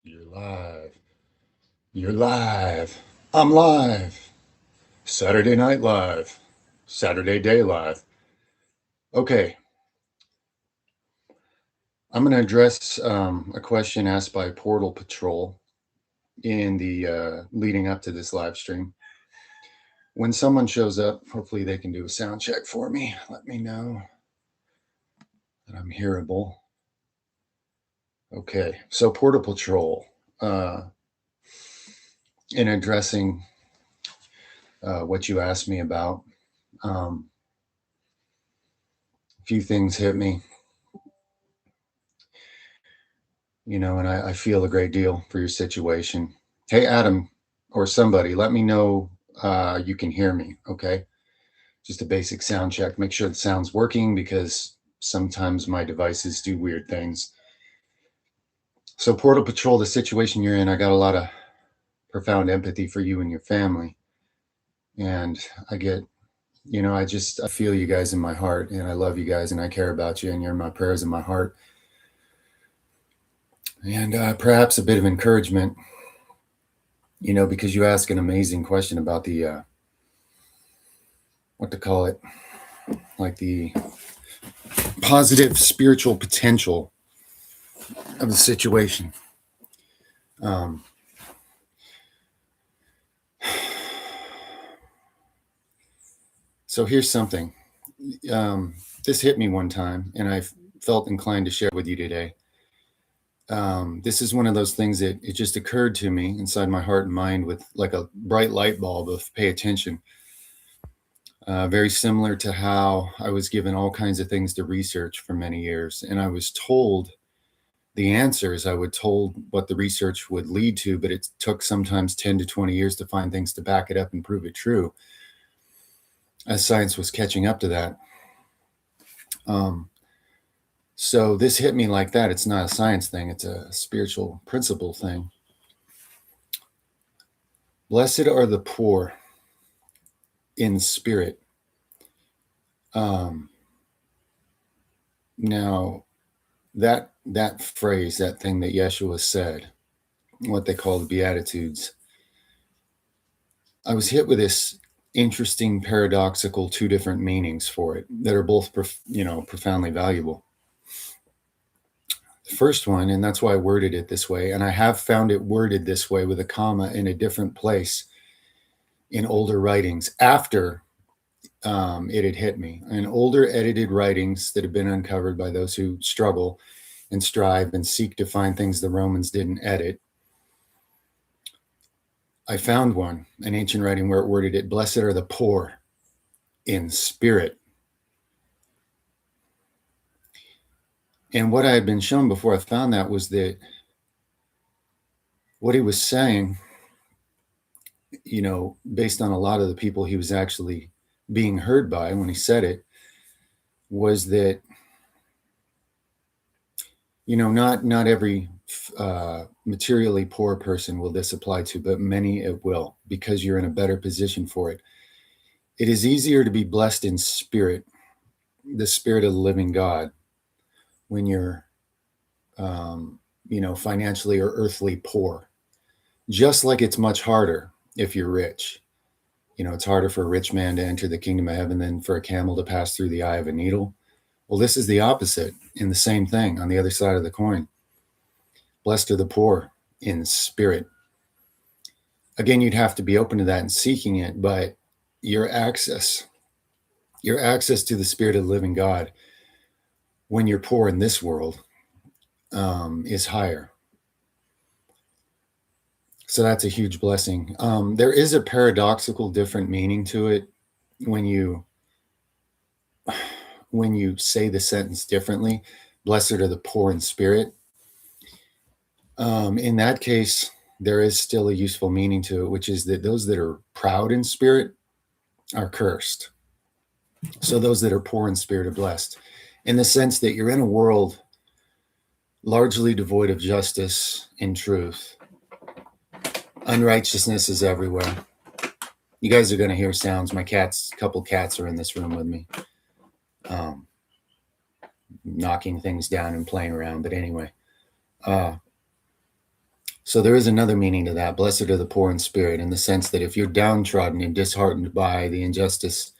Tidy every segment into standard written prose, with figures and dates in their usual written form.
You're live. You're live. I'm live. Saturday Night Live. Saturday Day Live. Okay. I'm going to address a question asked by Portal Patrol in the leading up to this live stream. When someone shows up, hopefully they can do a sound check for me. Let me know that I'm hearable. Okay. So Portal Patrol, in addressing what you asked me about, a few things hit me. And I feel a great deal for your situation. Hey, Adam, or somebody, let me know you can hear me, okay? Just a basic sound check. Make sure the sound's working because sometimes my devices do weird things. So, Portal Patrol, the situation you're in, I got a lot of profound empathy for you and your family. And I get, I feel you guys in my heart, and I love you guys, and I care about you, and you're in my prayers in my heart. And perhaps a bit of encouragement, because you ask an amazing question about the, what to call it, like the positive spiritual potential of the situation. So here's something. This hit me one time, and I felt inclined to share with you today. This is one of those things that it just occurred to me inside my heart and mind with like a bright light bulb of pay attention. Very similar to how I was given all kinds of things to research for many years, and I was told the answers. I was told what the research would lead to, but it took sometimes 10 to 20 years to find things to back it up and prove it true, as science was catching up to that. So this hit me like that. It's not a science thing. It's a spiritual principle thing. Blessed are the poor in spirit. Now, that phrase, that thing that Yeshua said, what they call the Beatitudes, I was hit with this interesting, paradoxical, two different meanings for it that are both, profoundly valuable. The first one, and that's why I worded it this way, and I have found it worded this way with a comma in a different place in older writings after it had hit me. In older edited writings that have been uncovered by those who struggle and strive and seek to find things the Romans didn't edit, I found one, an ancient writing where it worded it, blessed are the poor in spirit. And what I had been shown before I found that was that what he was saying, based on a lot of the people he was actually being heard by when he said it, was that, not every materially poor person will this apply to, but many it will, because you're in a better position for it. It is easier to be blessed in spirit, the spirit of the living God, when you're, financially or earthly poor. Just like it's much harder if you're rich. It's harder for a rich man to enter the kingdom of heaven than for a camel to pass through the eye of a needle. Well, this is the opposite in the same thing on the other side of the coin. Blessed are the poor in spirit. Again, you'd have to be open to that and seeking it, but your access to the spirit of the living God when you're poor in this world is higher. So that's a huge blessing. There is a paradoxical different meaning to it when you say the sentence differently. Blessed are the poor in spirit. In that case, there is still a useful meaning to it, which is that those that are proud in spirit are cursed. So those that are poor in spirit are blessed, in the sense that you're in a world largely devoid of justice and truth. Unrighteousness is everywhere. You guys are going to hear sounds. My couple cats are in this room with me, knocking things down and playing around. But anyway, So there is another meaning to that. Blessed are the poor in spirit, in the sense that if you're downtrodden and disheartened by the injustice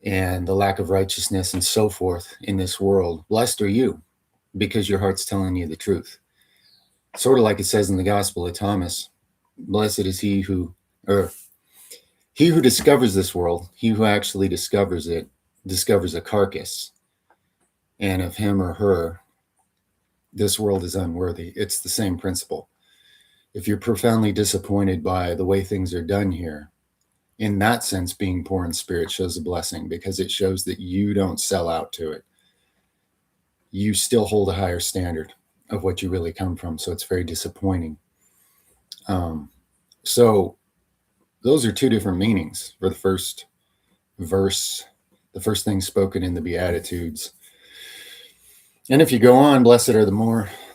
and the lack of righteousness and so forth in this world, blessed are you, because your heart's telling you the truth. Sort of like it says in the Gospel of Thomas, blessed is or he who discovers this world, he who actually discovers it, discovers a carcass. And of him or her, this world is unworthy. It's the same principle. If you're profoundly disappointed by the way things are done here, in that sense, being poor in spirit shows a blessing, because it shows that you don't sell out to it. You still hold a higher standard of what you really come from. So it's very disappointing. So those are two different meanings for the first verse, the first thing spoken in the Beatitudes. And if you go on, blessed are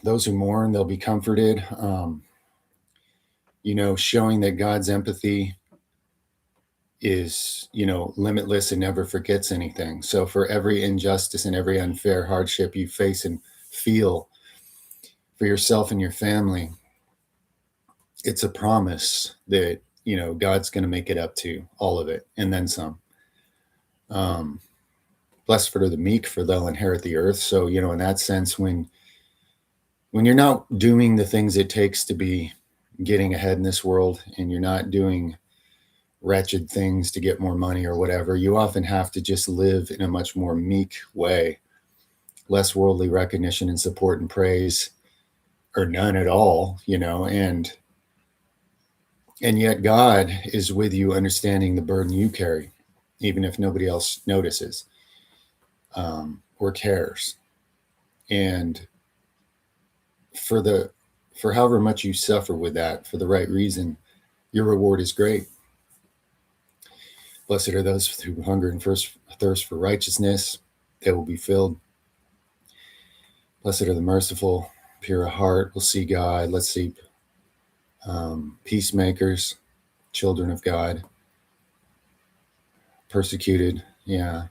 those who mourn, they'll be comforted. Showing that God's empathy is, limitless and never forgets anything. So for every injustice and every unfair hardship you face and feel for yourself and your family, it's a promise that, God's going to make it up to all of it and then some. Blessed are the meek, for they'll inherit the earth. So, in that sense, when you're not doing the things it takes to be getting ahead in this world, and you're not doing wretched things to get more money or whatever, you often have to just live in a much more meek way, less worldly recognition and support and praise, or none at all, and yet God is with you, understanding the burden you carry, even if nobody else notices or cares. And for however much you suffer with that, for the right reason, your reward is great. Blessed are those who hunger and thirst for righteousness, they will be filled. Blessed are the merciful, pure of heart, will see God. Let's see, peacemakers, children of God. Persecuted, yeah,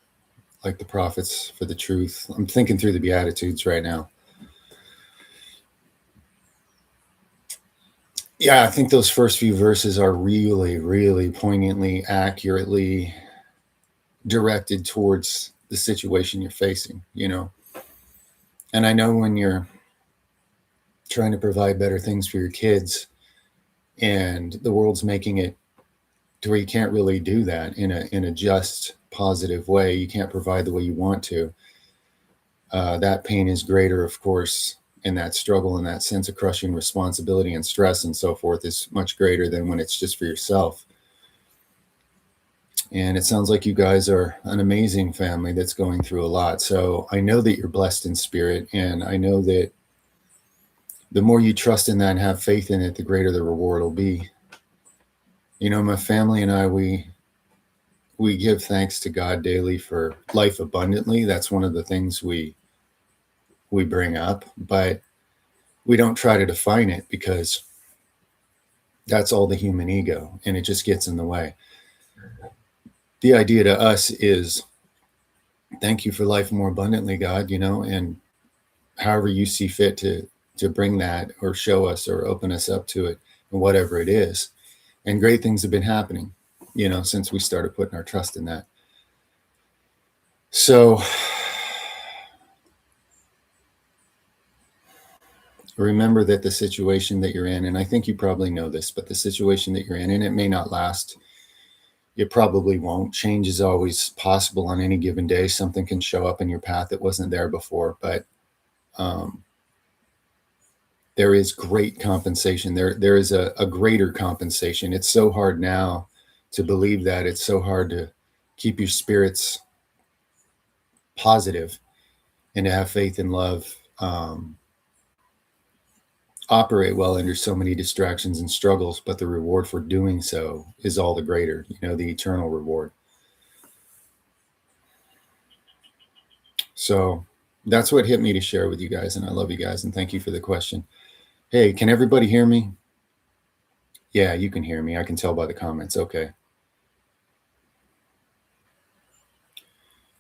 like the prophets for the truth. I'm thinking through the Beatitudes right now. Yeah, I think those first few verses are really, really poignantly, accurately directed towards the situation you're facing, And I know when you're trying to provide better things for your kids and the world's making it to where you can't really do that in a just, positive way, you can't provide the way you want to, that pain is greater, of course, and that struggle and that sense of crushing responsibility and stress and so forth is much greater than when it's just for yourself. And it sounds like you guys are an amazing family that's going through a lot. So I know that you're blessed in spirit, and I know that the more you trust in that and have faith in it, the greater the reward will be. My family and I, we give thanks to God daily for life abundantly. That's one of the things we bring up, but we don't try to define it, because that's all the human ego, and it just gets in the way. The idea to us is, thank you for life more abundantly, God, and however you see fit to bring that or show us or open us up to it, and whatever it is. And great things have been happening, since we started putting our trust in that. So remember that the situation that you're in, and I think you probably know this, but the situation that you're in, and it may not last, it probably won't. Change is always possible on any given day. Something can show up in your path that wasn't there before, but there is great compensation. There is a greater compensation. It's so hard now to believe that. It's so hard to keep your spirits positive and to have faith and love, operate well under so many distractions and struggles, but the reward for doing so is all the greater, the eternal reward. So that's what hit me to share with you guys, and I love you guys, and thank you for the question. Hey, can everybody hear me? Yeah, you can hear me. I can tell by the comments. Okay.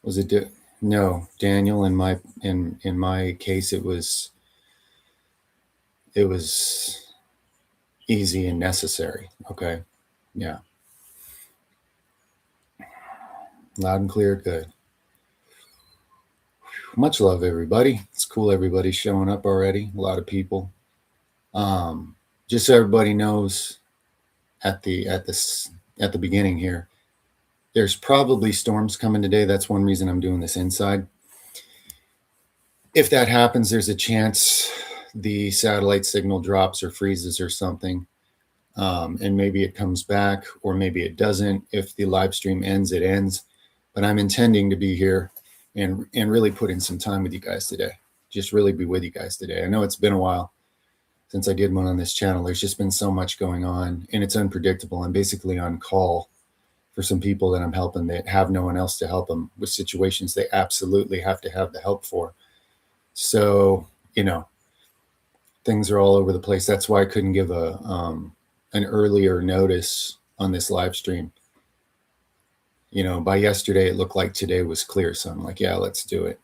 Was it no, Daniel, in my case it was easy and necessary. Okay. Yeah. Loud and clear. Good. Much love, everybody. It's cool everybody's showing up already. A lot of people. Just so everybody knows, at the beginning here, there's probably storms coming today. That's one reason I'm doing this inside. If that happens, there's a chance the satellite signal drops or freezes or something. And maybe it comes back, or maybe it doesn't. If the live stream ends, it ends. But I'm intending to be here and really put in some time with you guys today. Just really be with you guys today. I know it's been a while since I did one on this channel. There's just been so much going on, and it's unpredictable. I'm basically on call for some people that I'm helping that have no one else to help them with situations they absolutely have to have the help for. So, things are all over the place. That's why I couldn't give an earlier notice on this live stream. By yesterday, it looked like today was clear. So I'm like, yeah, let's do it.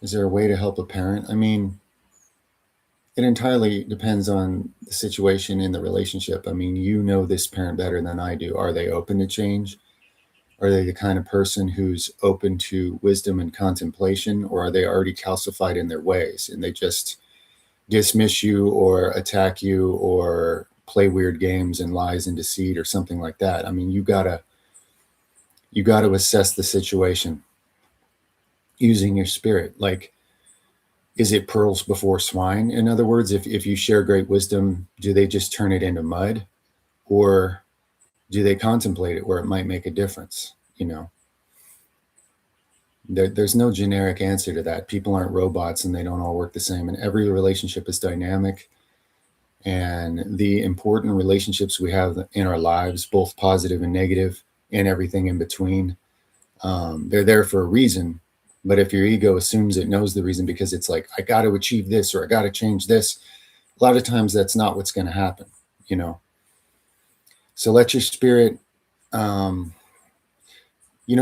Is there a way to help a parent? I mean, it entirely depends on the situation in the relationship. I mean, this parent better than I do. Are they open to change? Are they the kind of person who's open to wisdom and contemplation, or are they already calcified in their ways and they just dismiss you or attack you or play weird games and lies and deceit or something like that? I mean, you gotta assess the situation using your spirit. Like, is it pearls before swine? In other words, if you share great wisdom, do they just turn it into mud, or do they contemplate it where it might make a difference? There's no generic answer to that. People aren't robots and they don't all work the same. And every relationship is dynamic. And the important relationships we have in our lives, both positive and negative and everything in between, they're there for a reason. But if your ego assumes it knows the reason because it's like, I got to achieve this or I got to change this, a lot of times that's not what's going to happen, So let your spirit,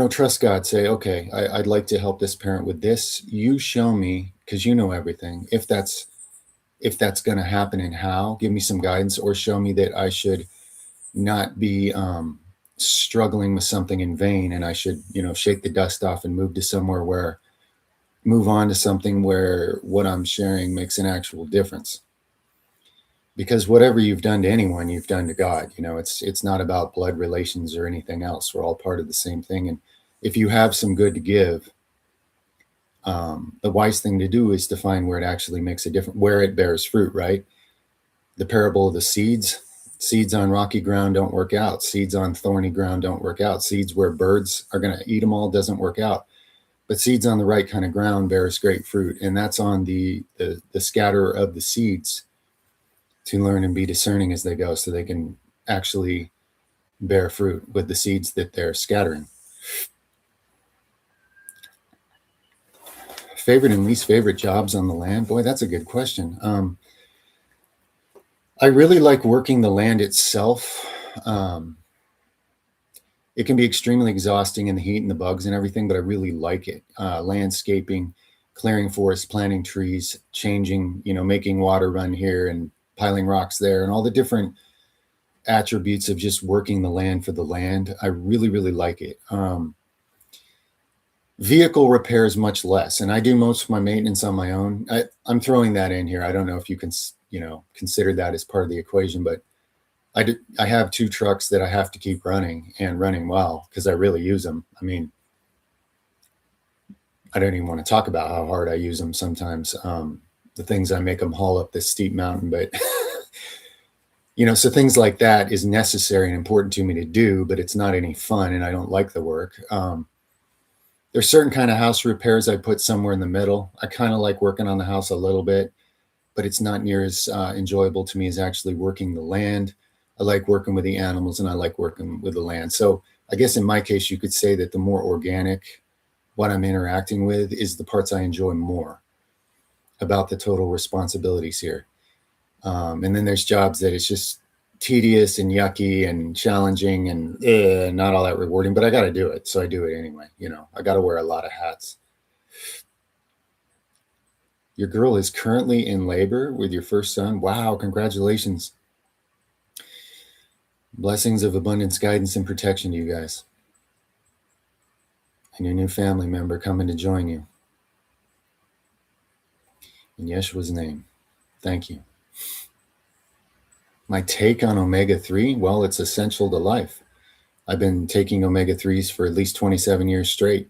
trust God. Say, okay, I'd like to help this parent with this. You show me, because you know everything, if that's going to happen and how. Give me some guidance, or show me that I should not be struggling with something in vain, and I should, shake the dust off and move on to something where what I'm sharing makes an actual difference. Because whatever you've done to anyone, you've done to God. It's not about blood relations or anything else. We're all part of the same thing. And if you have some good to give, the wise thing to do is to find where it actually makes a difference, where it bears fruit, right? The parable of the seeds. Seeds on rocky ground don't work out. Seeds on thorny ground don't work out. Seeds where birds are going to eat them all doesn't work out. But seeds on the right kind of ground bears great fruit. And that's on the scatterer of the seeds to learn and be discerning as they go, so they can actually bear fruit with the seeds that they're scattering. Favorite and least favorite jobs on the land? Boy, that's a good question. I really like working the land itself. It can be extremely exhausting in the heat and the bugs and everything, but I really like it. Landscaping, clearing forests, planting trees, changing, making water run here and piling rocks there, and all the different attributes of just working the land for the land. I really, really like it. Vehicle repairs much less, and I do most of my maintenance on my own. I'm throwing that in here. I don't know if you can, consider that as part of the equation, but I have 2 trucks that I have to keep running and running well because I really use them. I mean, I don't even want to talk about how hard I use them sometimes. The things I make them haul up this steep mountain, but so things like that is necessary and important to me to do, but it's not any fun and I don't like the work. There's certain kind of house repairs I put somewhere in the middle. I kind of like working on the house a little bit, but it's not near as enjoyable to me as actually working the land. I like working with the animals and I like working with the land. So I guess in my case, you could say that the more organic what I'm interacting with is the parts I enjoy more about the total responsibilities here. And then there's jobs that it's just tedious and yucky and challenging and not all that rewarding, but I got to do it. So I do it anyway. You know, I got to wear a lot of hats. Your girl is currently in labor with your first son. Wow, congratulations. Blessings of abundance, guidance, and protection to you guys. And your new family member coming to join you. In Yeshua's name, thank you. My take on omega-3, well, it's essential to life. I've been taking omega-3s for at least 27 years straight.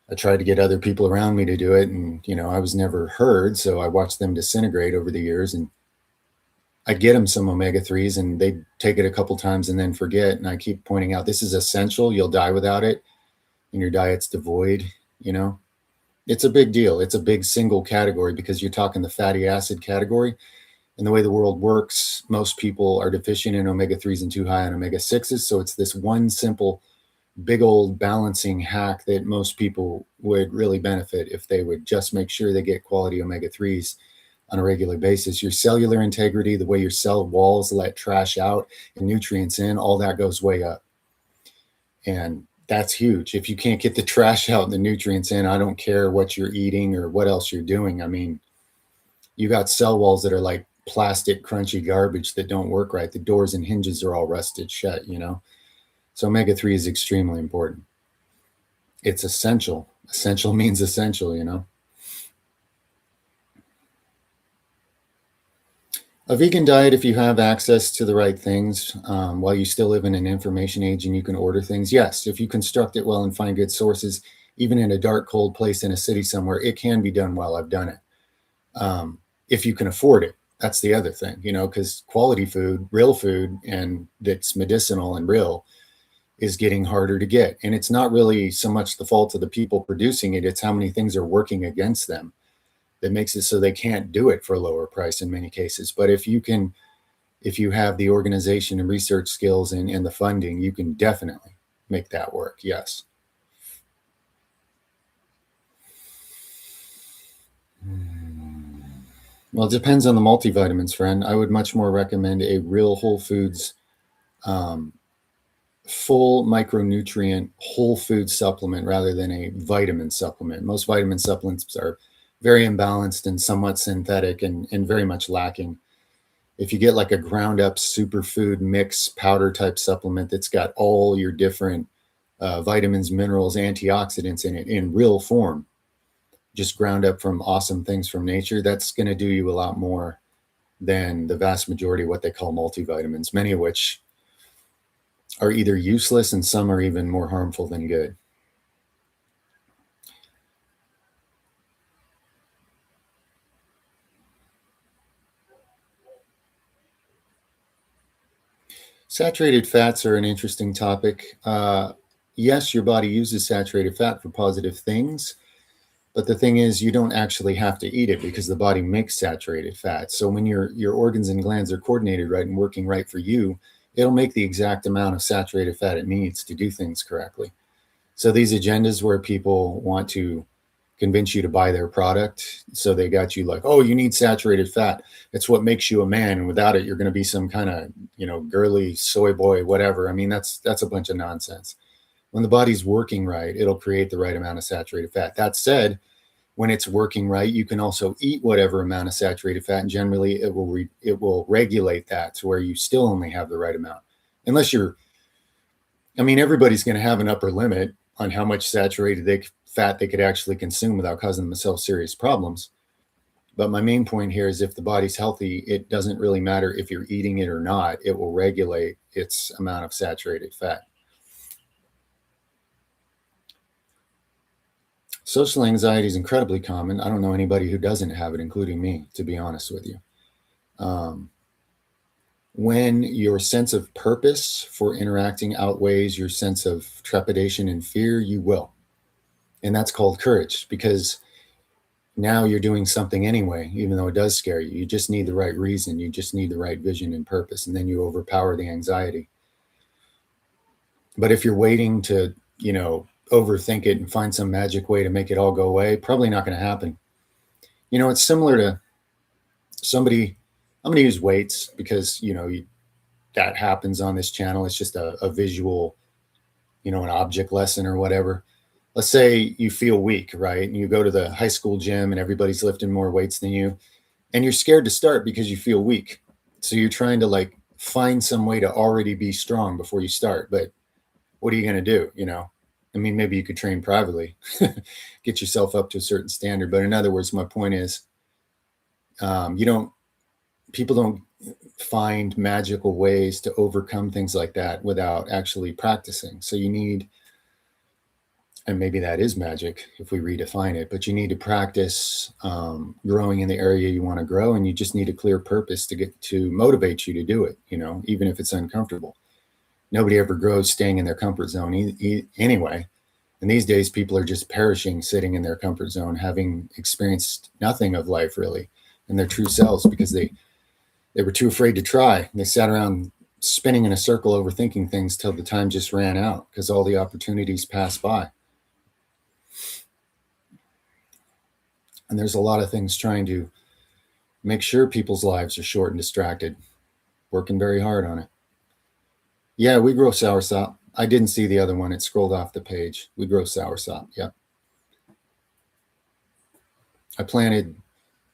I tried to get other people around me to do it, and, you know, I was never heard, so I watched them disintegrate over the years, and I'd get them some omega-3s, and they'd take it a couple times and then forget, and I keep pointing out, this is essential. You'll die without it, and your diet's devoid, you know. It's a big deal. It's a big single category because you're talking the fatty acid category. And the way the world works, most people are deficient in omega-3s and too high on omega-6s. So it's this one simple, big old balancing hack that most people would really benefit if they would just make sure they get quality omega-3s on a regular basis. Your cellular integrity, the way your cell walls let trash out and nutrients in, all that goes way up. And that's huge. If you can't get the trash out and the nutrients in, I don't care what you're eating or what else you're doing. I mean, you got cell walls that are like plastic, crunchy garbage that don't work right. The doors and hinges are all rusted shut, you know? So omega-3 is extremely important. It's essential. Essential means essential, you know? A vegan diet, if you have access to the right things, while you still live in an information age and you can order things, yes, if you construct it well and find good sources, even in a dark, cold place in a city somewhere, it can be done well. I've done it. If you can afford it, that's the other thing, you know, because quality food, real food, and that's medicinal and real is getting harder to get. And it's not really so much the fault of the people producing it, it's how many things are working against them that makes it so they can't do it for a lower price in many cases. But if you have the organization and research skills and the funding, you can definitely make that work. Yes. Well, it depends on the multivitamins, friend. I would much more recommend a real whole foods, full micronutrient whole food supplement rather than a vitamin supplement. Most vitamin supplements are very imbalanced and somewhat synthetic and very much lacking. If you get like a ground up superfood mix powder type supplement that's got all your different vitamins, minerals, antioxidants in it in real form, just ground up from awesome things from nature, that's going to do you a lot more than the vast majority of what they call multivitamins, many of which are either useless and some are even more harmful than good. Saturated fats are an interesting topic. Yes, your body uses saturated fat for positive things, but the thing is, you don't actually have to eat it because the body makes saturated fat. So when your organs and glands are coordinated right and working right for you, it'll make the exact amount of saturated fat it needs to do things correctly. So these agendas where people want to convince you to buy their product, so they got you like, oh, you need saturated fat. It's what makes you a man, and without it, you're going to be some kind of, you know, girly soy boy, whatever. I mean, that's a bunch of nonsense. When the body's working right, it'll create the right amount of saturated fat. That said, when it's working right, you can also eat whatever amount of saturated fat, and generally it will regulate that to where you still only have the right amount. Unless everybody's going to have an upper limit on how much saturated fat they could actually consume without causing themselves serious problems. But my main point here is if the body's healthy, it doesn't really matter if you're eating it or not. It will regulate its amount of saturated fat. Social anxiety is incredibly common. I don't know anybody who doesn't have it, including me, to be honest with you. When your sense of purpose for interacting outweighs your sense of trepidation and fear, you will. And that's called courage, because now you're doing something anyway, even though it does scare you. You just need the right reason. You just need the right vision and purpose, and then you overpower the anxiety. But if you're waiting to, overthink it and find some magic way to make it all go away, probably not going to happen. It's similar to somebody. I'm going to use weights because, that happens on this channel. It's just a visual, an object lesson or whatever. Let's say you feel weak, right? And you go to the high school gym and everybody's lifting more weights than you, and you're scared to start because you feel weak. So you're trying to like find some way to already be strong before you start. But what are you going to do? I mean, maybe you could train privately, get yourself up to a certain standard. But in other words, my point is, people don't find magical ways to overcome things like that without actually practicing. So you need, and maybe that is magic if we redefine it, but you need to practice growing in the area you want to grow, and you just need a clear purpose to motivate you to do it, even if it's uncomfortable. Nobody ever grows staying in their comfort zone anyway. And these days, people are just perishing sitting in their comfort zone, having experienced nothing of life really in their true selves because they were too afraid to try. They sat around spinning in a circle, overthinking things till the time just ran out because all the opportunities passed by. And there's a lot of things trying to make sure people's lives are short and distracted, working very hard on it. Yeah, we grow soursop. I didn't see the other one. It scrolled off the page. We grow soursop. Yep. I planted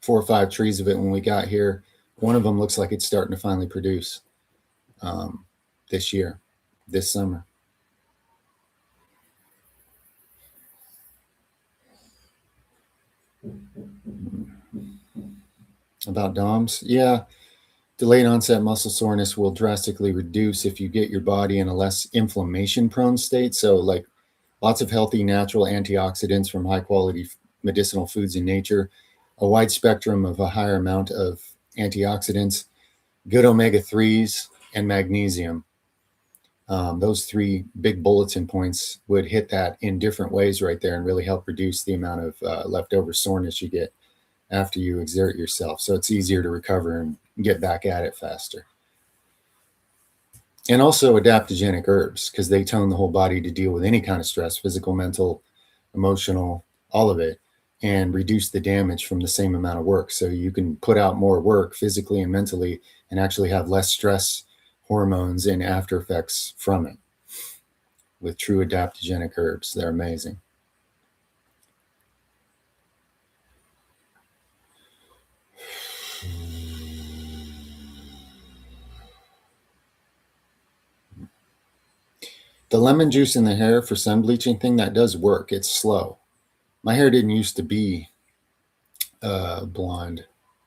4 or 5 trees of it when we got here. One of them looks like it's starting to finally produce this summer. About DOMS? Yeah. Delayed onset muscle soreness will drastically reduce if you get your body in a less inflammation-prone state. So like lots of healthy natural antioxidants from high-quality medicinal foods in nature, a wide spectrum of a higher amount of antioxidants, good omega-3s, and magnesium. Those 3 big bulletin points would hit that in different ways right there and really help reduce the amount of leftover soreness you get after you exert yourself. So it's easier to recover and get back at it faster. And also adaptogenic herbs, because they tone the whole body to deal with any kind of stress, physical, mental, emotional, all of it, and reduce the damage from the same amount of work. So you can put out more work physically and mentally and actually have less stress hormones and after effects from it with true adaptogenic herbs. They're amazing. The lemon juice in the hair for sun bleaching thing, that does work. It's slow. My hair didn't used to be blonde.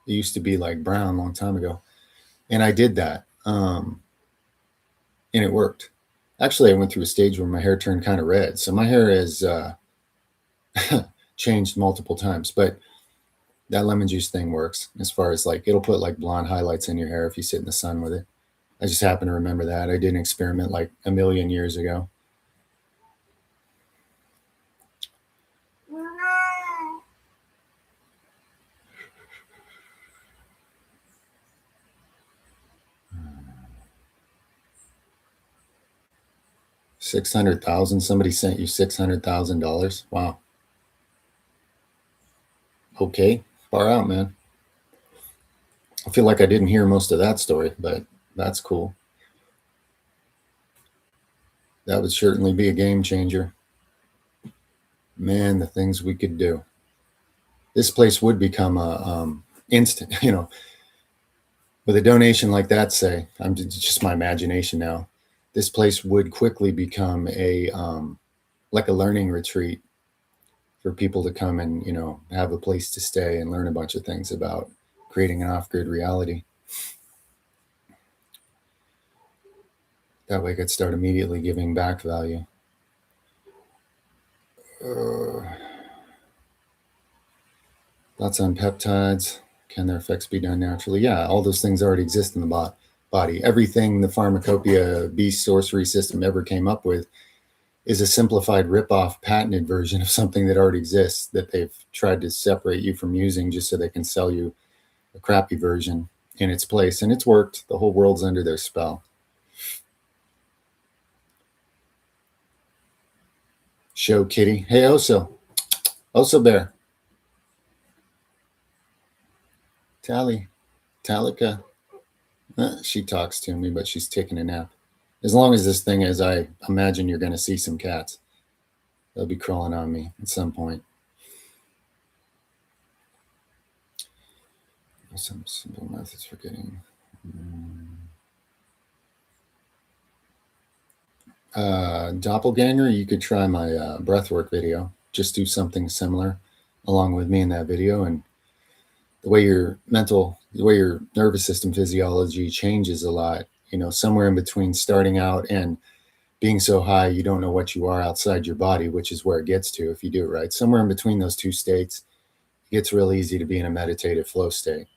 It used to be like brown a long time ago. And I did that. And it worked. Actually, I went through a stage where my hair turned kind of red. So my hair has changed multiple times. But that lemon juice thing works as far as like, it'll put like blonde highlights in your hair if you sit in the sun with it. I just happen to remember that. I did an experiment like a million years ago. $600,000. Somebody sent you $600,000. Wow. Okay, far out, man. I feel like I didn't hear most of that story, but that's cool. That would certainly be a game changer. Man, the things we could do. This place would become a instant, with a donation like that, say, I'm just my imagination now. This place would quickly become like a learning retreat for people to come and, have a place to stay and learn a bunch of things about creating an off-grid reality. That way I could start immediately giving back value. Thoughts on peptides. Can their effects be done naturally? Yeah, all those things already exist in the body. Everything the pharmacopoeia beast sorcery system ever came up with is a simplified rip-off patented version of something that already exists that they've tried to separate you from using just so they can sell you a crappy version in its place. And it's worked. The whole world's under their spell. Show kitty. Hey, Oso. Oso bear. Tally. Talica. She talks to me, but she's taking a nap. As long as this thing is, I imagine you're going to see some cats. They'll be crawling on me at some point. Some simple methods for getting. Doppelganger, you could try my breathwork video. Just do something similar along with me in that video, and the way your nervous system physiology changes a lot, somewhere in between starting out and being so high you don't know what you are outside your body, which is where it gets to if you do it right. Somewhere in between those two states, it gets real easy to be in a meditative flow state.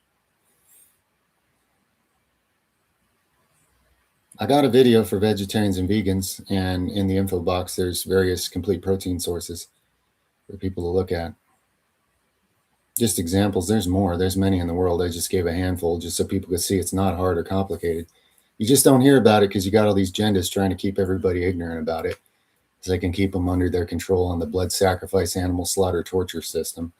I got a video for vegetarians and vegans, and in the info box, there's various complete protein sources for people to look at. Just examples. There's more. There's many in the world. I just gave a handful just so people could see it's not hard or complicated. You just don't hear about it because you got all these agendas trying to keep everybody ignorant about it, so they can keep them under their control on the blood sacrifice, animal slaughter, torture system,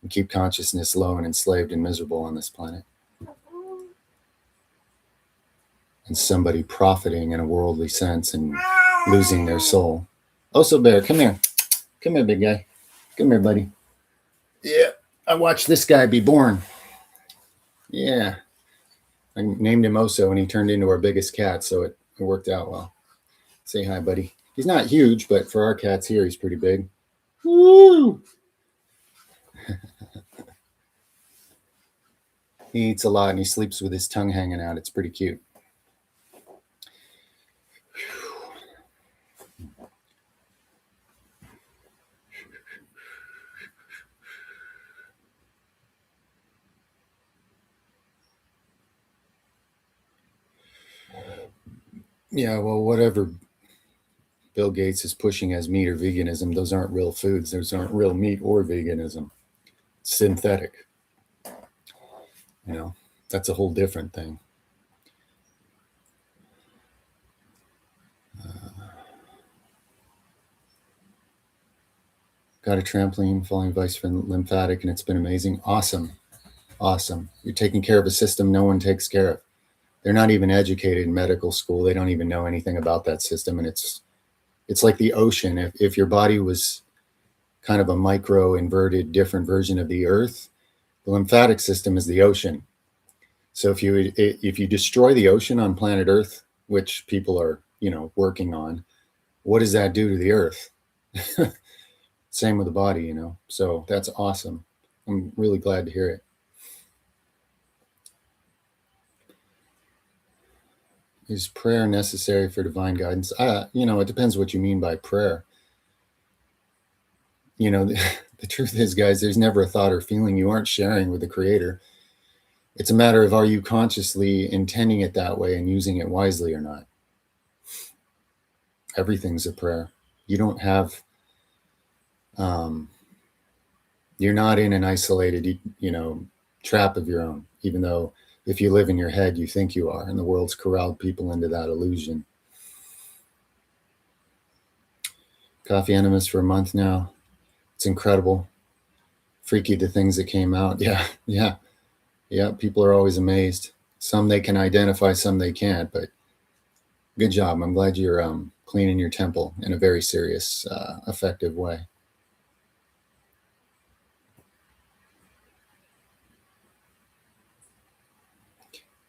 and keep consciousness low and enslaved and miserable on this planet. And somebody profiting in a worldly sense and losing their soul. Oso Bear, come here. Come here, big guy. Come here, buddy. Yeah, I watched this guy be born. Yeah. I named him Oso, and he turned into our biggest cat, so it worked out well. Say hi, buddy. He's not huge, but for our cats here, he's pretty big. Woo! He eats a lot, and he sleeps with his tongue hanging out. It's pretty cute. Yeah, well, whatever Bill Gates is pushing as meat or veganism, those aren't real foods. Those aren't real meat or veganism. It's synthetic. That's a whole different thing. Got a trampoline, falling advice for lymphatic, and it's been amazing. Awesome. You're taking care of a system no one takes care of. They're not even educated in medical school. They don't even know anything about that system. And it's like the ocean. If your body was kind of a micro inverted different version of the earth, the lymphatic system is the ocean. So if you destroy the ocean on planet Earth, which people are, working on, what does that do to the earth? Same with the body, So that's awesome. I'm really glad to hear it. Is prayer necessary for divine guidance? It depends what you mean by prayer. The truth is, guys, there's never a thought or feeling you aren't sharing with the Creator. It's a matter of, are you consciously intending it that way and using it wisely or not? Everything's a prayer. You don't have, you're not in an isolated, trap of your own, even though if you live in your head, you think you are, and the world's corralled people into that illusion. Coffee enemas for a month now. It's incredible. Freaky the things that came out. Yeah. People are always amazed. Some they can identify, some they can't, but good job. I'm glad you're cleaning your temple in a very serious, effective way.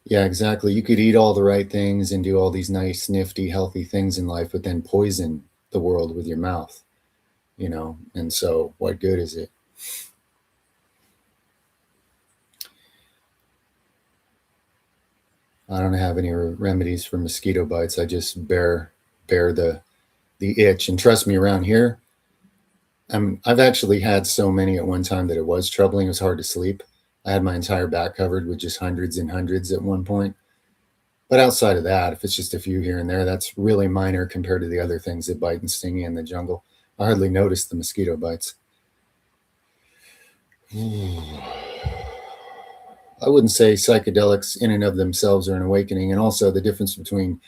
Yeah, exactly. You could eat all the right things and do all these nice, nifty, healthy things in life, but then poison the world with your mouth, and so what good is it? I don't have any remedies for mosquito bites. I just bear the itch. And trust me, around here, I've actually had so many at one time that it was troubling. It was hard to sleep. I had my entire back covered with just hundreds and hundreds at one point. But outside of that, if it's just a few here and there, that's really minor compared to the other things that bite and sting you in the jungle. I hardly notice the mosquito bites. I wouldn't say psychedelics in and of themselves are an awakening. And also the difference between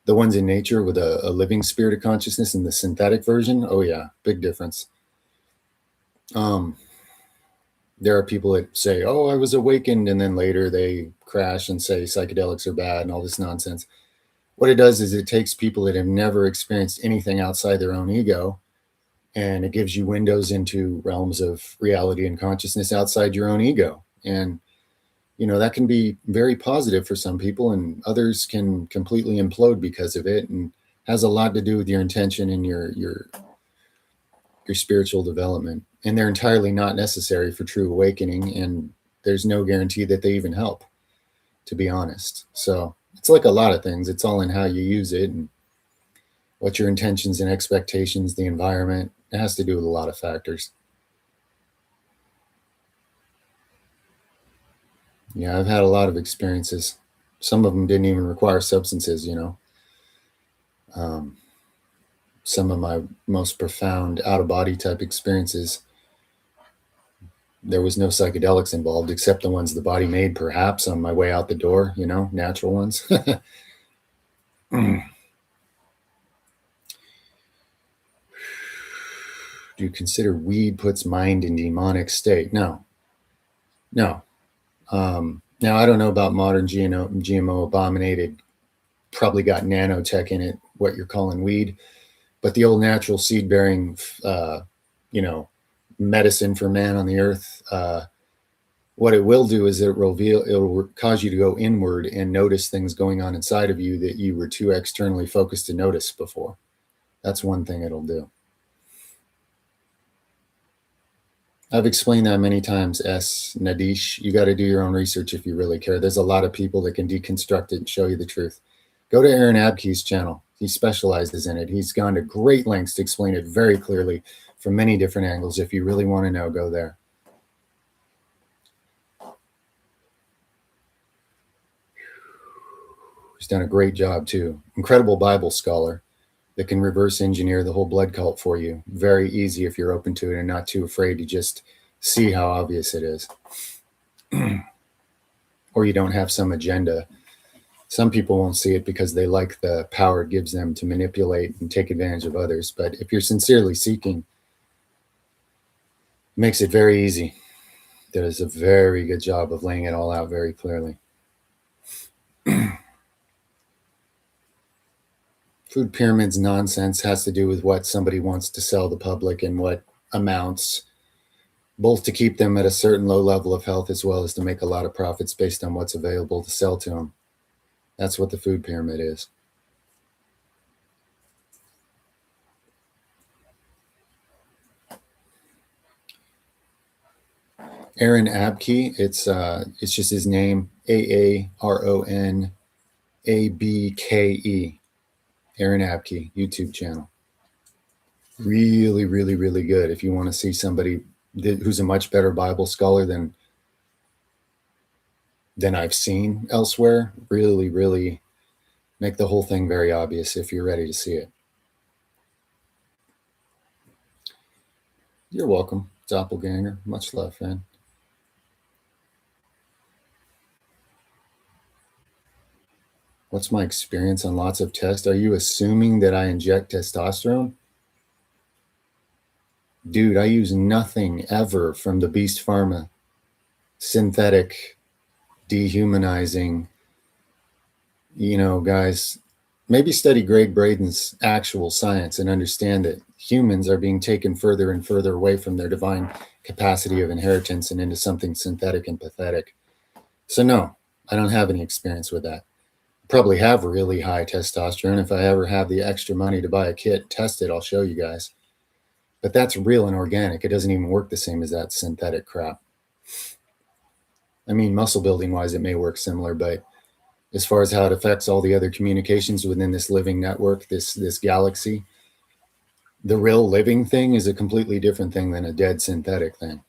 the ones in nature with a living spirit of consciousness and the synthetic version. Oh yeah, big difference. There are people that say, oh, I was awakened, and then later they crash and say psychedelics are bad and all this nonsense. What it does is it takes people that have never experienced anything outside their own ego, and it gives you windows into realms of reality and consciousness outside your own ego. And that can be very positive for some people, and others can completely implode because of it, and has a lot to do with your intention and your spiritual development. And they're entirely not necessary for true awakening, and there's no guarantee that they even help, to be honest. So it's like a lot of things. It's all in how you use it and what your intentions and expectations, the environment. It has to do with a lot of factors. Yeah, I've had a lot of experiences. Some of them didn't even require substances, some of my most profound out-of-body type experiences, there was no psychedelics involved except the ones the body made, perhaps, on my way out the door, natural ones. Do you consider weed puts mind in demonic state? No. Now, I don't know about modern GMO abominated, probably got nanotech in it, what you're calling weed, but the old natural seed bearing, medicine for man on the earth, what it will do is it'll cause you to go inward and notice things going on inside of you that you were too externally focused to notice before. That's one thing it'll do. I've explained that many times, Nadish. You got to do your own research if you really care. There's a lot of people that can deconstruct it and show you the truth. Go to Aaron Abke's channel. He specializes in it. He's gone to great lengths to explain it very clearly from many different angles. If you really want to know, go there. He's done a great job too. Incredible Bible scholar that can reverse engineer the whole blood cult for you. Very easy if you're open to it and not too afraid to just see how obvious it is. Or you don't have some agenda. Some people won't see it because they like the power it gives them to manipulate and take advantage of others. But if you're sincerely seeking, it makes it very easy. Does a very good job of laying it all out very clearly. Food pyramids nonsense has to do with what somebody wants to sell the public and what amounts, both to keep them at a certain low level of health as well as to make a lot of profits based on what's available to sell to them. That's what the food pyramid is. Aaron Abke, it's just his name, AARONABKE. Aaron Abke, YouTube channel. Really, really, really good. If you want to see somebody who's a much better Bible scholar than I've seen elsewhere, really, really make the whole thing very obvious if you're ready to see it. You're welcome, doppelganger. Much love, friend. What's my experience on lots of tests? Are you assuming that I inject testosterone? Dude, I use nothing ever from the Beast Pharma synthetic, dehumanizing, guys, maybe study Greg Braden's actual science and understand that humans are being taken further and further away from their divine capacity of inheritance and into something synthetic and pathetic. So no, I don't have any experience with that. Probably have really high testosterone. If I ever have the extra money to buy a kit, test it, I'll show you guys. But that's real and organic. It doesn't even work the same as that synthetic crap. I mean, muscle building wise, it may work similar, but as far as how it affects all the other communications within this living network, this galaxy, the real living thing is a completely different thing than a dead synthetic thing.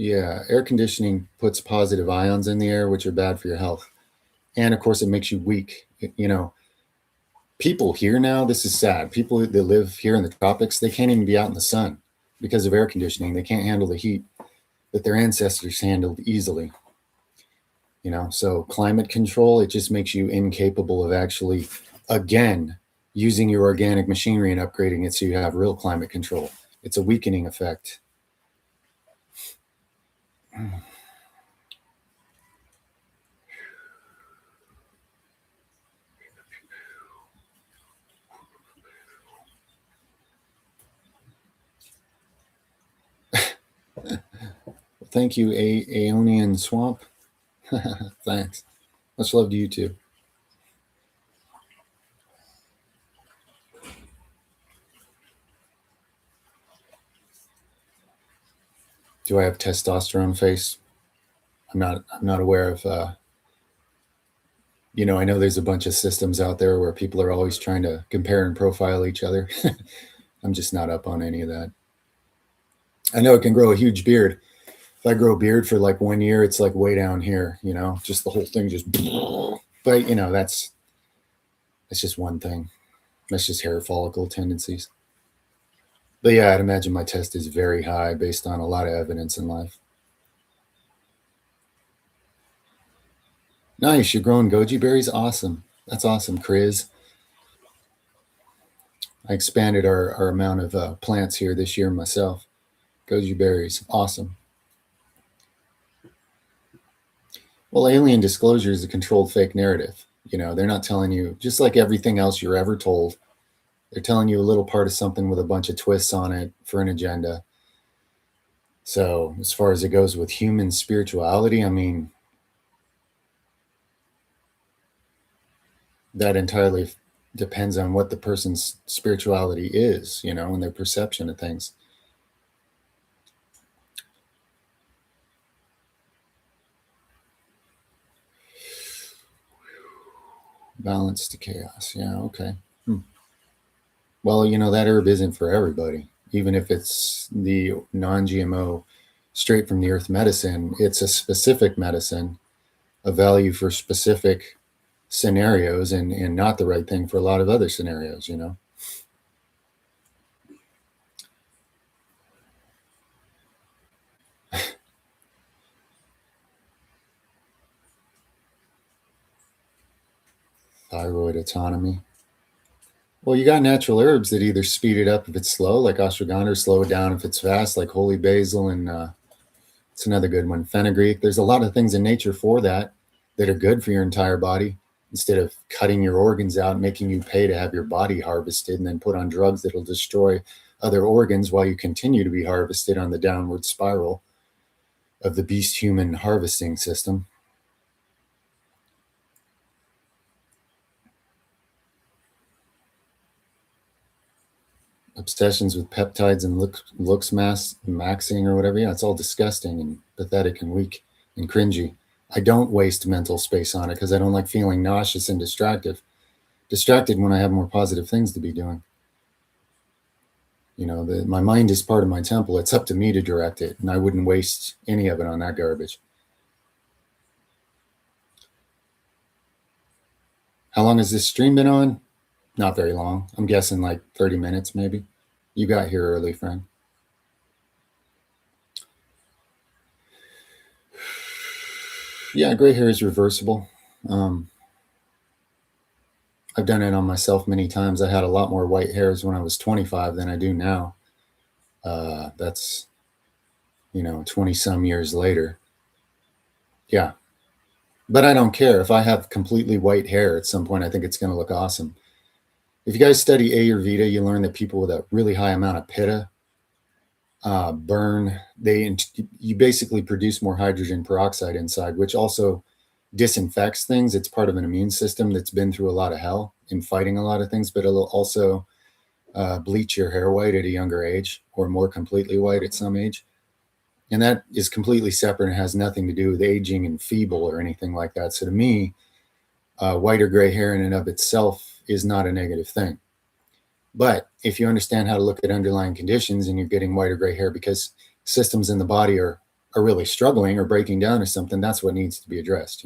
Yeah, air conditioning puts positive ions in the air, which are bad for your health. And of course, it makes you weak. People here now, this is sad. People that live here in the tropics, they can't even be out in the sun because of air conditioning. They can't handle the heat that their ancestors handled easily. So climate control, it just makes you incapable of actually, again, using your organic machinery and upgrading it so you have real climate control. It's a weakening effect. Thank you, Aeonian Swamp. Thanks. Much love to you too. Do I have testosterone face? I'm not aware of. I know there's a bunch of systems out there where people are always trying to compare and profile each other. I'm just not up on any of that. I know it can grow a huge beard. If I grow a beard for like 1 year, it's like way down here, just the whole thing just. But that's just one thing. That's just hair follicle tendencies. But yeah, I'd imagine my test is very high based on a lot of evidence in life. Nice, you're growing goji berries. Awesome. That's awesome, Chris. I expanded our amount of plants here this year myself. Goji berries, awesome. Well, alien disclosure is a controlled fake narrative. They're not telling you, just like everything else you're ever told, they're telling you a little part of something with a bunch of twists on it for an agenda. So, as far as it goes with human spirituality, I mean, that entirely depends on what the person's spirituality is, and their perception of things. Balance to chaos. Yeah, okay. Well, that herb isn't for everybody. Even if it's the non GMO, straight from the earth medicine, it's a specific medicine, a value for specific scenarios, and not the right thing for a lot of other scenarios, Thyroid autonomy. Well, you got natural herbs that either speed it up if it's slow, like ashwagandha, or slow it down if it's fast, like holy basil, and it's another good one, fenugreek. There's a lot of things in nature for that are good for your entire body. Instead of cutting your organs out, making you pay to have your body harvested and then put on drugs that'll destroy other organs while you continue to be harvested on the downward spiral of the beast human harvesting system. Obsessions with peptides and looks maxing or whatever. Yeah, it's all disgusting and pathetic and weak and cringy. I don't waste mental space on it because I don't like feeling nauseous and distracted when I have more positive things to be doing. My mind is part of my temple. It's up to me to direct it, and I wouldn't waste any of it on that garbage. How long has this stream been on? Not very long. I'm guessing like 30 minutes, maybe. You got here early, friend. Yeah, gray hair is reversible. I've done it on myself many times. I had a lot more white hairs when I was 25 than I do now. That's 20 some years later. Yeah. But I don't care. If I have completely white hair at some point, I think it's going to look awesome. If you guys study Ayurveda, you learn that people with a really high amount of pitta burn. You basically produce more hydrogen peroxide inside, which also disinfects things. It's part of an immune system that's been through a lot of hell in fighting a lot of things, but it'll also bleach your hair white at a younger age or more completely white at some age. And that is completely separate and has nothing to do with aging and feeble or anything like that. So to me, white or gray hair in and of itself is not a negative thing. But if you understand how to look at underlying conditions and you're getting white or gray hair because systems in the body are really struggling or breaking down or something, that's what needs to be addressed,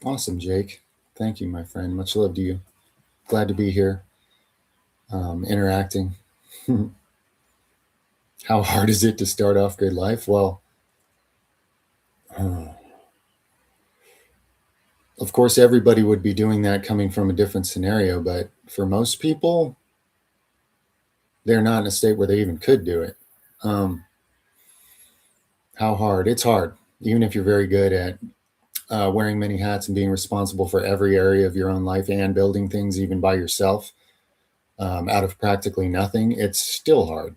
Awesome, Jake. Thank you, my friend. Much love to you. Glad to be here, interacting. How hard is it to start off grid life? Well, of course, everybody would be doing that coming from a different scenario, but for most people, they're not in a state where they even could do it. How hard? It's hard, even if you're very good at wearing many hats and being responsible for every area of your own life and building things even by yourself out of practically nothing. It's still hard.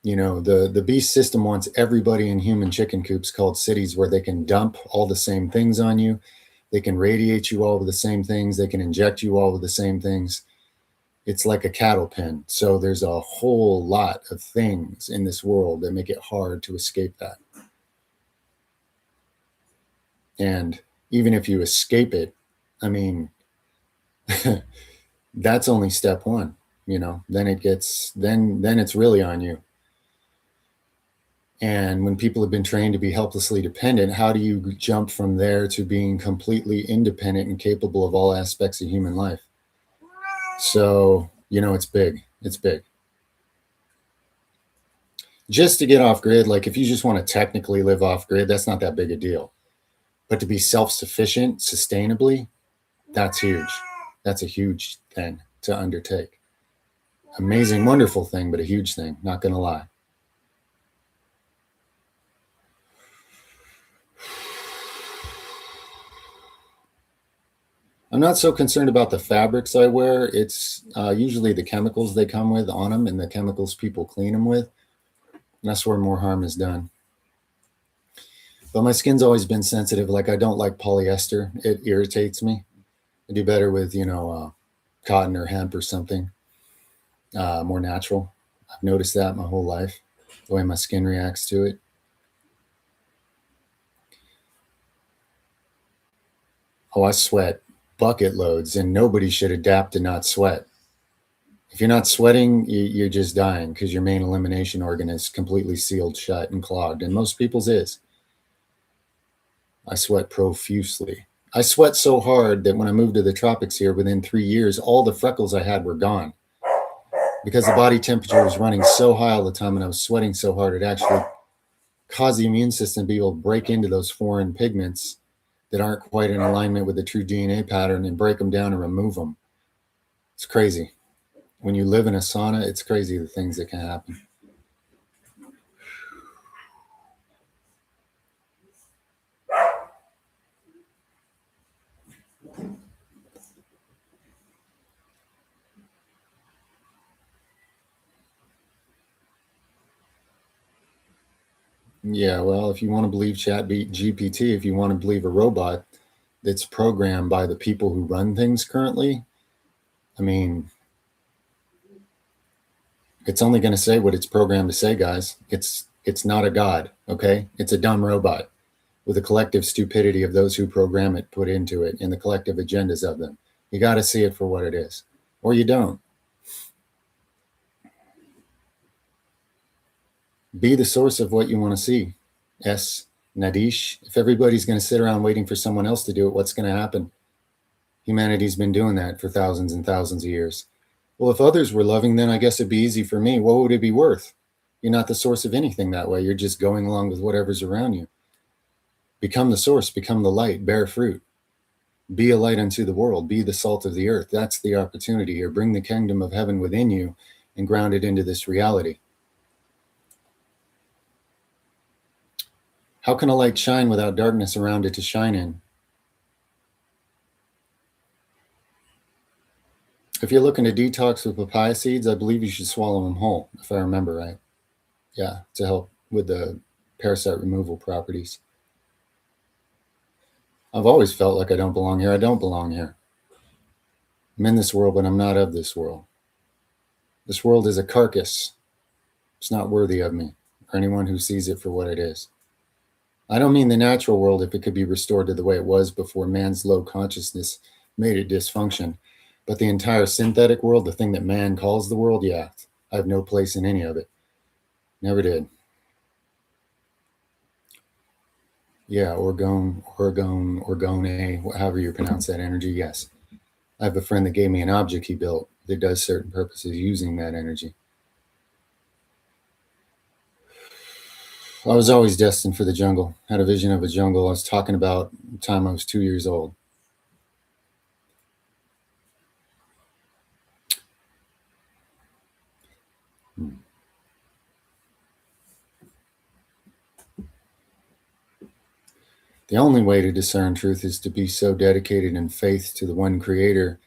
You know, the beast system wants everybody in human chicken coops called cities where they can dump all the same things on you. They can radiate you all with the same things. They can inject you all with the same things. It's like a cattle pen. So there's a whole lot of things in this world that make it hard to escape that. And even if you escape it, I mean, that's only step one, you know, then it's really on you. And when people have been trained to be helplessly dependent, how do you jump from there to being completely independent and capable of all aspects of human life? So, you know, it's big. It's big. Just to get off grid, like if you just want to technically live off grid, that's not that big a deal. But to be self-sufficient sustainably, that's huge. That's a huge thing to undertake. Amazing, wonderful thing, but a huge thing, not going to lie. I'm not so concerned about the fabrics I wear. It's usually the chemicals they come with on them and the chemicals people clean them with. And that's where more harm is done. But my skin's always been sensitive. Like I don't like polyester. It irritates me. I do better with, you know, cotton or hemp or something more natural. I've noticed that my whole life, the way my skin reacts to it. Oh, I sweat bucket loads, and nobody should adapt to not sweat. If you're not sweating, you're just dying because your main elimination organ is completely sealed shut and clogged, and most people's is. I sweat profusely. I sweat so hard that when I moved to the tropics here, within 3 years, all the freckles I had were gone because the body temperature was running so high all the time and I was sweating so hard, it actually caused the immune system to be able to break into those foreign pigments that aren't quite in alignment with the true DNA pattern and break them down and remove them. It's crazy. When you live in a sauna, it's crazy the things that can happen. Yeah, well, if you want to believe Chat GPT, if you want to believe a robot that's programmed by the people who run things currently, I mean, it's only going to say what it's programmed to say, guys. It's not a god, okay? It's a dumb robot with the collective stupidity of those who program it put into it and the collective agendas of them. You got to see it for what it is, or you don't. Be the source of what you want to see. S. Nadish. If everybody's going to sit around waiting for someone else to do it, what's going to happen? Humanity's been doing that for thousands and thousands of years. Well, if others were loving, then I guess it'd be easy for me. What would it be worth? You're not the source of anything that way. You're just going along with whatever's around you. Become the source, become the light, bear fruit. Be a light unto the world, be the salt of the earth. That's the opportunity here. Bring the kingdom of heaven within you and ground it into this reality. How can a light shine without darkness around it to shine in? If you're looking to detox with papaya seeds, I believe you should swallow them whole, if I remember right. Yeah, to help with the parasite removal properties. I've always felt like I don't belong here. I don't belong here. I'm in this world, but I'm not of this world. This world is a carcass. It's not worthy of me or anyone who sees it for what it is. I don't mean the natural world if it could be restored to the way it was before man's low consciousness made it dysfunction. But the entire synthetic world, the thing that man calls the world, yeah, I have no place in any of it. Never did. Yeah, orgone, however you pronounce that energy, yes. I have a friend that gave me an object he built that does certain purposes using that energy. I was always destined for the jungle. Had a vision of a jungle. I was talking about the time I was 2 years old. The only way to discern truth is to be so dedicated in faith to the one creator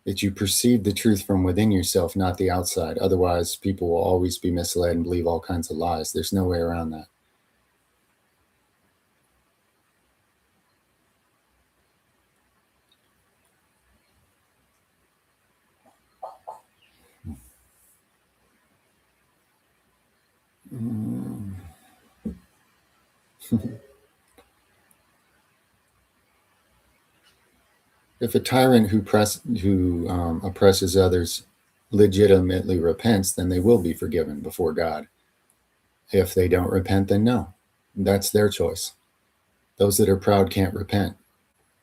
that you perceive the truth from within yourself, not the outside. Otherwise, people will always be misled and believe all kinds of lies. There's no way around that. If a tyrant who oppresses others legitimately repents, then they will be forgiven before God. If they don't repent, then no. That's their choice. Those that are proud can't repent,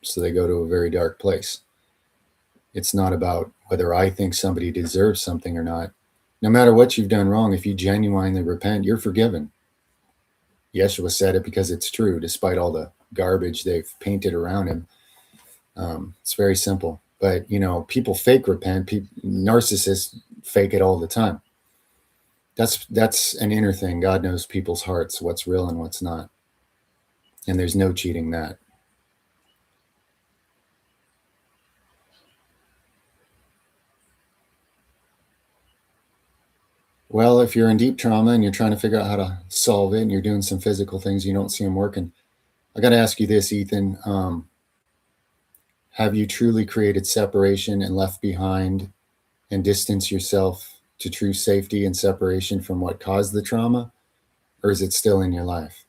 so they go to a very dark place. It's not about whether I think somebody deserves something or not. No matter what you've done wrong, if you genuinely repent, you're forgiven. Yeshua said it because it's true, despite all the garbage they've painted around him. It's very simple. But, people fake repent. Narcissists fake it all the time. That's an inner thing. God knows people's hearts, what's real and what's not. And there's no cheating that. Well, if you're in deep trauma and you're trying to figure out how to solve it and you're doing some physical things, you don't see them working. I got to ask you this, Ethan. Have you truly created separation and left behind and distanced yourself to true safety and separation from what caused the trauma? Or is it still in your life?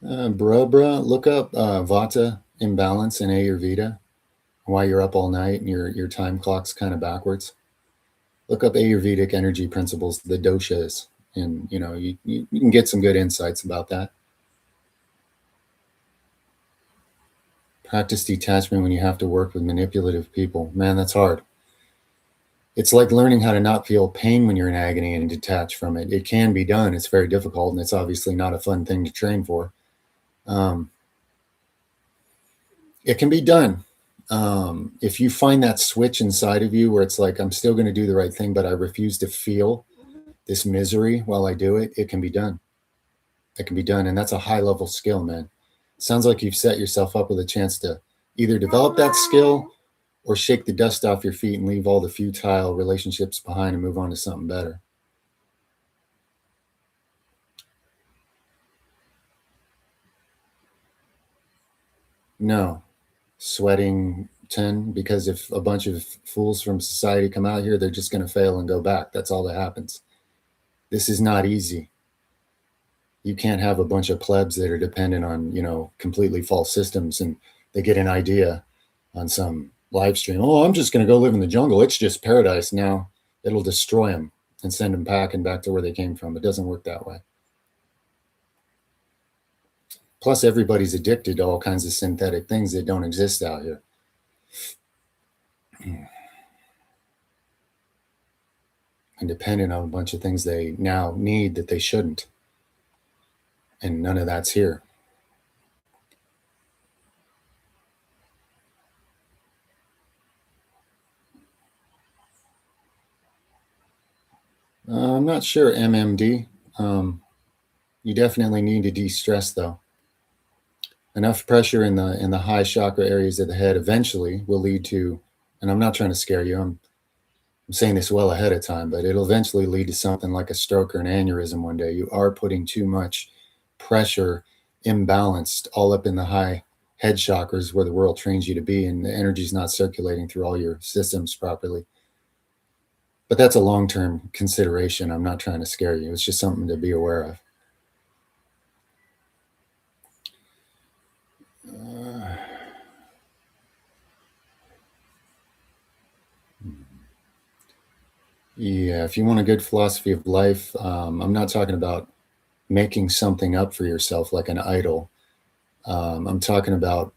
Look up Vata imbalance in Ayurveda. Why you're up all night and your time clock's kind of backwards. Look up Ayurvedic energy principles, the doshas, and you can get some good insights about that. Practice detachment when you have to work with manipulative people. Man, that's hard. It's like learning how to not feel pain when you're in agony and detach from it. It can be done. It's very difficult, and it's obviously not a fun thing to train for. It can be done. If you find that switch inside of you where it's like, I'm still going to do the right thing, but I refuse to feel this misery while I do it, it can be done. It can be done. And that's a high level skill, man. Sounds like you've set yourself up with a chance to either develop that skill or shake the dust off your feet and leave all the futile relationships behind and move on to something better. No. Sweating 10, because if a bunch of fools from society come out here, they're just going to fail and go back. That's all that happens. This is not easy. You can't have a bunch of plebs that are dependent on, completely false systems, and they get an idea on some live stream. Oh, I'm just going to go live in the jungle. It's just paradise. Now it'll destroy them and send them packing back to where they came from. It doesn't work that way. Plus, everybody's addicted to all kinds of synthetic things that don't exist out here. And dependent on a bunch of things they now need that they shouldn't. And none of that's here. I'm not sure, MMD. You definitely need to de-stress, though. Enough pressure in the high chakra areas of the head eventually will lead to, and I'm not trying to scare you, I'm saying this well ahead of time, but it'll eventually lead to something like a stroke or an aneurysm one day. You are putting too much pressure, imbalanced, all up in the high head chakras where the world trains you to be, and the energy's not circulating through all your systems properly. But that's a long-term consideration. I'm not trying to scare you. It's just something to be aware of. Yeah, if you want a good philosophy of life, I'm not talking about making something up for yourself like an idol. I'm talking about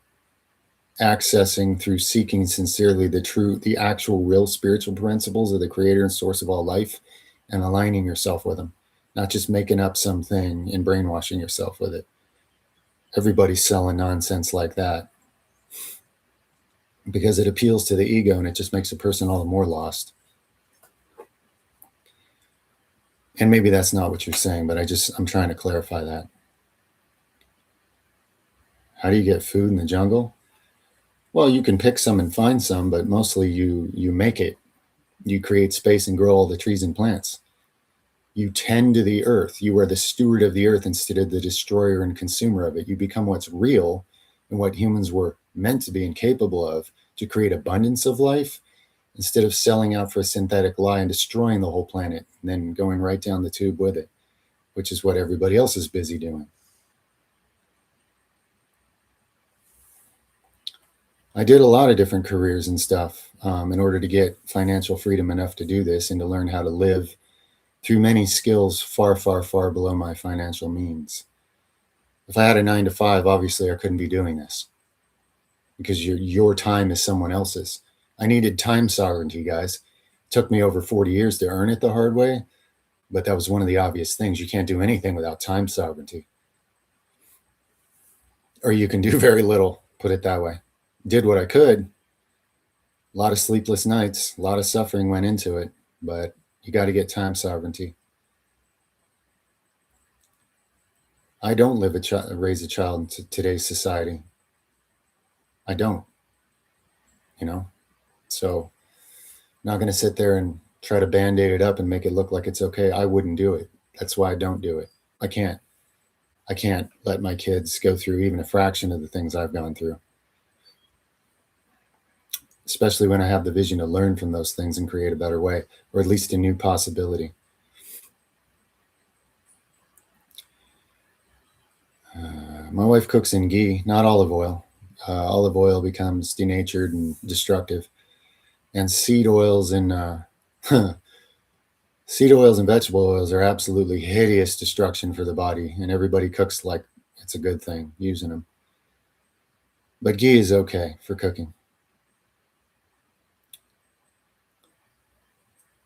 accessing through seeking sincerely the actual real spiritual principles of the creator and source of all life and aligning yourself with them, not just making up something and brainwashing yourself with it. Everybody's selling nonsense like that because it appeals to the ego and it just makes a person all the more lost. And maybe that's not what you're saying, but I'm trying to clarify that. How do you get food in the jungle? Well, you can pick some and find some, but mostly you make it. You create space and grow all the trees and plants. You tend to the earth. You are the steward of the earth instead of the destroyer and consumer of it. You become what's real and what humans were meant to be and capable of to create abundance of life instead of selling out for a synthetic lie and destroying the whole planet and then going right down the tube with it, which is what everybody else is busy doing. I did a lot of different careers and stuff in order to get financial freedom enough to do this and to learn how to live through many skills far, far, far below my financial means. If I had a 9 to 5, obviously I couldn't be doing this because your time is someone else's. I needed time sovereignty, guys. It took me over 40 years to earn it the hard way, but that was one of the obvious things. You can't do anything without time sovereignty. Or you can do very little, put it that way. Did what I could. A lot of sleepless nights, a lot of suffering went into it, but you got to get time sovereignty. I don't raise a child in today's society. I don't, So I'm not going to sit there and try to band-aid it up and make it look like it's okay. I wouldn't do it. That's why I don't do it. I can't let my kids go through even a fraction of the things I've gone through. Especially when I have the vision to learn from those things and create a better way, or at least a new possibility. My wife cooks in ghee, not olive oil. Olive oil becomes denatured and destructive. And seed oils and vegetable oils are absolutely hideous destruction for the body. And everybody cooks like it's a good thing using them. But ghee is okay for cooking.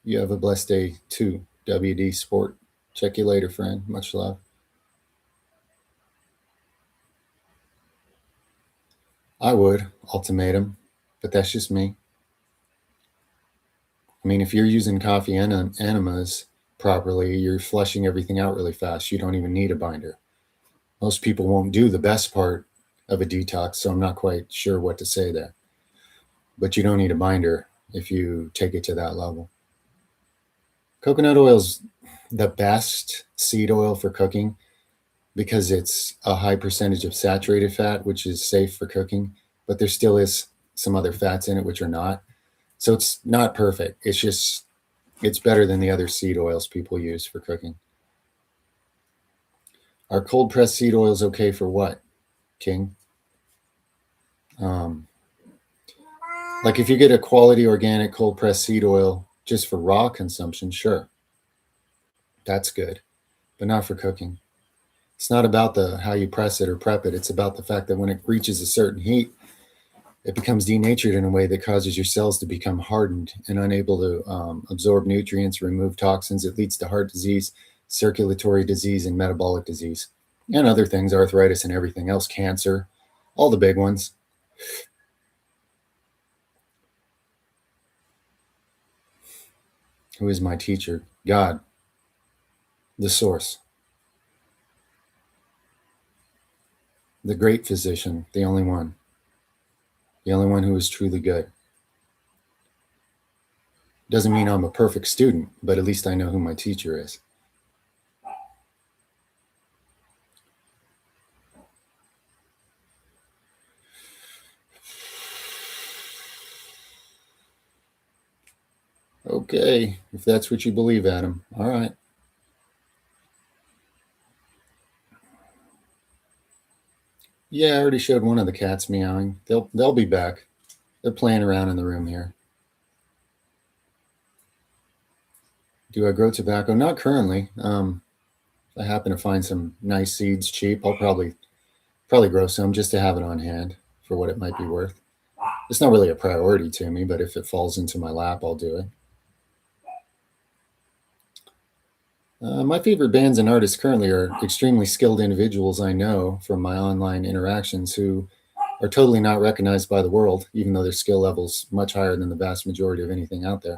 You have a blessed day too, WD Sport. Check you later, friend. Much love. I would ultimatum, but that's just me. I mean, if you're using coffee enemas properly, you're flushing everything out really fast. You don't even need a binder. Most people won't do the best part of a detox, so I'm not quite sure what to say there. But you don't need a binder if you take it to that level. Coconut oil is the best seed oil for cooking because it's a high percentage of saturated fat, which is safe for cooking, but there still is some other fats in it which are not. So it's not perfect. It's better than the other seed oils people use for cooking. Are cold pressed seed oils okay for what, King? Like if you get a quality organic cold pressed seed oil just for raw consumption, sure. That's good, but not for cooking. It's not about how you press it or prep it. It's about the fact that when it reaches a certain heat, it becomes denatured in a way that causes your cells to become hardened and unable to absorb nutrients, remove toxins. It leads to heart disease, circulatory disease, and metabolic disease, and other things, arthritis and everything else, cancer, all the big ones. Who is my teacher? God, the source, the great physician, the only one who is truly good. Doesn't mean I'm a perfect student, but at least I know who my teacher is. Okay, if that's what you believe, Adam. All right. Yeah, I already showed one of the cats meowing. They'll be back. They're playing around in the room here. Do I grow tobacco? Not currently. If I happen to find some nice seeds cheap, I'll probably grow some just to have it on hand for what it might be worth. It's not really a priority to me, but if it falls into my lap, I'll do it. My favorite bands and artists currently are extremely skilled individuals I know from my online interactions who are totally not recognized by the world, even though their skill level's much higher than the vast majority of anything out there.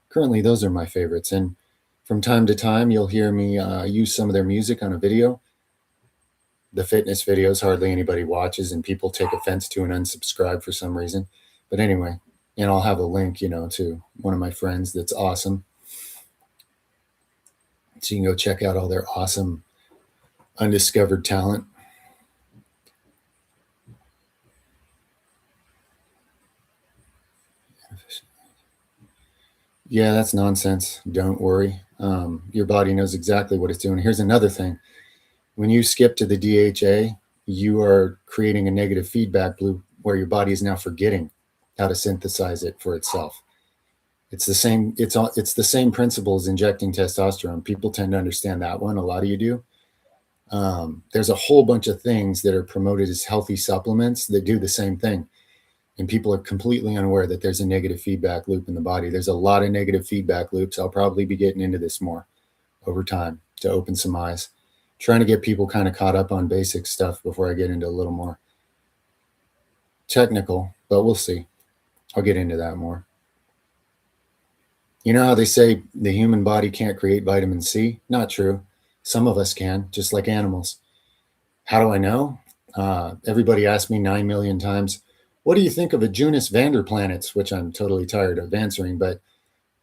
Currently, those are my favorites. And from time to time, you'll hear me use some of their music on a video. The fitness videos hardly anybody watches, and people take offense to and unsubscribe for some reason. But anyway, and I'll have a link, to one of my friends that's awesome. So you can go check out all their awesome undiscovered talent. Yeah, that's nonsense. Don't worry. Your body knows exactly what it's doing. Here's another thing. When you skip to the DHA, you are creating a negative feedback loop where your body is now forgetting how to synthesize it for itself. It's the same. It's the same principle as injecting testosterone. People tend to understand that one. A lot of you do. There's a whole bunch of things that are promoted as healthy supplements that do the same thing, and people are completely unaware that there's a negative feedback loop in the body. There's a lot of negative feedback loops. I'll probably be getting into this more over time to open some eyes, trying to get people kind of caught up on basic stuff before I get into a little more technical, but we'll see. I'll get into that more. You know how they say the human body can't create vitamin C? Not true. Some of us can, just like animals. How do I know? Everybody asked me 9 million times, what do you think of a Junus Vanderplanets? Which I'm totally tired of answering. But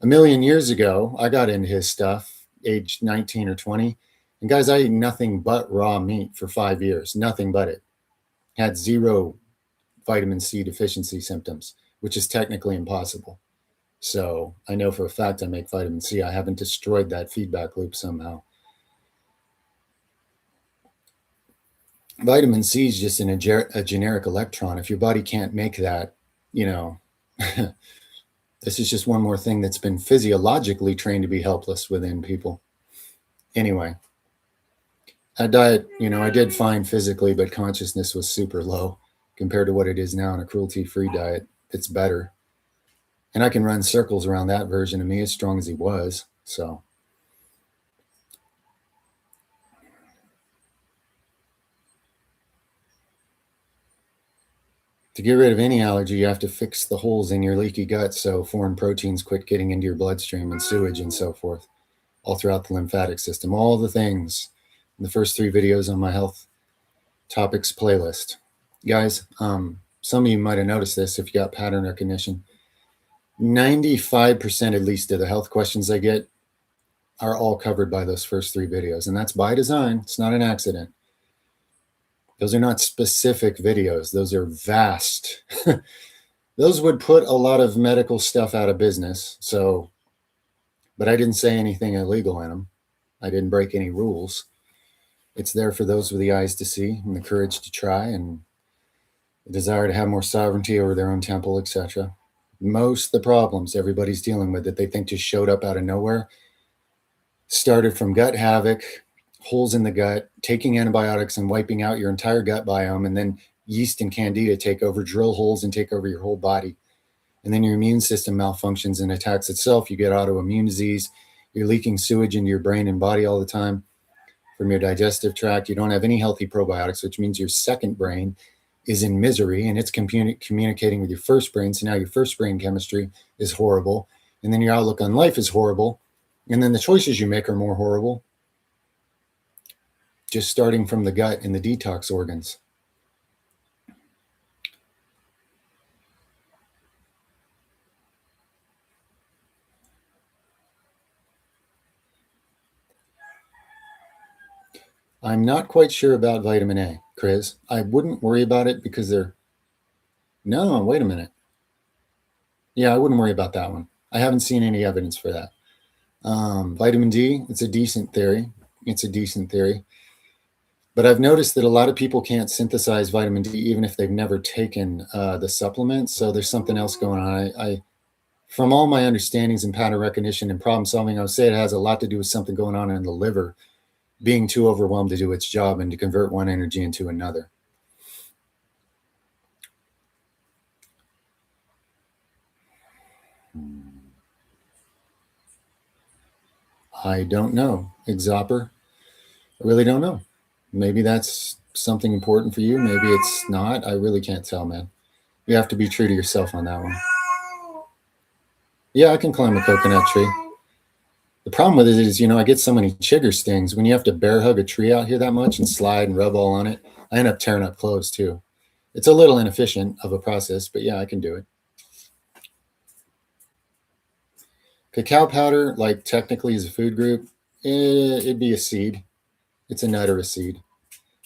a million years ago, I got into his stuff, age 19 or 20. And guys, I ate nothing but raw meat for 5 years, nothing but it. Had zero vitamin C deficiency symptoms, which is technically impossible. So I know for a fact I make vitamin C. I haven't destroyed that feedback loop somehow. Vitamin C is just a generic electron. If your body can't make that, this is just one more thing that's been physiologically trained to be helpless within people. Anyway, that diet, I did fine physically, but consciousness was super low compared to what it is now in a cruelty-free diet. It's better. And I can run circles around that version of me as strong as he was. So to get rid of any allergy, you have to fix the holes in your leaky gut so foreign proteins quit getting into your bloodstream and sewage and so forth, all throughout the lymphatic system. All the things in the first 3 videos on my health topics playlist. Guys, some of you might have noticed this if you got pattern recognition. 95% at least of the health questions I get are all covered by those first 3 videos. And that's by design. It's not an accident. Those are not specific videos. Those are vast. Those would put a lot of medical stuff out of business. So, but I didn't say anything illegal in them. I didn't break any rules. It's there for those with the eyes to see and the courage to try and the desire to have more sovereignty over their own temple, etc. Most of the problems everybody's dealing with that they think just showed up out of nowhere started from gut havoc, holes in the gut, taking antibiotics and wiping out your entire gut biome, and then yeast and candida take over, drill holes and take over your whole body. And then your immune system malfunctions and attacks itself. You get autoimmune disease. You're leaking sewage into your brain and body all the time from your digestive tract. You don't have any healthy probiotics, which means your second brain is in misery and it's communicating with your first brain. So now your first brain chemistry is horrible. And then your outlook on life is horrible. And then the choices you make are more horrible. Just starting from the gut and the detox organs. I'm not quite sure about vitamin A, Chris. I wouldn't worry about it because no, wait a minute. Yeah, I wouldn't worry about that one. I haven't seen any evidence for that. Vitamin D, it's a decent theory. But I've noticed that a lot of people can't synthesize vitamin D even if they've never taken the supplement. So there's something else going on. I from all my understandings and pattern recognition and problem solving, I would say it has a lot to do with something going on in the liver being too overwhelmed to do its job and to convert one energy into another. I don't know. Exoper, I really don't know. Maybe that's something important for you. Maybe it's not. I really can't tell, man. You have to be true to yourself on that one. Yeah, I can climb a coconut tree. The problem with it is, I get so many chigger stings. When you have to bear hug a tree out here that much and slide and rub all on it, I end up tearing up clothes too. It's a little inefficient of a process, but yeah, I can do it. Cacao powder, like technically is a food group, it'd be a seed. It's a nut or a seed.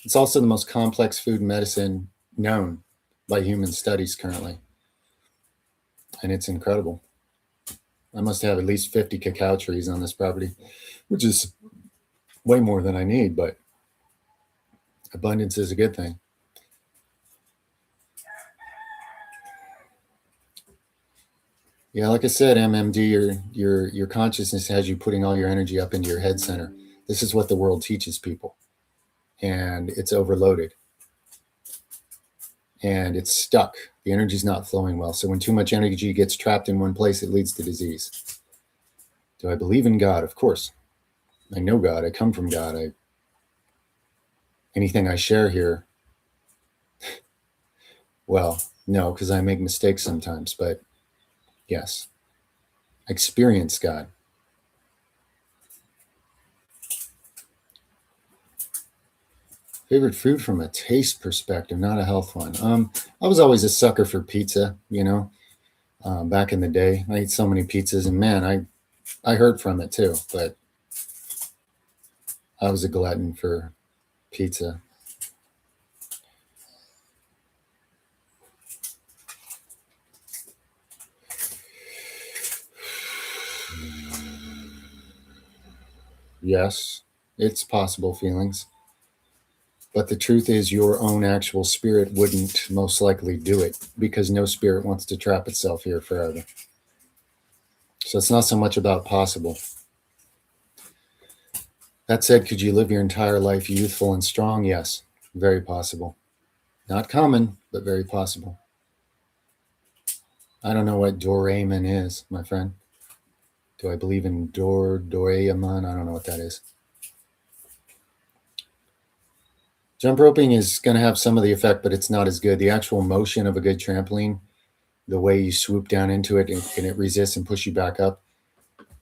It's also the most complex food medicine known by human studies currently. And it's incredible. I must have at least 50 cacao trees on this property, which is way more than I need, but abundance is a good thing. Yeah, like I said, MMD, your consciousness has you putting all your energy up into your head center. This is what the world teaches people, and it's overloaded, and it's stuck. The energy's not flowing well. So when too much energy gets trapped in one place, it leads to disease. Do I believe in God? Of course. I know God. I come from God. Anything I share here, well, no, because I make mistakes sometimes, but yes, I experience God. Favorite food from a taste perspective, not a health one. I was always a sucker for pizza, back in the day. I ate so many pizzas, and man, I hurt from it too, but I was a glutton for pizza. Yes, it's possible feelings. But the truth is, your own actual spirit wouldn't most likely do it because no spirit wants to trap itself here forever. So it's not so much about possible. That said, could you live your entire life youthful and strong? Yes, very possible. Not common, but very possible. I don't know what Doraemon is, my friend. Do I believe in Doraemon? I don't know what that is. Jump roping is going to have some of the effect, but it's not as good. The actual motion of a good trampoline, the way you swoop down into it and it resists and push you back up,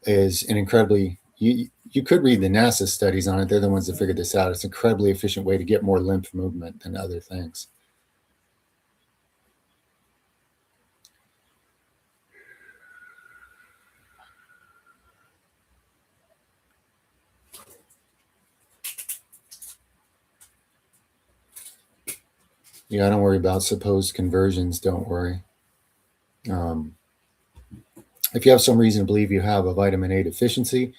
is an incredibly, you could read the NASA studies on it. They're the ones that figured this out. It's an incredibly efficient way to get more lymph movement than other things. Yeah, I don't worry about supposed conversions. Don't worry. If you have some reason to believe you have a vitamin A deficiency,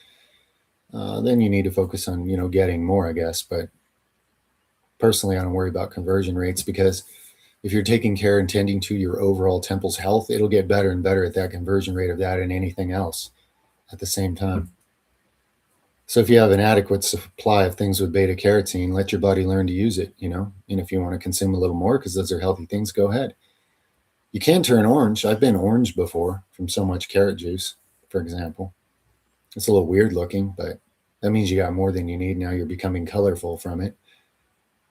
then you need to focus on, getting more, I guess. But personally, I don't worry about conversion rates because if you're taking care and tending to your overall temple's health, it'll get better and better at that conversion rate of that and anything else at the same time. So if you have an adequate supply of things with beta carotene, let your body learn to use it, and if you want to consume a little more because those are healthy things, go ahead. You can turn orange. I've been orange before from so much carrot juice, for example. It's a little weird looking, but that means you got more than you need. Now you're becoming colorful from it.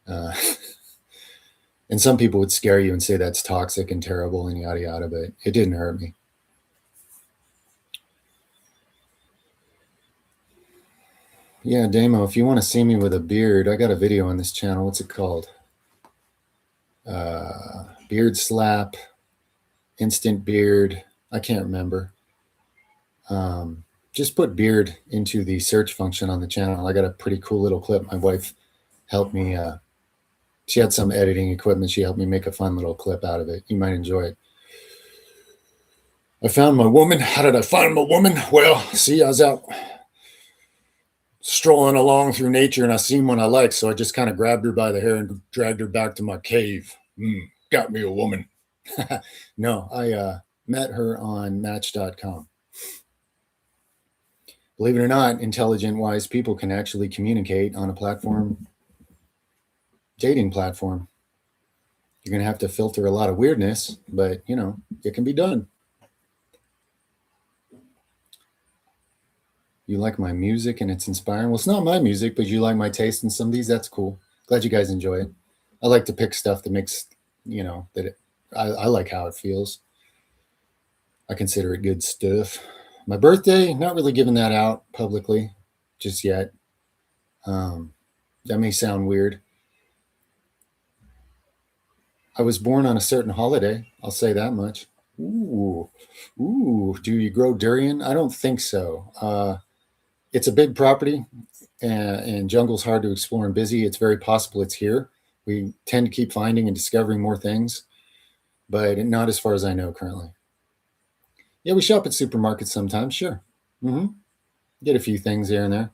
And some people would scare you and say that's toxic and terrible and yada yada, but it didn't hurt me. Yeah, Damo, if you want to see me with a beard, I got a video on this channel. What's it called? Beard slap, instant beard. I can't remember. Just put beard into the search function on the channel. I got a pretty cool little clip. My wife helped me. She had some editing equipment. She helped me make a fun little clip out of it. You might enjoy it. I found my woman. How did I find my woman? Well, see, I was out strolling along through nature and I seen one I liked. So I just kind of grabbed her by the hair and dragged her back to my cave. Got me a woman. No, I met her on Match.com. Believe it or not, intelligent, wise people can actually communicate on a platform, dating platform. You're going to have to filter a lot of weirdness, but it can be done. You like my music and it's inspiring. Well, it's not my music, but you like my taste in some of these. That's cool. Glad you guys enjoy it. I like to pick stuff that makes, I like how it feels. I consider it good stuff. My birthday, not really giving that out publicly just yet. That may sound weird. I was born on a certain holiday. I'll say that much. Ooh, do you grow durian? I don't think so. It's a big property, and jungle's hard to explore and busy. It's very possible it's here. We tend to keep finding and discovering more things, but not as far as I know currently. Yeah, we shop at supermarkets sometimes, sure. Get a few things here and there.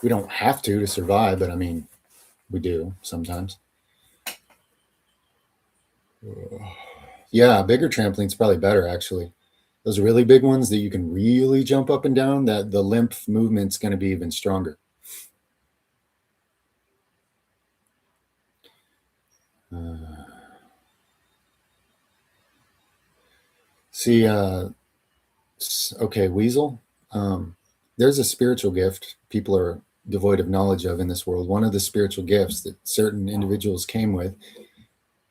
We don't have to survive, but I mean, we do sometimes. Yeah, bigger trampoline's probably better actually. Those really big ones that you can really jump up and down, that the lymph movement's going to be even stronger. See, okay, Weasel. There's a spiritual gift people are devoid of knowledge of in this world. One of the spiritual gifts that certain individuals came with,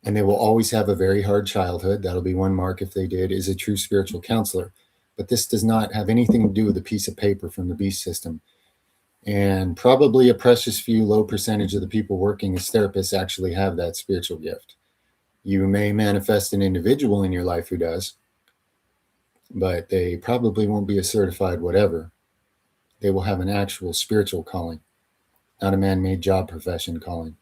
and they will always have a very hard childhood. That'll be one mark if they did, is a true spiritual counselor. But this does not have anything to do with a piece of paper from the beast system. And probably a precious few, low percentage of the people working as therapists actually have that spiritual gift. You may manifest an individual in your life who does, but they probably won't be a certified whatever. They will have an actual spiritual calling, not a man-made job profession calling.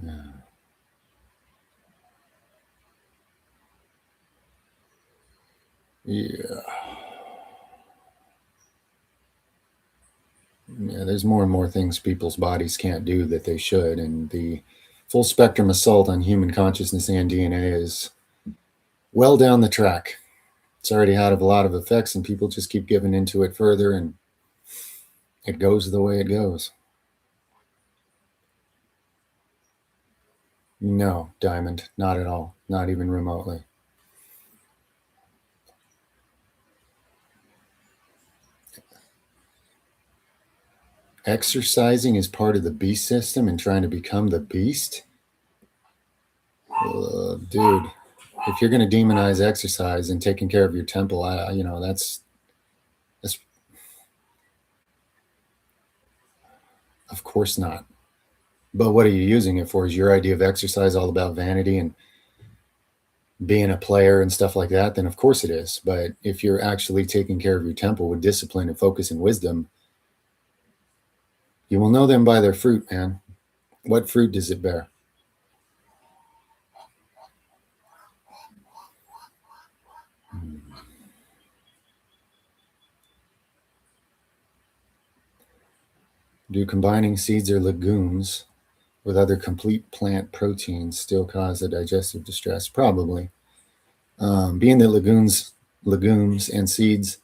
Yeah. Yeah, there's more and more things people's bodies can't do that they should, and the full spectrum assault on human consciousness and DNA is well down the track. It's already had a lot of effects, and people just keep giving into it further, and it goes the way it goes. No, Diamond, not at all, not even remotely. Exercising is part of the beast system and trying to become the beast? Dude, if you're going to demonize exercise and taking care of your temple, that's of course not. But what are you using it for? Is your idea of exercise all about vanity and being a player and stuff like that? Then of course it is. But if you're actually taking care of your temple with discipline and focus and wisdom, you will know them by their fruit, man. What fruit does it bear? Do combining seeds or legumes with other complete plant proteins still cause a digestive distress? Probably. Being that legumes and seeds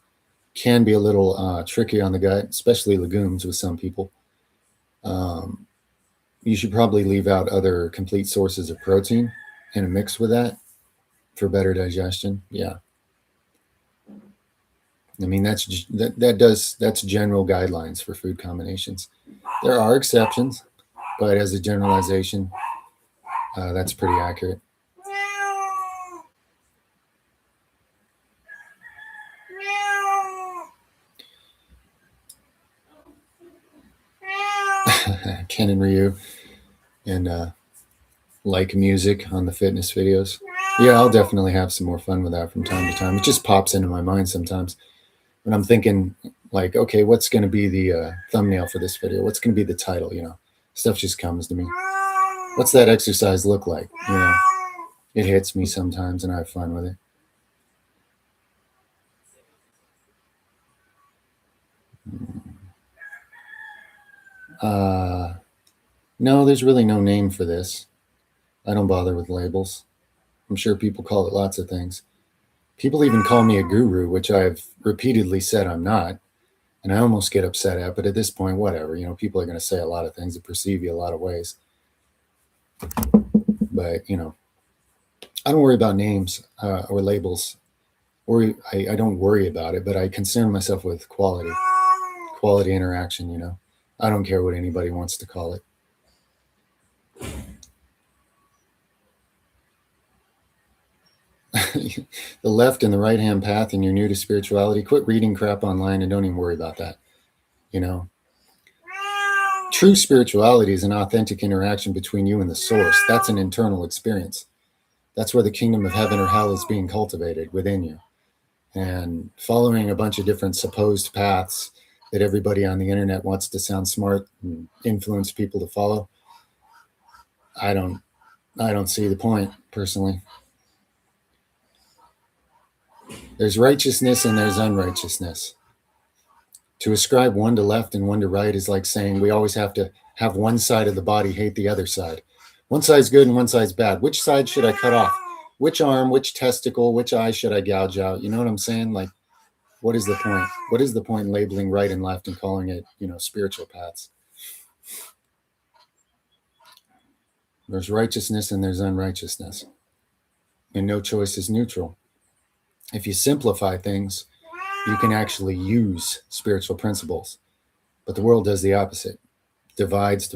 can be a little tricky on the gut, especially legumes with some people. You should probably leave out other complete sources of protein in a mix with that for better digestion. Yeah. I mean, that's general guidelines for food combinations. There are exceptions, but as a generalization, that's pretty accurate. Ken and Ryu and like music on the fitness videos. Yeah, I'll definitely have some more fun with that from time to time. It just pops into my mind sometimes when I'm thinking, like, okay, what's going to be the thumbnail for this video? What's going to be the title? Stuff just comes to me. What's that exercise look like? It hits me sometimes, and I have fun with it. No, there's really no name for this. I don't bother with labels. I'm sure people call it lots of things. People even call me a guru, which I've repeatedly said I'm not. And I almost get upset at, but at this point, whatever. People are going to say a lot of things that perceive you a lot of ways. but you know, I don't worry about names or labels, or I don't worry about it, but I concern myself with quality interaction. You know, I don't care what anybody wants to call it. The left and the right hand path, and you're new to spirituality, quit reading crap online and don't even worry about that. You know, true spirituality is an authentic interaction between you and the source. That's an internal experience. That's where the kingdom of heaven or hell is being cultivated within you. And following a bunch of different supposed paths that everybody on the internet wants to sound smart and influence people to follow, I don't see the point personally. There's righteousness and there's unrighteousness. To ascribe one to left and one to right is like saying we always have to have one side of the body hate the other side. One side's good and one side's bad. Which side should I cut off? Which arm, which testicle, which eye should I gouge out? You know what I'm saying? Like, what is the point? What is the point in labeling right and left and calling it, you know, spiritual paths? There's righteousness and there's unrighteousness. And no choice is neutral. If you simplify things, you can actually use spiritual principles. But the world does the opposite. Divides,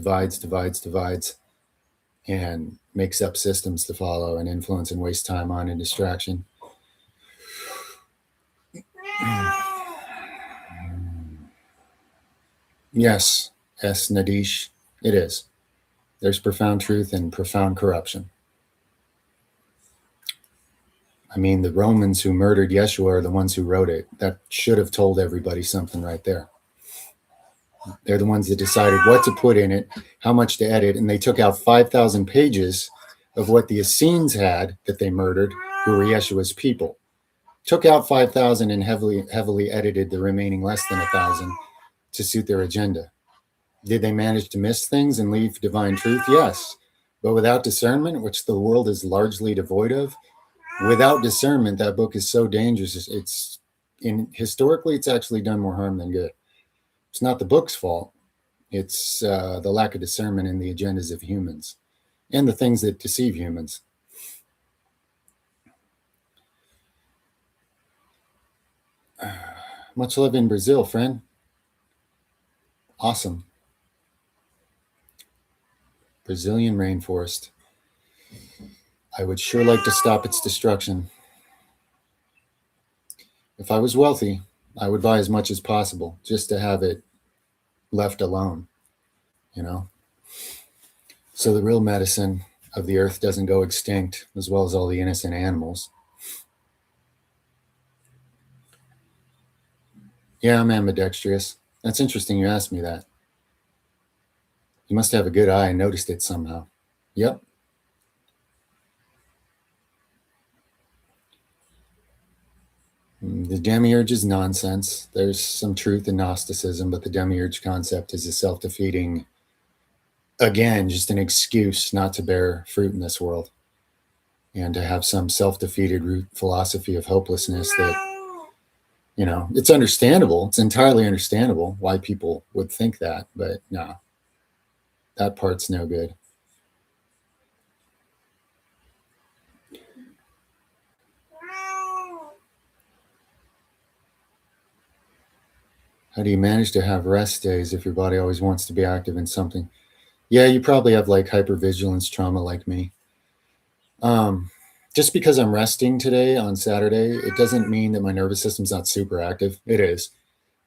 and makes up systems to follow and influence and waste time on and distraction. Yes, S. Nadish, it is. There's profound truth and profound corruption. I mean, the Romans who murdered Yeshua are the ones who wrote it. That should have told everybody something right there. They're the ones that decided what to put in it, how much to edit, and they took out 5,000 pages of what the Essenes had that they murdered, who were Yeshua's people. Took out 5,000 and heavily edited the remaining less than 1,000 to suit their agenda. Did they manage to miss things and leave divine truth? Yes. But without discernment, which the world is largely devoid of, without discernment, that book is so dangerous. Historically, it's actually done more harm than good. It's not the book's fault. It's the lack of discernment in the agendas of humans and the things that deceive humans. Much love in Brazil, friend. Awesome. Brazilian rainforest. I would sure like to stop its destruction. If I was wealthy, I would buy as much as possible just to have it left alone, you know? So the real medicine of the earth doesn't go extinct, as well as all the innocent animals. Yeah, I'm ambidextrous. That's interesting you asked me that. You must have a good eye and noticed it somehow. Yep. The demiurge is nonsense. There's some truth in Gnosticism, but the demiurge concept is a self-defeating, again, just an excuse not to bear fruit in this world and to have some self-defeated root philosophy of hopelessness that, you know, it's understandable. It's entirely understandable why people would think that, but no, that part's no good. How do you manage to have rest days if your body always wants to be active in something? Yeah, you probably have like hypervigilance trauma like me. Just because I'm resting today on Saturday, it doesn't mean that my nervous system's not super active. It is.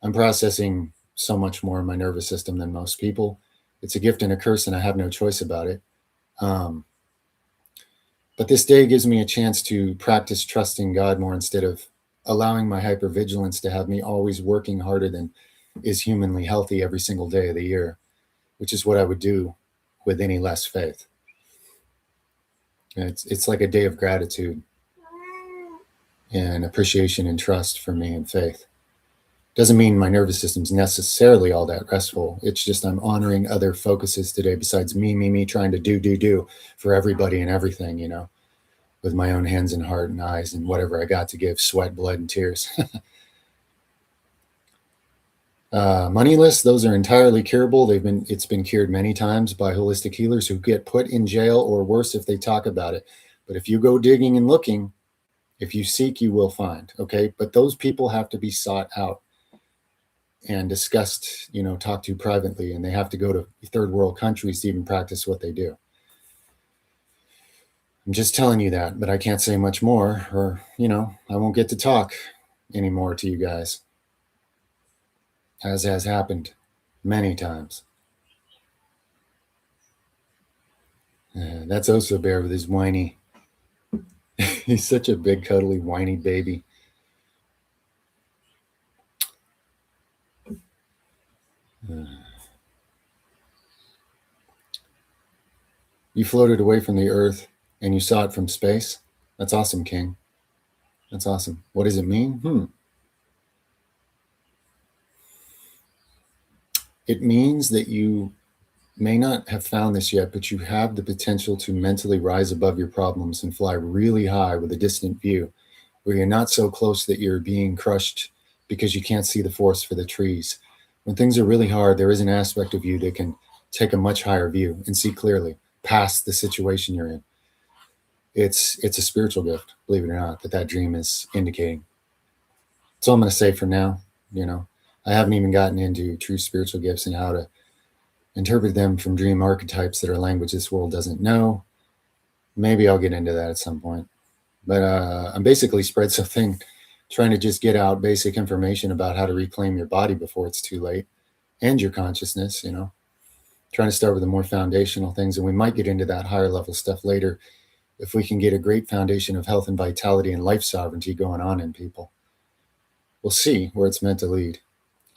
I'm processing so much more in my nervous system than most people. It's a gift and a curse, and I have no choice about it. But this day gives me a chance to practice trusting God more instead of allowing my hypervigilance to have me always working harder than is humanly healthy every single day of the year, which is what I would do with any less faith. It's like a day of gratitude and appreciation and trust for me and faith. Doesn't mean my nervous system's necessarily all that restful. It's just I'm honoring other focuses today besides me trying to do for everybody and everything, you know, with my own hands and heart and eyes and whatever I got to give, sweat, blood, and tears. Moneyless, those are entirely curable. It's been cured many times by holistic healers who get put in jail or worse if they talk about it. But if you go digging and looking, if you seek, you will find. Okay, but those people have to be sought out and discussed, talked to privately, and they have to go to third world countries to even practice what they do. I'm just telling you that, but I can't say much more, or I won't get to talk anymore to you guys, as has happened many times. That's Oso Bear with his whiny. He's such a big, cuddly, whiny baby. You floated away from the Earth and you saw it from space. That's awesome, King. That's awesome. What does it mean? It means that you may not have found this yet, but you have the potential to mentally rise above your problems and fly really high with a distant view, where you're not so close that you're being crushed because you can't see the forest for the trees. When things are really hard, there is an aspect of you that can take a much higher view and see clearly past the situation you're in. It's a spiritual gift, believe it or not, that dream is indicating. That's all I'm going to say for now. I haven't even gotten into true spiritual gifts and how to interpret them from dream archetypes that are language this world doesn't know. Maybe I'll get into that at some point. But I'm basically spread something, trying to just get out basic information about how to reclaim your body before it's too late, and your consciousness, trying to start with the more foundational things. And we might get into that higher level stuff later if we can get a great foundation of health and vitality and life sovereignty going on in people. We'll see where it's meant to lead.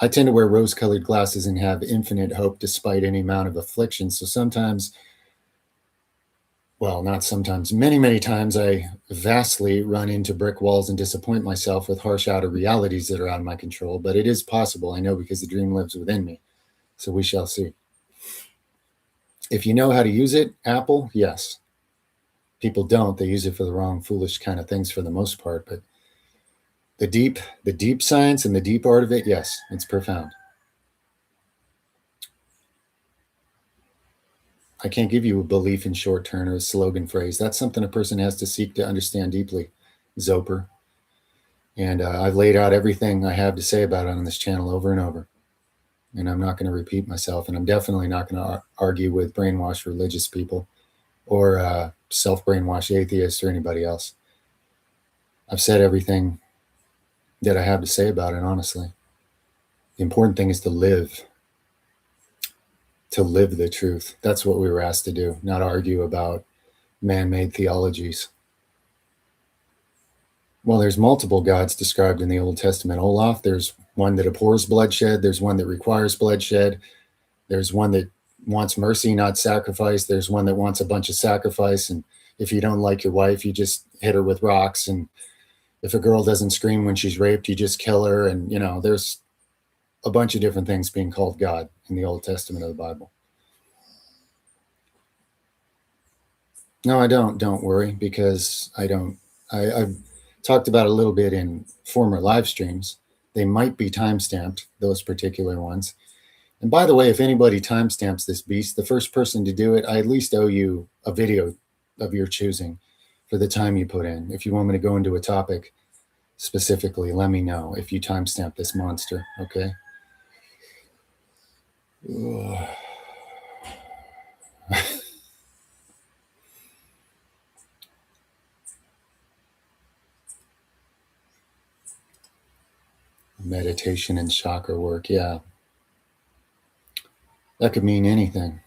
I tend to wear rose-colored glasses and have infinite hope despite any amount of affliction. So sometimes, well, not sometimes, many, many times I vastly run into brick walls and disappoint myself with harsh outer realities that are out of my control. But it is possible, I know, because the dream lives within me. So we shall see. If you know how to use it, Apple, yes. People don't. They use it for the wrong, foolish kind of things for the most part. But the deep science and the deep art of it, yes, it's profound. I can't give you a belief in short term or a slogan phrase. That's something a person has to seek to understand deeply, Zoper. And I've laid out everything I have to say about it on this channel over and over. And I'm not going to repeat myself. And I'm definitely not going to argue with brainwashed religious people or self-brainwashed atheists or anybody else. I've said everything that I have to say about it, honestly. The important thing is to live the truth. That's what we were asked to do, not argue about man-made theologies. Well, there's multiple gods described in the Old Testament, Olaf. There's one that abhors bloodshed. There's one that requires bloodshed. There's one that wants mercy, not sacrifice. There's one that wants a bunch of sacrifice. And if you don't like your wife, you just hit her with rocks. And if a girl doesn't scream when she's raped, you just kill her. And, there's a bunch of different things being called God in the Old Testament of the Bible. No, I don't. Don't worry, because I don't. I've talked about a little bit in former live streams. They might be timestamped, those particular ones. And by the way, if anybody timestamps this beast, the first person to do it, I at least owe you a video of your choosing for the time you put in. If you want me to go into a topic specifically, let me know if you timestamp this monster, okay? Meditation and chakra work, yeah. That could mean anything.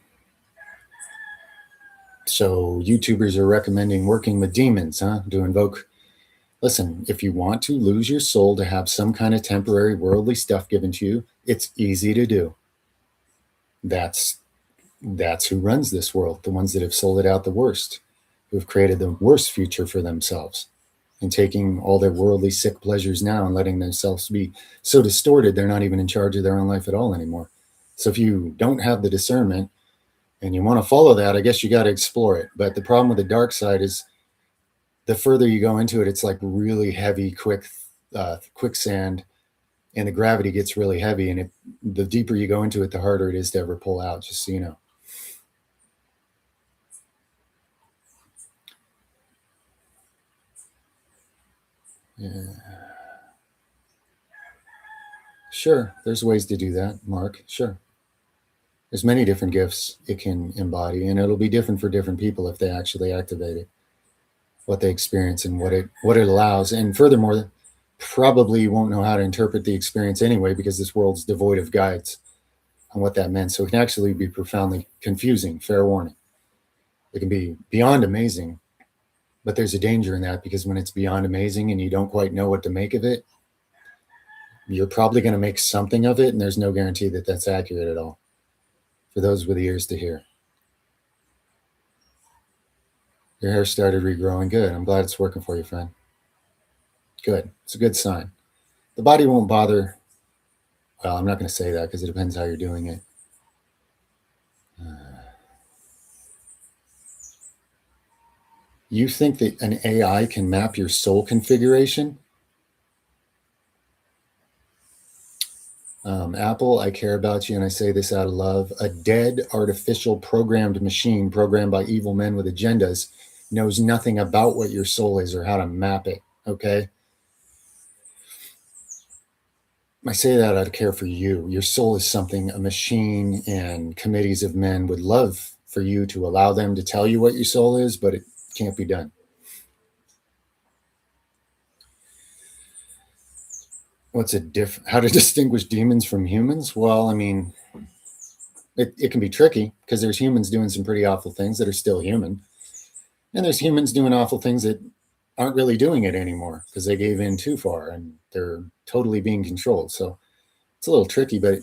So YouTubers are recommending working with demons, to invoke. Listen, if you want to lose your soul to have some kind of temporary worldly stuff given to you, it's easy to do. That's who runs this world, the ones that have sold it out the worst, who have created the worst future for themselves and taking all their worldly sick pleasures now and letting themselves be so distorted they're not even in charge of their own life at all anymore. So if you don't have the discernment and you want to follow that, I guess you got to explore it. But the problem with the dark side is the further you go into it, it's like really heavy, quicksand. and the gravity gets really heavy. And the deeper you go into it, the harder it is to ever pull out, just so you know. Yeah. Sure, there's ways to do that, Mark. Sure. There's many different gifts it can embody, and it'll be different for different people if they actually activate it, what they experience and what it allows. And furthermore, probably won't know how to interpret the experience anyway, because this world's devoid of guides on what that meant. So it can actually be profoundly confusing, fair warning. It can be beyond amazing, but there's a danger in that, because when it's beyond amazing and you don't quite know what to make of it, you're probably going to make something of it, and there's no guarantee that that's accurate at all. For those with ears to hear. Your hair started regrowing. Good. I'm glad it's working for you, friend. Good. It's a good sign. The body won't bother. Well, I'm not going to say that because it depends how you're doing it. You think that an AI can map your soul configuration? Apple, I care about you, and I say this out of love. A dead, artificial, programmed machine programmed by evil men with agendas knows nothing about what your soul is or how to map it, okay? I say that out of care for you. Your soul is something a machine and committees of men would love for you to allow them to tell you what your soul is, but it can't be done. How to distinguish demons from humans? Well, I mean, it can be tricky because there's humans doing some pretty awful things that are still human. And there's humans doing awful things that aren't really doing it anymore because they gave in too far and they're totally being controlled. So it's a little tricky, but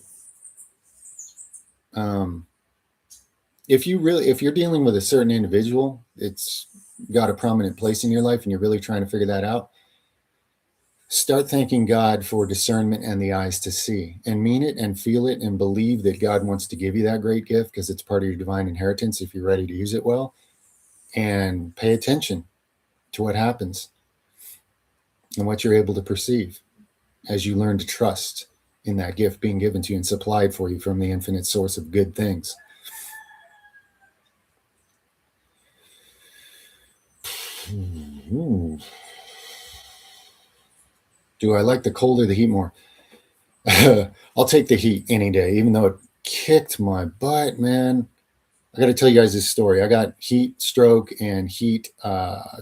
if you're dealing with a certain individual, it's got a prominent place in your life and you're really trying to figure that out, start thanking God for discernment and the eyes to see, and mean it and feel it and believe that God wants to give you that great gift because it's part of your divine inheritance if you're ready to use it well, and pay attention to what happens and what you're able to perceive as you learn to trust in that gift being given to you and supplied for you from the infinite source of good things. Ooh. Do I like the cold or the heat more? I'll take the heat any day, even though it kicked my butt, man. I got to tell you guys this story. I got heat stroke and heat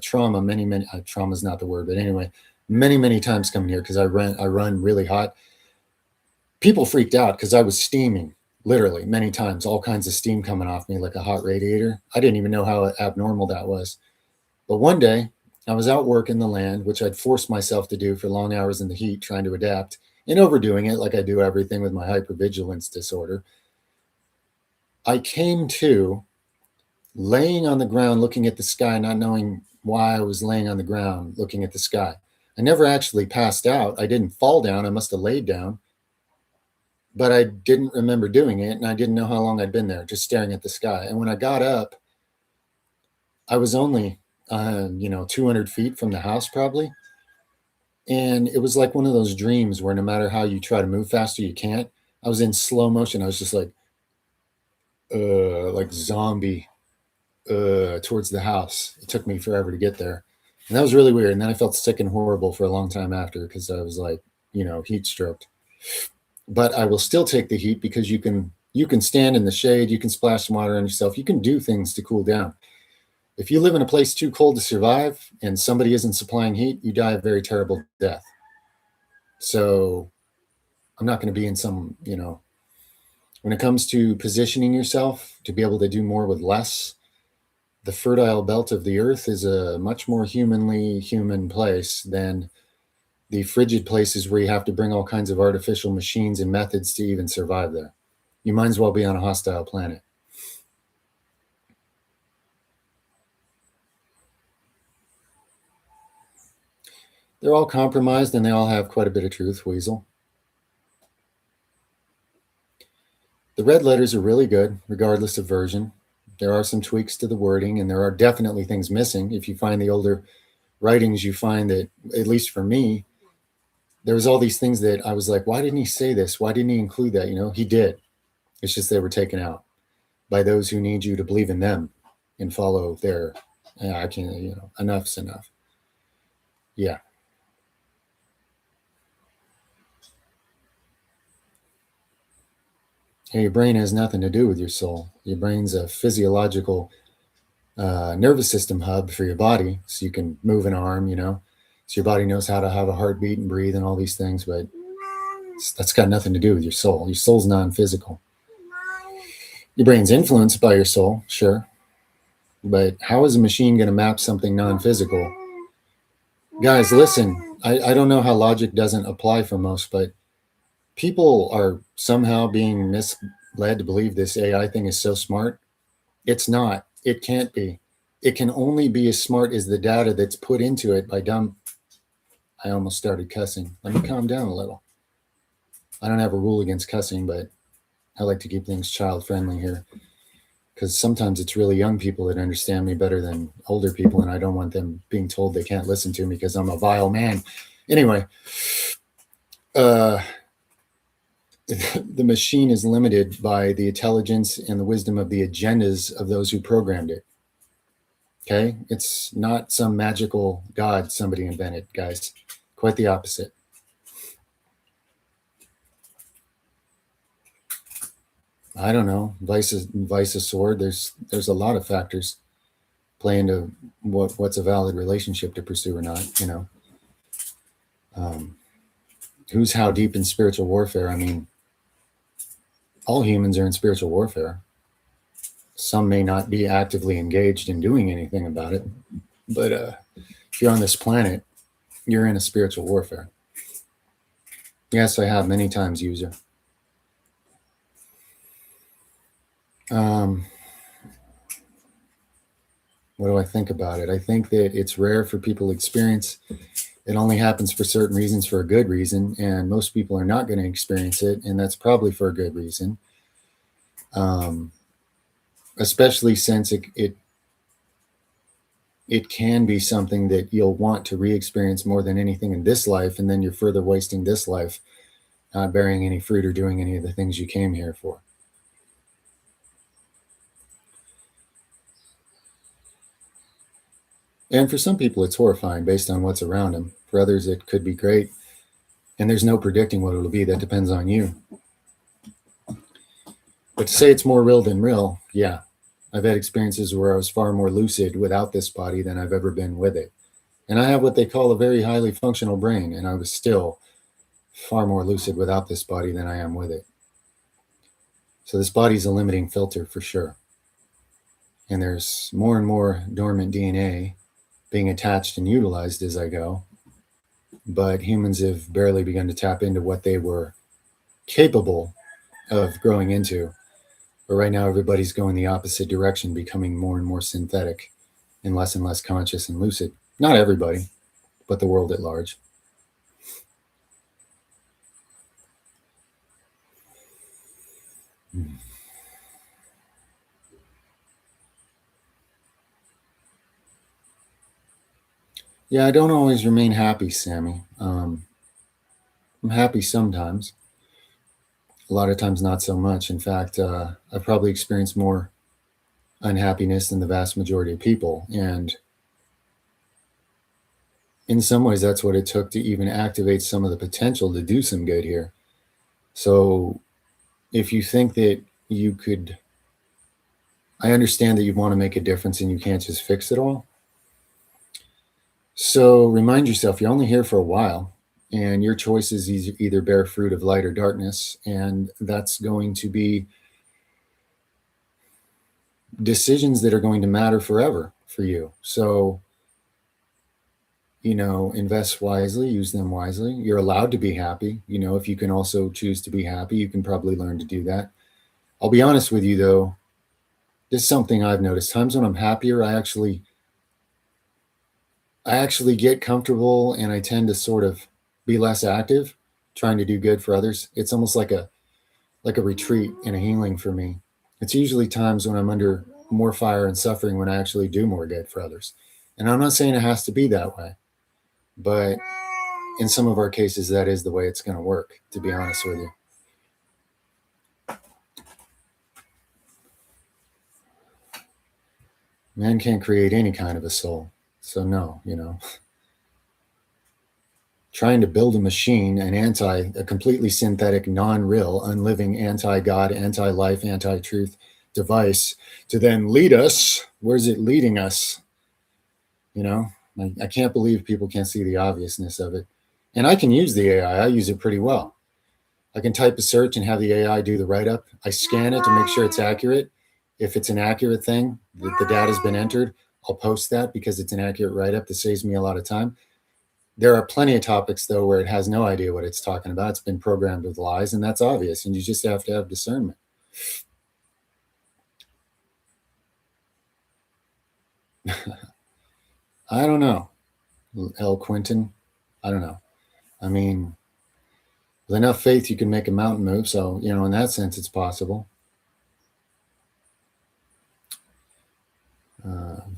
trauma. Many trauma is not the word, but anyway, many times coming here because I run really hot. People freaked out because I was steaming literally many times, all kinds of steam coming off me like a hot radiator. I didn't even know how abnormal that was. But one day I was out working the land, which I'd forced myself to do for long hours in the heat, trying to adapt and overdoing it like I do everything with my hypervigilance disorder. I came to laying on the ground, looking at the sky, not knowing why I was laying on the ground, looking at the sky. I never actually passed out. I didn't fall down. I must have laid down, but I didn't remember doing it. And I didn't know how long I'd been there, just staring at the sky. And when I got up, I was only, 200 feet from the house probably. And it was like one of those dreams where no matter how you try to move faster, you can't. I was in slow motion. I was just like zombie towards the house. It took me forever to get there. And that was really weird. And then I felt sick and horrible for a long time after because I was like, heat stroked. But I will still take the heat because you can stand in the shade, you can splash some water on yourself, you can do things to cool down. If you live in a place too cold to survive and somebody isn't supplying heat, you die a very terrible death. So I'm not going to be in some, when it comes to positioning yourself to be able to do more with less, the fertile belt of the earth is a much more human place than the frigid places where you have to bring all kinds of artificial machines and methods to even survive there. You might as well be on a hostile planet. They're all compromised and they all have quite a bit of truth, Weasel. The red letters are really good, regardless of version. There are some tweaks to the wording, and there are definitely things missing. If you find the older writings, you find that, at least for me, there was all these things that I was like, why didn't he say this? Why didn't he include that? He did. It's just they were taken out by those who need you to believe in them and follow their, I can't, enough's enough. Yeah. Hey, your brain has nothing to do with your soul. Your brain's a physiological nervous system hub for your body, so you can move an arm, so your body knows how to have a heartbeat and breathe and all these things, but that's got nothing to do with your soul. Your soul's non-physical. Your brain's influenced by your soul, sure, but how is a machine going to map something non-physical? Guys, listen, I don't know how logic doesn't apply for most, but people are somehow being misled to believe this AI thing is so smart. It's not. It can't be. It can only be as smart as the data that's put into it by dumb. I almost started cussing. Let me calm down a little. I don't have a rule against cussing, but I like to keep things child friendly here, because sometimes it's really young people that understand me better than older people, and I don't want them being told they can't listen to me because I'm a vile man. Anyway, the machine is limited by the intelligence and the wisdom of the agendas of those who programmed it. Okay? It's not some magical god somebody invented, guys. Quite the opposite. I don't know. Vice a sword. There's a lot of factors play into what's a valid relationship to pursue or not. Who's how deep in spiritual warfare? I mean, all humans are in spiritual warfare. Some may not be actively engaged in doing anything about it, but if you're on this planet, you're in a spiritual warfare. Yes, I have many times, user. What do I think about it? I think that it's rare for people to experience. It only happens for certain reasons, for a good reason, and most people are not going to experience it, and that's probably for a good reason. Especially since it can be something that you'll want to re-experience more than anything in this life, and then you're further wasting this life, not bearing any fruit or doing any of the things you came here for. And for some people, it's horrifying based on what's around them. For others, it could be great. And there's no predicting what it'll be. That depends on you. But to say it's more real than real, yeah. I've had experiences where I was far more lucid without this body than I've ever been with it. And I have what they call a very highly functional brain, and I was still far more lucid without this body than I am with it. So this body's a limiting filter for sure. And there's more and more dormant DNA being attached and utilized as I go. But humans have barely begun to tap into what they were capable of growing into. But right now, everybody's going the opposite direction, becoming more and more synthetic and less conscious and lucid. Not everybody, but the world at large. Yeah, I don't always remain happy, Sammy. I'm happy sometimes. A lot of times, not so much. In fact, I've probably experienced more unhappiness than the vast majority of people. And in some ways, that's what it took to even activate some of the potential to do some good here. So if you think that you could, I understand that you want to make a difference and you can't just fix it all. So remind yourself, you're only here for a while, and your choices either bear fruit of light or darkness. And that's going to be decisions that are going to matter forever for you. So, invest wisely, use them wisely. You're allowed to be happy. If you can also choose to be happy, you can probably learn to do that. I'll be honest with you, though. This is something I've noticed. Times when I'm happier, I actually get comfortable, and I tend to sort of be less active, trying to do good for others. It's almost like a retreat and a healing for me. It's usually times when I'm under more fire and suffering when I actually do more good for others. And I'm not saying it has to be that way, but in some of our cases, that is the way it's going to work, to be honest with you. Man can't create any kind of a soul. So no, trying to build a machine, a completely synthetic, non-real, unliving, anti-God, anti-life, anti-truth device to then lead us. Where's it leading us? I can't believe people can't see the obviousness of it. And I can use the AI. I use it pretty well. I can type a search and have the AI do the write-up. I scan it to make sure it's accurate. If it's an accurate thing, that the data has been entered, I'll post that because it's an accurate write-up that saves me a lot of time. There are plenty of topics, though, where it has no idea what it's talking about. It's been programmed with lies, and that's obvious, and you just have to have discernment. I don't know. L. Quinton, I don't know. I mean, with enough faith, you can make a mountain move. So, in that sense, it's possible.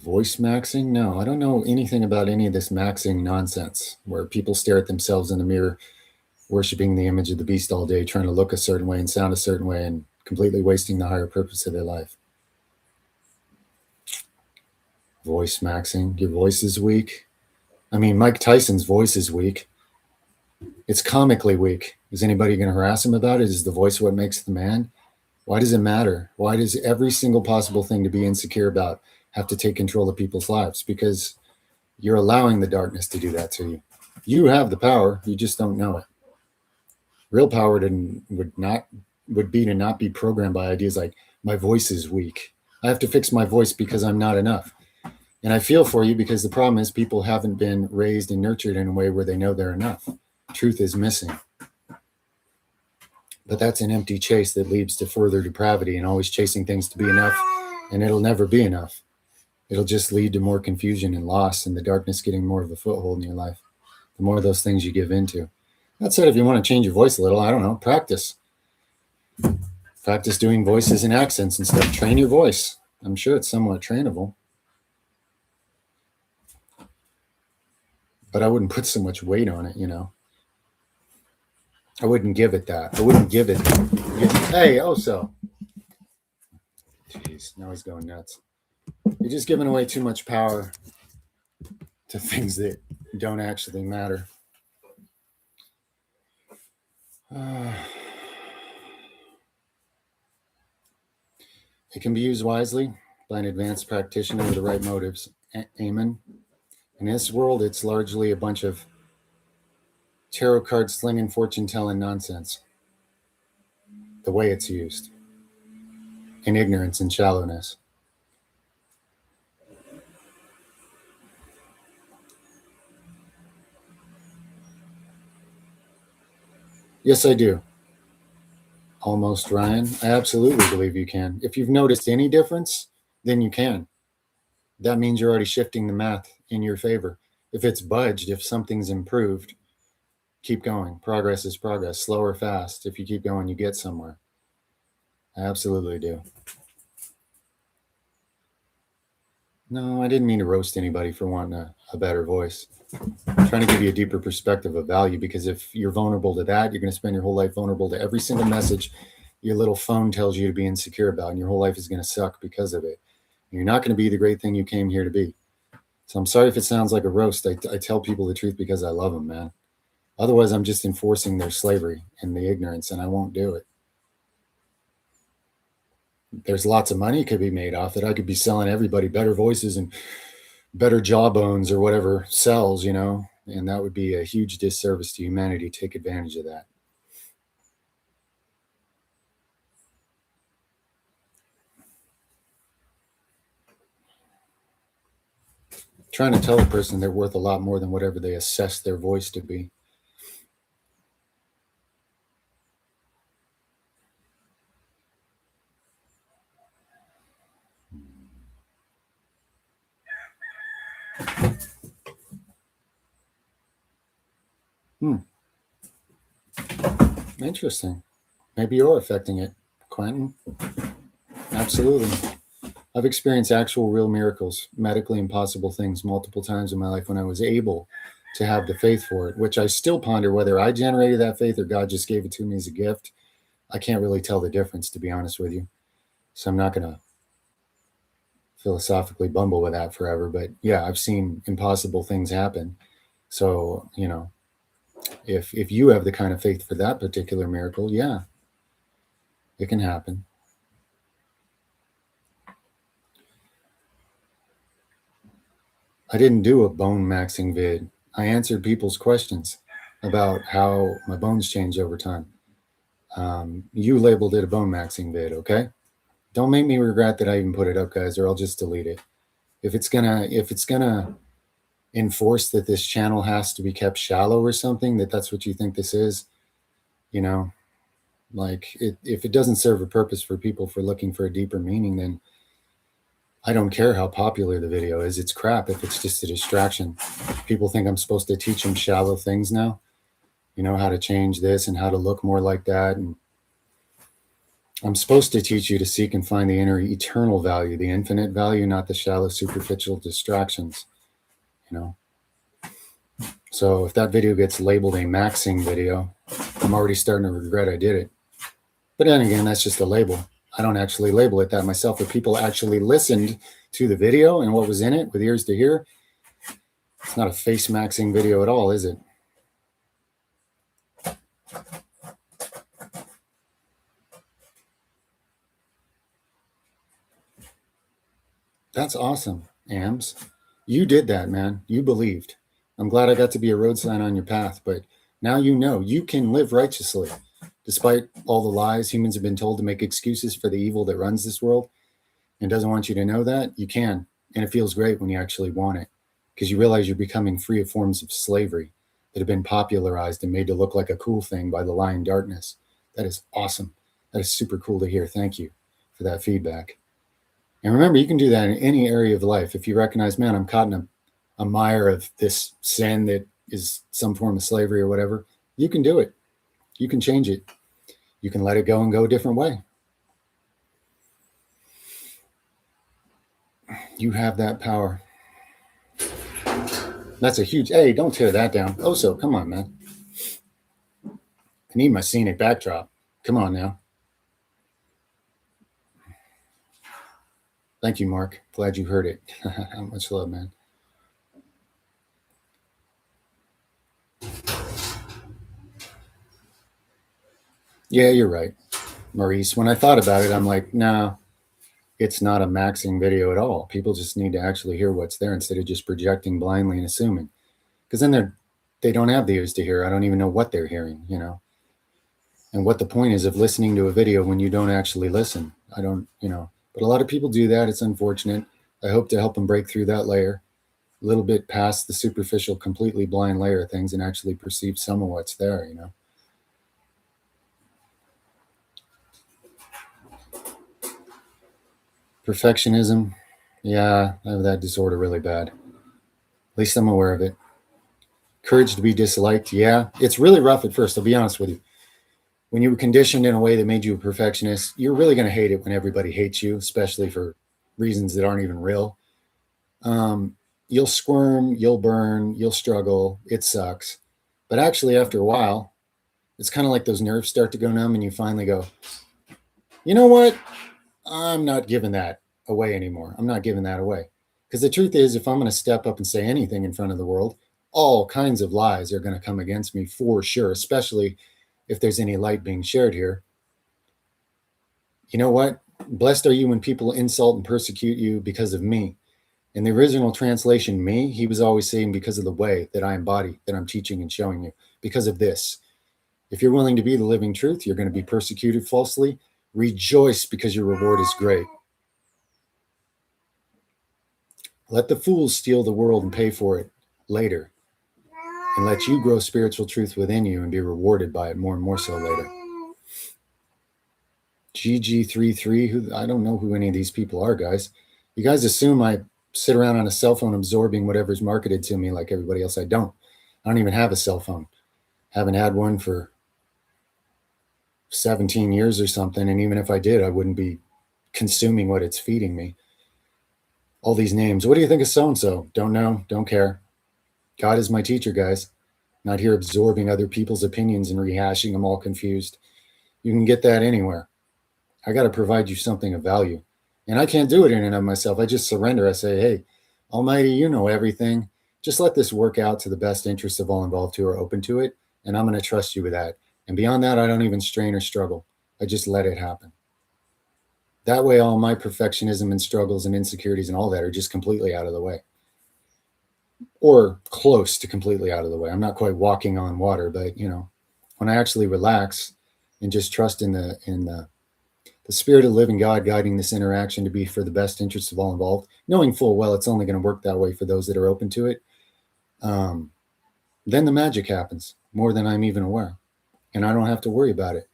Voice maxing? No, I don't know anything about any of this maxing nonsense where people stare at themselves in the mirror, worshiping the image of the beast all day, trying to look a certain way and sound a certain way and completely wasting the higher purpose of their life. Voice maxing. Your voice is weak. I mean, Mike Tyson's voice is weak. It's comically weak. Is anybody going to harass him about it? Is the voice what makes the man? Why does it matter? Why does every single possible thing to be insecure about have to take control of people's lives? Because you're allowing the darkness to do that to you. You have the power. You just don't know it. Real power would be to not be programmed by ideas like, my voice is weak. I have to fix my voice because I'm not enough. And I feel for you because the problem is people haven't been raised and nurtured in a way where they know they're enough. Truth is missing. But that's an empty chase that leads to further depravity and always chasing things to be enough, and it'll never be enough. It'll just lead to more confusion and loss and the darkness getting more of a foothold in your life. The more of those things you give into. That said, if you want to change your voice a little, I don't know, practice. Practice doing voices and accents and stuff. Train your voice. I'm sure it's somewhat trainable. But I wouldn't put so much weight on it, I wouldn't give it that. I wouldn't give it. Hey, so. Jeez, now he's going nuts. You're just giving away too much power to things that don't actually matter. It can be used wisely by an advanced practitioner with the right motives. Amen. In this world, it's largely a bunch of tarot card slinging, fortune telling nonsense. The way it's used. In ignorance and shallowness. Yes, I do. Almost, Ryan. I absolutely believe you can. If you've noticed any difference, then you can. That means you're already shifting the math in your favor. If it's budged, if something's improved, keep going. Progress is progress, slow or fast. If you keep going, you get somewhere. I absolutely do. No, I didn't mean to roast anybody for wanting a better voice. I'm trying to give you a deeper perspective of value, because if you're vulnerable to that, you're going to spend your whole life vulnerable to every single message your little phone tells you to be insecure about, and your whole life is going to suck because of it. You're not going to be the great thing you came here to be. So I'm sorry if it sounds like a roast. I tell people the truth because I love them, man. Otherwise, I'm just enforcing their slavery and the ignorance, and I won't do it. There's lots of money could be made off it. I could be selling everybody better voices and better jawbones or whatever sells, and that would be a huge disservice to humanity. Take advantage of that. Trying to tell a person they're worth a lot more than whatever they assess their voice to be. Interesting. Maybe you're affecting it, Quentin. Absolutely. I've experienced actual real miracles, medically impossible things multiple times in my life when I was able to have the faith for it, which I still ponder whether I generated that faith or God just gave it to me as a gift. I can't really tell the difference, to be honest with you. So I'm not going to philosophically bumble with that forever. But yeah, I've seen impossible things happen. So, if you have the kind of faith for that particular miracle, yeah, it can happen. I didn't do a bone maxing vid. I answered people's questions about how my bones change over time. You labeled it a bone maxing vid, okay? Don't make me regret that I even put it up, guys, or I'll just delete it. If it's gonna enforce that this channel has to be kept shallow or something, that's what you think this is, if it doesn't serve a purpose for people for looking for a deeper meaning, then I don't care how popular the video is. It's crap if it's just a distraction. People think I'm supposed to teach them shallow things now, how to change this and how to look more like that. And I'm supposed to teach you to seek and find the inner eternal value, the infinite value, not the shallow, superficial distractions, So if that video gets labeled a maxing video, I'm already starting to regret I did it. But then again, that's just a label. I don't actually label it that myself. If people actually listened to the video and what was in it with ears to hear, it's not a face maxing video at all, is it? That's awesome, Ams. You did that, man. You believed. I'm glad I got to be a road sign on your path, but now you know you can live righteously. Despite all the lies humans have been told to make excuses for the evil that runs this world and doesn't want you to know that, you can. And it feels great when you actually want it, because you realize you're becoming free of forms of slavery that have been popularized and made to look like a cool thing by the lying darkness. That is awesome. That is super cool to hear. Thank you for that feedback. And remember, you can do that in any area of life. If you recognize, man, I'm caught in a mire of this sin that is some form of slavery or whatever, you can do it. You can change it. You can let it go and go a different way. You have that power. That's a huge, hey, don't tear that down. Oh, so come on, man. I need my scenic backdrop. Come on now. Thank you, Mark. Glad you heard it. Much love, man. Yeah, you're right, Maurice. When I thought about it, I'm like, nah, it's not a maxing video at all. People just need to actually hear what's there instead of just projecting blindly and assuming. Because then they don't have the ears to hear. I don't even know what they're hearing, and what the point is of listening to a video when you don't actually listen. I don't, but a lot of people do that. It's unfortunate. I hope to help them break through that layer, a little bit past the superficial, completely blind layer of things and actually perceive some of what's there, Perfectionism. Yeah, I have that disorder really bad. At least I'm aware of it. Courage to be disliked. Yeah, it's really rough at first. I'll be honest with you. When you were conditioned in a way that made you a perfectionist, you're really going to hate it when everybody hates you, especially for reasons that aren't even real. You'll squirm, you'll burn, you'll struggle. It sucks. But actually, after a while, it's kind of like those nerves start to go numb and you finally go, you know what? I'm not giving that away anymore. I'm not giving that away. Because the truth is, if I'm going to step up and say anything in front of the world, all kinds of lies are going to come against me for sure, especially if there's any light being shared here. You know what? Blessed are you when people insult and persecute you because of me. In the original translation, me, he was always saying because of the way that I embody, that I'm teaching and showing you, because of this. If you're willing to be the living truth, you're going to be persecuted falsely. Rejoice because your reward is great. Let the fools steal the world and pay for it later. And let you grow spiritual truth within you and be rewarded by it more and more so later. GG33, I don't know who any of these people are, guys. You guys assume I sit around on a cell phone absorbing whatever's marketed to me like everybody else. I don't even have a cell phone. Haven't had one for 17 years or something. And even if I did, I wouldn't be consuming what it's feeding me. All these names. What do you think of so-and-so? Don't know. Don't care. God is my teacher, guys. Not here absorbing other people's opinions and rehashing them all confused. You can get that anywhere. I got to provide you something of value. And I can't do it in and of myself. I just surrender. I say, hey, Almighty, you know everything. Just let this work out to the best interest of all involved who are open to it. And I'm going to trust you with that. And beyond that, I don't even strain or struggle. I just let it happen. That way, all my perfectionism and struggles and insecurities and all that are just completely out of the way. Or close to completely out of the way. I'm not quite walking on water, but when I actually relax and just trust in the spirit of living God guiding this interaction to be for the best interest of all involved, knowing full well it's only going to work that way for those that are open to it, then the magic happens more than I'm even aware. And I don't have to worry about it.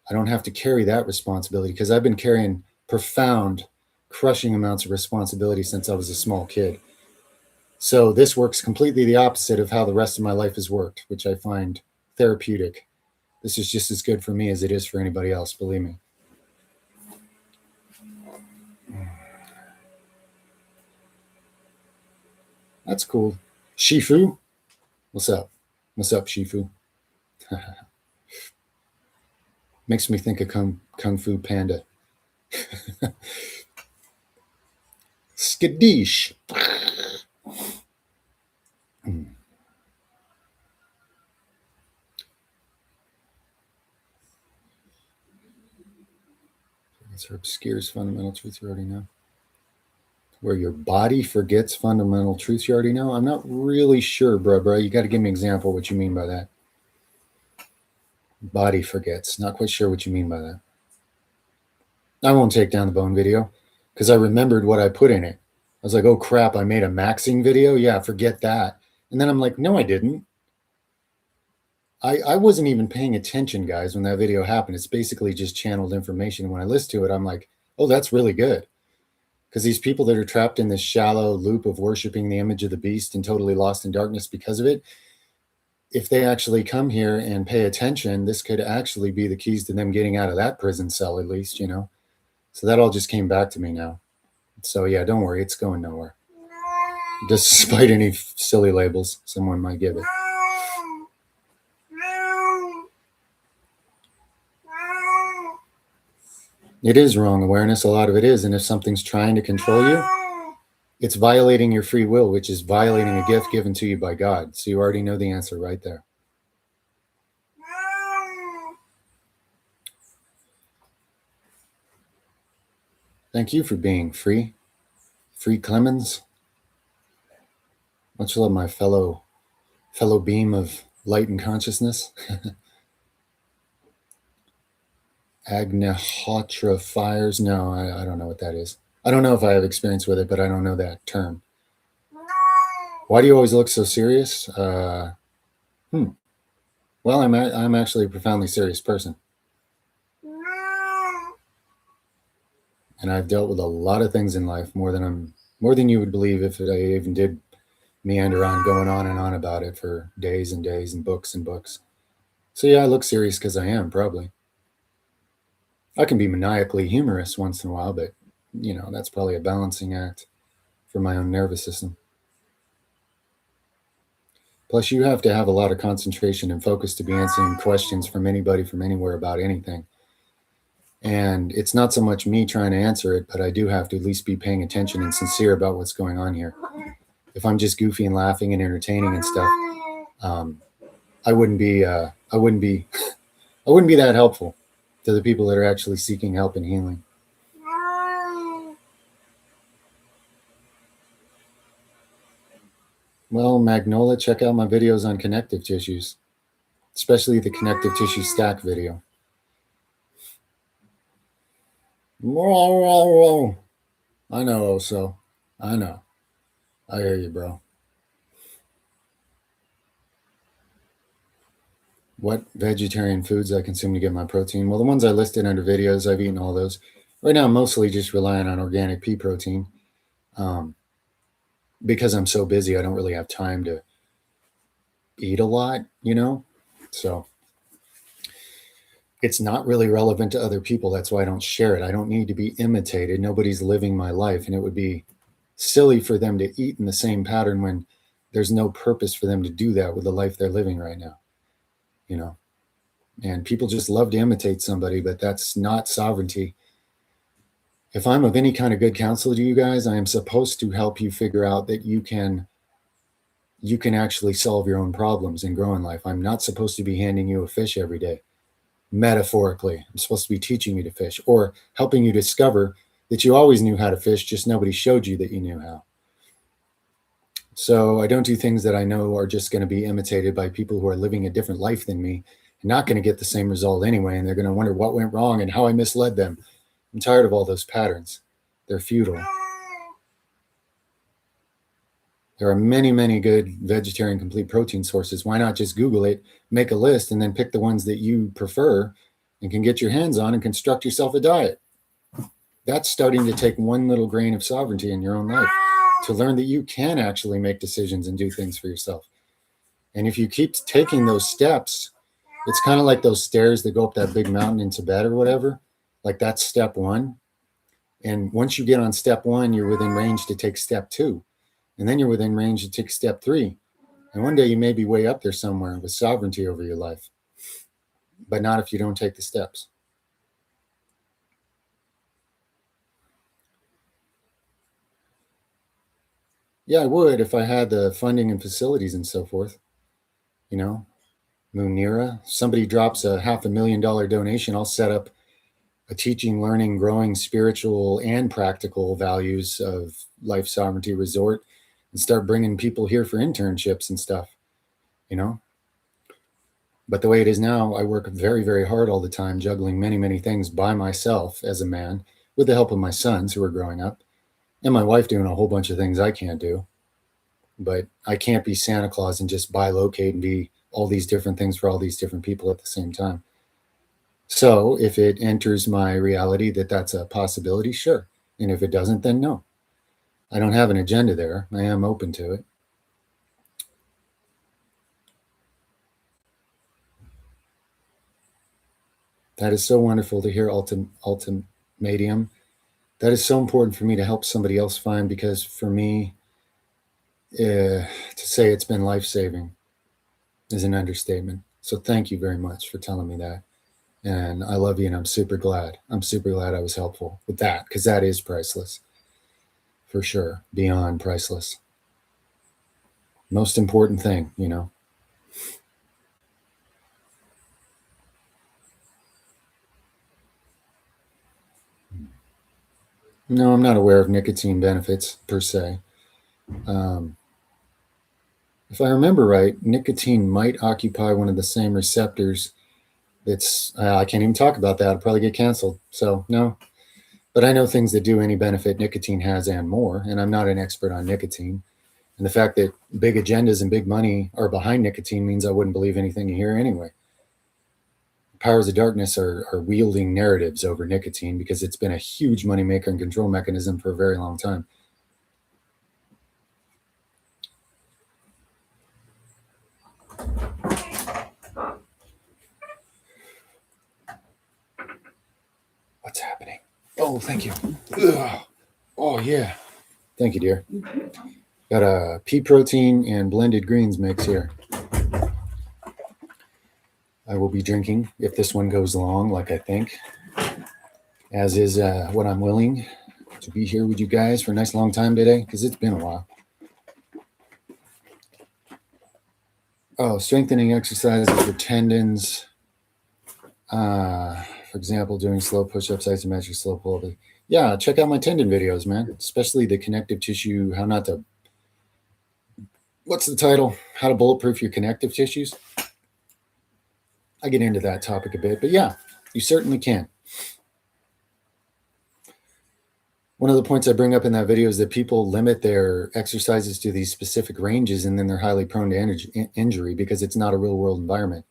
I don't have to carry that responsibility because I've been carrying profound, crushing amounts of responsibility since I was a small kid. So this works completely the opposite of how the rest of my life has worked, which I find therapeutic. This is just as good for me as it is for anybody else, believe me. That's cool. Shifu? What's up? What's up, Shifu? Makes me think of Kung Fu Panda. Skadoosh. That's obscures fundamental truth you already know. Where your body forgets fundamental truths you already know? I'm not really sure, bro. You got to give me an example what you mean by that. Body forgets. Not quite sure what you mean by that. I won't take down the bone video because I remembered what I put in it. I was like, oh crap, I made a maxing video? Yeah, forget that. And then I'm like, no, I didn't. I wasn't even paying attention, guys, when that video happened. It's basically just channeled information. And when I listen to it, I'm like, oh, that's really good. Because these people that are trapped in this shallow loop of worshiping the image of the beast and totally lost in darkness because of it, if they actually come here and pay attention, this could actually be the keys to them getting out of that prison cell, at least, So that all just came back to me now. So yeah, don't worry, it's going nowhere. Despite any silly labels someone might give it. It is wrong awareness. A lot of it is. And if something's trying to control you, it's violating your free will, which is violating a gift given to you by God. So you already know the answer right there. Thank you for being free. Free Clemens. Much love, my fellow beam of light and consciousness. Agnihotra fires. No, I don't know what that is. I don't know if I have experience with it, but I don't know that term. Why do you always look so serious? Well, I'm actually a profoundly serious person. And I've dealt with a lot of things in life, more than you would believe if I even did meander on, going on and on about it for days and days and books and books. So yeah, I look serious because I am, probably. I can be maniacally humorous once in a while, but that's probably a balancing act for my own nervous system. Plus, you have to have a lot of concentration and focus to be answering questions from anybody from anywhere about anything. And it's not so much me trying to answer it, but I do have to at least be paying attention and sincere about what's going on here. If I'm just goofy and laughing and entertaining and stuff, I wouldn't be that helpful to the people that are actually seeking help and healing. Well, Magnola, check out my videos on connective tissues, especially the connective tissue stack video. I know, Oso. I know. I hear you, bro. What vegetarian foods I consume to get my protein? Well, the ones I listed under videos, I've eaten all those. Right now, I'm mostly just relying on organic pea protein. Because I'm so busy, I don't really have time to eat a lot, So it's not really relevant to other people. That's why I don't share it. I don't need to be imitated. Nobody's living my life. And it would be silly for them to eat in the same pattern when there's no purpose for them to do that with the life they're living right now, you know. And people just love to imitate somebody, but that's not sovereignty. If I'm of any kind of good counsel to you guys, I am supposed to help you figure out that you can actually solve your own problems and grow in life. I'm not supposed to be handing you a fish every day. Metaphorically, I'm supposed to be teaching you to fish or helping you discover that you always knew how to fish, just nobody showed you that you knew how. So I don't do things that I know are just going to be imitated by people who are living a different life than me and not going to get the same result anyway. And they're going to wonder what went wrong and how I misled them. I'm tired of all those patterns. They're futile. There are many, many good vegetarian complete protein sources. Why not just Google it, make a list, and then pick the ones that you prefer and can get your hands on and construct yourself a diet? That's starting to take one little grain of sovereignty in your own life to learn that you can actually make decisions and do things for yourself. And if you keep taking those steps, it's kind of like those stairs that go up that big mountain in Tibet or whatever. Like that's step one. And once you get on step one, you're within range to take step two. And then you're within range to take step three. And one day you may be way up there somewhere with sovereignty over your life, but not if you don't take the steps. Yeah, I would if I had the funding and facilities and so forth. You know, Munira, somebody drops a $500,000 donation, I'll set up a teaching, learning, growing spiritual and practical values of life sovereignty resort and start bringing people here for internships and stuff, you know. But the way it is now, I work very, very hard all the time, juggling many, many things by myself as a man with the help of my sons who are growing up and my wife doing a whole bunch of things I can't do. But I can't be Santa Claus and just bilocate and be all these different things for all these different people at the same time. So if it enters my reality that that's a possibility, sure. And if it doesn't, then no. I don't have an agenda there. I am open to it. That is so wonderful to hear, ultimatum. That is so important for me to help somebody else find, because for me, to say it's been life-saving is an understatement. So thank you very much for telling me that. And I love you, and I'm super glad. I'm super glad I was helpful with that, because that is priceless. For sure. Beyond priceless. Most important thing, you know. No, I'm not aware of nicotine benefits per se. If I remember right, nicotine might occupy one of the same receptors that's, I can't even talk about that. I'll probably get canceled. So, no. But I know things that do any benefit nicotine has and more, and I'm not an expert on nicotine. And the fact that big agendas and big money are behind nicotine means I wouldn't believe anything you hear anyway. Powers of darkness are wielding narratives over nicotine because it's been a huge moneymaker and control mechanism for a very long time. What's happening? Oh, thank you. Ugh. Oh, yeah. Thank you, dear. Got a pea protein and blended greens mix here. I will be drinking if this one goes long, like I think, as is what I'm willing to be here with you guys for a nice long time today, because it's been a while. Oh, strengthening exercises for tendons. For example, doing slow push-ups, isometric slow pull-up. Yeah, check out my tendon videos, man, especially the connective tissue, how not to, what's the title? How to bulletproof your connective tissues. I get into that topic a bit, but yeah, you certainly can. One of the points I bring up in that video is that people limit their exercises to these specific ranges, and then they're highly prone to injury because it's not a real world environment.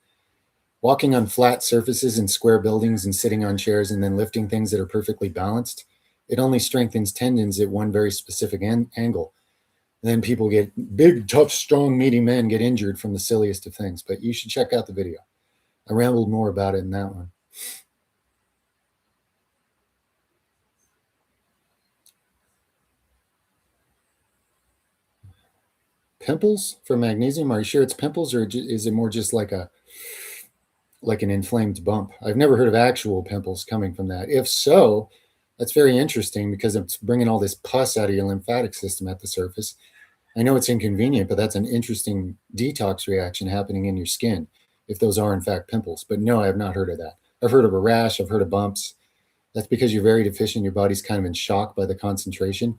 Walking on flat surfaces in square buildings and sitting on chairs and then lifting things that are perfectly balanced, it only strengthens tendons at one very specific angle. And then people get big, tough, strong, meaty men get injured from the silliest of things. But you should check out the video. I rambled more about it in that one. pimples from magnesium? Are you sure it's pimples, or is it more just like an inflamed bump? I've never heard of actual pimples coming from that. If so, that's very interesting because it's bringing all this pus out of your lymphatic system at the surface. I know it's inconvenient, but that's an interesting detox reaction happening in your skin if those are in fact pimples. But no, I have not heard of that. I've heard of a rash, I've heard of bumps. That's because you're very deficient. Your body's kind of in shock by the concentration.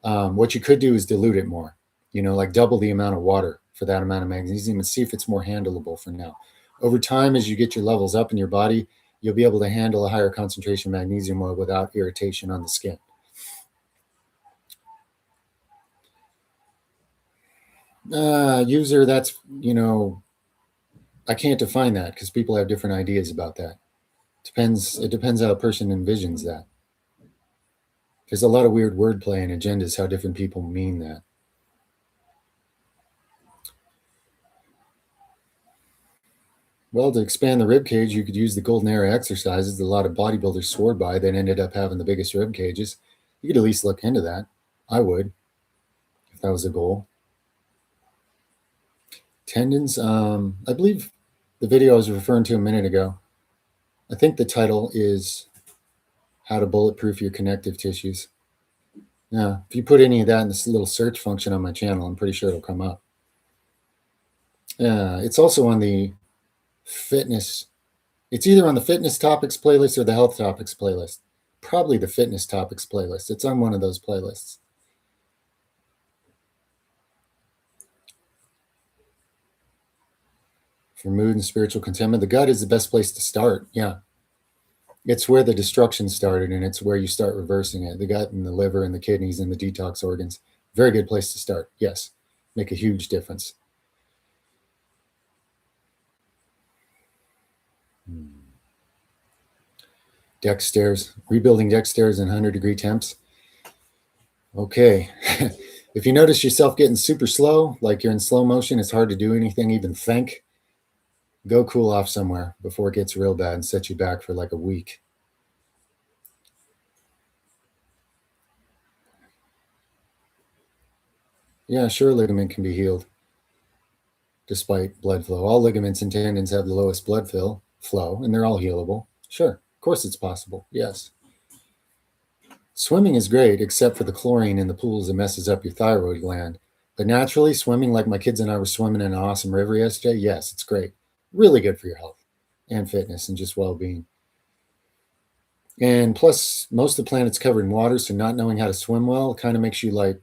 What you could do is dilute it more, like double the amount of water for that amount of magnesium and see if it's more handleable for now. Over time, as you get your levels up in your body, you'll be able to handle a higher concentration of magnesium oil without irritation on the skin. User, that's, I can't define that because people have different ideas about that. It depends how a person envisions that. There's a lot of weird wordplay and agendas, how different people mean that. Well, to expand the rib cage, you could use the golden era exercises that a lot of bodybuilders swore by that ended up having the biggest rib cages. You could at least look into that. I would, if that was a goal. Tendons, I believe the video I was referring to a minute ago, I think the title is How to Bulletproof Your Connective Tissues. Yeah, if you put any of that in this little search function on my channel, I'm pretty sure it'll come up. It's also on the fitness. It's either on the fitness topics playlist or the health topics playlist. Probably the fitness topics playlist. It's on one of those playlists. For mood and spiritual contentment, the gut is the best place to start. Yeah. It's where the destruction started, and it's where you start reversing it. The gut and the liver and the kidneys and the detox organs. Very good place to start. Yes. Make a huge difference. Deck stairs. Rebuilding deck stairs in 100-degree temps. Okay. If you notice yourself getting super slow, like you're in slow motion, it's hard to do anything, even think, go cool off somewhere before it gets real bad and set you back for like a week. Yeah, sure, ligament can be healed despite blood flow. All ligaments and tendons have the lowest blood flow, and they're all healable. Sure, of course it's possible, yes. Swimming is great, except for the chlorine in the pools that messes up your thyroid gland. But naturally, swimming like my kids and I were swimming in an awesome river yesterday, yes, it's great. Really good for your health and fitness and just well-being. And plus, most of the planet's covered in water, so not knowing how to swim well kind of makes you like,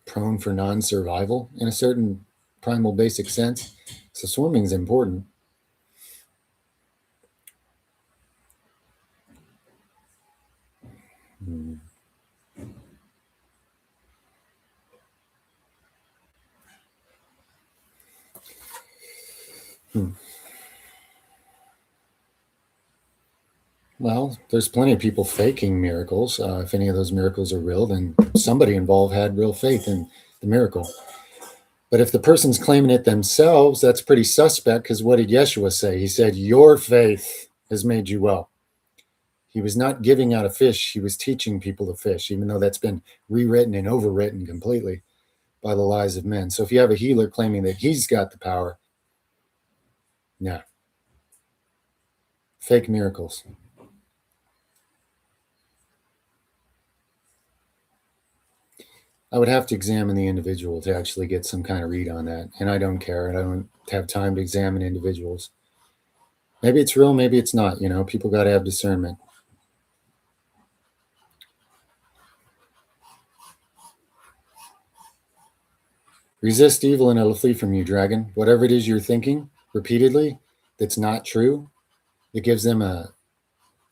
prone for non-survival in a certain primal basic sense. So swimming is important. Well, there's plenty of people faking miracles. If any of those miracles are real, then somebody involved had real faith in the miracle. But if the person's claiming it themselves, that's pretty suspect, because what did Yeshua say? He said, your faith has made you well. He was not giving out a fish. He was teaching people to fish, even though that's been rewritten and overwritten completely by the lies of men. So if you have a healer claiming that he's got the power, no. Fake miracles. I would have to examine the individual to actually get some kind of read on that. And I don't care. I don't have time to examine individuals. Maybe it's real, maybe it's not. People got to have discernment. Resist evil and it'll flee from you, dragon. Whatever it is you're thinking repeatedly that's not true, it gives them a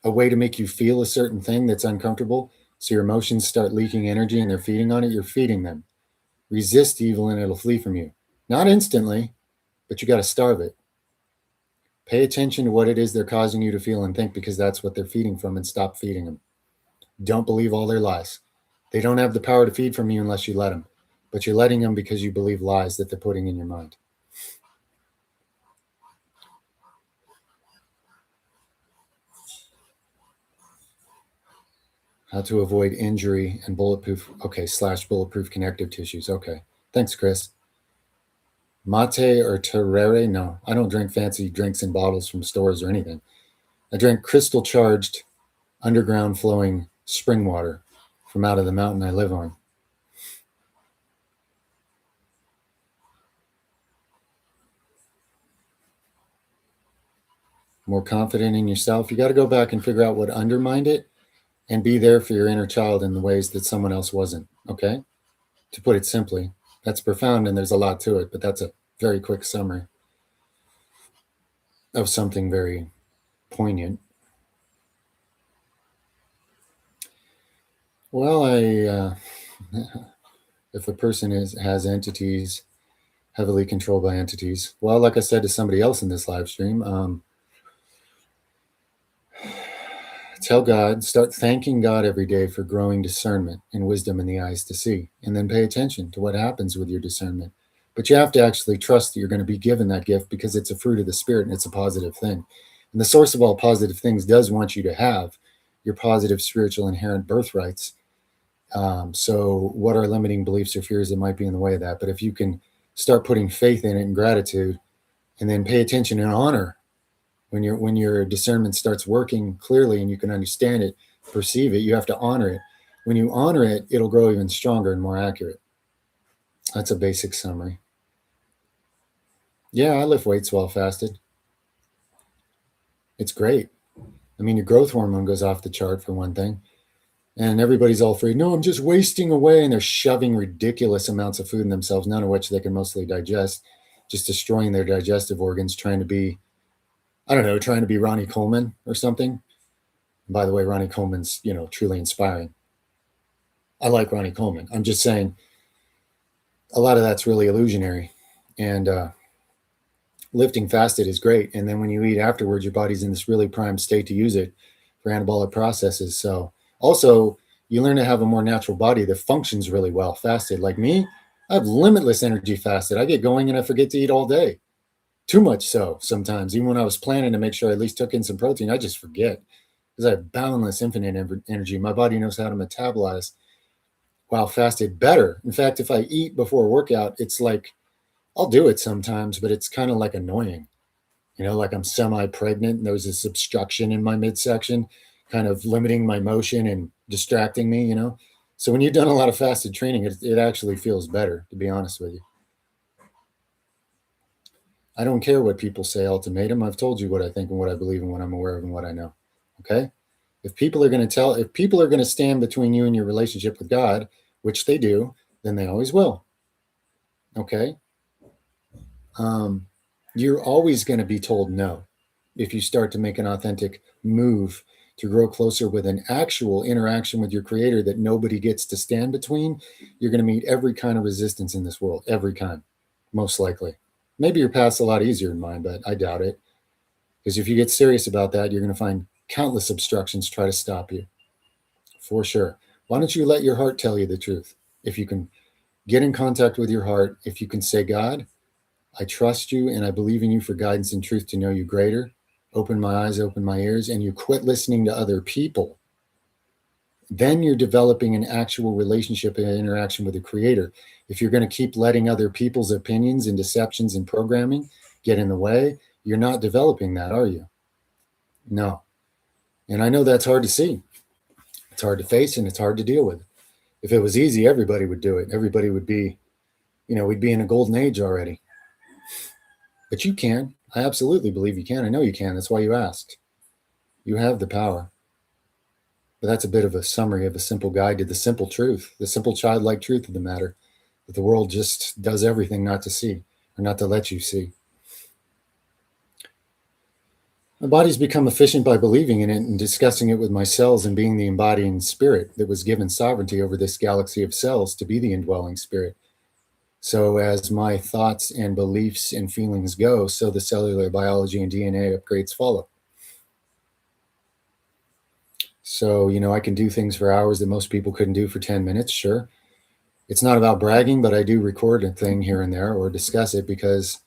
way to make you feel a certain thing that's uncomfortable. So your emotions start leaking energy and they're feeding on it. You're feeding them. Resist evil and it'll flee from you. Not instantly, but you got to starve it. Pay attention to what it is they're causing you to feel and think, because that's what they're feeding from, and stop feeding them. Don't believe all their lies. They don't have the power to feed from you unless you let them, but you're letting them because you believe lies that they're putting in your mind. How to avoid injury and bulletproof. Okay, / bulletproof connective tissues. Okay. Thanks, Chris. Mate or terere? No, I don't drink fancy drinks in bottles from stores or anything. I drink crystal charged, underground flowing spring water from out of the mountain I live on. More confident in yourself. You got to go back and figure out what undermined it and be there for your inner child in the ways that someone else wasn't. Okay? To put it simply, that's profound and there's a lot to it, but that's a very quick summary of something very poignant. Well, if a person has entities heavily controlled by entities, well, like I said to somebody else in this live stream, tell God, start thanking God every day for growing discernment and wisdom in the eyes to see, and then pay attention to what happens with your discernment. But you have to actually trust that you're going to be given that gift because it's a fruit of the Spirit and it's a positive thing. And the source of all positive things does want you to have your positive spiritual inherent birthrights. So, what are limiting beliefs or fears that might be in the way of that? But if you can start putting faith in it and gratitude, and then pay attention and honor when your discernment starts working clearly and you can understand it, perceive it, you have to honor it. When you honor it, it'll grow even stronger and more accurate. That's a basic summary. Yeah, I lift weights while fasted. It's great. I mean, your growth hormone goes off the chart for one thing. And everybody's all afraid, no, I'm just wasting away. And they're shoving ridiculous amounts of food in themselves, none of which they can mostly digest, just destroying their digestive organs, trying to be, I don't know, trying to be Ronnie Coleman or something. And by the way, Ronnie Coleman's, truly inspiring. I like Ronnie Coleman. I'm just saying a lot of that's really illusionary. And lifting fasted is great. And then when you eat afterwards, your body's in this really prime state to use it for anabolic processes. So also, you learn to have a more natural body that functions really well fasted. Like me, I have limitless energy fasted. I get going and I forget to eat all day. Too much so sometimes. Even when I was planning to make sure I at least took in some protein, I just forget because I have boundless, infinite energy. My body knows how to metabolize while fasted better. In fact, if I eat before a workout, it's like I'll do it sometimes, but it's kind of like annoying. Like I'm semi-pregnant and there's this obstruction in my midsection, kind of limiting my motion and distracting me, So when you've done a lot of fasted training, it actually feels better, to be honest with you. I don't care what people say, ultimatum. I've told you what I think and what I believe and what I'm aware of and what I know. Okay? If people are going to stand between you and your relationship with God, which they do, then they always will. Okay? You're always going to be told no if you start to make an authentic move to grow closer with an actual interaction with your creator that nobody gets to stand between. You're going to meet every kind of resistance in this world, every kind, most likely. Maybe your path's a lot easier than mine, but I doubt it. Because if you get serious about that, you're going to find countless obstructions try to stop you. For sure. Why don't you let your heart tell you the truth? If you can get in contact with your heart, if you can say, God, I trust you and I believe in you for guidance and truth to know you greater. Open my eyes, open my ears, and you quit listening to other people. Then you're developing an actual relationship and interaction with the creator. If you're going to keep letting other people's opinions and deceptions and programming get in the way, you're not developing that, are you? No. And I know that's hard to see. It's hard to face and it's hard to deal with. If it was easy, everybody would do it. Everybody would be, we'd be in a golden age already. But you can. I absolutely believe you can. I know you can. That's why you asked. You have the power. But that's a bit of a summary of a simple guide to the simple truth, the simple childlike truth of the matter, that the world just does everything not to see or not to let you see. My body's become efficient by believing in it and discussing it with my cells and being the embodying spirit that was given sovereignty over this galaxy of cells to be the indwelling spirit. So as my thoughts and beliefs and feelings go, so the cellular biology and DNA upgrades follow. So, I can do things for hours that most people couldn't do for 10 minutes, sure. It's not about bragging, but I do record a thing here and there or discuss it because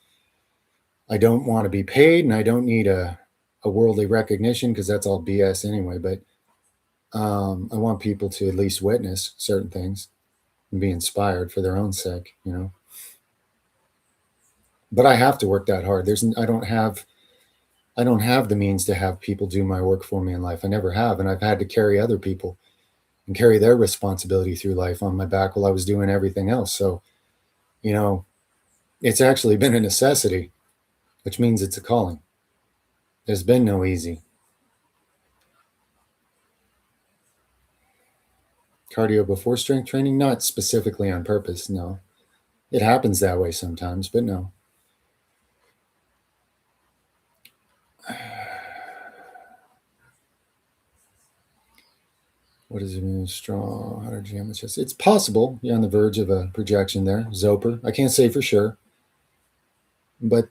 I don't want to be paid and I don't need a worldly recognition because that's all BS anyway. But I want people to at least witness certain things and be inspired for their own sake, you know. But I have to work that hard. I don't have the means to have people do my work for me in life. I never have, and I've had to carry other people and carry their responsibility through life on my back while I was doing everything else. So, you know, it's actually been a necessity, which means it's a calling. There's been no easy. Cardio before strength training, not specifically on purpose, no. It happens that way sometimes, but no. What does it mean? Strong, 100 jam the chest. It's possible. You're on the verge of a projection there. Zoper. I can't say for sure, but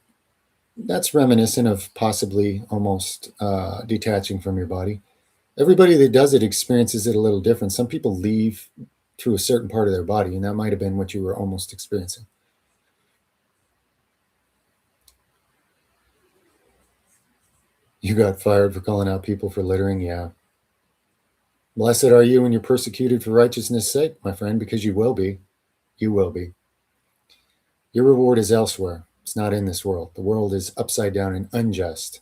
that's reminiscent of possibly almost detaching from your body. Everybody that does it experiences it a little different. Some people leave through a certain part of their body, and that might have been what you were almost experiencing. You got fired for calling out people for littering? Yeah. Blessed are you when you're persecuted for righteousness' sake, my friend, because you will be. You will be. Your reward is elsewhere. It's not in this world. The world is upside down and unjust.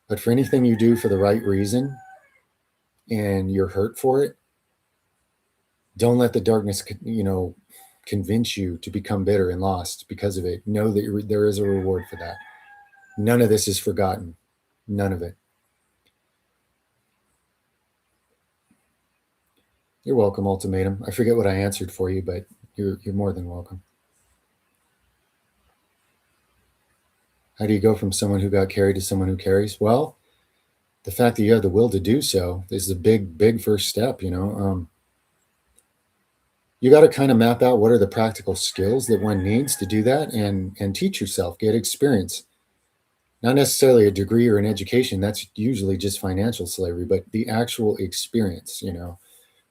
But for anything you do for the right reason and you're hurt for it, don't let the darkness, convince you to become bitter and lost because of it. Know that there is a reward for that. None of this is forgotten. None of it. You're welcome, Ultimatum. I forget what I answered for you, but you're more than welcome. How do you go from someone who got carried to someone who carries? Well, the fact that you have the will to do so is a big first step. You got to kind of map out what are the practical skills that one needs to do that, and teach yourself, get experience. Not necessarily a degree or an education. That's usually just financial slavery, but the actual experience.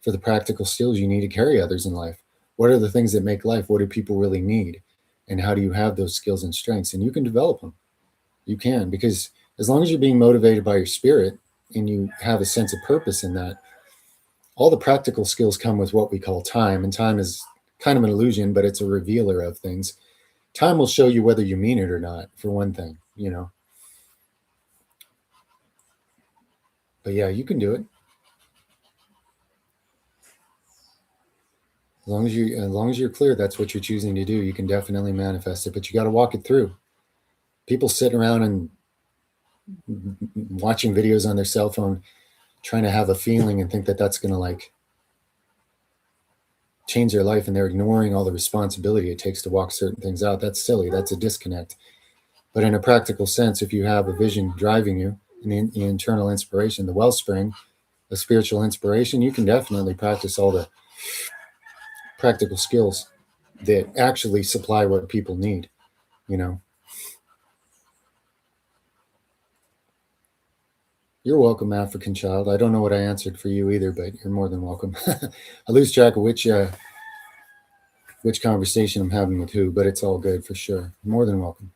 For the practical skills you need to carry others in life. What are the things that make life? What do people really need? And how do you have those skills and strengths? And you can develop them. You can, because as long as you're being motivated by your spirit and you have a sense of purpose in that, all the practical skills come with what we call time. And time is kind of an illusion, but it's a revealer of things. Time will show you whether you mean it or not, for one thing. But yeah, you can do it. As long as you're clear that's what you're choosing to do, you can definitely manifest it, but you got to walk it through. People sit around and watching videos on their cell phone trying to have a feeling and think that that's going to change their life, and they're ignoring all the responsibility it takes to walk certain things out. That's silly. That's a disconnect. But in a practical sense, if you have a vision driving you and the internal inspiration, the wellspring, the spiritual inspiration, you can definitely practice all the practical skills that actually supply what people need, you know. You're welcome, African child. I don't know what I answered for you either, but you're more than welcome. I lose track of which conversation I'm having with who, but it's all good for sure. More than welcome.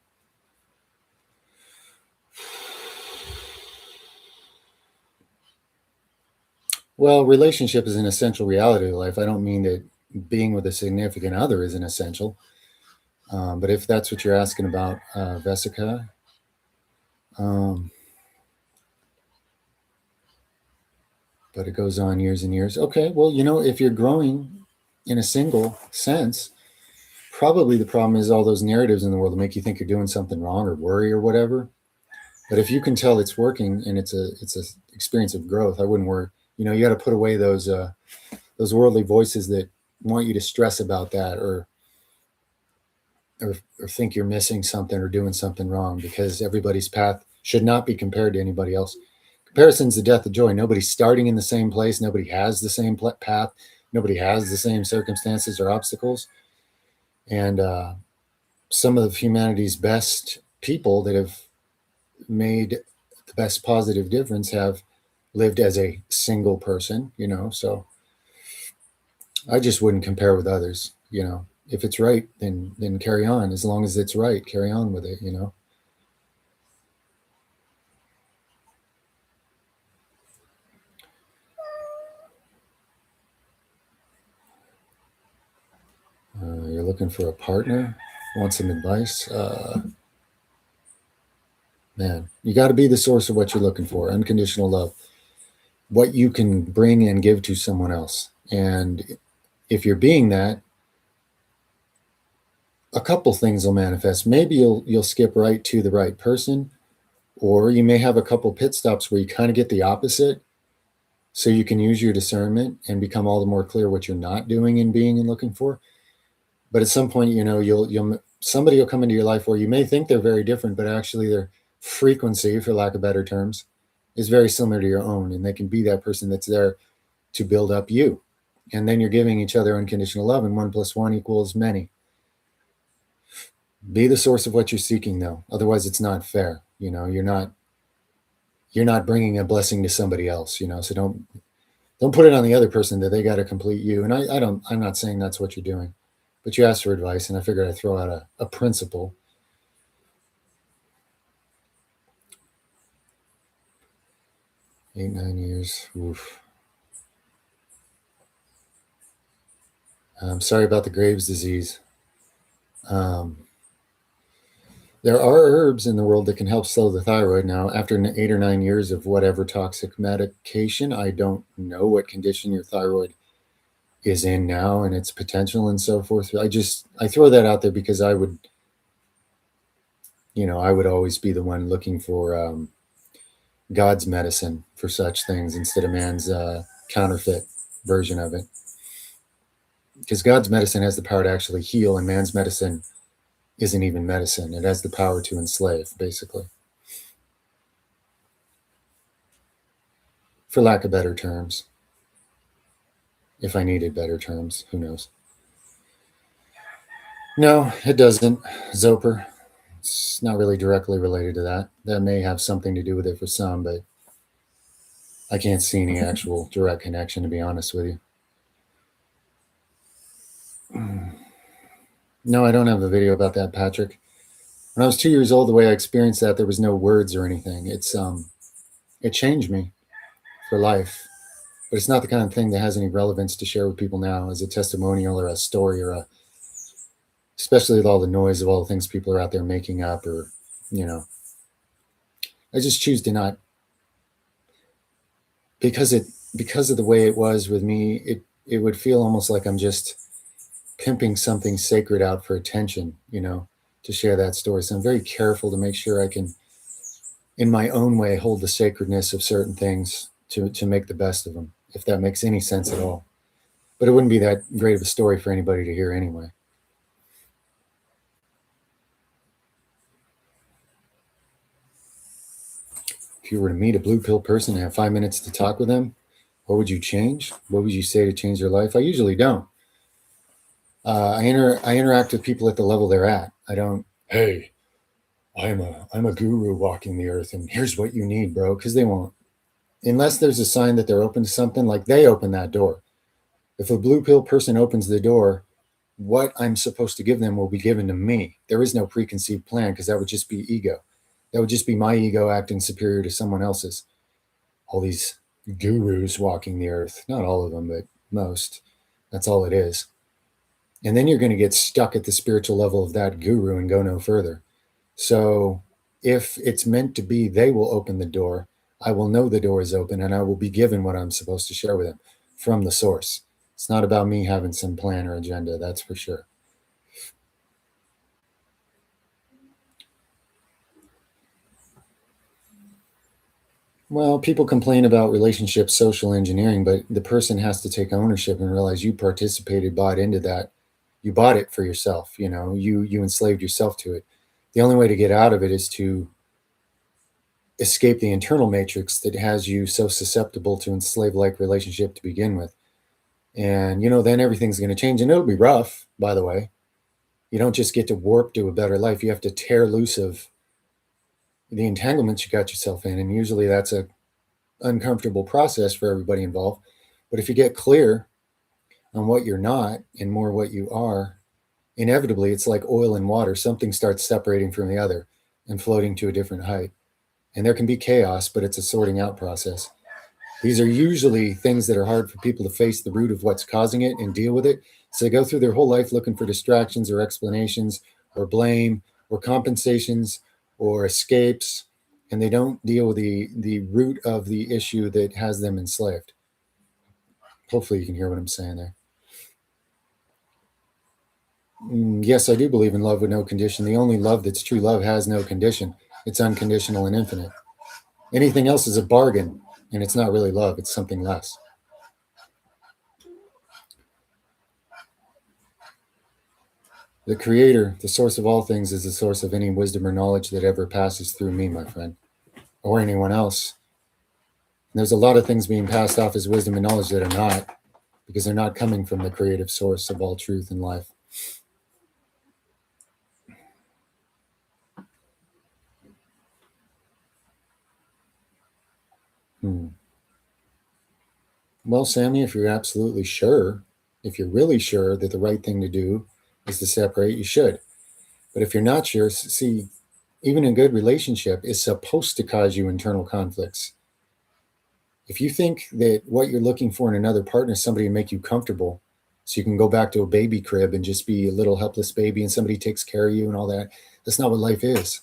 Well, relationship is an essential reality of life. I don't mean that being with a significant other is an essential. But if that's what you're asking about, Vesica, but it goes on years and years. Okay, well, if you're growing in a single sense, probably the problem is all those narratives in the world that make you think you're doing something wrong or worry or whatever. But if you can tell it's working and it's a experience of growth, I wouldn't worry. You got to put away those worldly voices that want you to stress about that or think you're missing something or doing something wrong, because everybody's path should not be compared to anybody else. Comparison's the death of joy. Nobody's starting in the same place. Nobody has the same path. Nobody has the same circumstances or obstacles. And some of humanity's best people that have made the best positive difference have lived as a single person, so I just wouldn't compare with others. If it's right, then carry on. As long as it's right, carry on with it. looking for a partner, want some advice. Man, you got to be the source of what you're looking for. Unconditional love, what you can bring and give to someone else. And if you're being that, a couple things will manifest. Maybe you'll skip right to the right person, or you may have a couple pit stops where you kind of get the opposite, so you can use your discernment and become all the more clear what you're not doing and being and looking for. But at some point, you'll somebody will come into your life where you may think they're very different, but actually their frequency, for lack of better terms, is very similar to your own, and they can be that person that's there to build up you. And then you're giving each other unconditional love, and 1 + 1 = many. Be the source of what you're seeking, though. Otherwise, it's not fair. You're not bringing a blessing to somebody else. So don't put it on the other person that they got to complete you. And I'm not saying that's what you're doing, but you asked for advice, and I figured I'd throw out a principle. Eight, 9 years. Oof. I'm sorry about the Graves' disease. There are herbs in the world that can help slow the thyroid. Now, after 8 or 9 years of whatever toxic medication, I don't know what condition your thyroid is in now and its potential and so forth. I throw that out there because I would always be the one looking for God's medicine for such things instead of man's counterfeit version of it. Because God's medicine has the power to actually heal, and man's medicine isn't even medicine. It has the power to enslave, basically. For lack of better terms. If I needed better terms, who knows? No, it doesn't. Zoper. It's not really directly related to that. That may have something to do with it for some, but I can't see any actual direct connection, to be honest with you. No, I don't have a video about that, Patrick. When I was 2 years old, the way I experienced that, there was no words or anything. It changed me for life, but it's not the kind of thing that has any relevance to share with people now as a testimonial or a story especially with all the noise of all the things people are out there making up, or, I just choose to not, because of the way it was with me, it would feel almost like I'm just pimping something sacred out for attention, to share that story. So I'm very careful to make sure I can, in my own way, hold the sacredness of certain things to make the best of them, if that makes any sense at all. But it wouldn't be that great of a story for anybody to hear anyway. If you were to meet a blue pill person and have 5 minutes to talk with them, what would you change? What would you say to change their life? I usually don't. I interact with people at the level they're at. I don't, hey, I'm a guru walking the earth, and here's what you need, bro, because they won't. Unless there's a sign that they're open to something, like they open that door. If a blue pill person opens the door, what I'm supposed to give them will be given to me. There is no preconceived plan, because that would just be ego. That would just be my ego acting superior to someone else's. All these gurus walking the earth, not all of them, but most. That's all it is. And then you're going to get stuck at the spiritual level of that guru and go no further. So if it's meant to be, they will open the door. I will know the door is open, and I will be given what I'm supposed to share with them from the source. It's not about me having some plan or agenda, that's for sure. Well, people complain about relationship social engineering, but the person has to take ownership and realize you participated, bought into that. You bought it for yourself. You enslaved yourself to it. The only way to get out of it is to escape the internal matrix that has you so susceptible to enslave-like relationship to begin with. And, then everything's going to change, and it'll be rough, by the way. You don't just get to warp to a better life. You have to tear loose of the entanglements you got yourself in. And usually that's a uncomfortable process for everybody involved. But if you get clear on what you're not and more what you are, inevitably it's like oil and water. Something starts separating from the other and floating to a different height. And there can be chaos, but it's a sorting out process. These are usually things that are hard for people to face the root of what's causing it and deal with it. So they go through their whole life looking for distractions or explanations or blame or compensations or escapes, and they don't deal with the root of the issue that has them enslaved. Hopefully you can hear what I'm saying there. Yes, I do believe in love with no condition. The only love that's true love has no condition. It's unconditional and infinite. Anything else is a bargain, and it's not really love. It's something less. The creator, the source of all things, is the source of any wisdom or knowledge that ever passes through me, my friend, or anyone else. And there's a lot of things being passed off as wisdom and knowledge that are not, because they're not coming from the creative source of all truth and life. Well, Sammy, if you're absolutely sure, if you're really sure that the right thing to do is to separate, you should. But if you're not sure, see, even a good relationship is supposed to cause you internal conflicts. If you think that what you're looking for in another partner is somebody to make you comfortable, so you can go back to a baby crib and just be a little helpless baby and somebody takes care of you and all that, that's not what life is.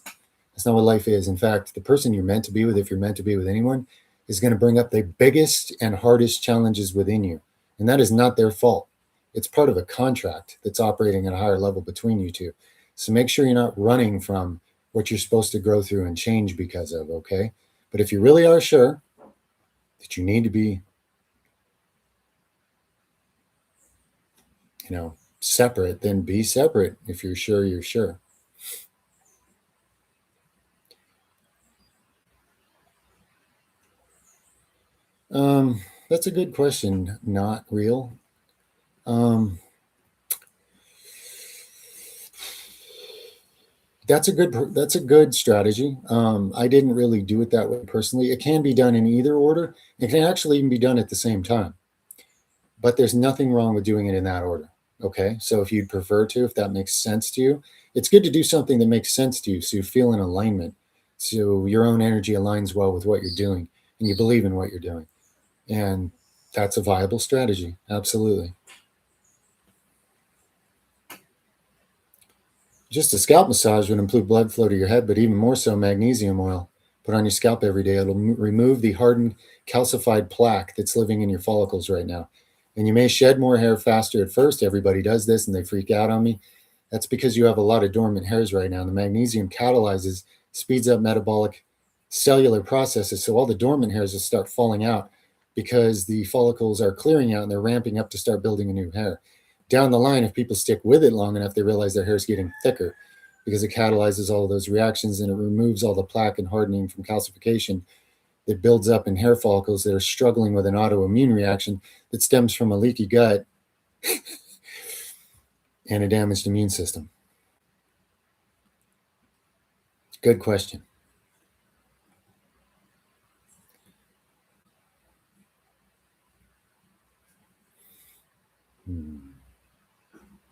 That's not what life is. In fact, the person you're meant to be with, if you're meant to be with anyone, is going to bring up the biggest and hardest challenges within you. And that is not their fault. It's part of a contract that's operating at a higher level between you two. So make sure you're not running from what you're supposed to grow through and change because of, okay? But if you really are sure that you need to be, separate, then be separate if you're sure you're sure. That's a good question. Not real. That's a good strategy. I didn't really do it that way personally. It can be done in either order. It can actually even be done at the same time. But there's nothing wrong with doing it in that order. Okay. So if you'd prefer to, if that makes sense to you, it's good to do something that makes sense to you so you feel in alignment. So your own energy aligns well with what you're doing and you believe in what you're doing. And that's a viable strategy. Absolutely. Just a scalp massage would improve blood flow to your head, but even more so, magnesium oil. Put on your scalp every day. It'll remove the hardened, calcified plaque that's living in your follicles right now. And you may shed more hair faster at first. Everybody does this and they freak out on me. That's because you have a lot of dormant hairs right now. The magnesium catalyzes, speeds up metabolic cellular processes. So all the dormant hairs will start falling out because the follicles are clearing out and they're ramping up to start building a new hair. Down the line, if people stick with it long enough, they realize their hair is getting thicker because it catalyzes all of those reactions and it removes all the plaque and hardening from calcification that builds up in hair follicles that are struggling with an autoimmune reaction that stems from a leaky gut and a damaged immune system. Good question.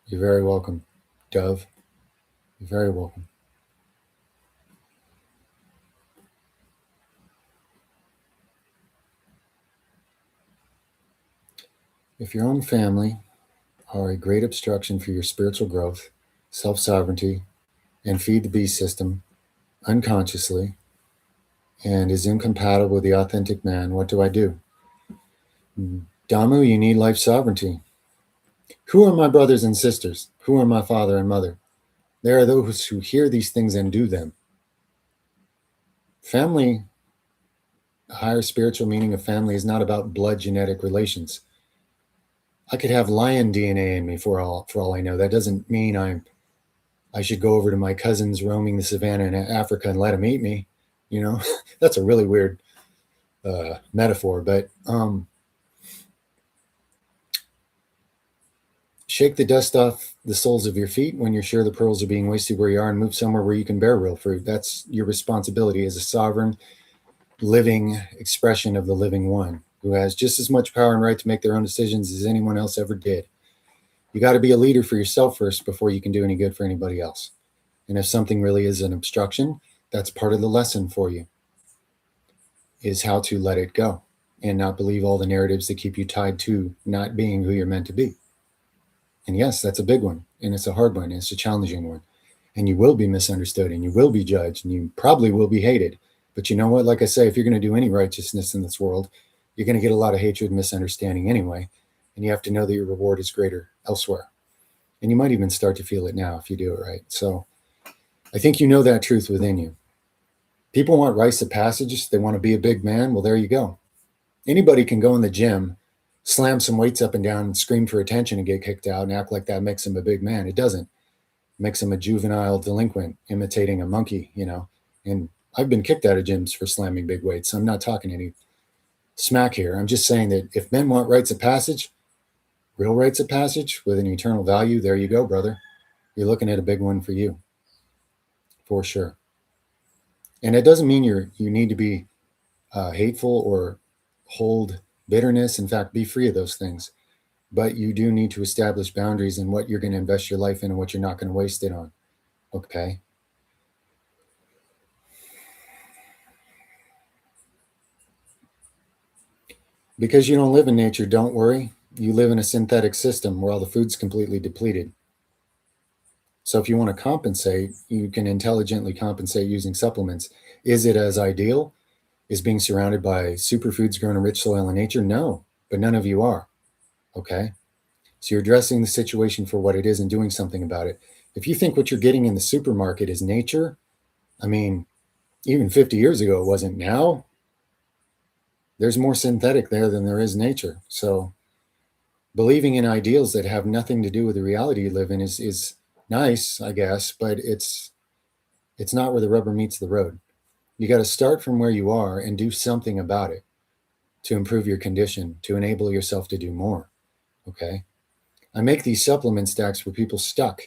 You're very welcome, Dove. You're very welcome. If your own family are a great obstruction for your spiritual growth, self-sovereignty, and feed the beast system unconsciously, and is incompatible with the authentic man, what do I do? Damu, you need life sovereignty. Who are my brothers and sisters? Who are my father and mother? There are those who hear these things and do them. Family, the higher spiritual meaning of family, is not about blood genetic relations. I could have lion DNA in me for all I know. That doesn't mean I should go over to my cousins roaming the savannah in Africa and let them eat me. That's a really weird metaphor, but shake the dust off the soles of your feet when you're sure the pearls are being wasted where you are and move somewhere where you can bear real fruit. That's your responsibility as a sovereign, living expression of the living one who has just as much power and right to make their own decisions as anyone else ever did. You got to be a leader for yourself first before you can do any good for anybody else. And if something really is an obstruction, that's part of the lesson for you, is how to let it go and not believe all the narratives that keep you tied to not being who you're meant to be. And yes, that's a big one, and it's a hard one, and it's a challenging one. And you will be misunderstood, and you will be judged, and you probably will be hated. But you know what? Like I say, if you're going to do any righteousness in this world, you're going to get a lot of hatred and misunderstanding anyway. And you have to know that your reward is greater elsewhere. And you might even start to feel it now if you do it right. So I think you know that truth within you. People want rites of passage. They want to be a big man. Well, there you go. Anybody can go in the gym, slam some weights up and down and scream for attention and get kicked out and act like that makes him a big man. It doesn't. It makes him a juvenile delinquent imitating a monkey, you know. And I've been kicked out of gyms for slamming big weights. So I'm not talking any smack here. I'm just saying that if men want rites of passage, real rites of passage with an eternal value, there you go, brother. You're looking at a big one for you, for sure. And it doesn't mean you need to be hateful or hold bitterness. In fact, be free of those things. But you do need to establish boundaries in what you're going to invest your life in and what you're not going to waste it on. Okay. Because you don't live in nature, don't worry. You live in a synthetic system where all the food's completely depleted. So if you want to compensate, you can intelligently compensate using supplements. Is it as ideal? Is being surrounded by superfoods grown in rich soil and nature? No, but none of you are. Okay. So you're addressing the situation for what it is and doing something about it. If you think what you're getting in the supermarket is nature, I mean, even 50 years ago it wasn't. Now there's more synthetic there than there is nature. So believing in ideals that have nothing to do with the reality you live in is nice, I guess, but it's not where the rubber meets the road. You got to start from where you are and do something about it to improve your condition, to enable yourself to do more. Okay. I make these supplement stacks for people stuck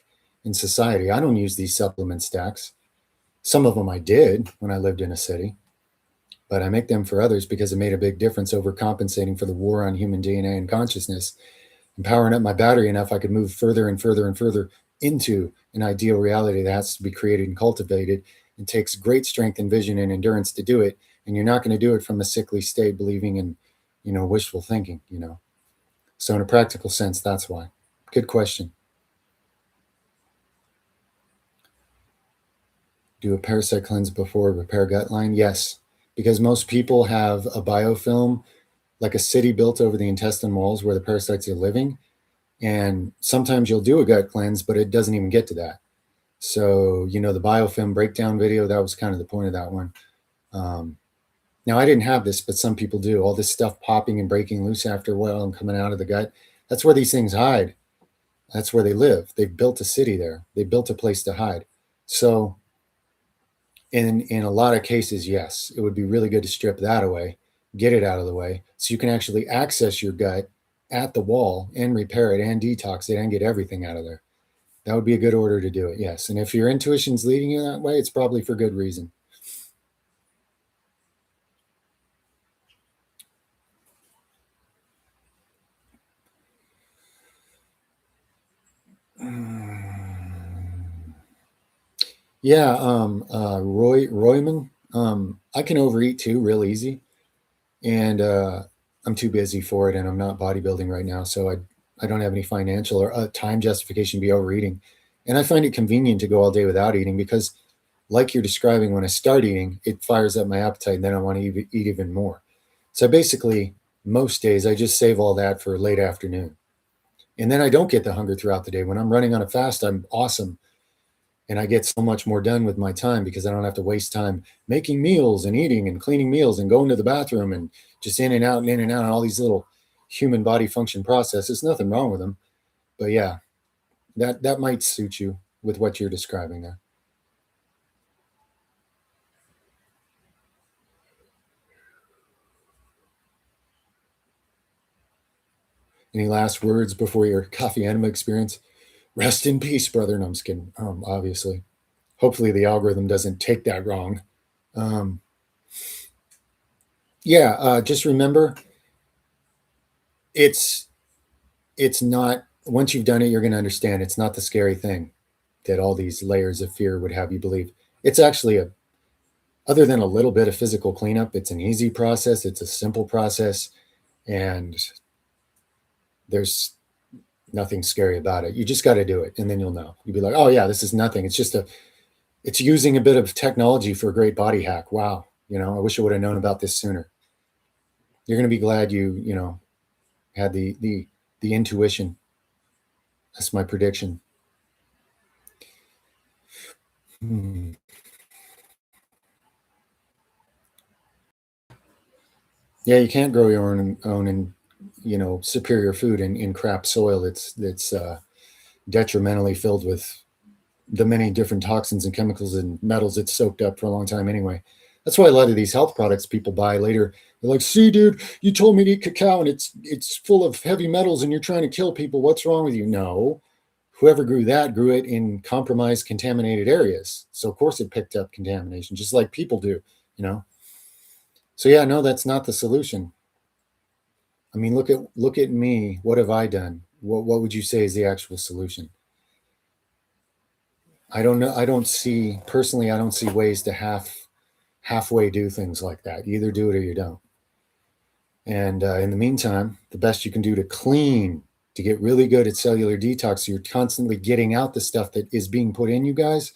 in society. I don't use these supplement stacks. Some of them I did when I lived in a city, but I make them for others because it made a big difference overcompensating for the war on human DNA and consciousness and powering up my battery enough I could move further and further and further into an ideal reality that has to be created and cultivated. It takes great strength and vision and endurance to do it. And you're not going to do it from a sickly state, believing in, wishful thinking, So in a practical sense, that's why. Good question. Do a parasite cleanse before repair gut line? Yes, because most people have a biofilm, like a city built over the intestine walls where the parasites are living. And sometimes you'll do a gut cleanse, but it doesn't even get to that. So, the biofilm breakdown video, that was kind of the point of that one. Now, I didn't have this, but some people do. All this stuff popping and breaking loose after a while and coming out of the gut. That's where these things hide. That's where they live. They've built a city there. They built a place to hide. So in a lot of cases, yes, it would be really good to strip that away, get it out of the way, so you can actually access your gut at the wall and repair it and detox it and get everything out of there. That would be a good order to do it, yes. And if your intuition's leading you that way, it's probably for good reason. Yeah, Royman. I can overeat too, real easy, and I'm too busy for it, and I'm not bodybuilding right now, so I don't have any financial or time justification to be overeating, and I find it convenient to go all day without eating because, like you're describing, when I start eating, it fires up my appetite, and then I want to eat even more. So basically, most days I just save all that for late afternoon, and then I don't get the hunger throughout the day. When I'm running on a fast, I'm awesome and I get so much more done with my time because I don't have to waste time making meals and eating and cleaning meals and going to the bathroom and just in and out and in and out and all these little human body function processes. Nothing wrong with them, but yeah, that might suit you with what you're describing there. Any last words before your coffee enema experience? Rest in peace, brother. No, I'm just kidding. Obviously, hopefully the algorithm doesn't take that wrong. Um, yeah, just remember, it's it's not, once you've done it, you're going to understand it's not the scary thing that all these layers of fear would have you believe. It's actually other than a little bit of physical cleanup, it's an easy process. It's a simple process. And there's Nothing scary about it. You just got to do it, and then you'll know. You'll be like, oh yeah, this is nothing. It's using a bit of technology for a great body hack. Wow. I wish I would have known about this sooner. You're going to be glad you had the intuition. That's my prediction. Yeah, you can't grow your own and superior food in crap soil. It's detrimentally filled with the many different toxins and chemicals and metals it's soaked up for a long time anyway. That's why a lot of these health products people buy later, they're like, see, dude, you told me to eat cacao and it's full of heavy metals and you're trying to kill people. What's wrong with you? No. Whoever grew it in compromised, contaminated areas. So of course it picked up contamination, just like people do. So yeah, no, that's not the solution. I mean, look at me. What have I done? What would you say is the actual solution? I don't know. I don't see personally. I don't see ways to halfway do things like that. You either do it or you don't. And in the meantime, the best you can do to get really good at cellular detox, so you're constantly getting out the stuff that is being put in you guys.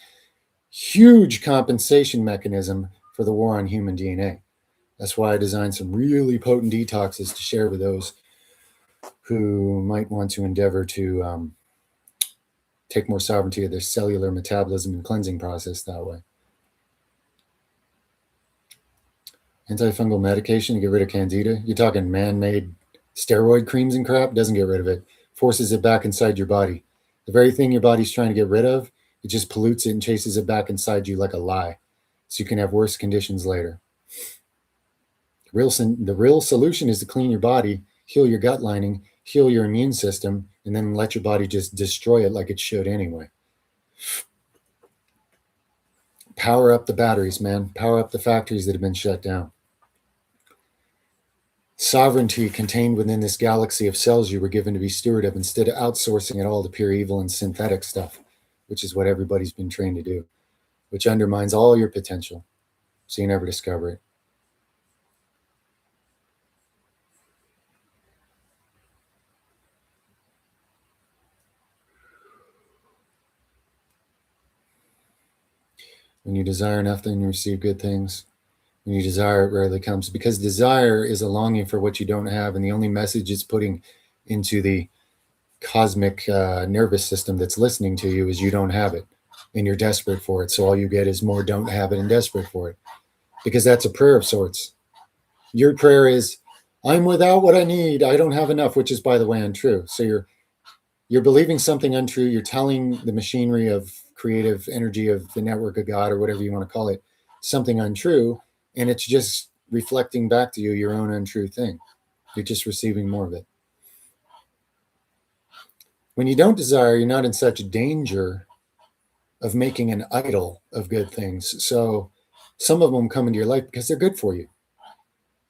Huge compensation mechanism for the war on human DNA. That's why I designed some really potent detoxes to share with those who might want to endeavor to take more sovereignty of their cellular metabolism and cleansing process that way. Antifungal medication to get rid of candida. You're talking man-made steroid creams and crap. Doesn't get rid of it. Forces it back inside your body. The very thing your body's trying to get rid of, it just pollutes it and chases it back inside you like a lie. So you can have worse conditions later. The real solution is to clean your body, heal your gut lining, heal your immune system, and then let your body just destroy it like it should anyway. Power up the batteries, man. Power up the factories that have been shut down. Sovereignty contained within this galaxy of cells you were given to be steward of, instead of outsourcing it all to pure evil and synthetic stuff, which is what everybody's been trained to do, which undermines all your potential, so you never discover it. When you desire nothing, you receive good things. When you desire, it rarely comes, because desire is a longing for what you don't have, and the only message it's putting into the cosmic nervous system that's listening to you is you don't have it, and you're desperate for it. So all you get is more don't have it and desperate for it, because that's a prayer of sorts. Your prayer is, I'm without what I need. I don't have enough, which is, by the way, untrue. So you're believing something untrue. You're telling the machinery of creative energy of the network of God, or whatever you want to call it, something untrue, and it's just reflecting back to you your own untrue thing. You're just receiving more of it. When you don't desire, you're not in such danger of making an idol of good things. So some of them come into your life because they're good for you.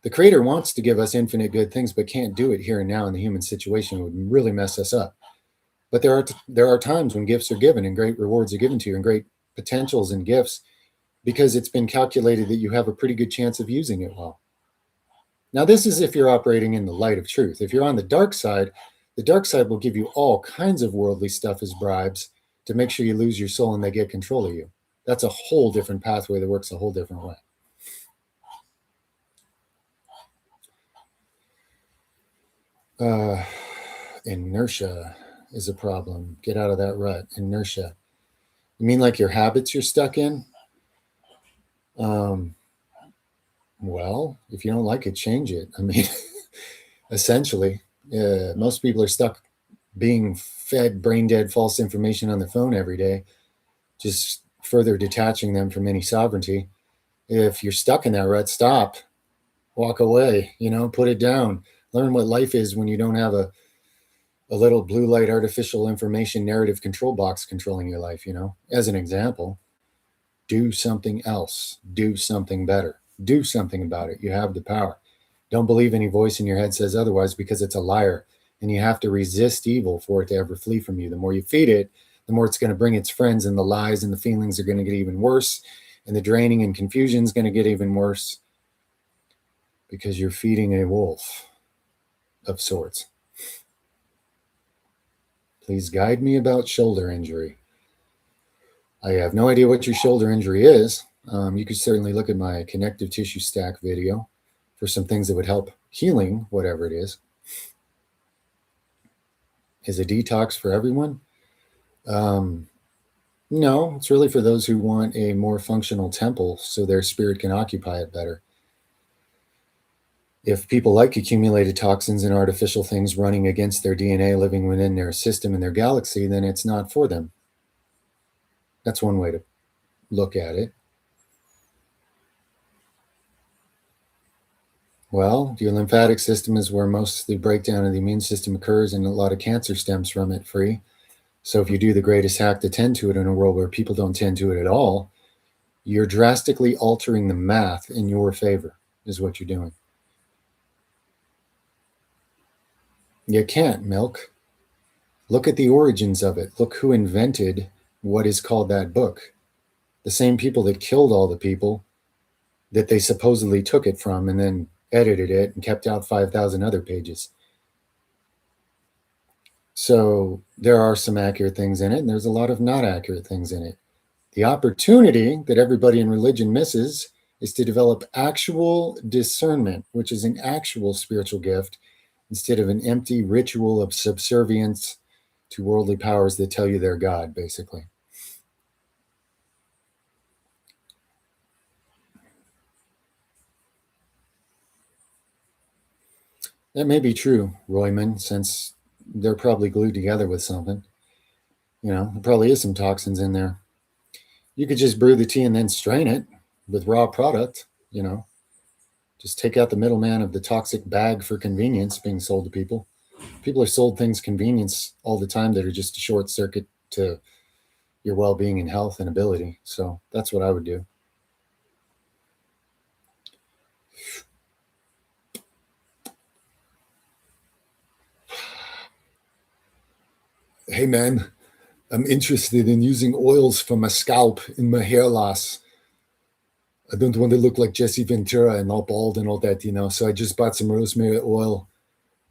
The Creator wants to give us infinite good things, but can't do it here and now in the human situation. It would really mess us up. But there are times when gifts are given and great rewards are given to you and great potentials and gifts, because it's been calculated that you have a pretty good chance of using it well. Now, this is if you're operating in the light of truth. If you're on the dark side will give you all kinds of worldly stuff as bribes to make sure you lose your soul and they get control of you. That's a whole different pathway that works a whole different way. Inertia is a problem. Get out of that rut. Inertia. You mean like your habits you're stuck in? Well, if you don't like it, change it. I mean, essentially, most people are stuck being fed brain dead false information on the phone every day, just further detaching them from any sovereignty. If you're stuck in that rut, stop, walk away, put it down, learn what life is when you don't have a little blue light artificial information narrative control box controlling your life. As an example, do something else, do something better, do something about it. You have the power. Don't believe any voice in your head says otherwise, because it's a liar, and you have to resist evil for it to ever flee from you. The more you feed it, the more it's going to bring its friends, and the lies and the feelings are going to get even worse, and the draining and confusion is going to get even worse, because you're feeding a wolf of sorts. Please guide me about shoulder injury. I have no idea what your shoulder injury is. You could certainly look at my connective tissue stack video for some things that would help healing whatever it is. Is a detox for everyone? No, it's really for those who want a more functional temple so their spirit can occupy it better. If people like accumulated toxins and artificial things running against their DNA living within their system and their galaxy, then it's not for them. That's one way to look at it. Well, your lymphatic system is where most of the breakdown of the immune system occurs, and a lot of cancer stems from it free. So if you do the greatest hack to tend to it in a world where people don't tend to it at all, you're drastically altering the math in your favor, is what you're doing. You can't, Milk. Look at the origins of it. Look who invented what is called that book. The same people that killed all the people that they supposedly took it from and then edited it and kept out 5,000 other pages. So there are some accurate things in it, and there's a lot of not accurate things in it. The opportunity that everybody in religion misses is to develop actual discernment, which is an actual spiritual gift, instead of an empty ritual of subservience to worldly powers that tell you they're God, basically. That may be true, Royman, since they're probably glued together with something. There probably is some toxins in there. You could just brew the tea and then strain it with raw product, Just take out the middleman of the toxic bag for convenience being sold to people. People are sold things convenience all the time that are just a short circuit to your well-being and health and ability. So that's what I would do. Hey man, I'm interested in using oils for my scalp and my hair loss. I don't want to look like Jesse Ventura and all bald and all that, So I just bought some rosemary oil.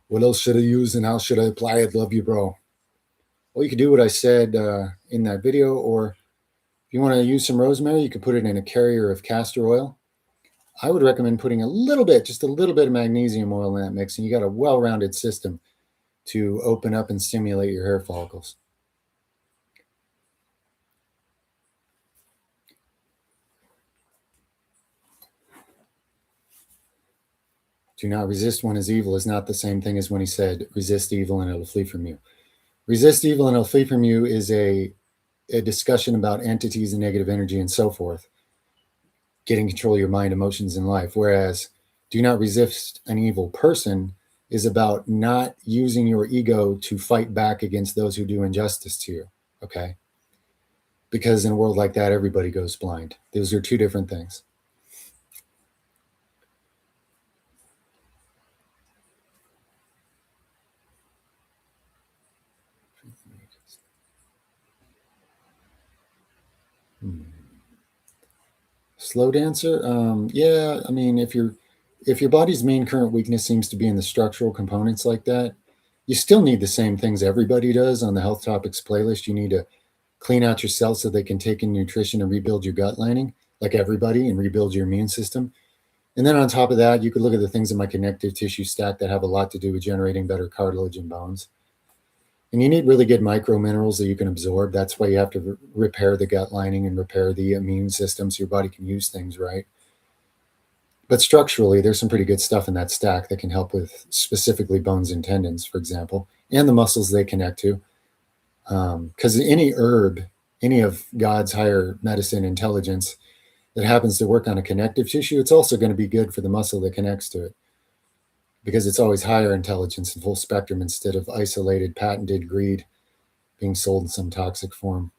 What else should I use and how should I apply it? Love you, bro. Well, you could do what I said in that video, or if you want to use some rosemary, you could put it in a carrier of castor oil. I would recommend putting just a little bit of magnesium oil in that mix, and you got a well-rounded system to open up and stimulate your hair follicles. Do not resist one is evil is not the same thing as when he said, resist evil and it'll flee from you. Resist evil and it'll flee from you is a discussion about entities and negative energy and so forth, getting control of your mind, emotions, and life. Whereas do not resist an evil person is about not using your ego to fight back against those who do injustice to you, okay? Because in a world like that, everybody goes blind. Those are two different things. Slow dancer? Yeah, I mean, if your body's main current weakness seems to be in the structural components like that, you still need the same things everybody does on the Health Topics playlist. You need to clean out your cells so they can take in nutrition and rebuild your gut lining, like everybody, and rebuild your immune system. And then on top of that, you could look at the things in my connective tissue stack that have a lot to do with generating better cartilage and bones. And you need really good micro minerals that you can absorb. That's why you have to repair the gut lining and repair the immune system so your body can use things right. But structurally, there's some pretty good stuff in that stack that can help with specifically bones and tendons, for example, and the muscles they connect to. Because any herb, any of God's higher medicine intelligence that happens to work on a connective tissue, it's also going to be good for the muscle that connects to it, because it's always higher intelligence and full spectrum instead of isolated, patented greed being sold in some toxic form.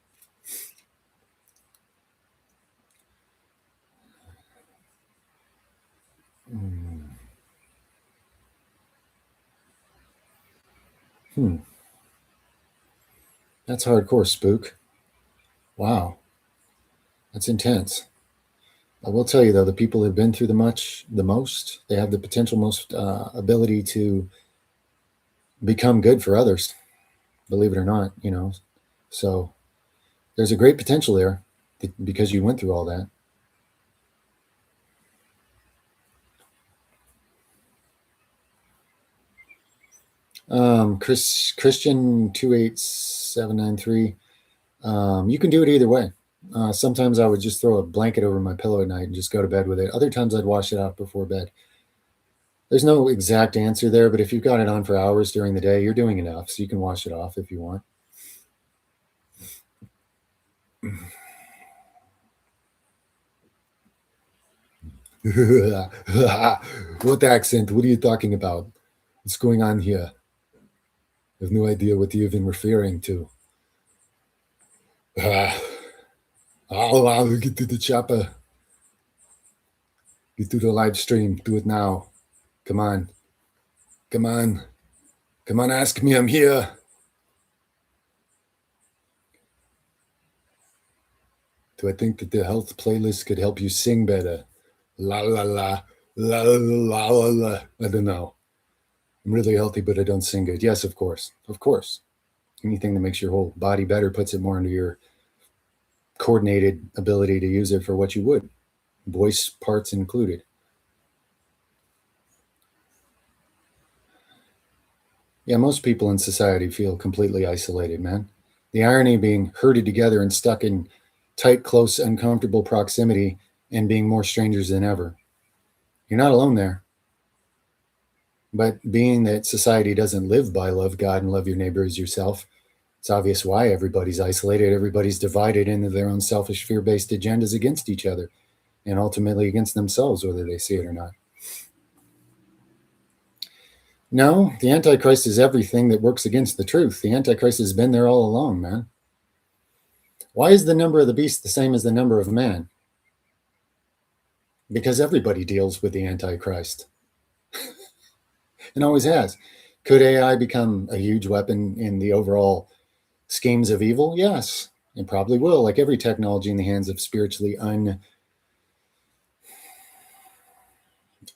That's hardcore, Spook. Wow. That's intense. I will tell you, though, the people who've been through the most, they have the potential most ability to become good for others. believe it or not, you know. So there's a great potential there because you went through all that. Christian 28793. You can do it either way. Sometimes I would just throw a blanket over my pillow at night and just go to bed with it. Other times I'd wash it out before bed. There's no exact answer there, but if you've got it on for hours during the day, you're doing enough, so you can wash it off if you want. What accent? What are you talking about? What's going on here? I have no idea what you're even referring to. I'll get to the chopper. Get to the live stream. Do it now. Come on. Come on. Come on, ask me. I'm here. Do I think that the health playlist could help you sing better? La la la. La la la la la. I don't know. I'm really healthy, but I don't sing good. Yes, of course. Of course. Anything that makes your whole body better puts it more into your coordinated ability to use it for what you would, voice parts included. Yeah, most people in society feel completely isolated, man. The irony being herded together and stuck in tight, close, uncomfortable proximity and being more strangers than ever. You're not alone there. But being that society doesn't live by love God and love your neighbor as yourself, it's obvious why everybody's isolated. Everybody's divided into their own selfish, fear-based agendas against each other and ultimately against themselves, whether they see it or not. No, the Antichrist is everything that works against the truth. The Antichrist has been there all along, man. Why is the number of the beast the same as the number of man? Because everybody deals with the Antichrist. And always has. Could AI become a huge weapon in the overall schemes of evil? Yes, it probably will, like every technology in the hands of spiritually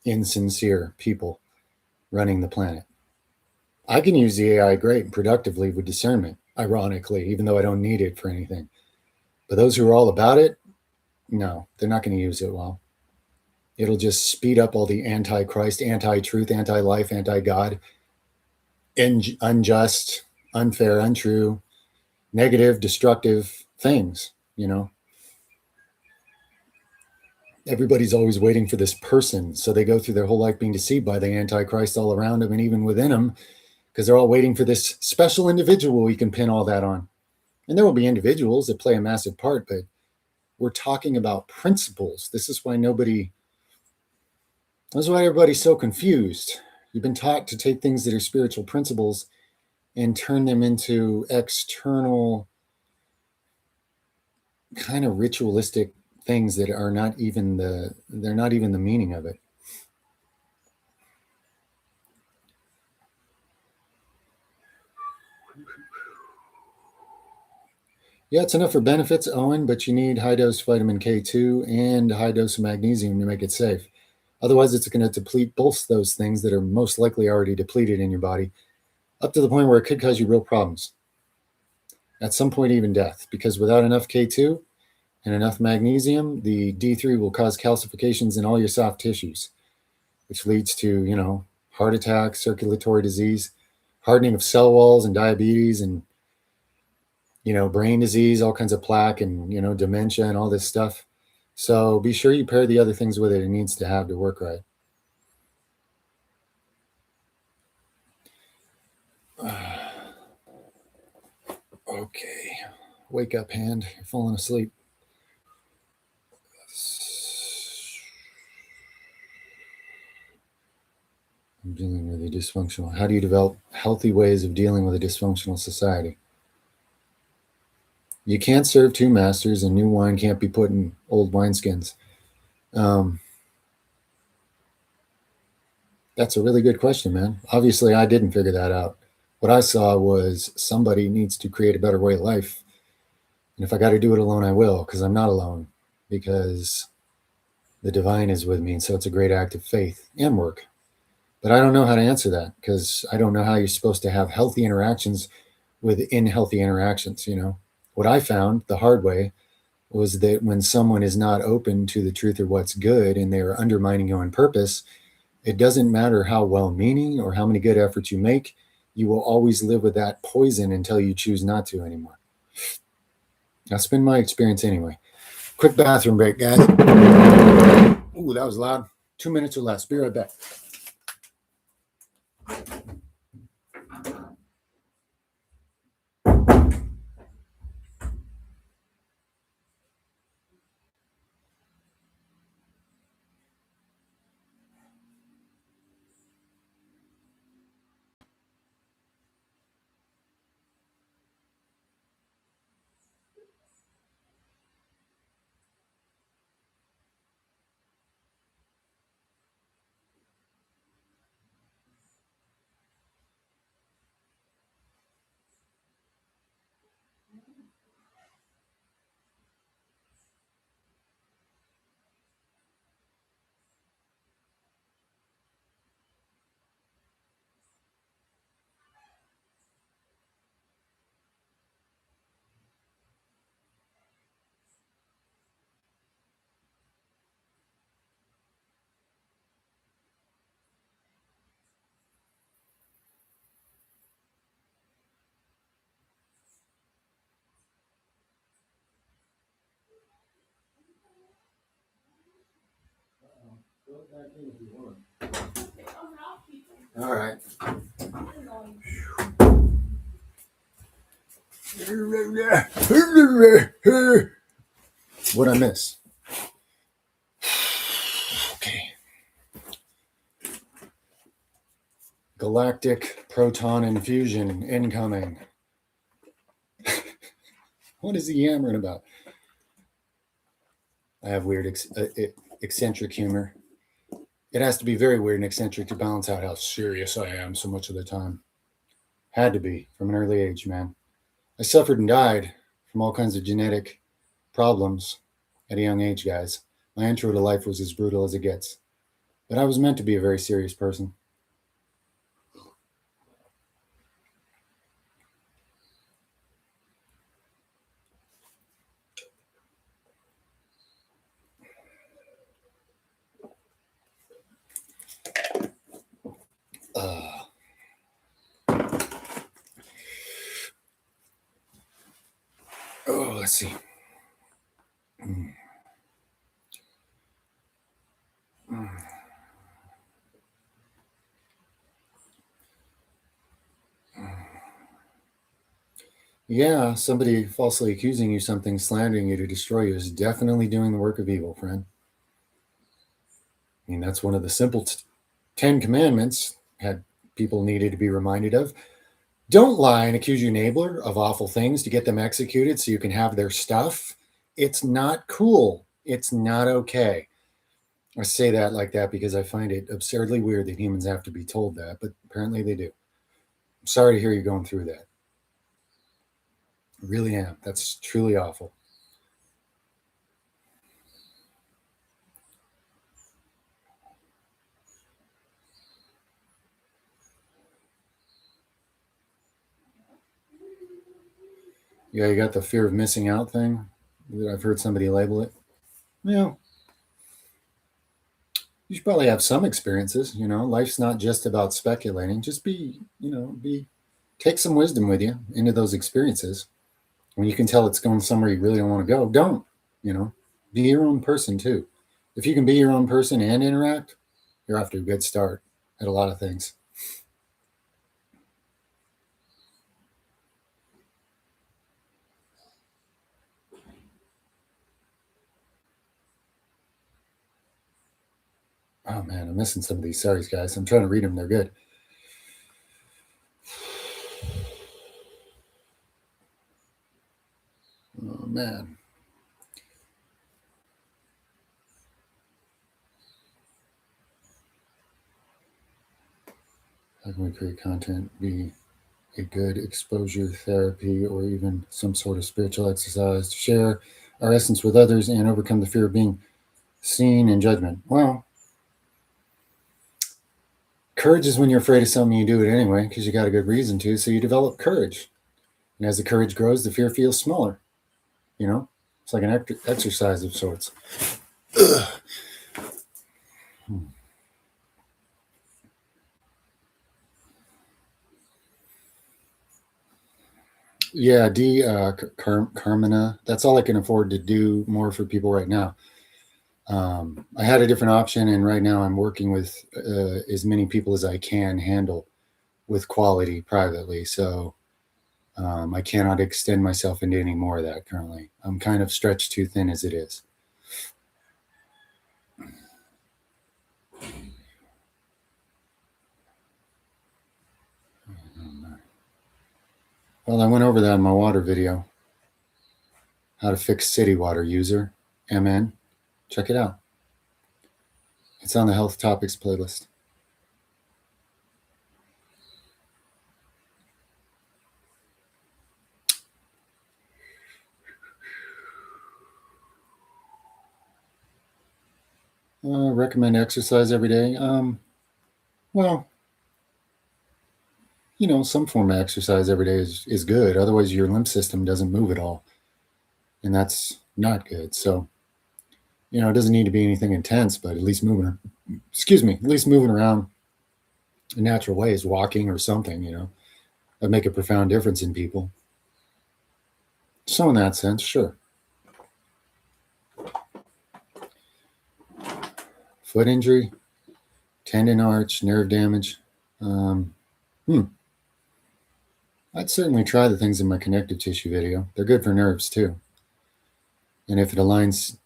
insincere people running the planet. I can use the AI great and productively with discernment, ironically, even though I don't need it for anything. But those who are all about it, no, they're not going to use it well. It'll just speed up all the anti-Christ, anti-truth, anti-life, anti-God, unjust, unfair, untrue, negative, destructive things, you know. Everybody's always waiting for this person. So they go through their whole life being deceived by the Antichrist all around them and even within them, because they're all waiting for this special individual you can pin all that on. And there will be individuals that play a massive part, but we're talking about principles. This is why everybody's so confused. You've been taught to take things that are spiritual principles and turn them into external kind of ritualistic things that are not even they're not even the meaning of it. Yeah, it's enough for benefits, Owen, but you need high dose vitamin K2 and high dose of magnesium to make it safe. Otherwise, it's going to deplete both those things that are most likely already depleted in your body, up to the point where it could cause you real problems. At some point, even death, because without enough K2 and enough magnesium, the D3 will cause calcifications in all your soft tissues, which leads to, heart attack, circulatory disease, hardening of cell walls, and diabetes, and brain disease, all kinds of plaque, and dementia and all this stuff. So be sure you pair the other things with it needs to have to work right. Okay, wake up, hand. You're falling asleep. I'm dealing with a dysfunctional. How do you develop healthy ways of dealing with a dysfunctional society? You can't serve two masters, and new wine can't be put in old wineskins. That's a really good question, man. Obviously, I didn't figure that out. What I saw was somebody needs to create a better way of life. And if I got to do it alone, I will, because I'm not alone, because the divine is with me. And so it's a great act of faith and work. But I don't know how to answer that, because I don't know how you're supposed to have healthy interactions with unhealthy interactions. What I found the hard way was that when someone is not open to the truth or what's good and they're undermining you on purpose, it doesn't matter how well-meaning or how many good efforts you make, you will always live with that poison until you choose not to anymore. That's been my experience anyway. Quick bathroom break, guys. Ooh, that was loud. 2 minutes or less. Be right back. All right. What I miss? Okay. Galactic proton infusion incoming. What is he yammering about? I have weird eccentric humor. It has to be very weird and eccentric to balance out how serious I am so much of the time. Had to be from an early age, man. I suffered and died from all kinds of genetic problems at a young age, guys. My intro to life was as brutal as it gets. But I was meant to be a very serious person. Let's see. Yeah, somebody falsely accusing you something, slandering you to destroy you is definitely doing the work of evil, friend. I mean, that's one of the simple 10 commandments had people needed to be reminded of. Don't lie and accuse your neighbor of awful things to get them executed so you can have their stuff. It's not cool. It's not okay. I say that like that because I find it absurdly weird that humans have to be told that, but apparently they do. I'm sorry to hear you going through that. I really am. That's truly awful. Yeah, you got the fear of missing out thing. I've heard somebody label it. Yeah, you should probably have some experiences. Life's not just about speculating. Just take some wisdom with you into those experiences. When you can tell it's going somewhere you really don't want to go, don't. Be your own person too. If you can be your own person and interact, you're off to a good start at a lot of things. Oh man, I'm missing some of these. Sorry, guys. I'm trying to read them. They're good. Oh man. How can we create content be a good exposure therapy or even some sort of spiritual exercise to share our essence with others and overcome the fear of being seen and judgment? Well, courage is when you're afraid of something, you do it anyway because you got a good reason to. So you develop courage. And as the courage grows, the fear feels smaller. You know, it's like an exercise of sorts. Yeah, Carmina. That's all I can afford to do more for people right now. I had a different option, and right now I'm working with as many people as I can handle with quality privately. So I cannot extend myself into any more of that currently. I'm kind of stretched too thin as it is. Well, I went over that in my water video. How to fix city water user, MN. Check it out. It's on the health topics playlist. Recommend exercise every day. Well, some form of exercise every day is good. Otherwise, your lymph system doesn't move at all, and that's not good. So, it doesn't need to be anything intense, but at least moving. Excuse me, at least moving around in natural ways, walking or something. That'd make a profound difference in people. So, in that sense, sure. Foot injury, tendon arch, nerve damage. Um, I'd certainly try the things in my connective tissue video. They're good for nerves too. And if it aligns,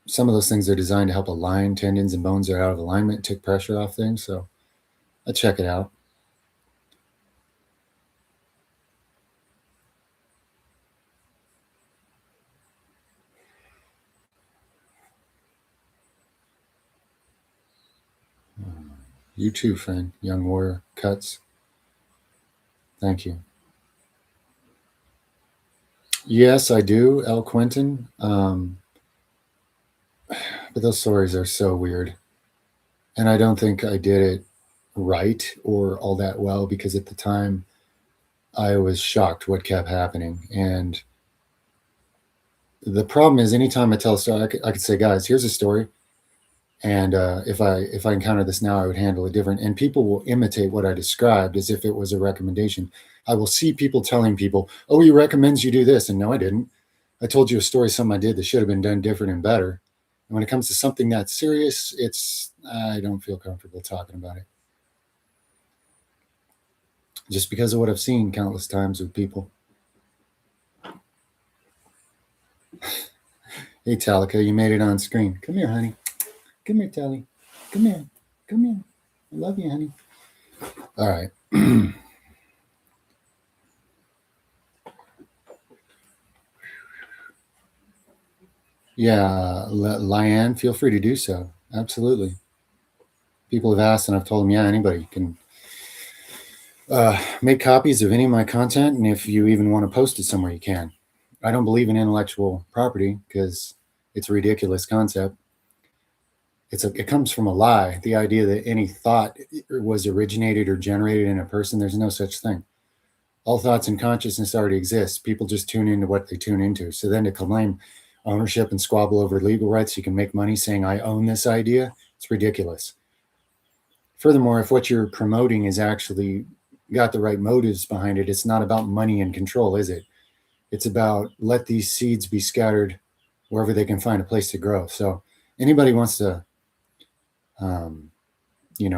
some of those things are designed to help align tendons and bones that are out of alignment, take pressure off things. So I'd check it out. You too, friend, young warrior. Cuts. Thank you. Yes, I do, El Quentin. But those stories are so weird. And I don't think I did it right or all that well because at the time I was shocked what kept happening. And the problem is, anytime I tell a story, I could say, guys, here's a story. And if I encounter this now, I would handle it different. And people will imitate what I described as if it was a recommendation. I will see people telling people, "Oh, he recommends you do this," and no, I didn't. I told you a story, something I did that should have been done different and better. And when it comes to something that serious, I don't feel comfortable talking about it, just because of what I've seen countless times with people. Hey, Talika, you made it on screen. Come here, honey. Come here, Tally. Come here. Come here. I love you, honey. All right. Yeah, Lyanne, feel free to do so. Absolutely. People have asked, and I've told them, yeah, anybody can make copies of any of my content, and if you even want to post it somewhere, you can. I don't believe in intellectual property because it's a ridiculous concept. It comes from a lie. The idea that any thought was originated or generated in a person, there's no such thing. All thoughts and consciousness already exist. People just tune into what they tune into. So then to claim ownership and squabble over legal rights, so you can make money saying I own this idea, it's ridiculous. Furthermore, if what you're promoting is actually got the right motives behind it, it's not about money and control, is it? It's about let these seeds be scattered wherever they can find a place to grow. So anybody wants to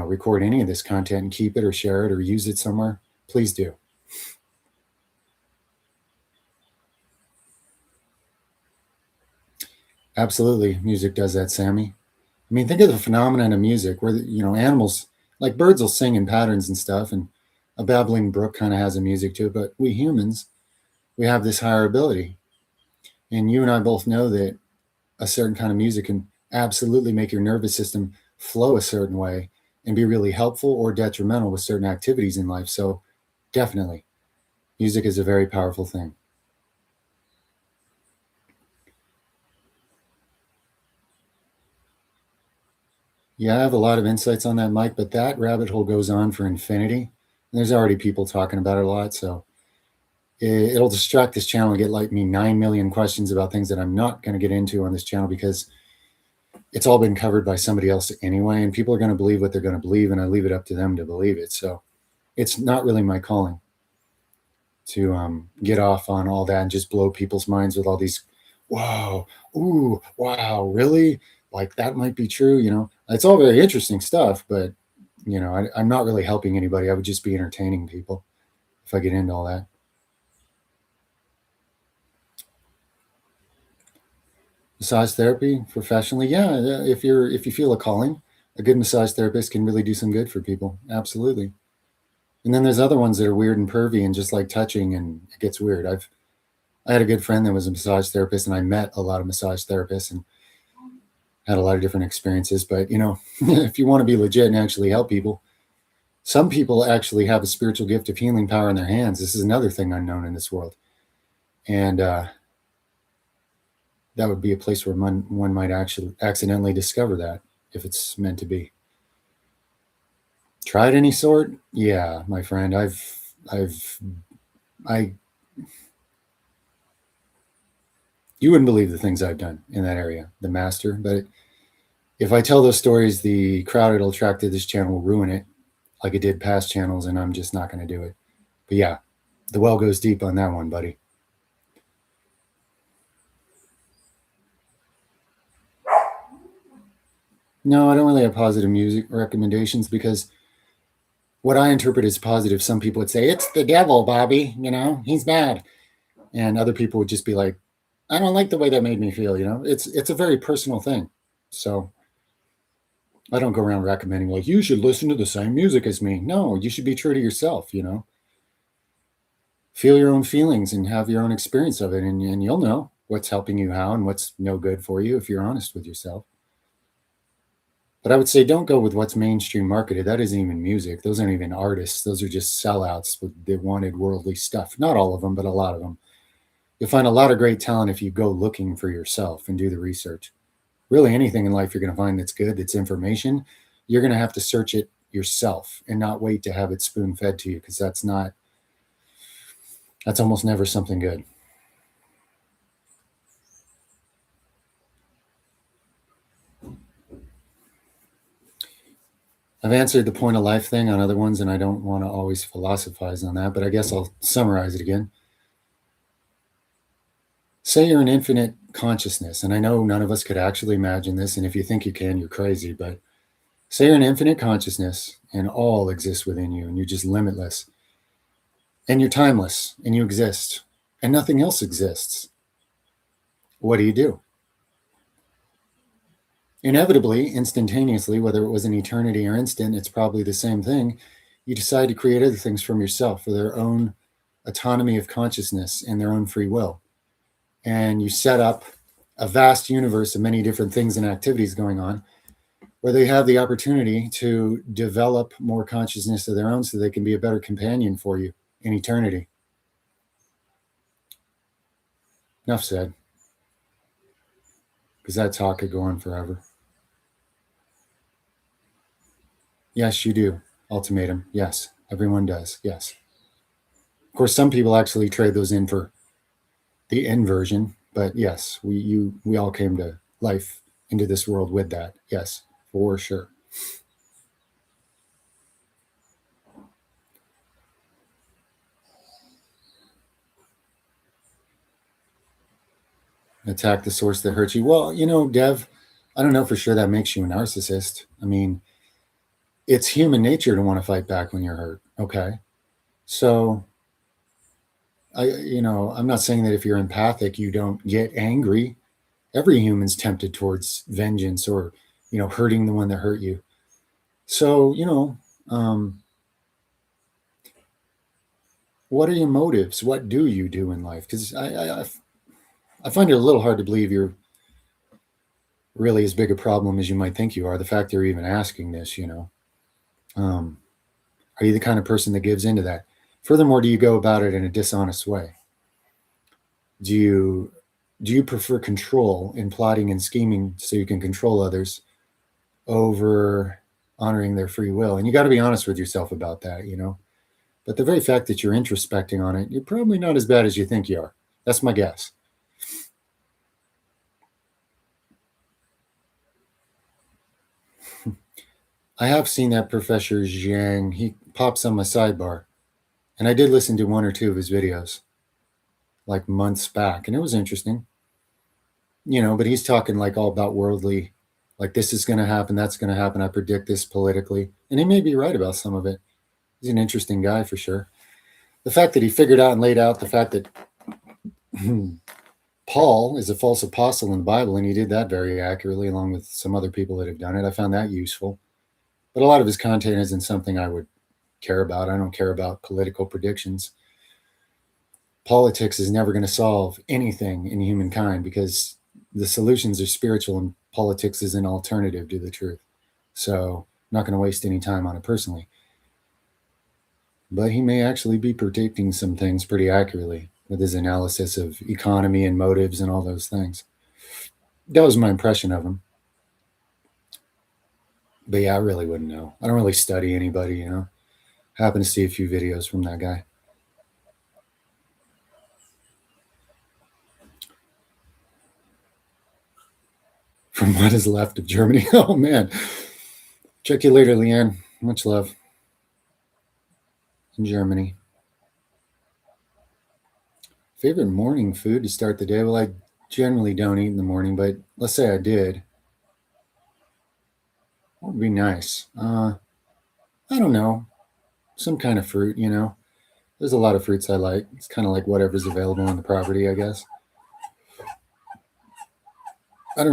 record any of this content and keep it or share it or use it somewhere, please do. Absolutely. Music does that, Sammy. I mean, think of the phenomenon of music where, animals, like birds will sing in patterns and stuff, and a babbling brook kind of has a music to it, but we humans, we have this higher ability. And you and I both know that a certain kind of music can absolutely make your nervous system flow a certain way and be really helpful or detrimental with certain activities in life. So definitely, music is a very powerful thing. Yeah, I have a lot of insights on that, Mike, but that rabbit hole goes on for infinity. And there's already people talking about it a lot. So It'll distract this channel and get like me 9 million questions about things that I'm not going to get into on this channel because it's all been covered by somebody else anyway, and people are going to believe what they're going to believe, and I leave it up to them to believe it. So it's not really my calling to get off on all that and just blow people's minds with all these, wow, ooh, wow, really? Like that might be true, you know? It's all very interesting stuff, but you know, I'm not really helping anybody. I would just be entertaining people if I get into all that. Massage therapy professionally, yeah. If you feel a calling, a good massage therapist can really do some good for people. Absolutely. And then there's other ones that are weird and pervy and just like touching, and it gets weird. I had a good friend that was a massage therapist, and I met a lot of massage therapists and had a lot of different experiences. But you know, if you want to be legit and actually help people, some people actually have a spiritual gift of healing power in their hands. This is another thing unknown in this world, and that would be a place where one might actually accidentally discover that if it's meant to be. Tried any sort? Yeah, my friend. I you wouldn't believe the things I've done in that area, the master. But if I tell those stories, the crowd it'll attract to this channel will ruin it, like it did past channels, and I'm just not going to do it. But yeah, the well goes deep on that one, buddy. No, I don't really have positive music recommendations because what I interpret as positive, some people would say, it's the devil, Bobby, you know, he's bad. And other people would just be like, I don't like the way that made me feel, you know. It's a very personal thing. So I don't go around recommending like you should listen to the same music as me. No, you should be true to yourself, you know. Feel your own feelings and have your own experience of it, and you'll know what's helping you how and what's no good for you if you're honest with yourself. But I would say don't go with what's mainstream marketed. That isn't even music. Those aren't even artists. Those are just sellouts with they wanted worldly stuff. Not all of them, but a lot of them. You'll find a lot of great talent if you go looking for yourself and do the research. Really, anything in life you're going to find that's good, that's information, you're going to have to search it yourself and not wait to have it spoon fed to you because that's almost never something good. I've answered the point of life thing on other ones, and I don't want to always philosophize on that, but I guess I'll summarize it again. Say you're an infinite consciousness, and I know none of us could actually imagine this, and if you think you can, you're crazy, but say you're an infinite consciousness and all exists within you, and you're just limitless, and you're timeless, and you exist, and nothing else exists. What do you do? Inevitably, instantaneously, whether it was an eternity or instant, it's probably the same thing. You decide to create other things from yourself for their own autonomy of consciousness and their own free will. And you set up a vast universe of many different things and activities going on where they have the opportunity to develop more consciousness of their own so they can be a better companion for you in eternity. Enough said, because that talk could go on forever. Yes, you do. Ultimatum. Yes, everyone does. Yes. Of course, some people actually trade those in for the inversion, but yes, we all came to life into this world with that. Yes, for sure. Attack the source that hurts you. Well, you know, Dev, I don't know for sure that makes you a narcissist. I mean, it's human nature to want to fight back when you're hurt. Okay. So I'm not saying that if you're empathic, you don't get angry. Every human's tempted towards vengeance or, hurting the one that hurt you. So, what are your motives? What do you do in life? Because I find it a little hard to believe you're really as big a problem as you might think you are. The fact you're even asking this, are you the kind of person that gives into that? Furthermore, do you go about it in a dishonest way? Do you prefer control in plotting and scheming so you can control others over honoring their free will? And you got to be honest with yourself about that, But the very fact that you're introspecting on it, you're probably not as bad as you think you are. That's my guess. I have seen that Professor Zhang. He pops on my sidebar. And I did listen to one or two of his videos like months back, and it was interesting. But he's talking like all about worldly, like this is going to happen, that's going to happen. I predict this politically. And he may be right about some of it. He's an interesting guy for sure. The fact that he figured out and laid out the fact that Paul is a false apostle in the Bible, and he did that very accurately, along with some other people that have done it. I found that useful. But a lot of his content isn't something I would care about. I don't care about political predictions. Politics is never going to solve anything in humankind because the solutions are spiritual and politics is an alternative to the truth. So I'm not going to waste any time on it personally. But he may actually be predicting some things pretty accurately with his analysis of economy and motives and all those things. That was my impression of him. But yeah, I really wouldn't know. I don't really study anybody, Happen to see a few videos from that guy. From what is left of Germany. Oh, man. Check you later, Leanne. Much love. In Germany. Favorite morning food to start the day? Well, I generally don't eat in the morning, but let's say I did. What would be nice? I don't know. Some kind of fruit, There's a lot of fruits I like. It's kind of like whatever's available on the property, I guess. I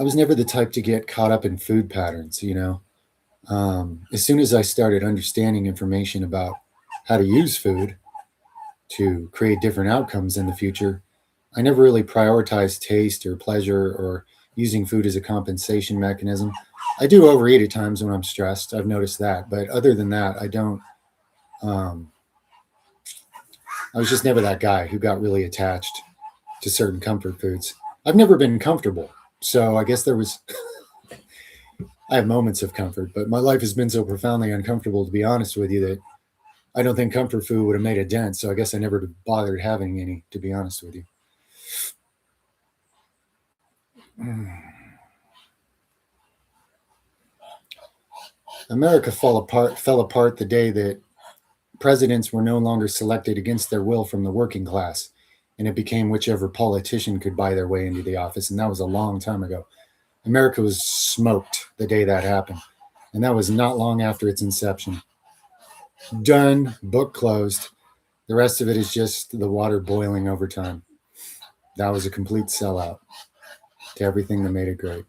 was never the type to get caught up in food patterns, As soon as I started understanding information about how to use food to create different outcomes in the future, I never really prioritized taste or pleasure or using food as a compensation mechanism. I do overeat at times when I'm stressed. I've noticed that. But other than that, I don't. I was just never that guy who got really attached to certain comfort foods. I've never been comfortable. So I guess I have moments of comfort, but my life has been so profoundly uncomfortable, to be honest with you, that I don't think comfort food would have made a dent. So I guess I never bothered having any, to be honest with you. America fell apart the day that presidents were no longer selected against their will from the working class, and it became whichever politician could buy their way into the office. And that was a long time ago. America was smoked the day that happened, and that was not long after its inception. Done, book closed. The rest of it is just the water boiling over time. That was a complete sellout to everything that made it great.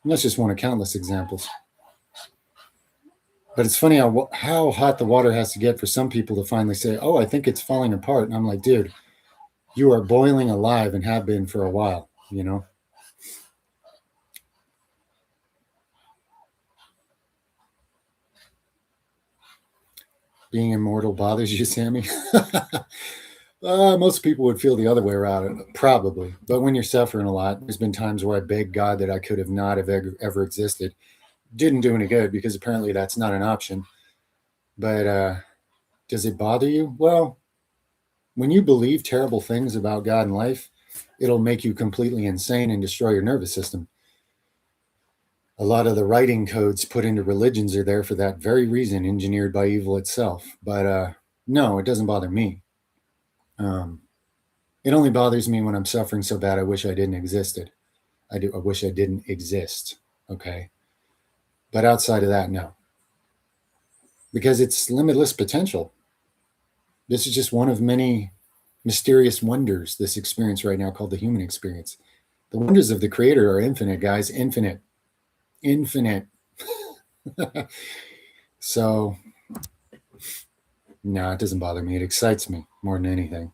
And that's just one of countless examples. But it's funny how hot the water has to get for some people to finally say, oh, I think it's falling apart. And I'm like, dude, you are boiling alive and have been for a while, Being immortal bothers you, Sammy? Most people would feel the other way around, probably. But when you're suffering a lot, there's been times where I begged God that I could have not have ever existed. Didn't do any good because apparently that's not an option. But does it bother you? Well, when you believe terrible things about God and life, it'll make you completely insane and destroy your nervous system. A lot of the writing codes put into religions are there for that very reason, engineered by evil itself. But no, it doesn't bother me. It only bothers me when I'm suffering so bad I wish I didn't existed. I wish I didn't exist. Okay. But outside of that, no. Because it's limitless potential. This is just one of many mysterious wonders, this experience right now called the human experience. The wonders of the Creator are infinite, guys. Infinite. So, no, it doesn't bother me. It excites me more than anything.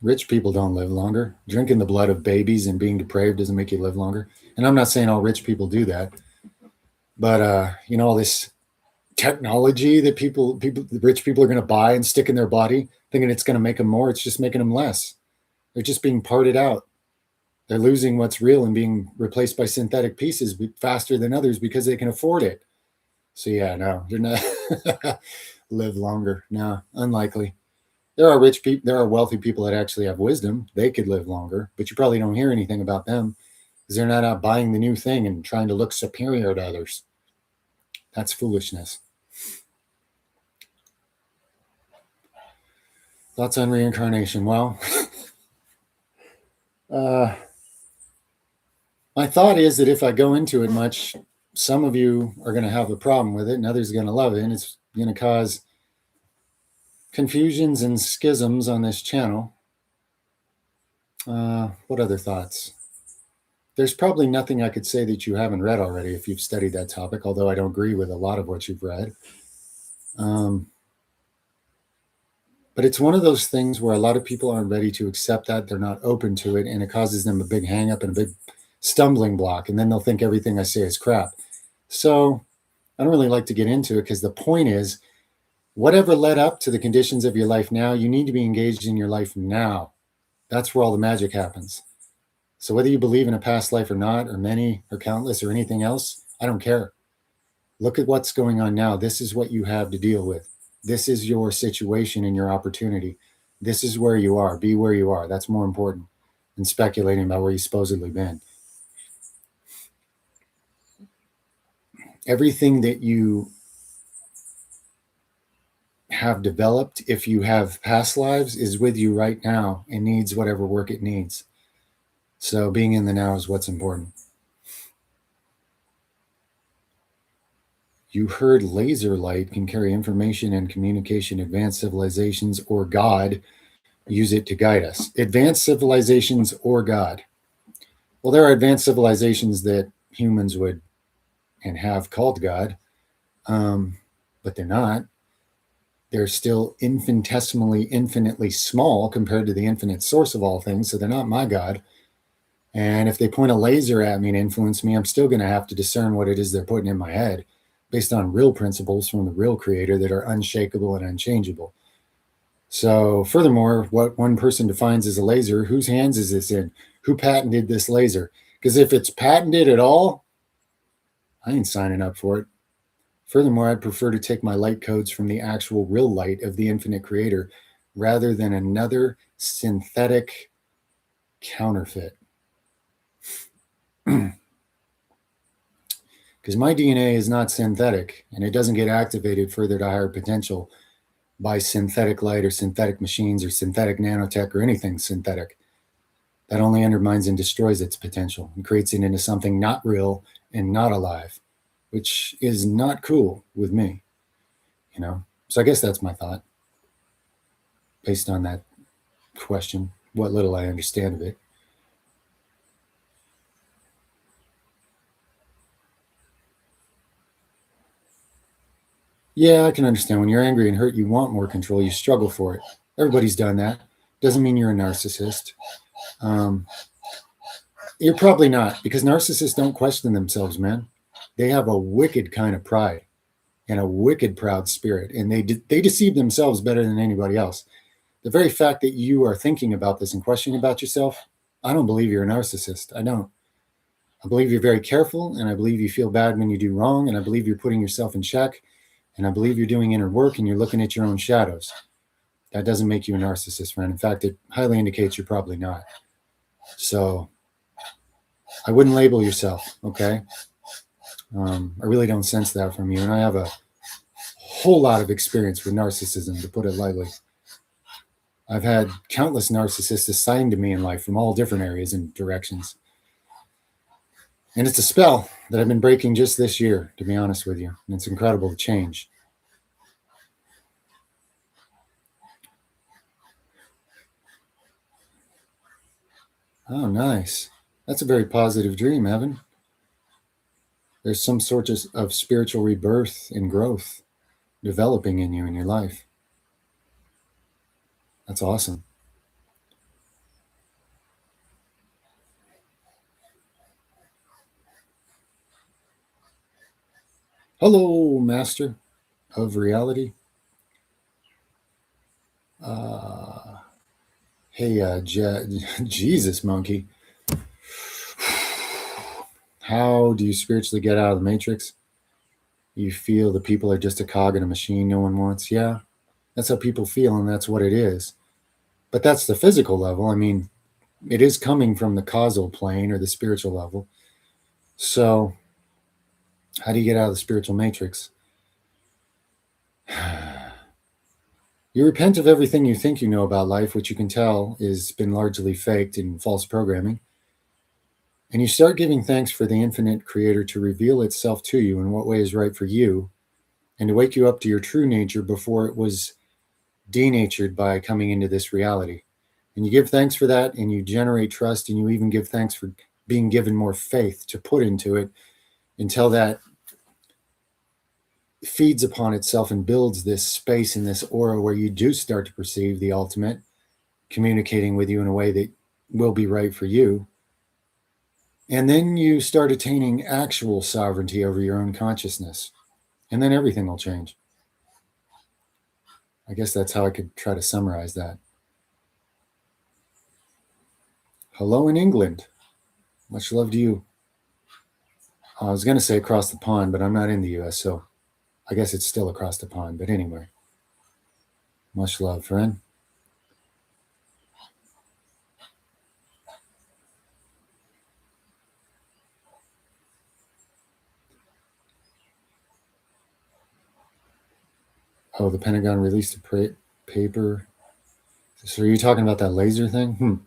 Rich people don't live longer. Drinking the blood of babies and being depraved doesn't make you live longer. And I'm not saying all rich people do that. But, all this technology that rich people are going to buy and stick in their body, thinking it's going to make them more, it's just making them less. They're just being parted out. They're losing what's real and being replaced by synthetic pieces faster than others because they can afford it. So yeah, no, they're not live longer. No, unlikely. There are rich people, there are wealthy people that actually have wisdom. They could live longer, but you probably don't hear anything about them because they're not out buying the new thing and trying to look superior to others. That's foolishness. Thoughts on reincarnation? Well, my thought is that if I go into it much, some of you are going to have a problem with it and others are going to love it. And it's going to cause confusions and schisms on this channel. What other thoughts? There's probably nothing I could say that you haven't read already if you've studied that topic, although I don't agree with a lot of what you've read. But it's one of those things where a lot of people aren't ready to accept that. They're not open to it, and it causes them a big hang up and a big stumbling block, and then they'll think everything I say is crap. So I don't really like to get into it because the point is, whatever led up to the conditions of your life now, you need to be engaged in your life now. That's where all the magic happens. So whether you believe in a past life or not, or many, or countless, or anything else, I don't care. Look at what's going on now. This is what you have to deal with. This is your situation and your opportunity. This is where you are. Be where you are. That's more important than speculating about where you've supposedly been. Everything that you have developed, if you have past lives, is with you right now and needs whatever work it needs. So being in the now is what's important. You heard laser light can carry information and communication. Advanced civilizations or God use it to guide us. Advanced civilizations or God. Well, there are advanced civilizations that humans would and have called God, but they're not. They're still infinitesimally, infinitely small compared to the infinite source of all things, so they're not my God. And if they point a laser at me and influence me, I'm still going to have to discern what it is they're putting in my head based on real principles from the real creator that are unshakable and unchangeable. So furthermore, what one person defines as a laser, whose hands is this in? Who patented this laser? Because if it's patented at all, I ain't signing up for it. Furthermore, I'd prefer to take my light codes from the actual real light of the infinite creator rather than another synthetic counterfeit. Because my DNA is not synthetic and it doesn't get activated further to higher potential by synthetic light or synthetic machines or synthetic nanotech or anything synthetic. That only undermines and destroys its potential and creates it into something not real and not alive, which is not cool with me, you know? So I guess that's my thought based on that question, what little I understand of it. Yeah, I can understand when you're angry and hurt, you want more control, you struggle for it. Everybody's done that. Doesn't mean you're a narcissist. You're probably not, because narcissists don't question themselves, man. They have a wicked kind of pride and a wicked proud spirit, and they deceive themselves better than anybody else. The very fact that you are thinking about this and questioning about yourself, I don't believe you're a narcissist. I don't. I believe you're very careful, and I believe you feel bad when you do wrong, and I believe you're putting yourself in check, and I believe you're doing inner work and you're looking at your own shadows. That doesn't make you a narcissist, friend. In fact, it highly indicates you're probably not. So I wouldn't label yourself, okay? I really don't sense that from you. And I have a whole lot of experience with narcissism, to put it lightly. I've had countless narcissists assigned to me in life from all different areas and directions. And it's a spell that I've been breaking just this year, to be honest with you. And it's incredible to change. Oh, nice. That's a very positive dream, Evan. There's some sort of spiritual rebirth and growth developing in you in your life. That's awesome. Hello, master of reality. Hey, Jesus monkey. How do you spiritually get out of the matrix? You feel the people are just a cog in a machine no one wants. Yeah, that's how people feel, and that's what it is. But that's the physical level. I mean, it is coming from the causal plane or the spiritual level. So, how do you get out of the spiritual matrix? You repent of everything you think you know about life, which you can tell has been largely faked and false programming. And you start giving thanks for the infinite creator to reveal itself to you in what way is right for you and to wake you up to your true nature before it was denatured by coming into this reality. And you give thanks for that, and you generate trust, and you even give thanks for being given more faith to put into it until that feeds upon itself and builds this space and this aura where you do start to perceive the ultimate communicating with you in a way that will be right for you. And then you start attaining actual sovereignty over your own consciousness. And then everything will change. I guess that's how I could try to summarize that. Hello in England. Much love to you. I was going to say across the pond, but I'm not in the US, so I guess it's still across the pond. But anyway, much love, friend. Oh, the Pentagon released a paper. So are you talking about that laser thing?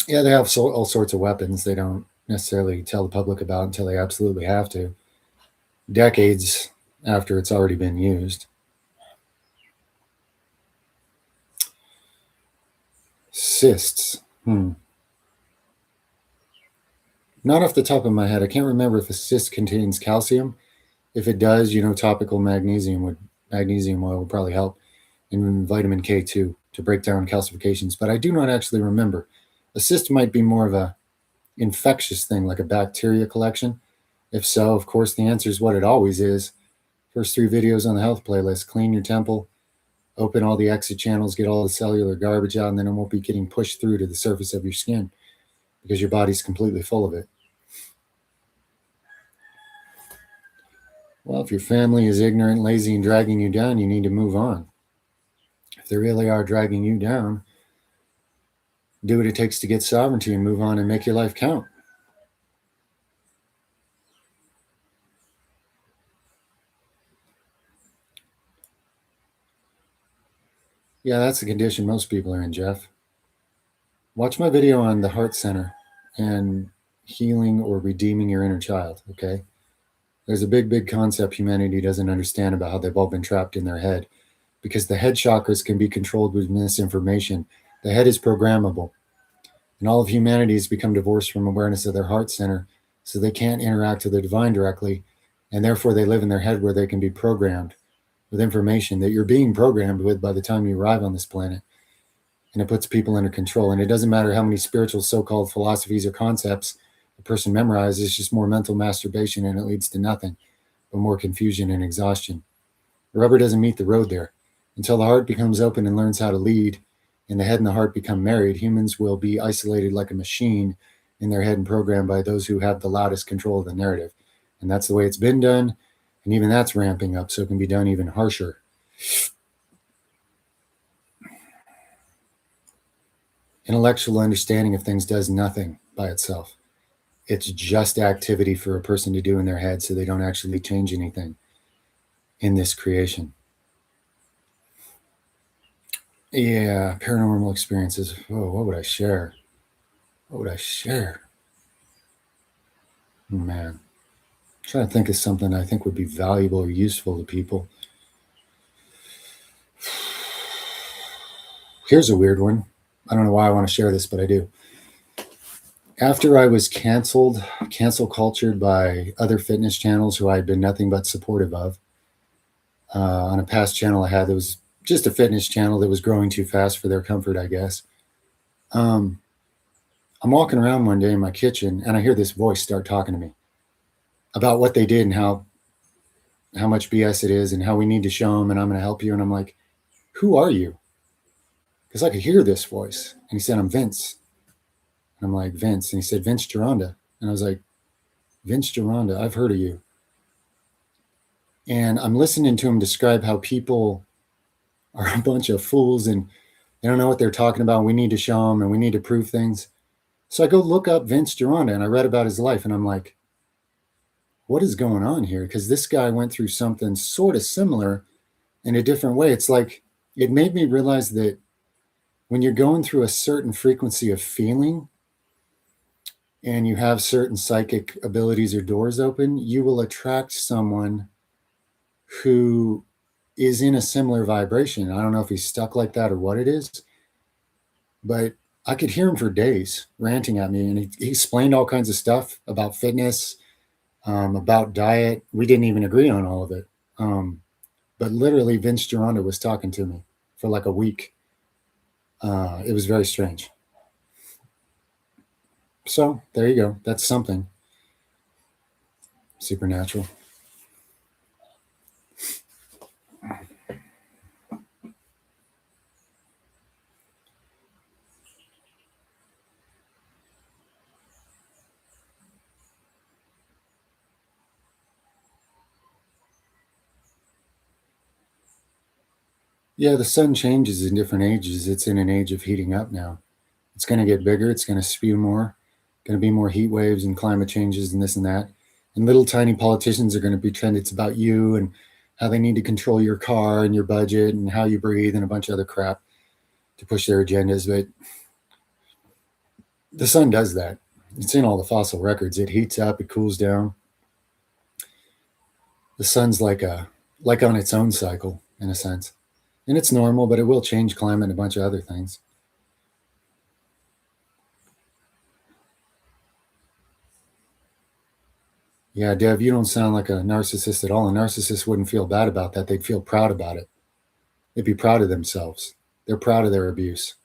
Yeah, they have all sorts of weapons they don't necessarily tell the public about until they absolutely have to, decades after it's already been used. Cysts. Not off the top of my head. I can't remember if a cyst contains calcium. If it does, topical magnesium oil would probably help, and vitamin K too to break down calcifications. But I do not actually remember. A cyst might be more of a infectious thing, like a bacteria collection. If so, of course, the answer is what it always is. First 3 videos on the health playlist: clean your temple, open all the exit channels, get all the cellular garbage out, and then it won't be getting pushed through to the surface of your skin because your body's completely full of it. Well, if your family is ignorant, lazy, and dragging you down, you need to move on. If they really are dragging you down, do what it takes to get sovereignty and move on and make your life count. Yeah, that's the condition most people are in, Jeff. Watch my video on the heart center and healing or redeeming your inner child, okay? There's a big, big concept humanity doesn't understand about how they've all been trapped in their head, because the head chakras can be controlled with misinformation. The head is programmable, and all of humanity has become divorced from awareness of their heart center, so they can't interact with the divine directly, and therefore they live in their head where they can be programmed with information that you're being programmed with by the time you arrive on this planet. And it puts people under control. And it doesn't matter how many spiritual so-called philosophies or concepts a person memorizes, it's just more mental masturbation, and it leads to nothing but more confusion and exhaustion. The rubber doesn't meet the road there. Until the heart becomes open and learns how to lead, and the head and the heart become married, humans will be isolated like a machine in their head and programmed by those who have the loudest control of the narrative. And that's the way it's been done. And even that's ramping up, so it can be done even harsher. Intellectual understanding of things does nothing by itself. It's just activity for a person to do in their head, so they don't actually change anything in this creation. Yeah, paranormal experiences. Oh, what would I share? What would I share? Man, I'm trying to think of something I think would be valuable or useful to people. Here's a weird one. I don't know why I want to share this, but I do. After I was cancel cultured by other fitness channels who I had been nothing but supportive of, on a past channel I had that was just a fitness channel that was growing too fast for their comfort, I guess. I'm walking around one day in my kitchen, and I hear this voice start talking to me about what they did and how much BS it is and how we need to show them, and I'm going to help you. And I'm like, who are you? Because I could hear this voice. And he said, I'm Vince. And I'm like, Vince. And he said, Vince Gironda. And I was like, Vince Gironda, I've heard of you. And I'm listening to him describe how people are a bunch of fools and they don't know what they're talking about. We need to show them and we need to prove things. So I go look up Vince Gironda and I read about his life and I'm like, what is going on here? Because this guy went through something sort of similar in a different way. It's like, it made me realize that when you're going through a certain frequency of feeling and you have certain psychic abilities or doors open, you will attract someone who is in a similar vibration. I don't know if he's stuck like that or what it is, but I could hear him for days ranting at me. And he explained all kinds of stuff about fitness, about diet. We didn't even agree on all of it. But literally, Vince Gironda was talking to me for like a week. It was very strange. So there you go. That's something supernatural. Yeah, the sun changes in different ages. It's in an age of heating up now. It's going to get bigger. It's going to spew more. Going to be more heat waves and climate changes and this and that. And little tiny politicians are going to pretend it's about you and how they need to control your car and your budget and how you breathe and a bunch of other crap to push their agendas. But the sun does that. It's in all the fossil records. It heats up. It cools down. The sun's like on its own cycle in a sense. And it's normal, but it will change climate and a bunch of other things. Yeah, Dev, you don't sound like a narcissist at all. A narcissist wouldn't feel bad about that. They'd feel proud about it. They'd be proud of themselves. They're proud of their abuse.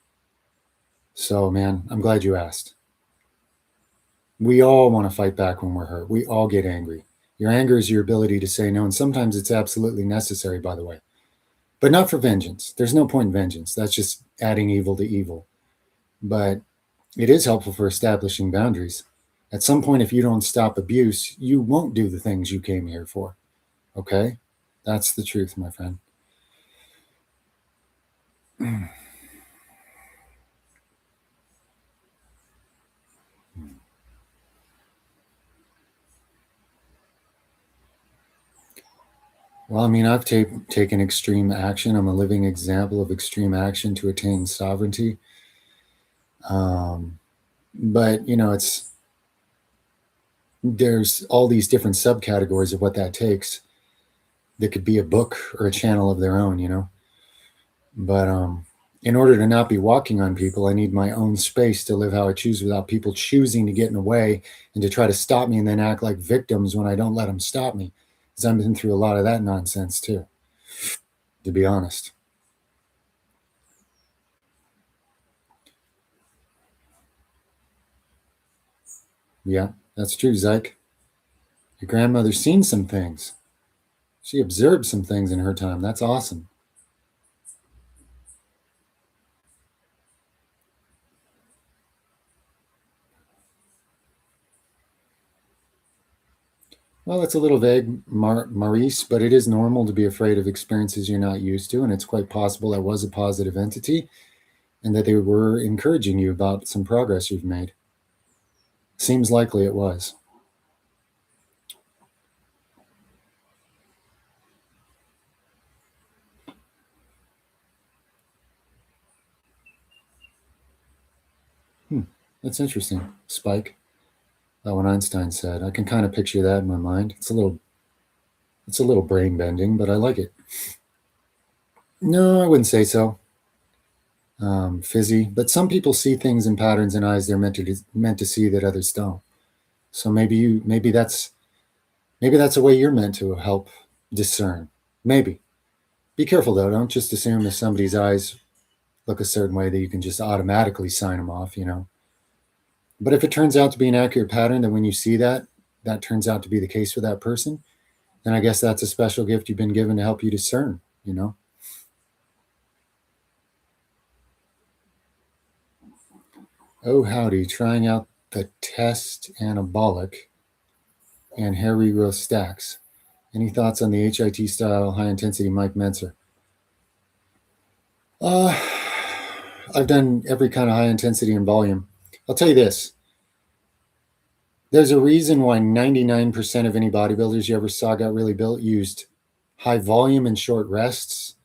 So, man, I'm glad you asked. We all want to fight back when we're hurt. We all get angry. Your anger is your ability to say no, and sometimes it's absolutely necessary, by the way. But not for vengeance. There's no point in vengeance. That's just adding evil to evil. But it is helpful for establishing boundaries. At some point, if you don't stop abuse, you won't do the things you came here for. Okay? That's the truth, my friend. Well, I mean, I've taken extreme action. I'm a living example of extreme action to attain sovereignty. But, there's all these different subcategories of what that takes. That could be a book or a channel of their own. But in order to not be walking on people, I need my own space to live how I choose without people choosing to get in the way and to try to stop me and then act like victims when I don't let them stop me. Because I've been through a lot of that nonsense too, to be honest. Yeah, that's true, Zyke. Your grandmother's seen some things. She observed some things in her time. That's awesome. Well, it's a little vague, Maurice, but it is normal to be afraid of experiences you're not used to, and it's quite possible that was a positive entity and that they were encouraging you about some progress you've made. Seems likely it was. That's interesting. Spike. That what Einstein said. I can kind of picture that in my mind. It's a little brain bending, but I like it. No, I wouldn't say so. Fizzy, but some people see things in patterns and eyes they're meant to see that others don't. So maybe that's a way you're meant to help discern. Maybe. Be careful though. Don't just assume if somebody's eyes look a certain way that you can just automatically sign them off. But if it turns out to be an accurate pattern, then when you see that turns out to be the case for that person, then I guess that's a special gift you've been given to help you discern. Oh, howdy, trying out the test anabolic and hair regrowth stacks. Any thoughts on the HIT style high intensity Mike Mentzer? I've done every kind of high intensity and volume. I'll tell you this. There's a reason why 99% of any bodybuilders you ever saw got really built used high volume and short rests.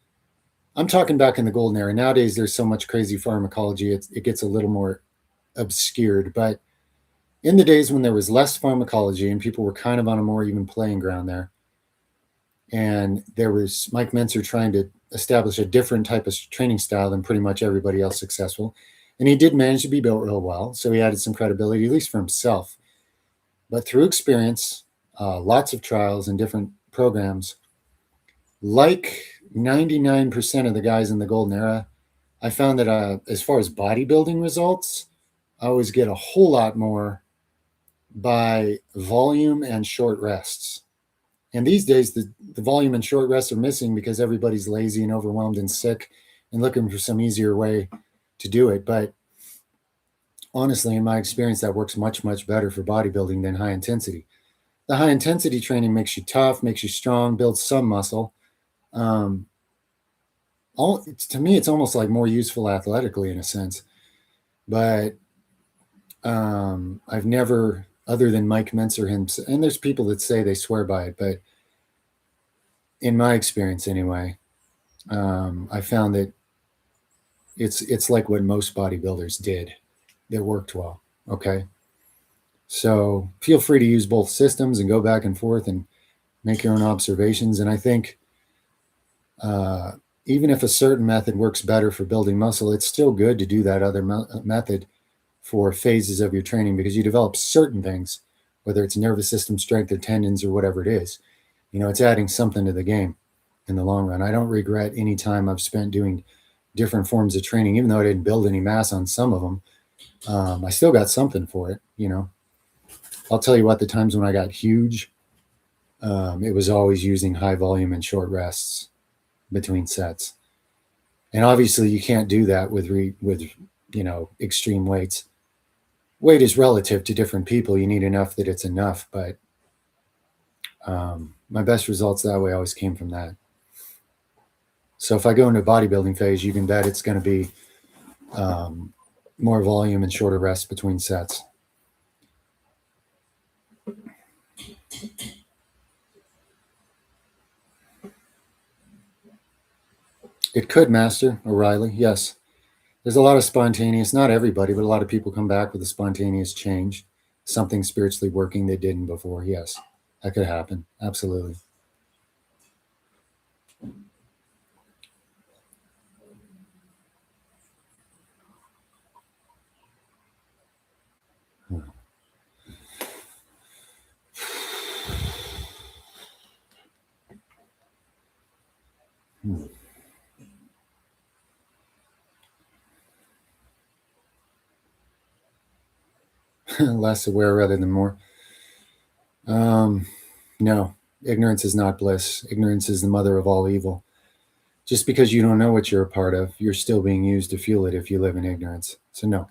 I'm talking back in the golden era. Nowadays, there's so much crazy pharmacology, it gets a little more obscured. But in the days when there was less pharmacology and people were kind of on a more even playing ground there, and there was Mike Mentzer trying to establish a different type of training style than pretty much everybody else successful. And he did manage to be built real well. So he added some credibility, at least for himself. But through experience, lots of trials and different programs, like 99% of the guys in the golden era, I found that as far as bodybuilding results, I always get a whole lot more by volume and short rests. And these days, the volume and short rests are missing because everybody's lazy and overwhelmed and sick and looking for some easier way to do it. But honestly, in my experience, that works much, much better for bodybuilding than high intensity. The high intensity training makes you tough, makes you strong, builds some muscle. To me, it's almost like more useful athletically in a sense. But I've never, other than Mike Mentzer himself, and there's people that say they swear by it, but in my experience anyway, I found that it's like what most bodybuilders did that worked well. Okay. So feel free to use both systems and go back and forth and make your own observations. And I think even if a certain method works better for building muscle, it's still good to do that other method for phases of your training because you develop certain things, whether it's nervous system strength or tendons or whatever it is. You know, it's adding something to the game in the long run. I don't regret any time I've spent doing different forms of training, even though I didn't build any mass on some of them. I still got something for it, you know. I'll tell you what, the times when I got huge, it was always using high volume and short rests between sets. And obviously you can't do that with extreme weights. Weight is relative to different people. You need enough that it's enough, but my best results that way always came from that. So if I go into a bodybuilding phase, you can bet it's going to be more volume and shorter rests between sets. It could, Master O'Reilly. Yes. There's a lot of spontaneous, not everybody, but a lot of people come back with a spontaneous change, something spiritually working they didn't before. Yes, that could happen. Absolutely. Less aware rather than more. No, ignorance is not bliss. Ignorance is the mother of all evil. Just because you don't know what you're a part of, you're still being used to fuel it if you live in ignorance. So no.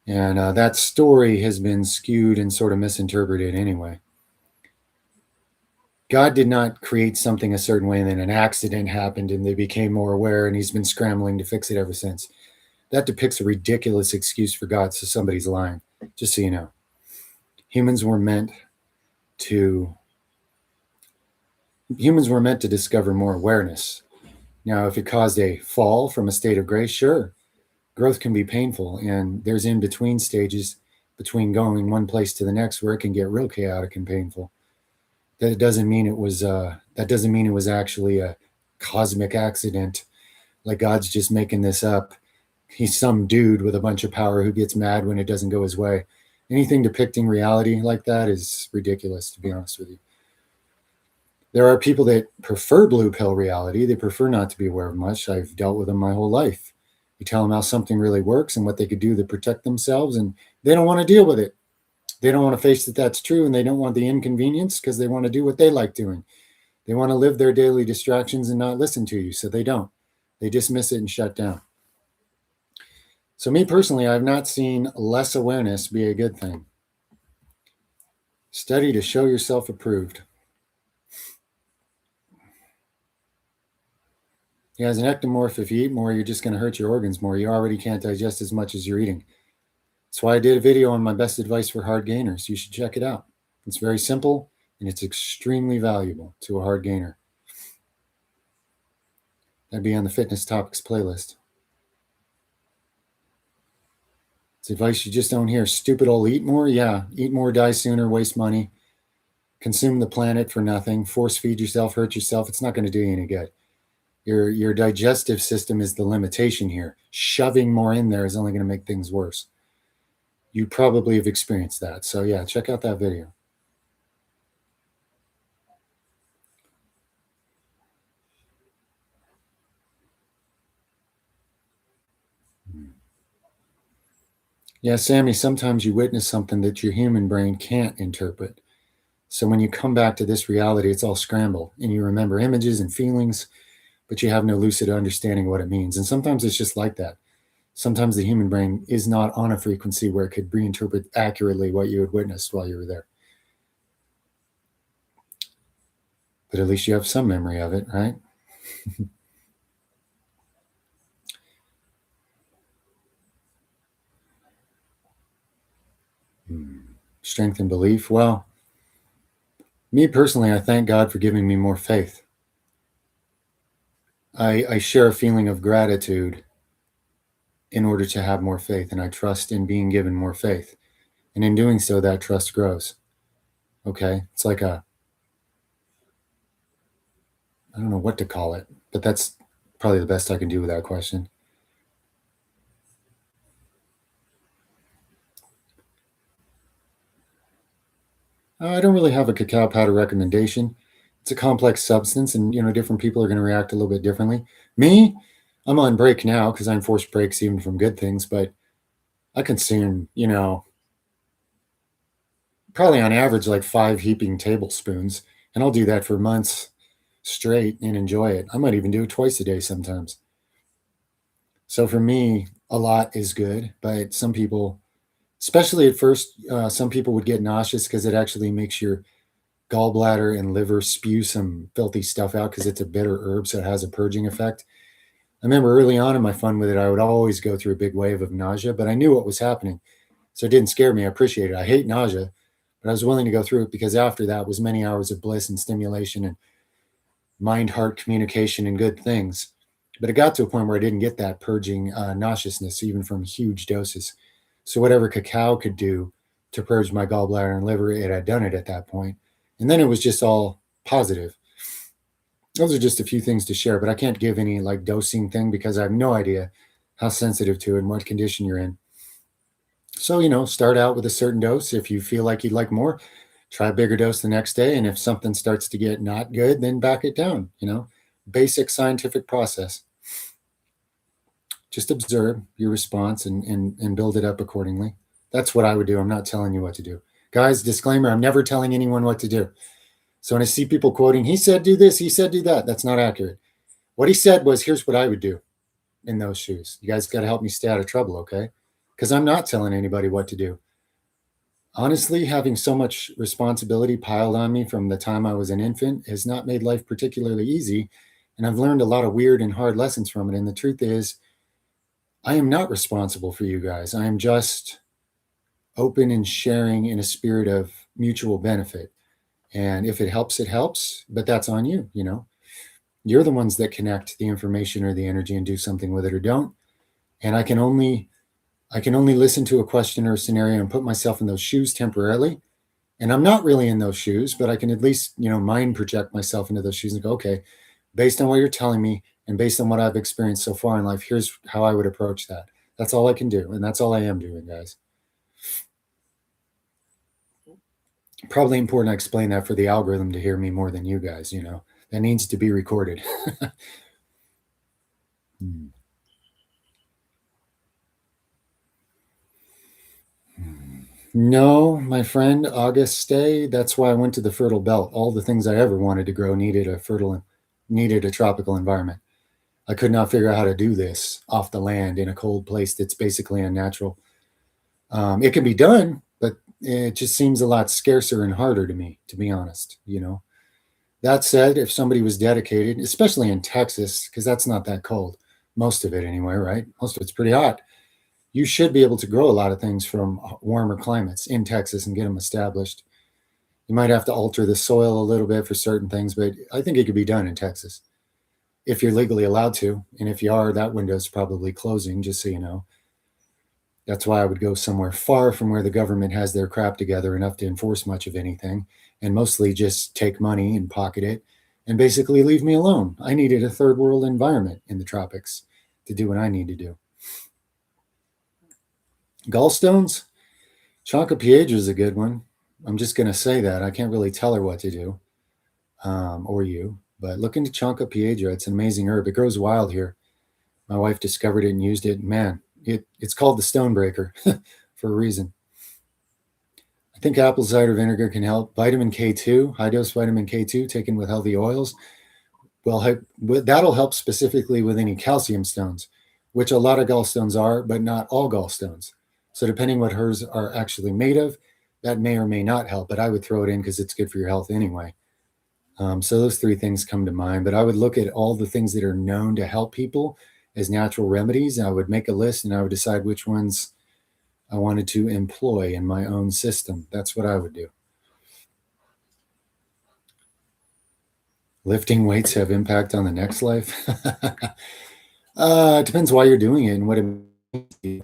And that story has been skewed and sort of misinterpreted anyway. God did not create something a certain way and then an accident happened and they became more aware and he's been scrambling to fix it ever since. That depicts a ridiculous excuse for God, so somebody's lying, just so you know. Humans were meant to discover more awareness. Now, if it caused a fall from a state of grace, sure, growth can be painful, and there's in-between stages between going one place to the next where it can get real chaotic and painful. That doesn't mean it was actually a cosmic accident, like God's just making this up. He's some dude with a bunch of power who gets mad when it doesn't go his way. Anything depicting reality like that is ridiculous, to be honest with you. There are people that prefer blue pill reality. They prefer not to be aware of much. I've dealt with them my whole life. You tell them how something really works and what they could do to protect themselves, and they don't want to deal with it. They don't want to face that that's true, and they don't want the inconvenience because they want to do what they like doing. They want to live their daily distractions and not listen to you, so they don't. They dismiss it and shut down. So, me personally, I've not seen less awareness be a good thing. Study to show yourself approved. Yeah, as an ectomorph, if you eat more, you're just going to hurt your organs more. You already can't digest as much as you're eating. That's why I did a video on my best advice for hard gainers. You should check it out. It's very simple and it's extremely valuable to a hard gainer. That'd be on the fitness topics playlist. It's advice you just don't hear. Stupid old eat more? Yeah. Eat more, die sooner, waste money, consume the planet for nothing, force feed yourself, hurt yourself. It's not going to do you any good. Your digestive system is the limitation here. Shoving more in there is only going to make things worse. You probably have experienced that. So yeah, check out that video. Yeah, Sammy, sometimes you witness something that your human brain can't interpret. So when you come back to this reality, it's all scrambled and you remember images and feelings, but you have no lucid understanding of what it means. And sometimes it's just like that. Sometimes the human brain is not on a frequency where it could reinterpret accurately what you had witnessed while you were there. But at least you have some memory of it, right? Strength and belief. Well, me personally, I thank God for giving me more faith. I share a feeling of gratitude in order to have more faith, and I trust in being given more faith. And in doing so, that trust grows. Okay. It's like I don't know what to call it, but that's probably the best I can do with that question. I don't really have a cacao powder recommendation. It's a complex substance, and different people are going to react a little bit differently. Me, I'm on break now because I'm forced breaks even from good things, but I consume, probably on average like 5 heaping tablespoons, and I'll do that for months straight and enjoy it. I might even do it twice a day sometimes. So for me, a lot is good, but some people, especially at first, some people would get nauseous because it actually makes your gallbladder and liver spew some filthy stuff out because it's a bitter herb, so it has a purging effect. I remember early on in my fun with it, I would always go through a big wave of nausea, but I knew what was happening. So it didn't scare me. I appreciate it. I hate nausea, but I was willing to go through it because after that was many hours of bliss and stimulation and mind-heart communication and good things. But it got to a point where I didn't get that purging nauseousness, even from huge doses. So whatever cacao could do to purge my gallbladder and liver, it had done it at that point. And then it was just all positive. Those are just a few things to share, but I can't give any like dosing thing because I have no idea how sensitive to it and what condition you're in. So, start out with a certain dose. If you feel like you'd like more, try a bigger dose the next day. And if something starts to get not good, then back it down, basic scientific process. Just observe your response and build it up accordingly. That's what I would do. I'm not telling you what to do. Guys, disclaimer, I'm never telling anyone what to do. So when I see people quoting, he said do this, he said do that, that's not accurate. What he said was, here's what I would do in those shoes. You guys got to help me stay out of trouble, okay? Because I'm not telling anybody what to do. Honestly, having so much responsibility piled on me from the time I was an infant has not made life particularly easy. And I've learned a lot of weird and hard lessons from it. And the truth is, I am not responsible for you guys. I am just open and sharing in a spirit of mutual benefit. And if it helps, it helps, but that's on you, You're the ones that connect the information or the energy and do something with it or don't. And I can only listen to a question or a scenario and put myself in those shoes temporarily. And I'm not really in those shoes, but I can at least, mind project myself into those shoes and go, okay, based on what you're telling me and based on what I've experienced so far in life, here's how I would approach that. That's all I can do. And that's all I am doing, guys. Probably important I explain that for the algorithm to hear me more than you guys, that needs to be recorded. No, my friend, August, stay. That's why I went to the fertile belt. All the things I ever wanted to grow needed a tropical environment. I could not figure out how to do this off the land in a cold place that's basically unnatural. It can be done, but it just seems a lot scarcer and harder to me, to be honest. That said, if somebody was dedicated, especially in Texas, because that's not that cold, most of it anyway, right? Most of it's pretty hot. You should be able to grow a lot of things from warmer climates in Texas and get them established. You might have to alter the soil a little bit for certain things, but I think it could be done in Texas if you're legally allowed to. And if you are, that window's probably closing, just so you know. That's why I would go somewhere far from where the government has their crap together enough to enforce much of anything, and mostly just take money and pocket it and basically leave me alone. I needed a third world environment in the tropics to do what I need to do. Gallstones? Chonka is a good one. I'm just going to say that. I can't really tell her what to do, or you, but look into Chonka. It's an amazing herb. It grows wild here. My wife discovered it and used it. Man, it's called the Stonebreaker for a reason. I think apple cider vinegar can help. Vitamin K2, high dose vitamin K2 taken with healthy oils. Well, that'll help specifically with any calcium stones, which a lot of gallstones are, but not all gallstones. So depending what hers are actually made of, that may or may not help, but I would throw it in because it's good for your health anyway. So those three things come to mind, but I would look at all the things that are known to help people as natural remedies. And I would make a list and I would decide which ones I wanted to employ in my own system. That's what I would do. Lifting weights have impact on the next life. It depends why you're doing it and what it means to you.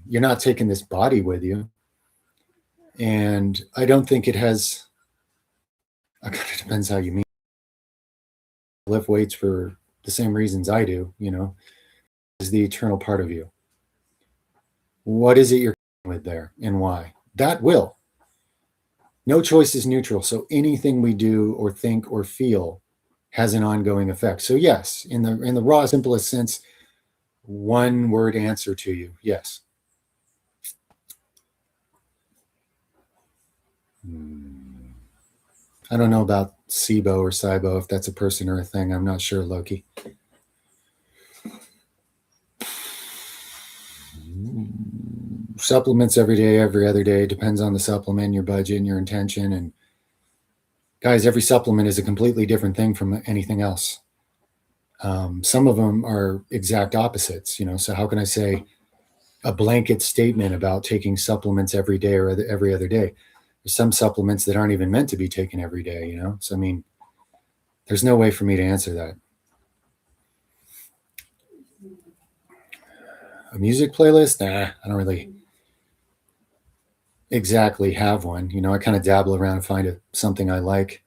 You're not taking this body with you. And I don't think it has, it kind of depends how you mean. Lift weights for the same reasons I do, is the eternal part of you. What is it you're with there and why? That will. No choice is neutral. So anything we do or think or feel has an ongoing effect. So yes, in the raw, simplest sense, one word answer to you. Yes. I don't know about SIBO or SIBO, if that's a person or a thing. I'm not sure, Loki. Supplements every day, every other day. Depends on the supplement, your budget, and your intention. And guys, every supplement is a completely different thing from anything else. Some of them are exact opposites, so how can I say a blanket statement about taking supplements every day or every other day? There's some supplements that aren't even meant to be taken every day, So, I mean, there's no way for me to answer that. A music playlist? Nah, I don't really exactly have one. I kind of dabble around and find something I like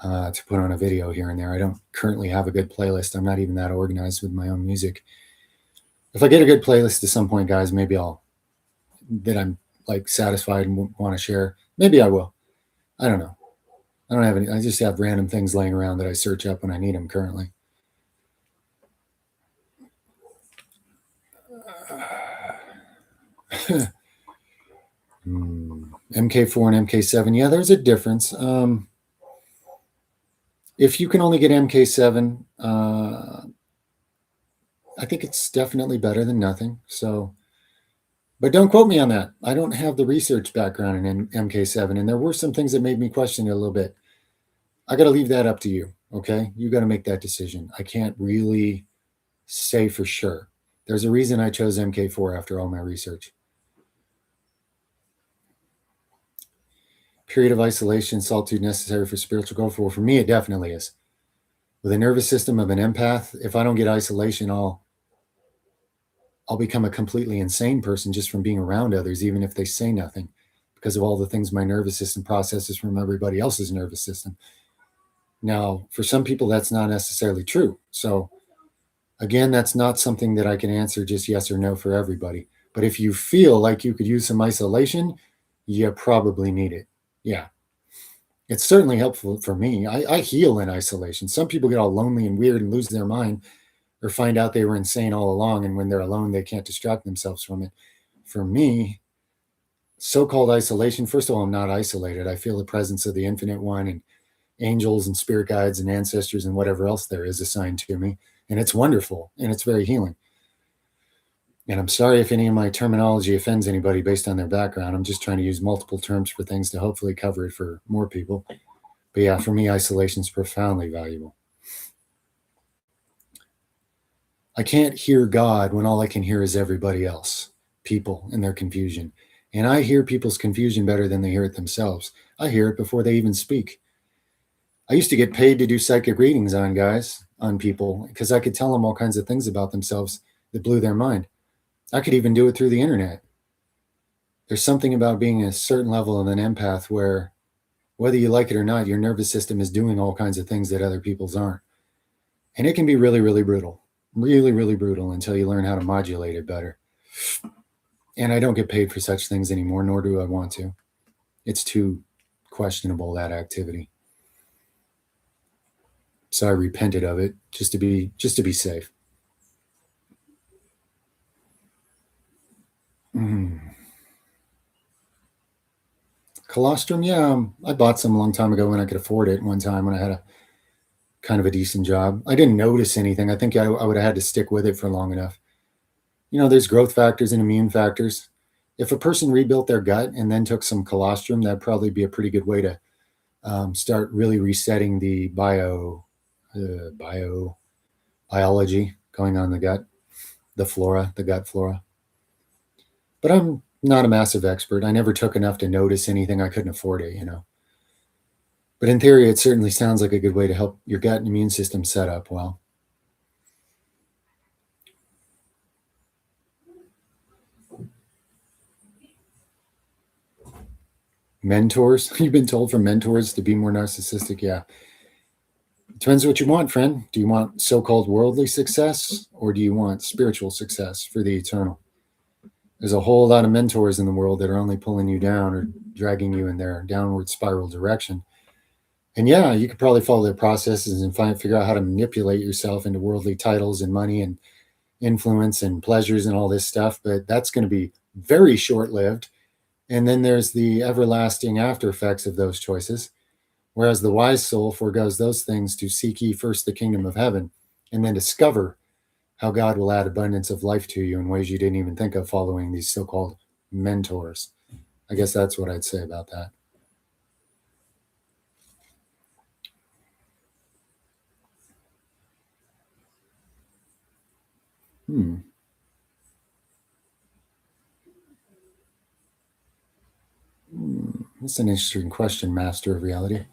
to put on a video here and there. I don't currently have a good playlist. I'm not even that organized with my own music. If I get a good playlist at some point, guys, maybe that I'm like satisfied and want to share. Maybe I will. I don't know. I don't have any. I just have random things laying around that I search up when I need them currently. MK4 and MK7. Yeah, there's a difference. If you can only get MK7, I think it's definitely better than nothing. So, but don't quote me on that. I don't have the research background in MK7, and there were some things that made me question it a little bit. I got to leave that up to you. Okay, you got to make that decision. I can't really say for sure. There's a reason I chose MK4 after all my research. Period of isolation, solitude necessary for spiritual growth. Well, for me, it definitely is. With a nervous system of an empath, if I don't get isolation, I'll become a completely insane person just from being around others, even if they say nothing, because of all the things my nervous system processes from everybody else's nervous system. Now, for some people, that's not necessarily true. So again, that's not something that I can answer just yes or no for everybody. But if you feel like you could use some isolation, you probably need it. Yeah. It's certainly helpful for me. I heal in isolation. Some people get all lonely and weird and lose their mind or find out they were insane all along. And when they're alone, they can't distract themselves from it. For me, so-called isolation, first of all, I'm not isolated. I feel the presence of the infinite one and angels and spirit guides and ancestors and whatever else there is assigned to me. And it's wonderful and it's very healing. And I'm sorry if any of my terminology offends anybody based on their background. I'm just trying to use multiple terms for things to hopefully cover it for more people. But yeah, for me, isolation is profoundly valuable. I can't hear God when all I can hear is everybody else, people and their confusion. And I hear people's confusion better than they hear it themselves. I hear it before they even speak. I used to get paid to do psychic readings on guys, on people, because I could tell them all kinds of things about themselves that blew their mind. I could even do it through the internet. There's something about being a certain level of an empath where, whether you like it or not, your nervous system is doing all kinds of things that other people's aren't. And it can be really, really brutal. Really, really brutal until you learn how to modulate it better. And I don't get paid for such things anymore, nor do I want to. It's too questionable, that activity. So I repented of it just to be safe. Colostrum, yeah, I bought some a long time ago when I could afford it. One time when I had a kind of a decent job, I didn't notice anything. I think I would have had to stick with it for long enough. There's growth factors and immune factors. If a person rebuilt their gut and then took some colostrum, that'd probably be a pretty good way to start really resetting the biology going on in the gut, the gut flora. But I'm not a massive expert. I never took enough to notice anything. I couldn't afford it. But in theory, it certainly sounds like a good way to help your gut and immune system set up well. Mentors. You've been told from mentors to be more narcissistic. Yeah. Depends what you want, friend. Do you want so-called worldly success, or do you want spiritual success for the eternal? There's a whole lot of mentors in the world that are only pulling you down or dragging you in their downward spiral direction. And yeah, you could probably follow their processes and figure out how to manipulate yourself into worldly titles and money and influence and pleasures and all this stuff. But that's going to be very short-lived. And then there's the everlasting after effects of those choices. Whereas the wise soul forgoes those things to seek ye first the kingdom of heaven and then discover how God will add abundance of life to you in ways you didn't even think of following these so-called mentors. I guess that's what I'd say about that. That's an interesting question, Master of Reality.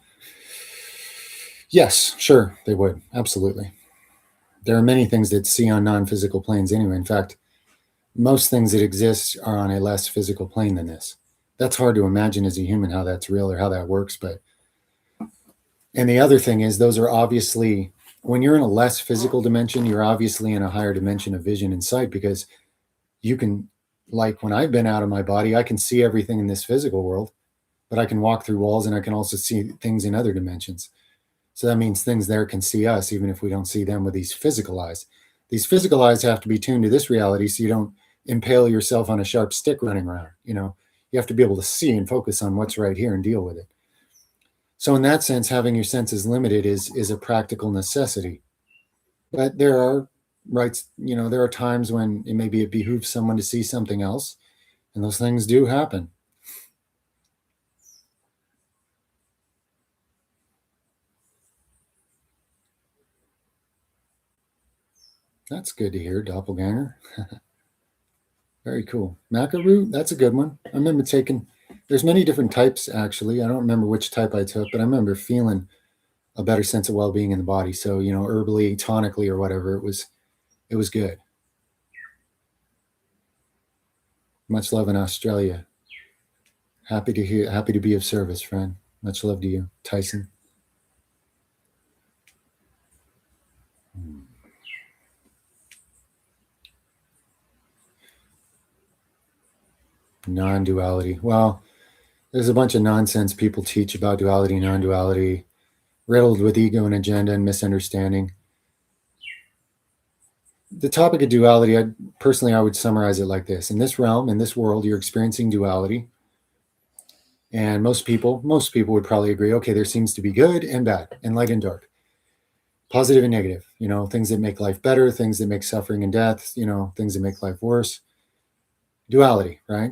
Yes, sure, they would. Absolutely. There are many things that see on non-physical planes anyway. In fact, most things that exist are on a less physical plane than this. That's hard to imagine as a human how that's real or how that works. And the other thing is, those are obviously, when you're in a less physical dimension, you're obviously in a higher dimension of vision and sight, because you can, like when I've been out of my body, I can see everything in this physical world, but I can walk through walls and I can also see things in other dimensions. So that means things there can see us, even if we don't see them with these physical eyes. These physical eyes have to be tuned to this reality so you don't impale yourself on a sharp stick running around. You have to be able to see and focus on what's right here and deal with it. So in that sense, having your senses limited is a practical necessity. But there are there are times when it behooves someone to see something else, and those things do happen. That's good to hear, doppelganger. Very cool. Maca root, that's a good one. I remember there's many different types, actually. I don't remember which type I took, but I remember feeling a better sense of well-being in the body. So, herbally, tonically, or whatever, it was good. Much love in Australia. Happy to be of service, friend. Much love to you, Tyson. Non-duality. Well, there's a bunch of nonsense people teach about duality, non-duality, riddled with ego and agenda and misunderstanding. The topic of duality, I would summarize it like this. In this realm, in this world, you're experiencing duality. And most people would probably agree, okay, there seems to be good and bad and light and dark, positive and negative, things that make life better, things that make suffering and death, things that make life worse. Duality, right?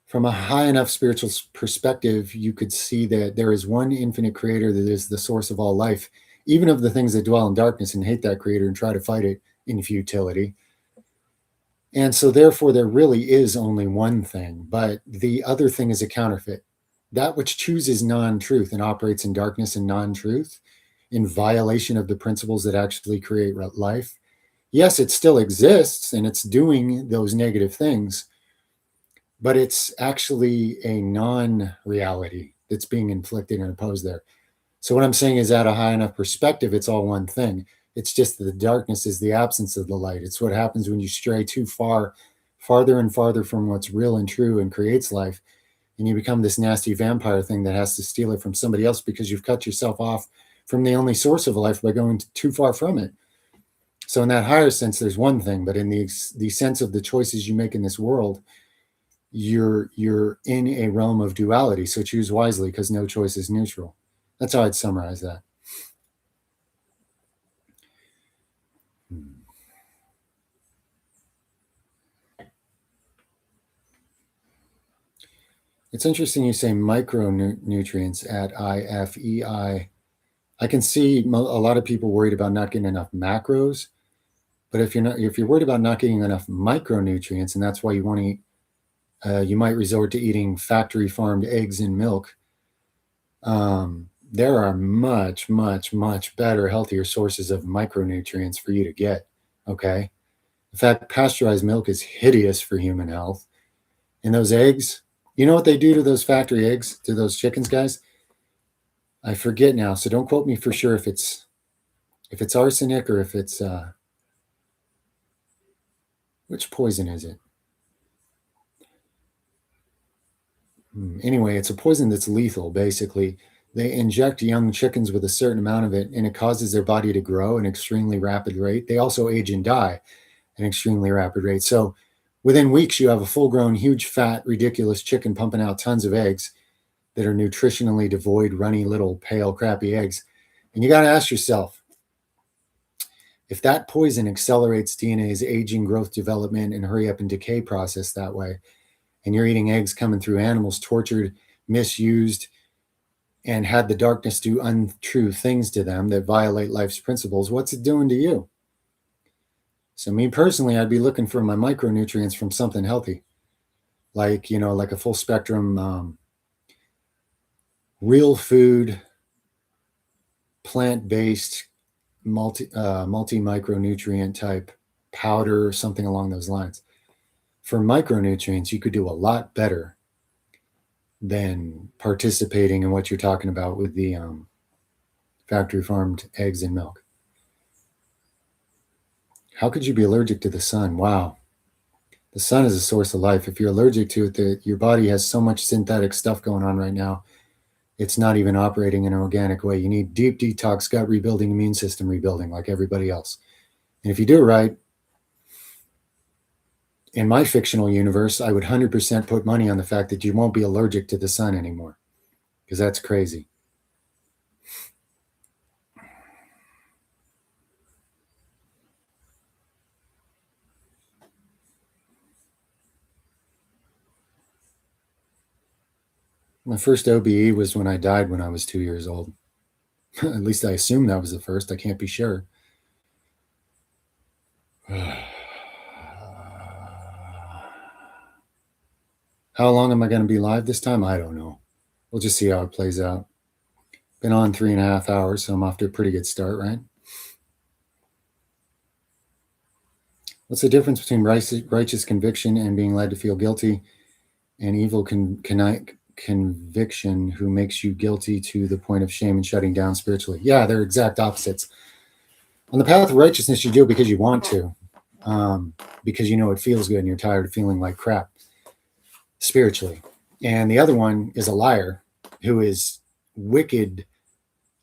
From a high enough spiritual perspective, you could see that there is one infinite creator that is the source of all life, even of the things that dwell in darkness and hate that creator and try to fight it in futility. And so therefore there really is only one thing, but the other thing is a counterfeit. That which chooses non-truth and operates in darkness and non-truth, in violation of the principles that actually create life. Yes, it still exists and it's doing those negative things, but it's actually a non-reality that's being inflicted and imposed there. So what I'm saying is, at a high enough perspective, it's all one thing. It's just that the darkness is the absence of the light. It's what happens when you stray too far, farther and farther from what's real and true and creates life. And you become this nasty vampire thing that has to steal it from somebody else because you've cut yourself off from the only source of life by going too far from it. So in that higher sense, there's one thing, but in the sense of the choices you make in this world, you're in a realm of duality. So choose wisely, because no choice is neutral. That's how I'd summarize that. It's interesting you say micronutrients at IFEI. I can see a lot of people worried about not getting enough macros, but if you're worried about not getting enough micronutrients, and that's why you want to eat, you might resort to eating factory farmed eggs and milk. There are much, much, much better, healthier sources of micronutrients for you to get. Okay. In fact, pasteurized milk is hideous for human health. And those eggs, you know what they do to those factory eggs, to those chickens, guys? I forget now, so don't quote me for sure if it's arsenic or if it's which poison is it? Anyway, it's a poison that's lethal. Basically, they inject young chickens with a certain amount of it, and it causes their body to grow at an extremely rapid rate. They also age and die at an extremely rapid rate. So within weeks, you have a full-grown, huge, fat, ridiculous chicken pumping out tons of eggs that are nutritionally devoid, runny, little, pale, crappy eggs. And you got to ask yourself, if that poison accelerates DNA's aging, growth, development, and hurry up and decay process that way, and you're eating eggs coming through animals tortured, misused, and had the darkness do untrue things to them that violate life's principles, what's it doing to you? So me personally, I'd be looking for my micronutrients from something healthy, like a full spectrum, real food, plant-based, multi micronutrient type powder, something along those lines. For micronutrients, you could do a lot better than participating in what you're talking about with the factory farmed eggs and milk. How could you be allergic to the sun? Wow. The sun is a source of life. If you're allergic to it, your body has so much synthetic stuff going on right now, it's not even operating in an organic way. You need deep detox, gut rebuilding, immune system rebuilding like everybody else. And if you do it right, in my fictional universe, I would 100% put money on the fact that you won't be allergic to the sun anymore, because that's crazy. My first OBE was when I died when I was 2 years old. At least I assume that was the first. I can't be sure. How long am I going to be live this time? I don't know. We'll just see how it plays out. Been on 3.5 hours, so I'm off to a pretty good start, right? What's the difference between righteous conviction and being led to feel guilty, and evil conviction who makes you guilty to the point of shame and shutting down spiritually? Yeah, they're exact opposites. On the path of righteousness, you do it because you want to, because it feels good and you're tired of feeling like crap spiritually. And the other one is a liar who is wicked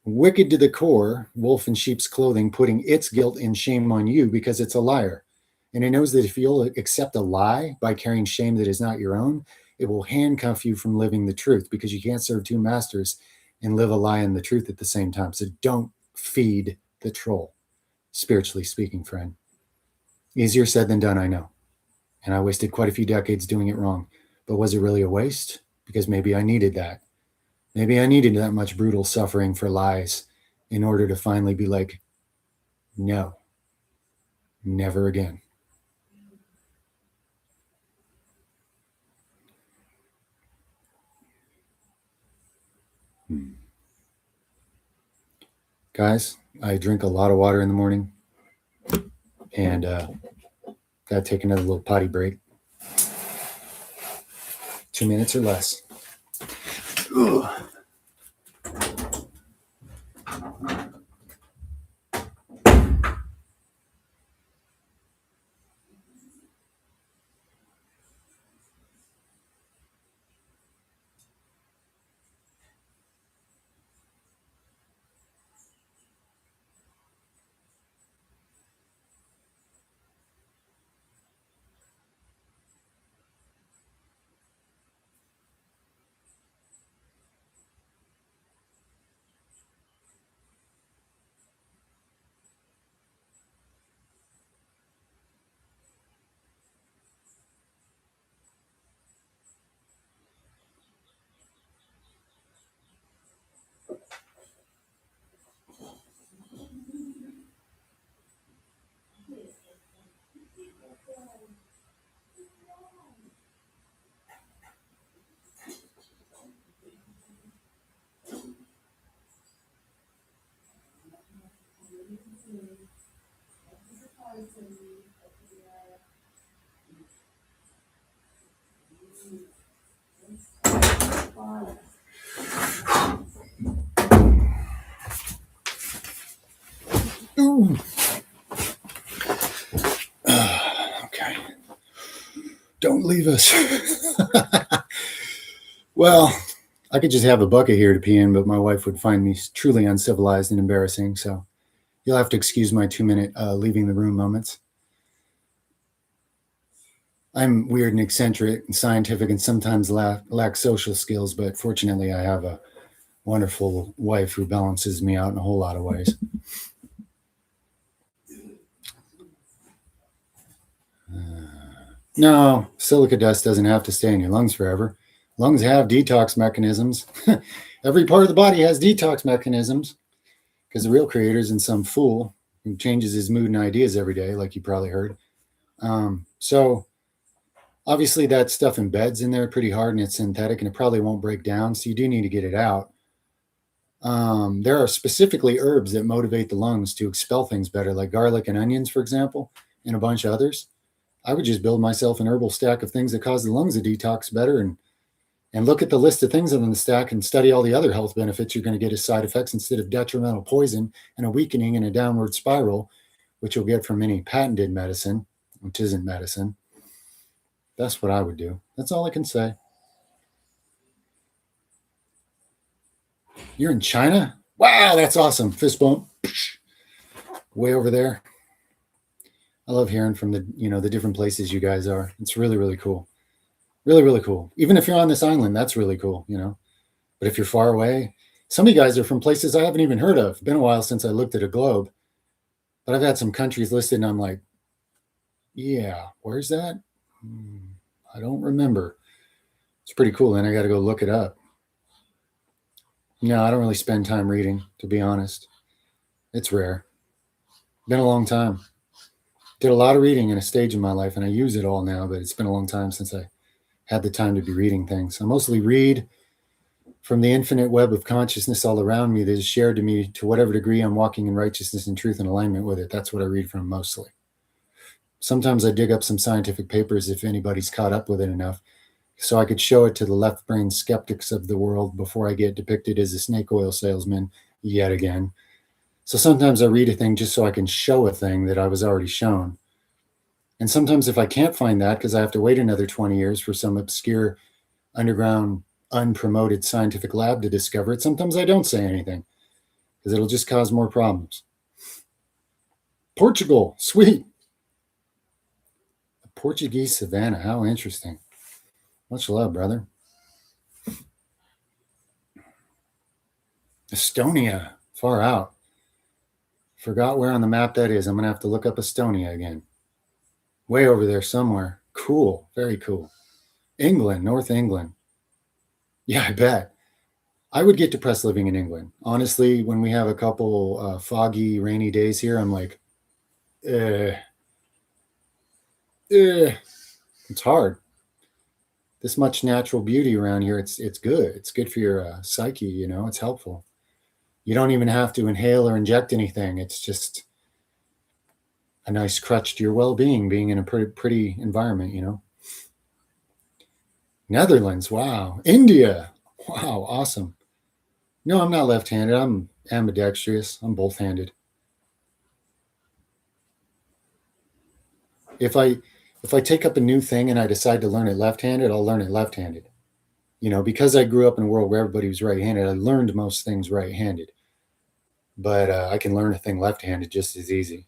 to the core, wolf in sheep's clothing, putting its guilt and shame on you because it's a liar. And it knows that if you'll accept a lie by carrying shame that is not your own, It will handcuff you from living the truth, because you can't serve two masters and live a lie and the truth at the same time. So don't feed the troll, spiritually speaking, friend. Easier said than done, I know. And I wasted quite a few decades doing it wrong. But was it really a waste? Because maybe I needed that. Maybe I needed that much brutal suffering for lies in order to finally be like, no, never again. Guys, I drink a lot of water in the morning, and gotta take another little potty break. 2 minutes or less. Ugh. Ooh. Okay. Don't leave us. Well, I could just have a bucket here to pee in, but my wife would find me truly uncivilized and embarrassing. So you'll have to excuse my 2-minute leaving the room moments. I'm weird and eccentric and scientific and sometimes lack social skills, but fortunately I have a wonderful wife who balances me out in a whole lot of ways. No, silica dust doesn't have to stay in your lungs forever. Lungs have detox mechanisms. Every part of the body has detox mechanisms, because the real creator isn't some fool who changes his mood and ideas every day, like you probably heard. So obviously that stuff embeds in there pretty hard, and it's synthetic, and it probably won't break down. So you do need to get it out. There are specifically herbs that motivate the lungs to expel things better, like garlic and onions, for example, and a bunch of others. I would just build myself an herbal stack of things that cause the lungs to detox better, and look at the list of things on the stack and study all the other health benefits you're going to get as side effects instead of detrimental poison and a weakening and a downward spiral, which you'll get from any patented medicine, which isn't medicine. That's what I would do. That's all I can say. You're in China? Wow, that's awesome. Fist bump. Way over there. I love hearing from the different places you guys are. It's really, really cool. Really, really cool. Even if you're on this island, that's really cool, But if you're far away, some of you guys are from places I haven't even heard of. Been a while since I looked at a globe. But I've had some countries listed, and I'm like, yeah, where's that? I don't remember. It's pretty cool, and I got to go look it up. No, I don't really spend time reading, to be honest. It's rare. Been a long time. Did a lot of reading in a stage in my life, and I use it all now, but it's been a long time since I had the time to be reading things. I mostly read from the infinite web of consciousness all around me that is shared to me to whatever degree I'm walking in righteousness and truth and alignment with it. That's what I read from mostly. Sometimes I dig up some scientific papers if anybody's caught up with it enough, so I could show it to the left-brain skeptics of the world before I get depicted as a snake oil salesman yet again. So sometimes I read a thing just so I can show a thing that I was already shown. And sometimes if I can't find that, because I have to wait another 20 years for some obscure underground unpromoted scientific lab to discover it, sometimes I don't say anything, because it'll just cause more problems. Portugal, sweet. The Portuguese savannah, how interesting. Much love, brother. Estonia, far out. Forgot where on the map that is. I'm going to have to look up Estonia again. Way over there somewhere. Cool. Very cool. England, North England. Yeah, I bet. I would get depressed living in England. Honestly, when we have a couple foggy, rainy days here, I'm like, eh, it's hard. This much natural beauty around here, it's good. It's good for your psyche, you know, it's helpful. You don't even have to inhale or inject anything. It's just a nice crutch to your well-being, being in a pretty environment, you know. Netherlands, wow. India, wow, awesome. No, I'm not left-handed. I'm ambidextrous. I'm both-handed. If I take up a new thing and I decide to learn it left-handed, I'll learn it left-handed. You know, because I grew up in a world where everybody was right-handed, I learned most things right-handed. But I can learn a thing left-handed just as easy.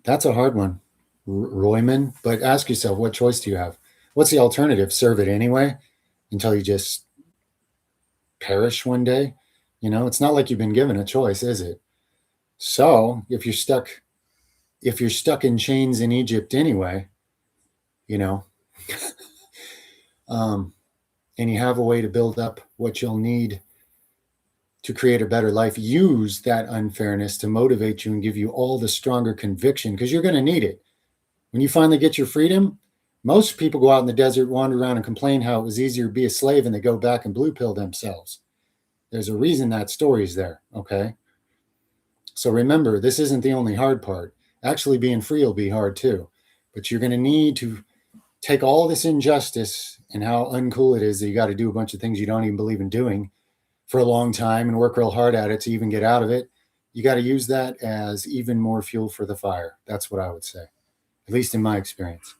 That's a hard one, Royman. But ask yourself, what choice do you have? What's the alternative? Serve it anyway until you just perish one day? You know, it's not like you've been given a choice, is it? So if you're stuck in chains in Egypt anyway, you know, and you have a way to build up what you'll need to create a better life, use that unfairness to motivate you and give you all the stronger conviction, because you're going to need it. When you finally get your freedom, most people go out in the desert, wander around, and complain how it was easier to be a slave, and they go back and blue pill themselves. There's a reason that story's there, okay? So remember, this isn't the only hard part. Actually, being free will be hard too. But you're going to need to take all this injustice and how uncool it is that you got to do a bunch of things you don't even believe in doing for a long time and work real hard at it to even get out of it. You got to use that as even more fuel for the fire. That's what I would say, at least in my experience.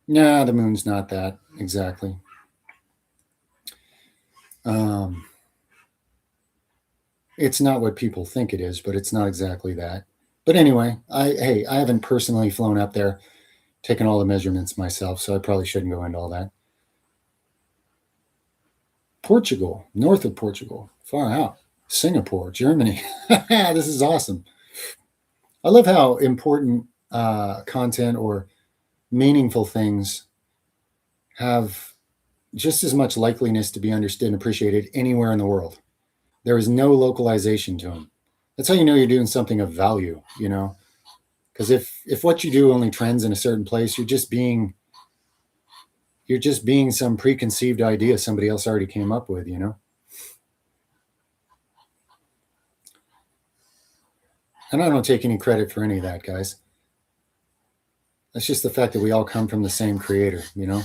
Nah, the moon's not that exactly. It's not what people think it is, but it's not exactly that. But anyway, I haven't personally flown up there, taken all the measurements myself, so I probably shouldn't go into all that. Portugal, north of Portugal, far out. Singapore, Germany. This is awesome. I love how important content or meaningful things have just as much likeliness to be understood and appreciated anywhere in the world. There is no localization to them. That's how you know you're doing something of value, you know? Because if what you do only trends in a certain place, you're just being some preconceived idea somebody else already came up with, you know? And I don't take any credit for any of that, guys. That's just the fact that we all come from the same creator, you know?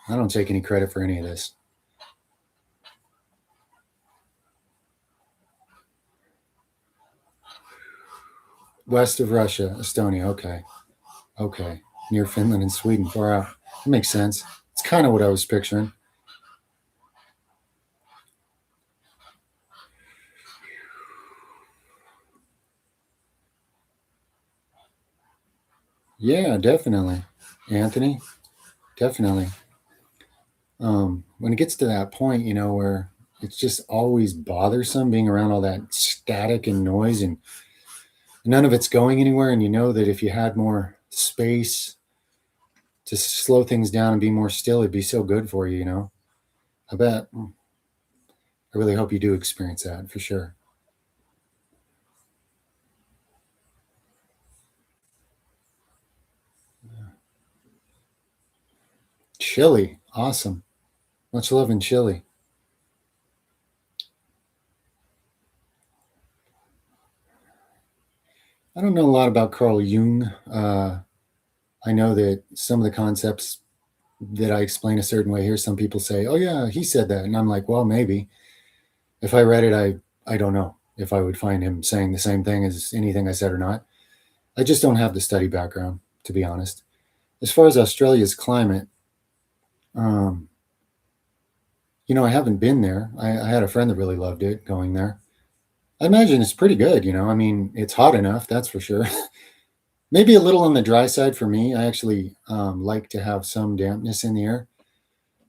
I don't take any credit for any of this. West of Russia, Estonia, okay. Okay. Near Finland and Sweden, far out. That makes sense. It's kind of what I was picturing. Yeah, definitely. Anthony, definitely. When it gets to that point, you know, where it's just always bothersome being around all that static and noise and none of it's going anywhere. And you know that if you had more space to slow things down and be more still, it'd be so good for you, you know? I bet. I really hope you do experience that for sure. Chile, awesome. Much love in Chile. I don't know a lot about Carl Jung. I know that some of the concepts that I explain a certain way here, some people say, "Oh yeah, he said that," and I'm like, "Well, maybe." If I read it, I don't know if I would find him saying the same thing as anything I said or not. I just don't have the study background, to be honest. As far as Australia's climate, um, I haven't been there. I had a friend that really loved it going there. I imagine it's pretty good. I mean, it's hot enough, that's for sure. Maybe a little on the dry side for me. I actually like to have some dampness in the air.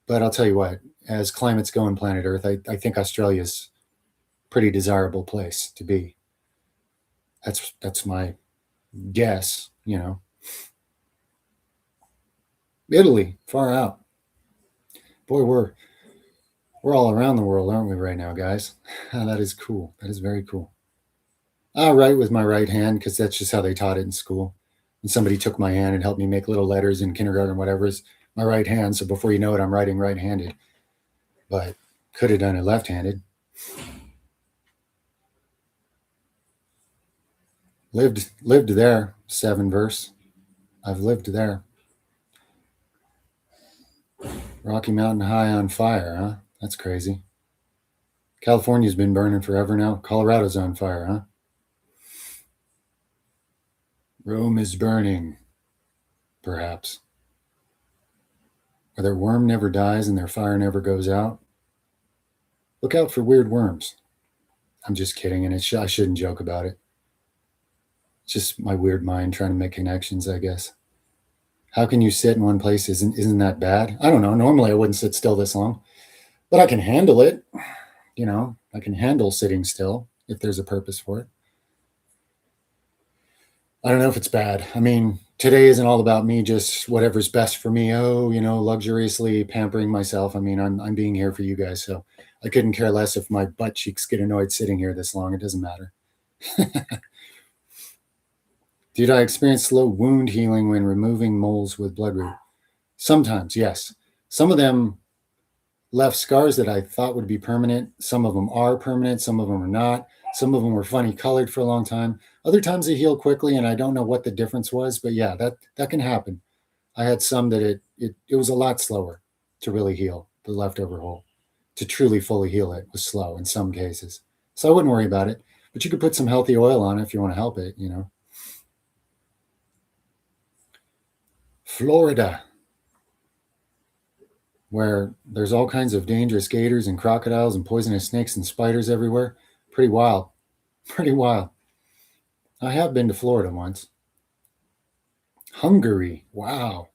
But I'll tell you what, as climates go on planet Earth, I think Australia's a pretty desirable place to be. That's my guess. Italy, far out. Boy, we're all around the world, aren't we, right now, guys? That is cool. That is very cool. I write with my right hand because that's just how they taught it in school. And somebody took my hand and helped me make little letters in kindergarten, whatever, is my right hand. So before you know it, I'm writing right-handed. But could have done it left-handed. Lived there, 7 verse. I've lived there. Rocky Mountain High on fire, huh? That's crazy. California's been burning forever now. Colorado's on fire, huh? Rome is burning, perhaps. Where their worm never dies and their fire never goes out. Look out for weird worms. I'm just kidding, and I shouldn't joke about it. It's just my weird mind trying to make connections, I guess. How can you sit in one place? Isn't that bad? I don't know. Normally I wouldn't sit still this long, but I can handle it. I can handle sitting still if there's a purpose for it. I don't know if it's bad. I mean, today isn't all about me, just whatever's best for me. Oh, luxuriously pampering myself. I mean, I'm being here for you guys, so I couldn't care less if my butt cheeks get annoyed sitting here this long. It doesn't matter. Did I experience slow wound healing when removing moles with bloodroot? Sometimes, yes. Some of them left scars that I thought would be permanent. Some of them are permanent. Some of them are not. Some of them were funny colored for a long time. Other times they heal quickly, and I don't know what the difference was. But yeah, that can happen. I had some that it was a lot slower to really heal the leftover hole. To truly fully heal it was slow in some cases. So I wouldn't worry about it. But you could put some healthy oil on it if you want to help it, Florida, where there's all kinds of dangerous gators and crocodiles and poisonous snakes and spiders everywhere. Pretty wild. Pretty wild. I have been to Florida once. Hungary. Wow.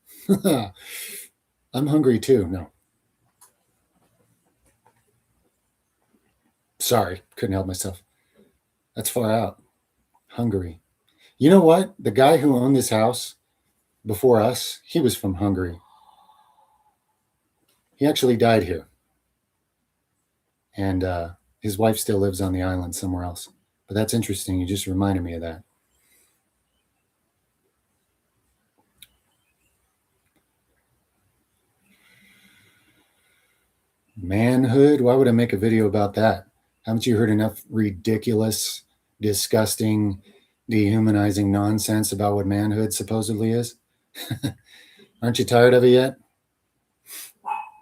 I'm hungry too. No. Sorry, couldn't help myself. That's far out. Hungary. You know what? The guy who owned this house before us, he was from Hungary. He actually died here. And his wife still lives on the island somewhere else. But that's interesting. You just reminded me of that. Manhood? Why would I make a video about that? Haven't you heard enough ridiculous, disgusting, dehumanizing nonsense about what manhood supposedly is? Aren't you tired of it yet?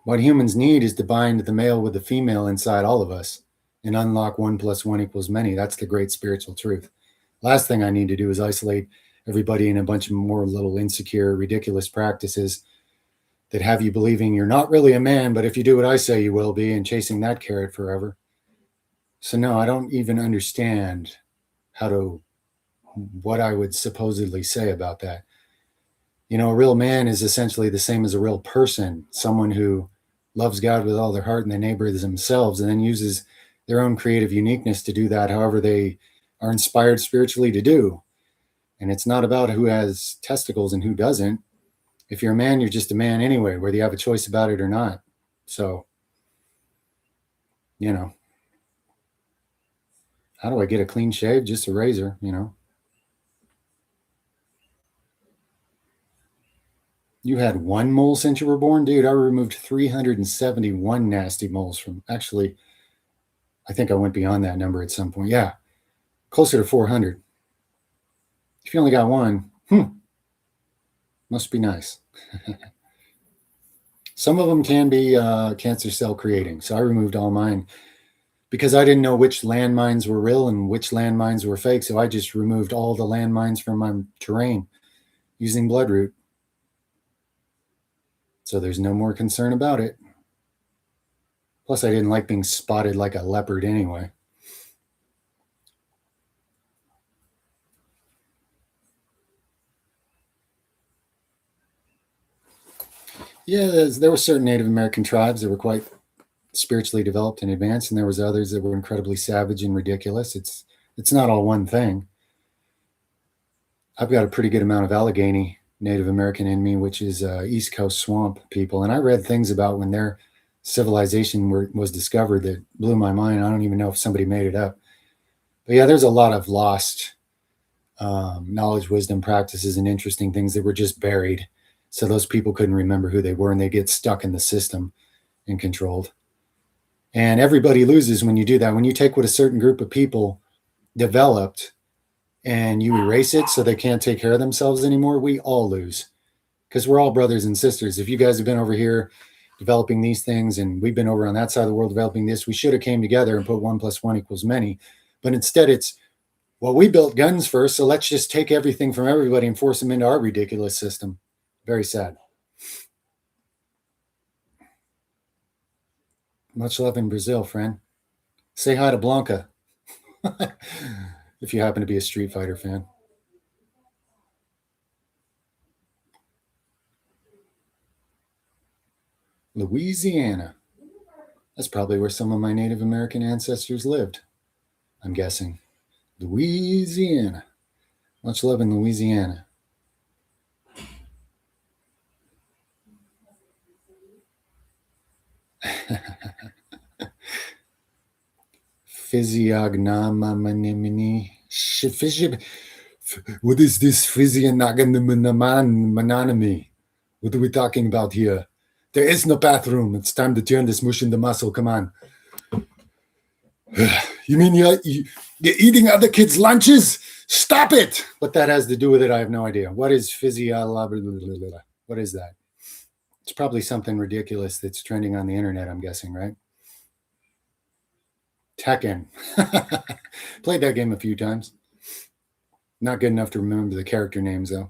What humans need is to bind the male with the female inside all of us and unlock 1 + 1 = many. That's the great spiritual truth. Last thing I need to do is isolate everybody in a bunch of more little insecure, ridiculous practices that have you believing you're not really a man, but if you do what I say, you will be, and chasing that carrot forever. So no, I don't even understand what I would supposedly say about that. A real man is essentially the same as a real person, someone who loves God with all their heart and their neighbor as themselves, and then uses their own creative uniqueness to do that however they are inspired spiritually to do. And it's not about who has testicles and who doesn't. If you're a man, you're just a man anyway, whether you have a choice about it or not. So, how do I get a clean shave? Just a razor, You had 1 mole since you were born? Dude, I removed 371 nasty moles from, actually, I think I went beyond that number at some point. Yeah, closer to 400. If you only got 1, must be nice. Some of them can be cancer cell creating. So I removed all mine because I didn't know which landmines were real and which landmines were fake. So I just removed all the landmines from my terrain using bloodroot. So there's no more concern about it. Plus, I didn't like being spotted like a leopard anyway. Yeah, there were certain Native American tribes that were quite spiritually developed and advanced, and there was others that were incredibly savage and ridiculous. It's not all one thing. I've got a pretty good amount of Allegheny Native American in me, which is East Coast swamp people, and I read things about when their civilization was discovered that blew my mind. I don't even know if somebody made it up. But yeah, there's a lot of lost knowledge, wisdom, practices, and interesting things that were just buried. So those people couldn't remember who they were, and they get stuck in the system and controlled. And everybody loses when you do that. When you take what a certain group of people developed and you erase it so they can't take care of themselves anymore, we all lose because we're all brothers and sisters. If you guys have been over here developing these things and we've been over on that side of the world developing this, we should have came together and put 1 + 1 = many. But instead it's, well, we built guns first, so let's just take everything from everybody and force them into our ridiculous system. Very sad. Much love in Brazil, friend. Say hi to Blanca if you happen to be a Street Fighter fan. Louisiana. That's probably where some of my Native American ancestors lived, I'm guessing. Louisiana. Much love in Louisiana. Physiognomy. What is this physiognomy? What are we talking about here? There is no bathroom. It's time to turn this mush into muscle. Come on. You mean you're eating other kids' lunches? Stop it! What that has to do with it, I have no idea. What is physiology? What is that? It's probably something ridiculous that's trending on the internet, I'm guessing, right? Tekken. Played that game a few times. Not good enough to remember the character names, though.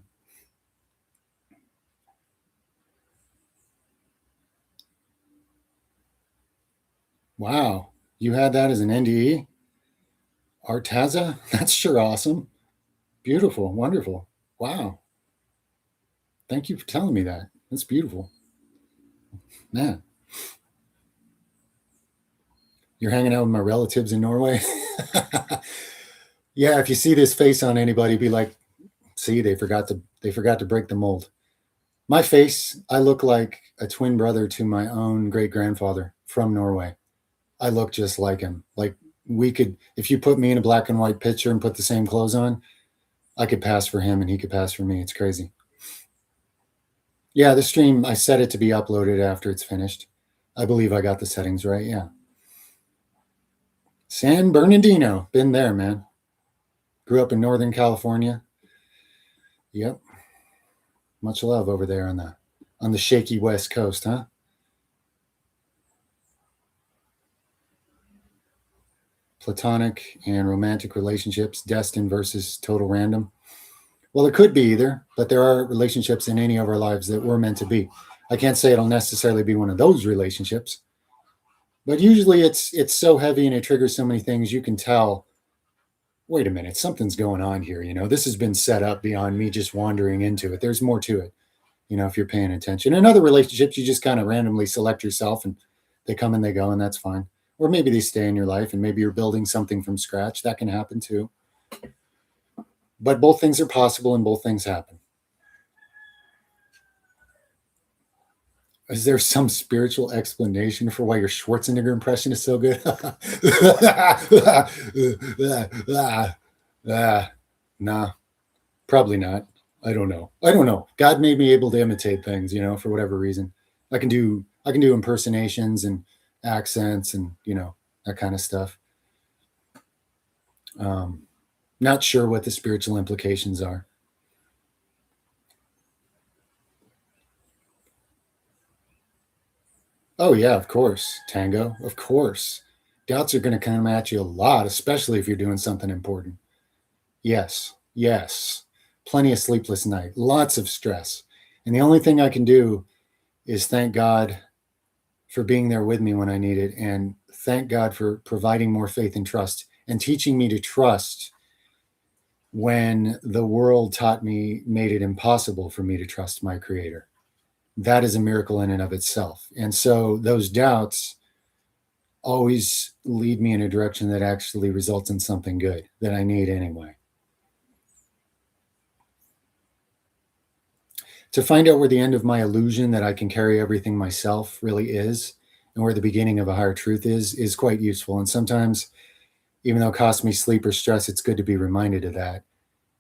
Wow. You had that as an NDE? Artaza? That's sure awesome. Beautiful. Wonderful. Wow. Thank you for telling me that. That's beautiful. Man. You're hanging out with my relatives in Norway? Yeah, if you see this face on anybody, be like, see, they forgot to break the mold. My face, I look like a twin brother to my own great grandfather from Norway. I look just like him. Like we could, if you put me in a black and white picture and put the same clothes on, I could pass for him and he could pass for me. It's crazy. Yeah, the stream, I set it to be uploaded after it's finished. I believe I got the settings right. Yeah. San Bernardino, been there, man. Grew up in Northern California. Yep. Much love over there on the shaky West Coast, huh? Platonic and romantic relationships, destined versus total random. Well, it could be either, but there are relationships in any of our lives that were meant to be. I can't say it'll necessarily be one of those relationships, but usually it's so heavy and it triggers so many things you can tell, wait a minute, something's going on here. This has been set up beyond me just wandering into it. There's more to it, if you're paying attention. In other relationships, you just kind of randomly select yourself and they come and they go, and that's fine. Or maybe they stay in your life and maybe you're building something from scratch. That can happen too. But both things are possible and both things happen. Is there some spiritual explanation for why your Schwarzenegger impression is so good? Nah, probably not. I don't know. God made me able to imitate things, for whatever reason. I can do impersonations and accents and that kind of stuff. Not sure what the spiritual implications are. Oh yeah, of course, Tango. Of course, doubts are going to come at you a lot, especially if you're doing something important. Yes, plenty of sleepless night, lots of stress, and the only thing I can do is thank God for being there with me when I need it. And thank God for providing more faith and trust and teaching me to trust when the world made it impossible for me to trust my creator. That is a miracle in and of itself. And so those doubts always lead me in a direction that actually results in something good that I need anyway. To find out where the end of my illusion that I can carry everything myself really is, and where the beginning of a higher truth is quite useful. And sometimes, even though it costs me sleep or stress, it's good to be reminded of that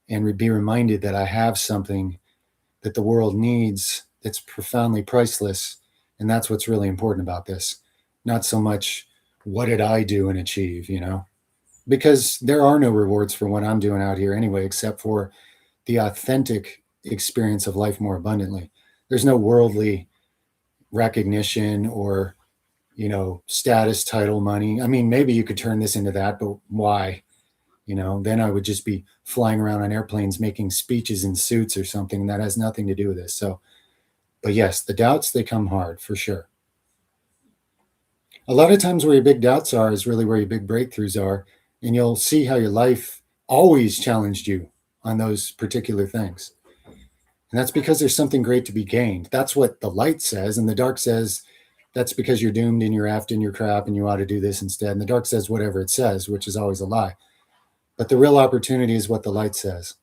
and be reminded that I have something that the world needs that's profoundly priceless. And that's what's really important about this. Not so much what did I do and achieve, because there are no rewards for what I'm doing out here anyway, except for the authentic experience of life more abundantly. There's no worldly recognition or, status, title, money. I mean, maybe you could turn this into that, but why? Then I would just be flying around on airplanes making speeches in suits or something that has nothing to do with this. So, but yes, the doubts, they come hard for sure. A lot of times where your big doubts are is really where your big breakthroughs are. And you'll see how your life always challenged you on those particular things. And that's because there's something great to be gained. That's what the light says. And the dark says, that's because you're doomed and you're effed and you're crap and you ought to do this instead. And the dark says whatever it says, which is always a lie. But the real opportunity is what the light says.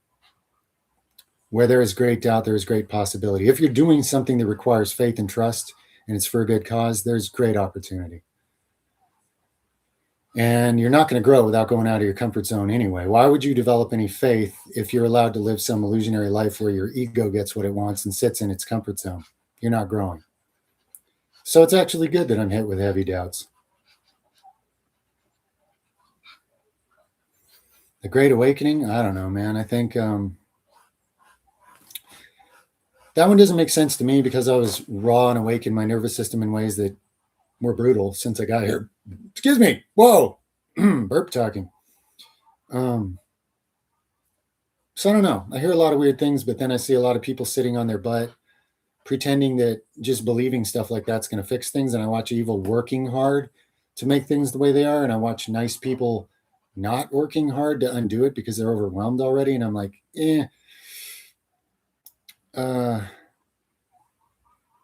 Where there is great doubt, there is great possibility. If you're doing something that requires faith and trust and it's for a good cause, there's great opportunity. And you're not going to grow without going out of your comfort zone anyway. Why would you develop any faith if you're allowed to live some illusionary life where your ego gets what it wants and sits in its comfort zone? You're not growing. So it's actually good that I'm hit with heavy doubts. The Great Awakening? I don't know, man. I think that one doesn't make sense to me because I was raw and awake in my nervous system in ways that were brutal since I got here. Excuse me. Whoa. Burp talking. So I don't know. I hear a lot of weird things, but then I see a lot of people sitting on their butt pretending that just believing stuff like that's going to fix things. And I watch evil working hard to make things the way they are. And I watch nice people not working hard to undo it because they're overwhelmed already. And I'm like,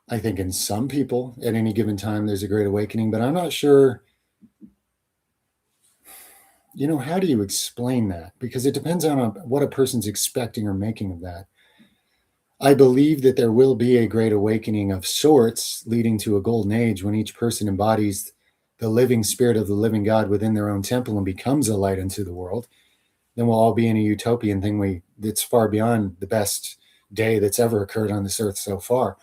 I think in some people at any given time, there's a great awakening, but I'm not sure, how do you explain that? Because it depends on what a person's expecting or making of that. I believe that there will be a great awakening of sorts leading to a golden age when each person embodies the living spirit of the living God within their own temple and becomes a light unto the world. Then we'll all be in a utopian thing that's far beyond the best day that's ever occurred on this earth so far.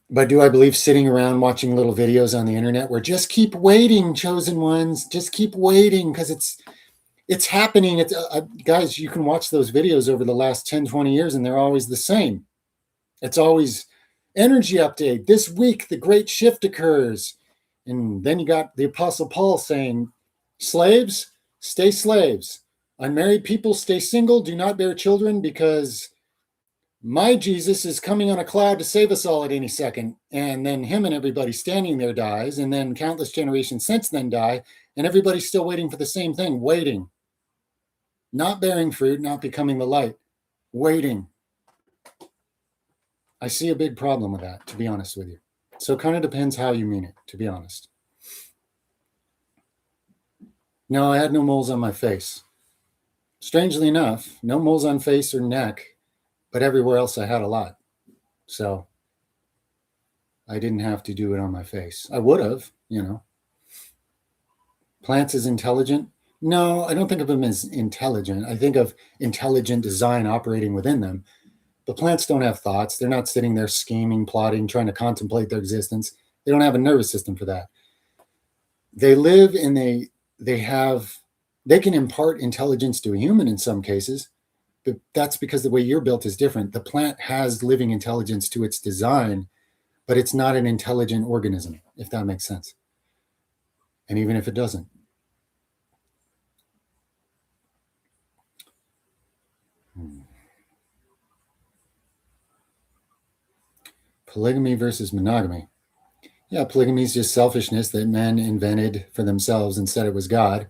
But do I believe sitting around watching little videos on the internet where just keep waiting, chosen ones, just keep waiting because it's happening. Guys, you can watch those videos over the last 10, 20 years and they're always the same. It's always energy update. This week, the great shift occurs. And then you got the Apostle Paul saying, slaves, stay slaves. Unmarried people, stay single. Do not bear children because my Jesus is coming on a cloud to save us all at any second. And then him and everybody standing there dies. And then countless generations since then die. And everybody's still waiting for the same thing, waiting. Not bearing fruit, not becoming the light, waiting. I see a big problem with that, to be honest with you. So it kind of depends how you mean it, to be honest. No, I had no moles on my face. Strangely enough, no moles on face or neck, but everywhere else I had a lot. So I didn't have to do it on my face. I would have, Plants as intelligent? No, I don't think of them as intelligent. I think of intelligent design operating within them. But plants don't have thoughts. They're not sitting there scheming, plotting, trying to contemplate their existence. They don't have a nervous system for that. They live and they can impart intelligence to a human in some cases, but that's because the way you're built is different. The plant has living intelligence to its design, but it's not an intelligent organism, if that makes sense. And even if it doesn't. Polygamy versus monogamy. Yeah, polygamy is just selfishness that men invented for themselves and said it was God.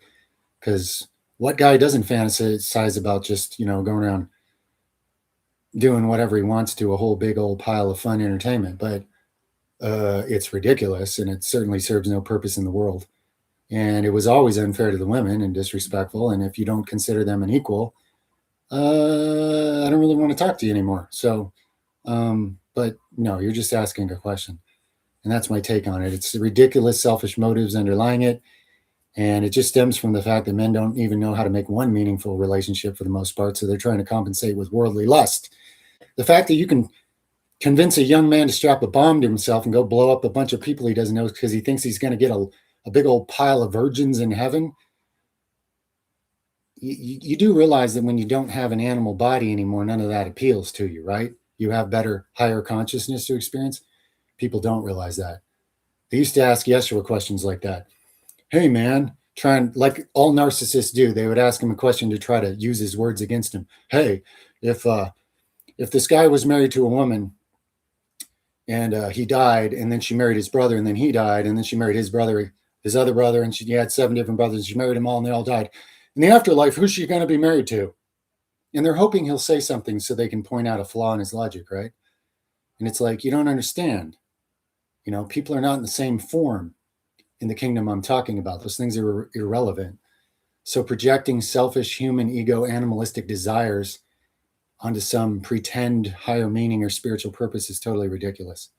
Because what guy doesn't fantasize about just, going around doing whatever he wants to a whole big old pile of fun entertainment? But it's ridiculous, and it certainly serves no purpose in the world. And it was always unfair to the women and disrespectful. And if you don't consider them an equal, I don't really want to talk to you anymore. So, but no, you're just asking a question. And that's my take on it. It's the ridiculous, selfish motives underlying it. And it just stems from the fact that men don't even know how to make one meaningful relationship for the most part. So they're trying to compensate with worldly lust. The fact that you can convince a young man to strap a bomb to himself and go blow up a bunch of people he doesn't know because he thinks he's going to get a big old pile of virgins in heaven. You do realize that when you don't have an animal body anymore, none of that appeals to you, right? You have better, higher consciousness to experience. People don't realize that. They used to ask Yeshua questions like that. Hey, man, trying like all narcissists do. They would ask him a question to try to use his words against him. Hey, if this guy was married to a woman and he died, and then she married his brother, and then he died, and then she married his brother, his other brother, and she had 7 different brothers. She married them all, and they all died. In the afterlife, who's she going to be married to? And they're hoping he'll say something so they can point out a flaw in his logic, right? And it's like, you don't understand. People are not in the same form in the kingdom I'm talking about. Those things are irrelevant. So projecting selfish human ego animalistic desires onto some pretend higher meaning or spiritual purpose is totally ridiculous.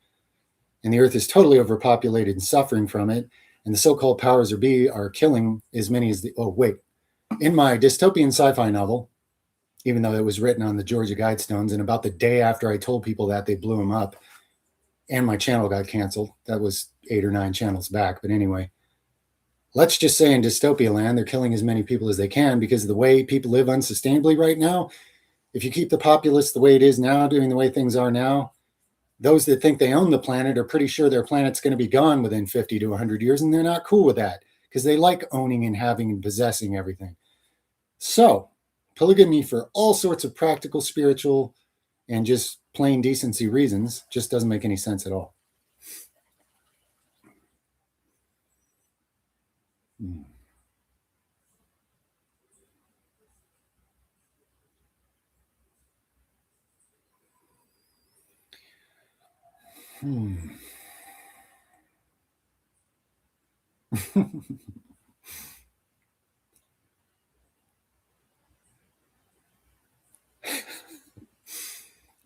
And the earth is totally overpopulated and suffering from it. And the so-called powers that be are killing as many as in my dystopian sci-fi novel, even though it was written on the Georgia Guidestones, and about the day after I told people that, they blew them up, and my channel got canceled. That was 8 or 9 channels back. But anyway, let's just say in dystopia land, they're killing as many people as they can because of the way people live unsustainably right now. If you keep the populace the way it is now, doing the way things are now, those that think they own the planet are pretty sure their planet's going to be gone within 50 to 100 years, and they're not cool with that because they like owning and having and possessing everything. So, polygamy for all sorts of practical, spiritual, and just plain decency reasons just doesn't make any sense at all. Hmm.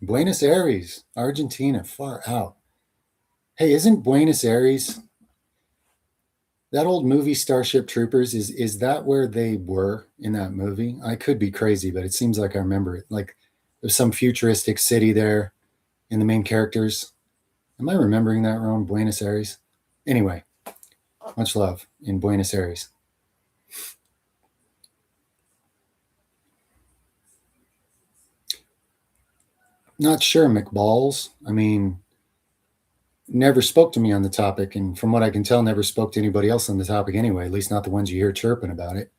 Buenos Aires, Argentina, far out. Hey, isn't Buenos Aires that old movie Starship Troopers? Is that where they were in that movie? I could be crazy, but it seems like I remember it. Like there's some futuristic city there in the main characters. Am I remembering that wrong? Buenos Aires? Anyway, much love in Buenos Aires. Not sure, McBalls. I mean, never spoke to me on the topic. And from what I can tell, never spoke to anybody else on the topic anyway, at least not the ones you hear chirping about it.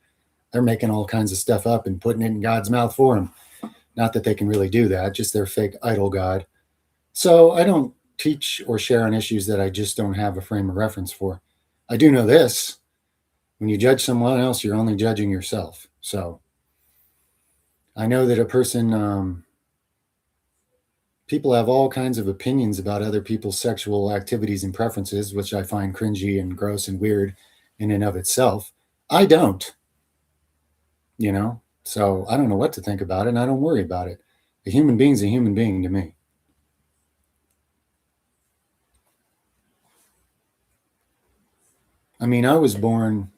They're making all kinds of stuff up and putting it in God's mouth for them. Not that they can really do that, just their fake idol God. So I don't teach or share on issues that I just don't have a frame of reference for. I do know this: when you judge someone else, you're only judging yourself. So I know that people have all kinds of opinions about other people's sexual activities and preferences, which I find cringy and gross and weird in and of itself. I don't, you know? So I don't know what to think about it, and I don't worry about it. A human being's a human being to me. I mean, I was born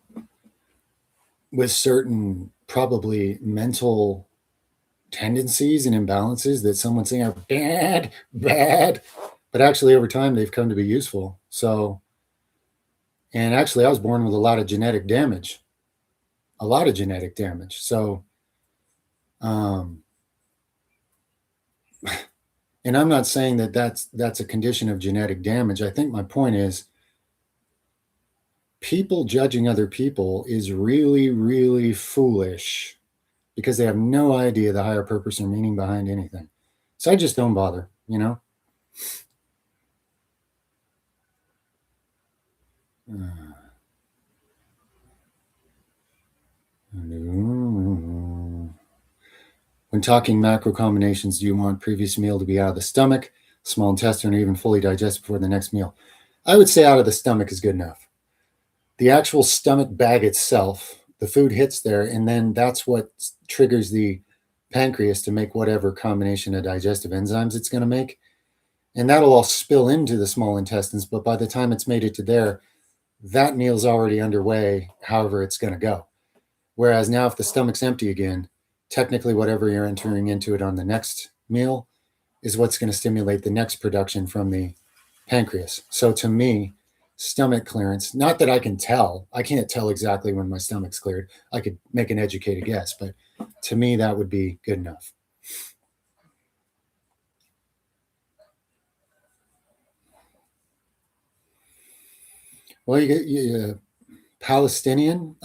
with certain probably mental tendencies and imbalances that some would say are bad, bad, but actually over time they've come to be useful. So, and actually, I was born with a lot of genetic damage, a lot of genetic damage. So, um, and I'm not saying that that's a condition of genetic damage. I think my point is people judging other people is really, really foolish because they have no idea the higher purpose or meaning behind anything. So I just don't bother, you know? When talking macro combinations, do you want previous meal to be out of the stomach, small intestine, or even fully digested before the next meal? I would say out of the stomach is good enough. The actual stomach bag itself, the food hits there, and then that's what triggers the pancreas to make whatever combination of digestive enzymes it's going to make. And that'll all spill into the small intestines. But by the time it's made it to there, that meal's already underway, however it's going to go. Whereas now, if the stomach's empty again, technically whatever you're entering into it on the next meal is what's going to stimulate the next production from the pancreas. So to me, stomach clearance, not that I can tell, I can't tell exactly when my stomach's cleared. I could make an educated guess, but to me, that would be good enough. Well, you get Palestinian.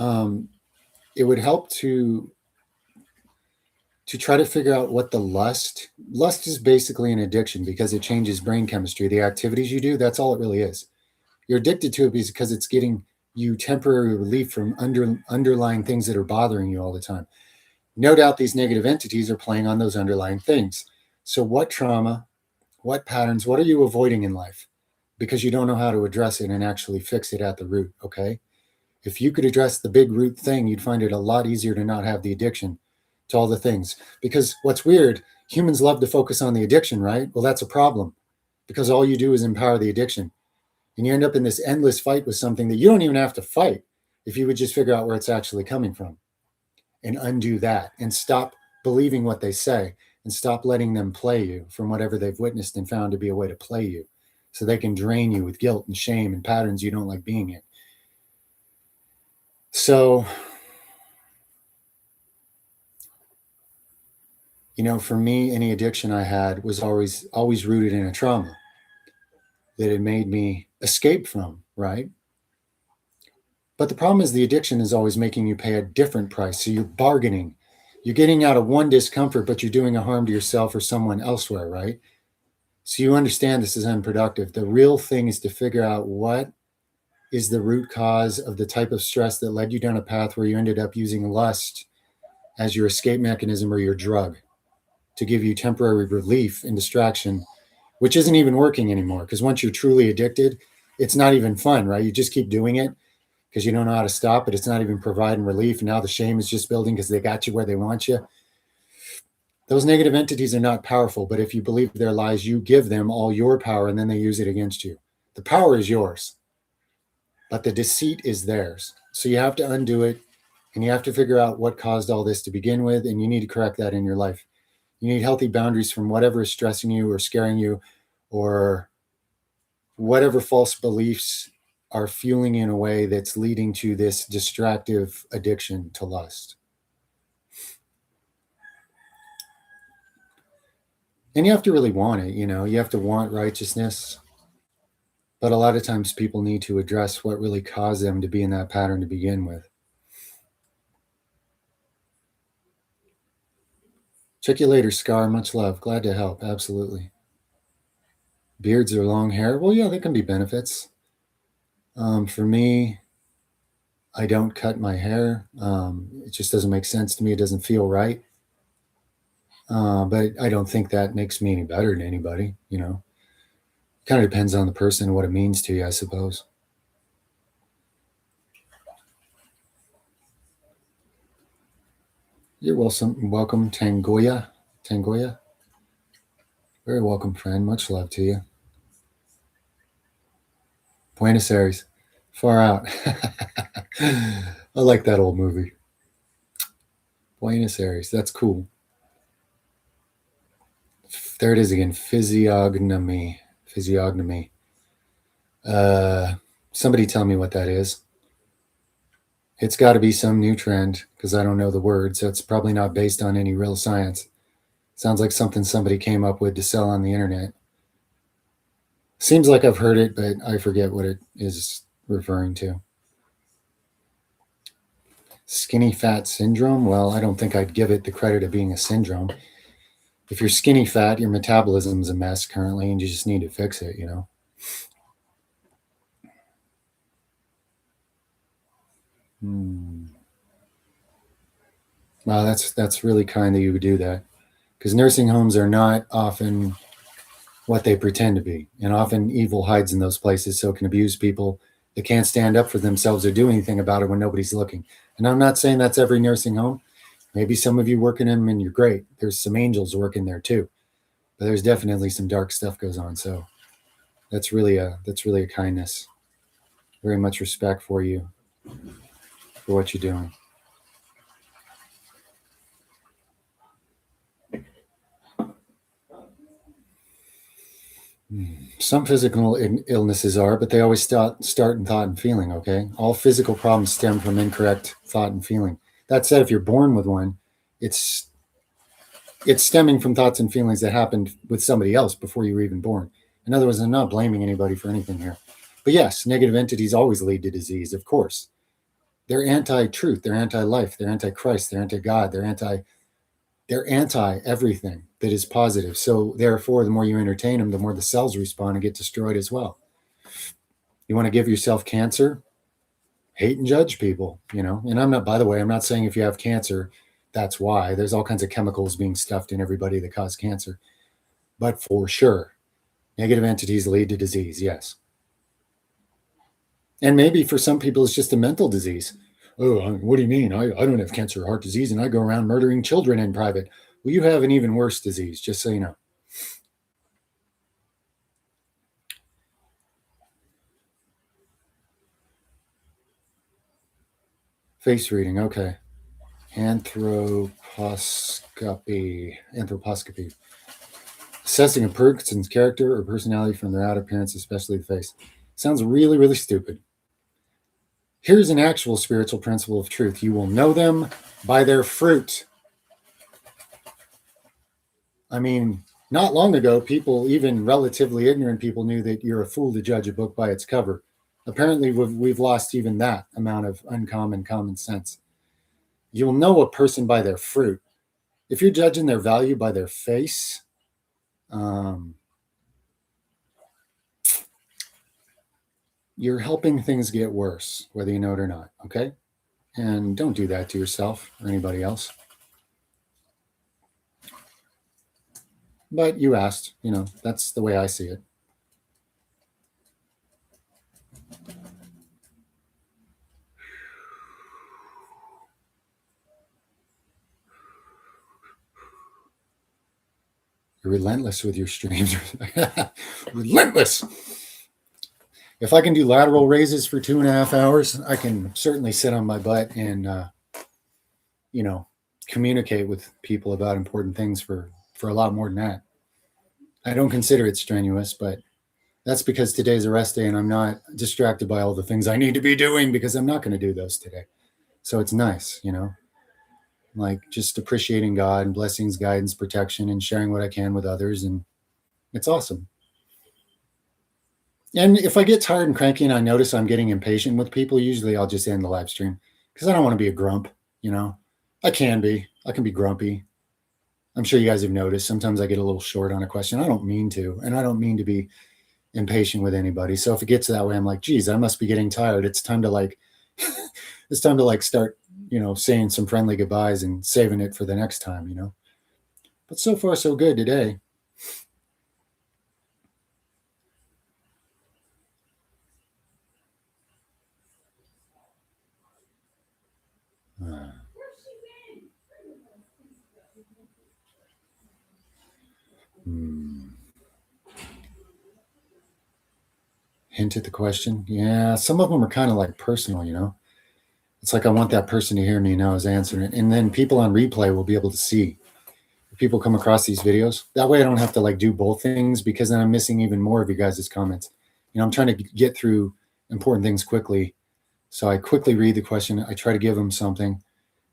It would help to try to figure out what the lust is basically an addiction because it changes brain chemistry. The activities you do, that's all it really is. You're addicted to it because it's getting you temporary relief from underlying things that are bothering you all the time. No doubt these negative entities are playing on those underlying things. So what trauma, what patterns, what are you avoiding in life? Because you don't know how to address it and actually fix it at the root, okay? If you could address the big root thing, you'd find it a lot easier to not have the addiction to all the things. Because what's weird, humans love to focus on the addiction, right? Well, that's a problem because all you do is empower the addiction. And you end up in this endless fight with something that you don't even have to fight if you would just figure out where it's actually coming from and undo that and stop believing what they say and stop letting them play you from whatever they've witnessed and found to be a way to play you so they can drain you with guilt and shame and patterns you don't like being in. So, for me, any addiction I had was always rooted in a trauma that it made me escape from, right? But the problem is the addiction is always making you pay a different price. So you're bargaining. You're getting out of one discomfort, but you're doing a harm to yourself or someone elsewhere, right? So you understand this is unproductive. The real thing is to figure out what is the root cause of the type of stress that led you down a path where you ended up using lust as your escape mechanism or your drug to give you temporary relief and distraction, which isn't even working anymore. Because once you're truly addicted, it's not even fun, right? You just keep doing it because you don't know how to stop it. It's not even providing relief. And now the shame is just building because they got you where they want you. Those negative entities are not powerful, but if you believe their lies, you give them all your power and then they use it against you. The power is yours, but the deceit is theirs. So you have to undo it and you have to figure out what caused all this to begin with. And you need to correct that in your life. You need healthy boundaries from whatever is stressing you or scaring you or whatever false beliefs are fueling in a way that's leading to this distractive addiction to lust. And you have to really want it, you have to want righteousness. But a lot of times people need to address what really caused them to be in that pattern to begin with. Check you later, Scar. Much love. Glad to help. Absolutely. Beards or long hair? Well, yeah, there can be benefits. For me, I don't cut my hair. It just doesn't make sense to me. It doesn't feel right. But I don't think that makes me any better than anybody, Kind of depends on the person and what it means to you, I suppose. You're welcome, Tangoya. Very welcome, friend. Much love to you. Buenos Aires. Far out. I like that old movie. Buenos Aires. That's cool. There it is again. Physiognomy. Somebody tell me what that is. It's got to be some new trend because I don't know the word, so it's probably not based on any real science. Sounds like something somebody came up with to sell on the internet. Seems like I've heard it, but I forget what it is referring to. Skinny fat syndrome? Well, I don't think I'd give it the credit of being a syndrome. If you're skinny fat, your metabolism's a mess currently, and you just need to fix it, Hmm. Wow, that's really kind that you would do that, because nursing homes are not often what they pretend to be, and often evil hides in those places, so it can abuse people that can't stand up for themselves or do anything about it when nobody's looking. And I'm not saying that's every nursing home. Maybe some of you work in them and you're great. There's some angels working there too, but there's definitely some dark stuff goes on. So that's really a kindness. Very much respect for you for what you're doing. Some physical illnesses are, but they always start in thought and feeling. Okay, all physical problems stem from incorrect thought and feeling. That said, if you're born with one, it's it's stemming from thoughts and feelings that happened with somebody else before you were even born. In other words, I'm not blaming anybody for anything here. But yes, negative entities always lead to disease, of course. They're anti-truth, they're anti-life, they're anti-Christ, they're anti-God, they're anti everything that is positive. So therefore, the more you entertain them, the more the cells respond and get destroyed as well. You want to give yourself cancer? Hate and judge people, you know. And I'm not, by the way, I'm not saying if you have cancer, that's why. There's all kinds of chemicals being stuffed in everybody that cause cancer. But for sure, negative entities lead to disease, yes. And maybe for some people, it's just a mental disease. Oh, what do you mean? I don't have cancer or heart disease, and I go around murdering children in private. Well, you have an even worse disease, just so you know. Face reading, okay. Anthroposcopy. Assessing a person's character or personality from their outer appearance, especially the face. Sounds really, really stupid. Here's an actual spiritual principle of truth. You will know them by their fruit. I mean, not long ago, people, even relatively ignorant people, knew that you're a fool to judge a book by its cover. Apparently, we've lost even that amount of uncommon common sense. You'll know a person by their fruit. If you're judging their value by their face, um, you're helping things get worse, whether you know it or not. Okay? And don't do that to yourself or anybody else. But you asked, that's the way I see it. You're relentless with your streams. Relentless. If I can do lateral raises for 2.5 hours, I can certainly sit on my butt and, communicate with people about important things for a lot more than that. I don't consider it strenuous, but that's because today's a rest day and I'm not distracted by all the things I need to be doing because I'm not going to do those today. So it's nice, like just appreciating God and blessings, guidance, protection, and sharing what I can with others. And it's awesome. And if I get tired and cranky and I notice I'm getting impatient with people, usually I'll just end the live stream because I don't want to be a grump, I can be grumpy. I'm sure you guys have noticed. Sometimes I get a little short on a question. I don't mean to, and I don't mean to be impatient with anybody. So if it gets that way, I'm like, geez, I must be getting tired. It's time to start, saying some friendly goodbyes and saving it for the next time. But so far, so good today. Hint at the question. Yeah, some of them are kind of like personal. It's like I want that person to hear me and I was answering it. And then people on replay will be able to see if people come across these videos. That way I don't have to like do both things because then I'm missing even more of you guys' comments. I'm trying to get through important things quickly. So I quickly read the question. I try to give them something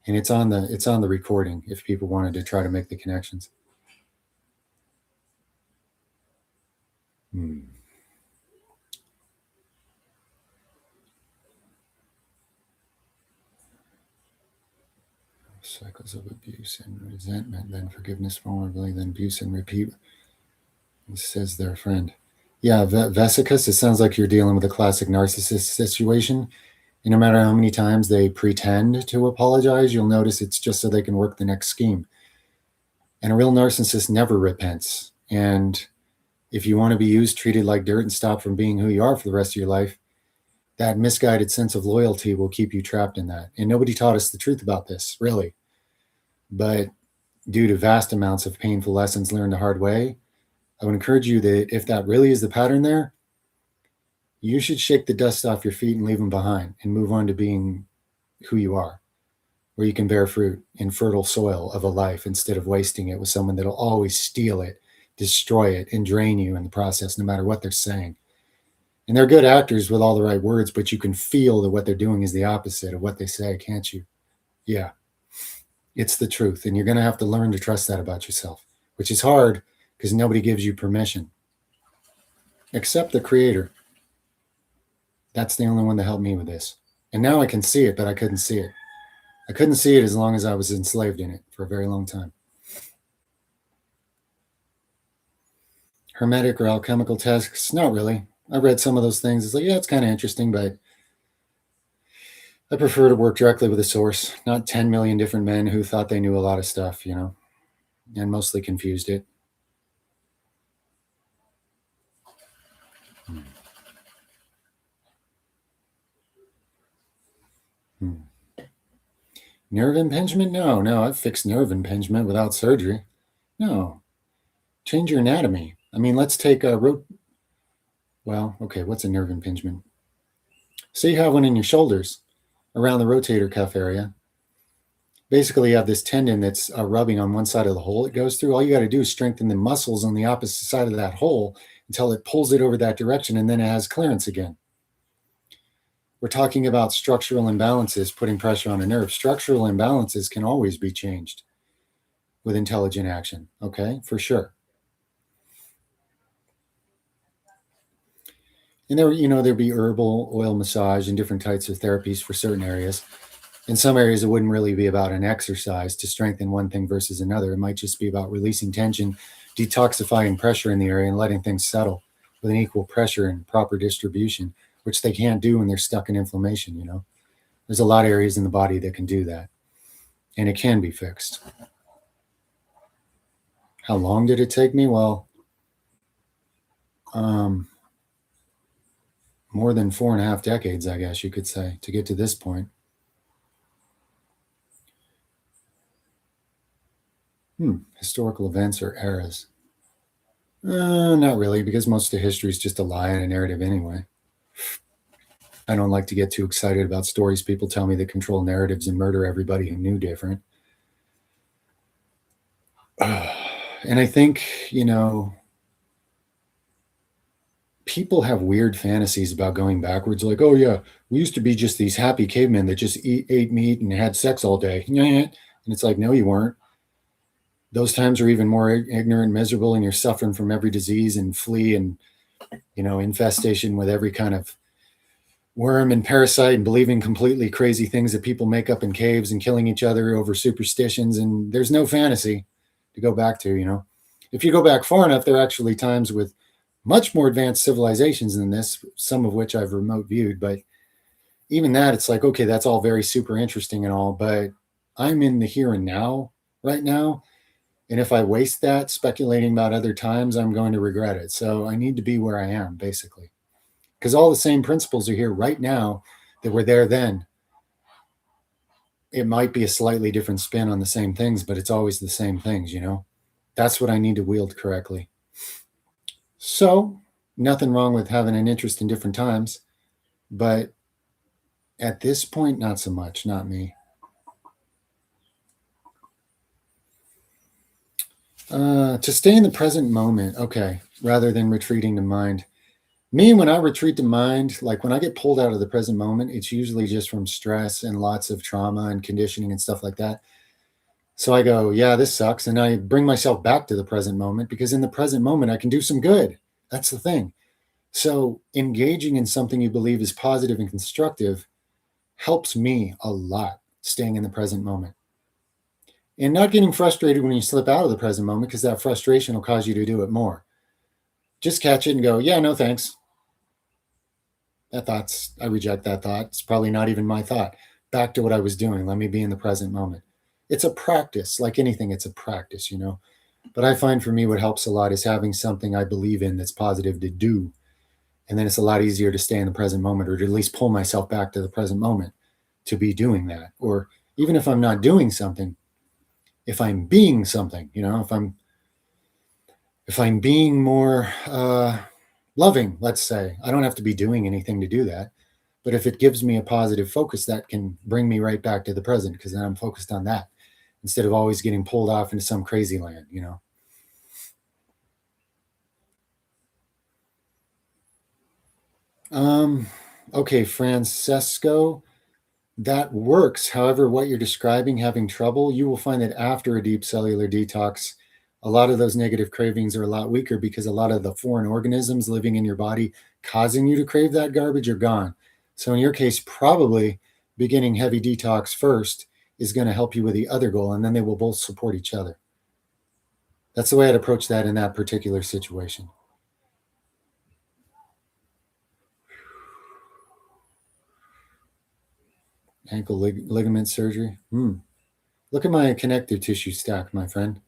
and it's on the recording if people wanted to try to make the connections. Cycles of abuse and resentment, then forgiveness, vulnerability, then abuse and repeat. Says their friend. Yeah, vesicus, it sounds like you're dealing with a classic narcissist situation. And no matter how many times they pretend to apologize, you'll notice it's just so they can work the next scheme. And a real narcissist never repents. And if you want to be used, treated like dirt, and stop from being who you are for the rest of your life, that misguided sense of loyalty will keep you trapped in that. And nobody taught us the truth about this, really. But due to vast amounts of painful lessons learned the hard way, I would encourage you that if that really is the pattern there, you should shake the dust off your feet and leave them behind and move on to being who you are, where you can bear fruit in fertile soil of a life instead of wasting it with someone that'll always steal it, destroy it, and drain you in the process, no matter what they're saying. And they're good actors with all the right words, but you can feel that what they're doing is the opposite of what they say, can't you? Yeah, it's the truth. And you're going to have to learn to trust that about yourself, which is hard because nobody gives you permission except the creator. That's the only one that helped me with this. And now I can see it, but I couldn't see it. I couldn't see it as long as I was enslaved in it for a very long time. Hermetic or alchemical tests? Not really. I read some of those things. It's like, yeah, it's kind of interesting, but I prefer to work directly with a source, not 10 million different men who thought they knew a lot of stuff, and mostly confused it. Nerve impingement? No, I've fixed nerve impingement without surgery. No. Change your anatomy. I mean, let's take a what's a nerve impingement? Say you have one in your shoulders around the rotator cuff area. Basically, you have this tendon that's rubbing on one side of the hole it goes through. All you got to do is strengthen the muscles on the opposite side of that hole until it pulls it over that direction, and then it has clearance again. We're talking about structural imbalances putting pressure on a nerve. Structural imbalances can always be changed with intelligent action, okay, for sure. And there'd be herbal oil massage and different types of therapies for certain areas. In some areas, it wouldn't really be about an exercise to strengthen one thing versus another. It might just be about releasing tension, detoxifying pressure in the area, and letting things settle with an equal pressure and proper distribution, which they can't do when they're stuck in inflammation. There's a lot of areas in the body that can do that, and it can be fixed. How long did it take me? Well, more than 4.5 decades, I guess you could say, to get to this point. Historical events or eras? Not really, because most of history is just a lie and a narrative anyway. I don't like to get too excited about stories people tell me that control narratives and murder everybody who knew different. And I think, people have weird fantasies about going backwards. Like, oh yeah, we used to be just these happy cavemen that just ate meat and had sex all day. And it's like, no, you weren't. Those times are even more ignorant, miserable, and you're suffering from every disease and flea and, infestation with every kind of worm and parasite, and believing completely crazy things that people make up in caves and killing each other over superstitions. And there's no fantasy to go back to, If you go back far enough, there are actually times with much more advanced civilizations than this, some of which I've remote viewed. But even that, it's like, okay, that's all very super interesting and all, but I'm in the here and now right now. And if I waste that speculating about other times, I'm going to regret it. So I need to be where I am, basically. Because all the same principles are here right now that were there then. It might be a slightly different spin on the same things, but it's always the same things, That's what I need to wield correctly. So, nothing wrong with having an interest in different times, but at this point, not so much, not me. To stay in the present moment, okay, rather than retreating to mind. Me, when I retreat to mind, like when I get pulled out of the present moment, it's usually just from stress and lots of trauma and conditioning and stuff like that. So I go, yeah, this sucks. And I bring myself back to the present moment, because in the present moment, I can do some good. That's the thing. So engaging in something you believe is positive and constructive helps me a lot, staying in the present moment. And not getting frustrated when you slip out of the present moment, because that frustration will cause you to do it more. Just catch it and go, yeah, no thanks. I reject that thought. It's probably not even my thought. Back to what I was doing. Let me be in the present moment. It's a practice, like anything, it's a practice, But I find for me, what helps a lot is having something I believe in that's positive to do. And then it's a lot easier to stay in the present moment, or to at least pull myself back to the present moment to be doing that. Or even if I'm not doing something, if I'm being something, if I'm being more loving, let's say, I don't have to be doing anything to do that. But if it gives me a positive focus, that can bring me right back to the present, because then I'm focused on that instead of always getting pulled off into some crazy land. Um, okay, Francesco, that works. However, what you're describing, having trouble, you will find that after a deep cellular detox, a lot of those negative cravings are a lot weaker, because a lot of the foreign organisms living in your body causing you to crave that garbage are gone. So in your case, probably beginning heavy detox first is going to help you with the other goal, and then they will both support each other. That's the way I'd approach that in that particular situation. Ankle ligament surgery. Look at my connective tissue stack, my friend.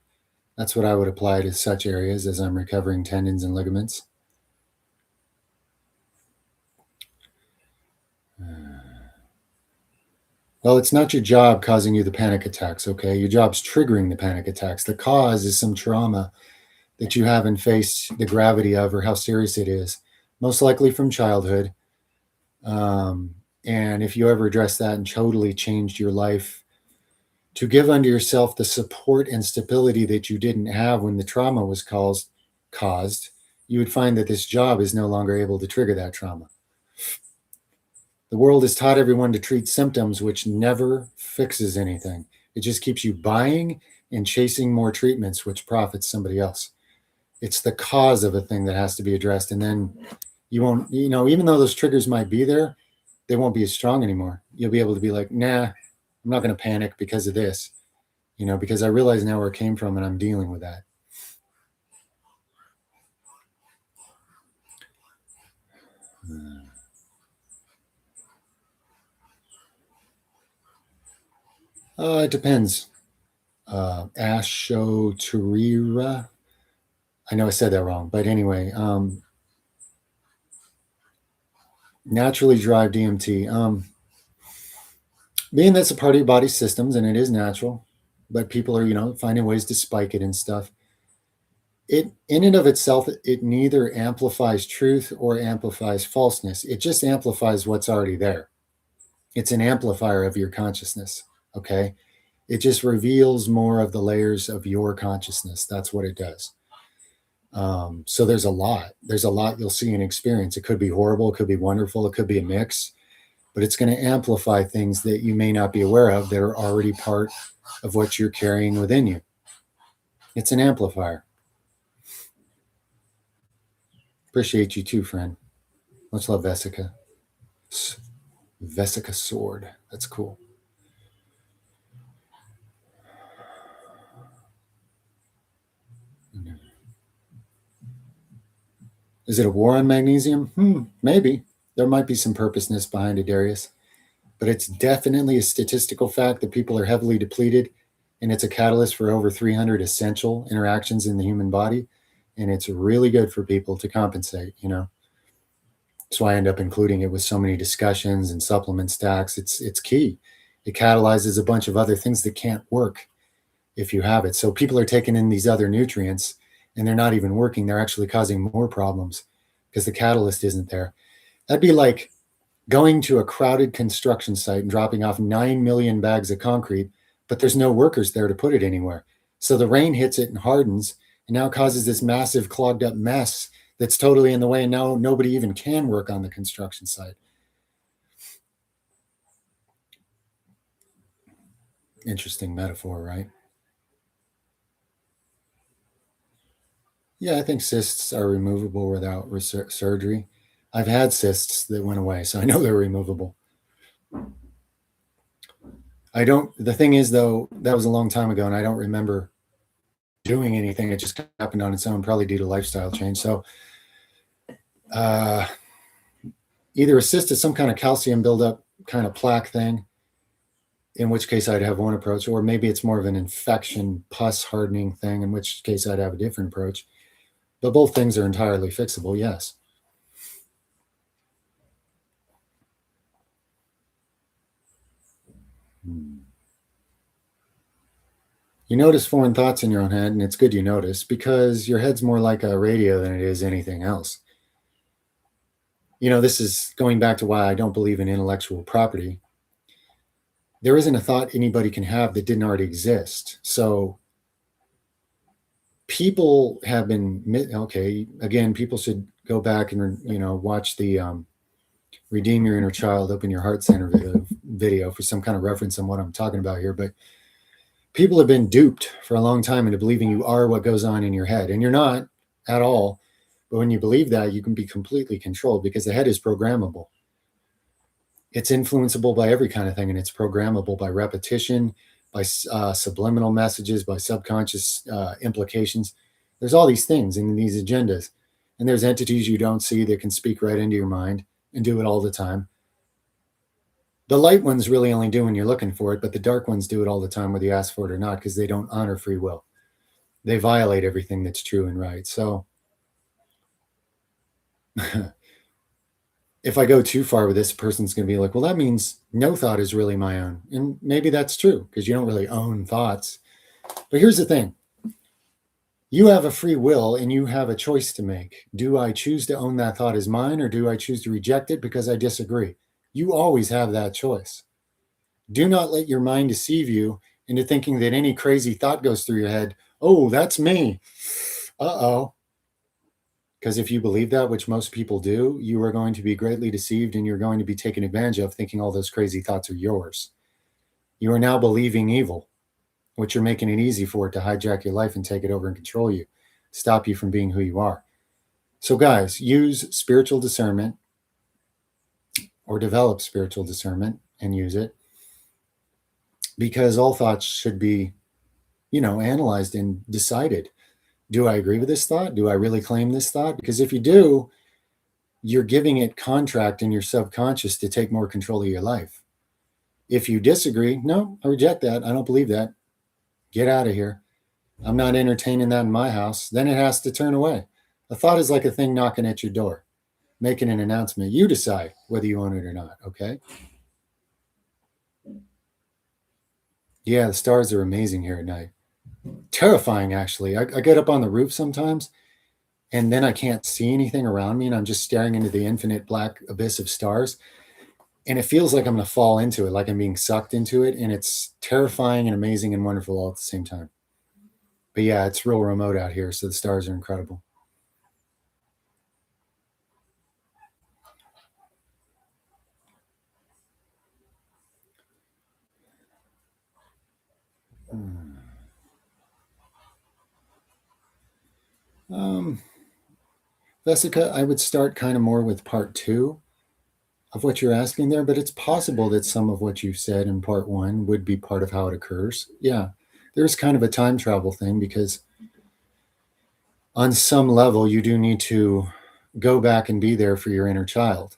That's what I would apply to such areas as I'm recovering tendons and ligaments. Well, it's not your job causing you the panic attacks, okay? Your job's triggering the panic attacks. The cause is some trauma that you haven't faced the gravity of, or how serious it is, most likely from childhood. And if you ever address that and totally changed your life to give unto yourself the support and stability that you didn't have when the trauma was caused, you would find that this job is no longer able to trigger that trauma. The world has taught everyone to treat symptoms, which never fixes anything. It just keeps you buying and chasing more treatments, which profits somebody else. It's the cause of a thing that has to be addressed. And then you won't, even though those triggers might be there, they won't be as strong anymore. You'll be able to be like, nah, I'm not going to panic because of this, because I realize now where it came from, and I'm dealing with that. It depends. Ashoturira. I know I said that wrong, but anyway, naturally derived DMT. Being that's a part of your body's systems, and it is natural, but people are, finding ways to spike it and stuff. It, in and of itself, it neither amplifies truth or amplifies falseness. It just amplifies what's already there. It's an amplifier of your consciousness. Okay. It just reveals more of the layers of your consciousness. That's what it does. So there's a lot you'll see and experience. It could be horrible. It could be wonderful. It could be a mix, but it's going to amplify things that you may not be aware of that are already part of what you're carrying within you. It's an amplifier. Appreciate you too, friend. Much love, Vesica. Vesica sword. That's cool. Is it a war on magnesium? Maybe. There might be some purposeness behind it, Darius. But it's definitely a statistical fact that people are heavily depleted, and it's a catalyst for over 300 essential interactions in the human body. And it's really good for people to compensate. That's why I end up including it with so many discussions and supplement stacks. It's key. It catalyzes a bunch of other things that can't work if you have it. So people are taking in these other nutrients, and they're not even working. They're actually causing more problems because the catalyst isn't there. That'd be like going to a crowded construction site and dropping off 9 million bags of concrete, but there's no workers there to put it anywhere. So the rain hits it and hardens, and now causes this massive clogged up mess that's totally in the way. And now nobody even can work on the construction site. Interesting metaphor, right? Yeah, I think cysts are removable without surgery. I've had cysts that went away, so I know they're removable. The thing is, though, that was a long time ago, and I don't remember doing anything. It just happened on its own, probably due to lifestyle change. So, either a cyst is some kind of calcium buildup kind of plaque thing, in which case I'd have one approach, or maybe it's more of an infection, pus hardening thing, in which case I'd have a different approach. But both things are entirely fixable, yes. You notice foreign thoughts in your own head, and it's good you notice because your head's more like a radio than it is anything else. This is going back to why I don't believe in intellectual property. There isn't a thought anybody can have that didn't already exist. So people have been, okay, again, people should go back and, watch the Redeem Your Inner Child, Open Your Heart Center video for some kind of reference on what I'm talking about here. But people have been duped for a long time into believing you are what goes on in your head, and you're not at all. But when you believe that, you can be completely controlled because the head is programmable. It's influenceable by every kind of thing, and it's programmable by repetition, by subliminal messages, by subconscious implications. There's all these things in these agendas, and there's entities you don't see that can speak right into your mind and do it all the time. The light ones really only do when you're looking for it, but the dark ones do it all the time, whether you ask for it or not, because they don't honor free will. They violate everything that's true and right. So if I go too far with this, a person's going to be like, well, that means no thought is really my own. And maybe that's true because you don't really own thoughts. But here's the thing. You have a free will and you have a choice to make. Do I choose to own that thought as mine, or do I choose to reject it because I disagree? You always have that choice. Do not let your mind deceive you into thinking that any crazy thought goes through your head. Oh, that's me. Uh-oh. Because if you believe that, which most people do, you are going to be greatly deceived and you're going to be taken advantage of, thinking all those crazy thoughts are yours. You are now believing evil, which you're making it easy for it to hijack your life and take it over and control you, stop you from being who you are. So guys, use spiritual discernment, or develop spiritual discernment and use it, because all thoughts should be, analyzed and decided. Do I agree with this thought? Do I really claim this thought? Because if you do, you're giving it contract in your subconscious to take more control of your life. If you disagree, no, I reject that. I don't believe that. Get out of here. I'm not entertaining that in my house. Then it has to turn away. A thought is like a thing knocking at your door, making an announcement. You decide whether you own it or not, okay? Yeah, the stars are amazing here at night. Terrifying, actually. I get up on the roof sometimes, and then I can't see anything around me, and I'm just staring into the infinite black abyss of stars. And it feels like I'm going to fall into it, like I'm being sucked into it. And it's terrifying and amazing and wonderful all at the same time. But yeah, it's real remote out here, so the stars are incredible. Vesica, I would start kind of more with part 2 of what you're asking there, but it's possible that some of what you said in part 1 would be part of how it occurs. Yeah, there's kind of a time travel thing, because on some level you do need to go back and be there for your inner child,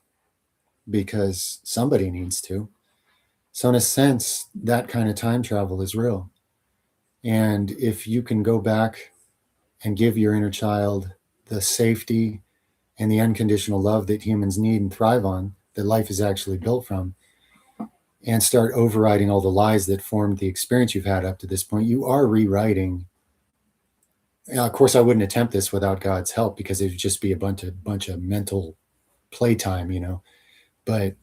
because somebody needs to. So in a sense, that kind of time travel is real. And if you can go back and give your inner child the safety and the unconditional love that humans need and thrive on, that life is actually built from, and start overriding all the lies that formed the experience you've had up to this point, you are rewriting. Of course, I wouldn't attempt this without God's help, because it would just be a bunch of mental playtime. But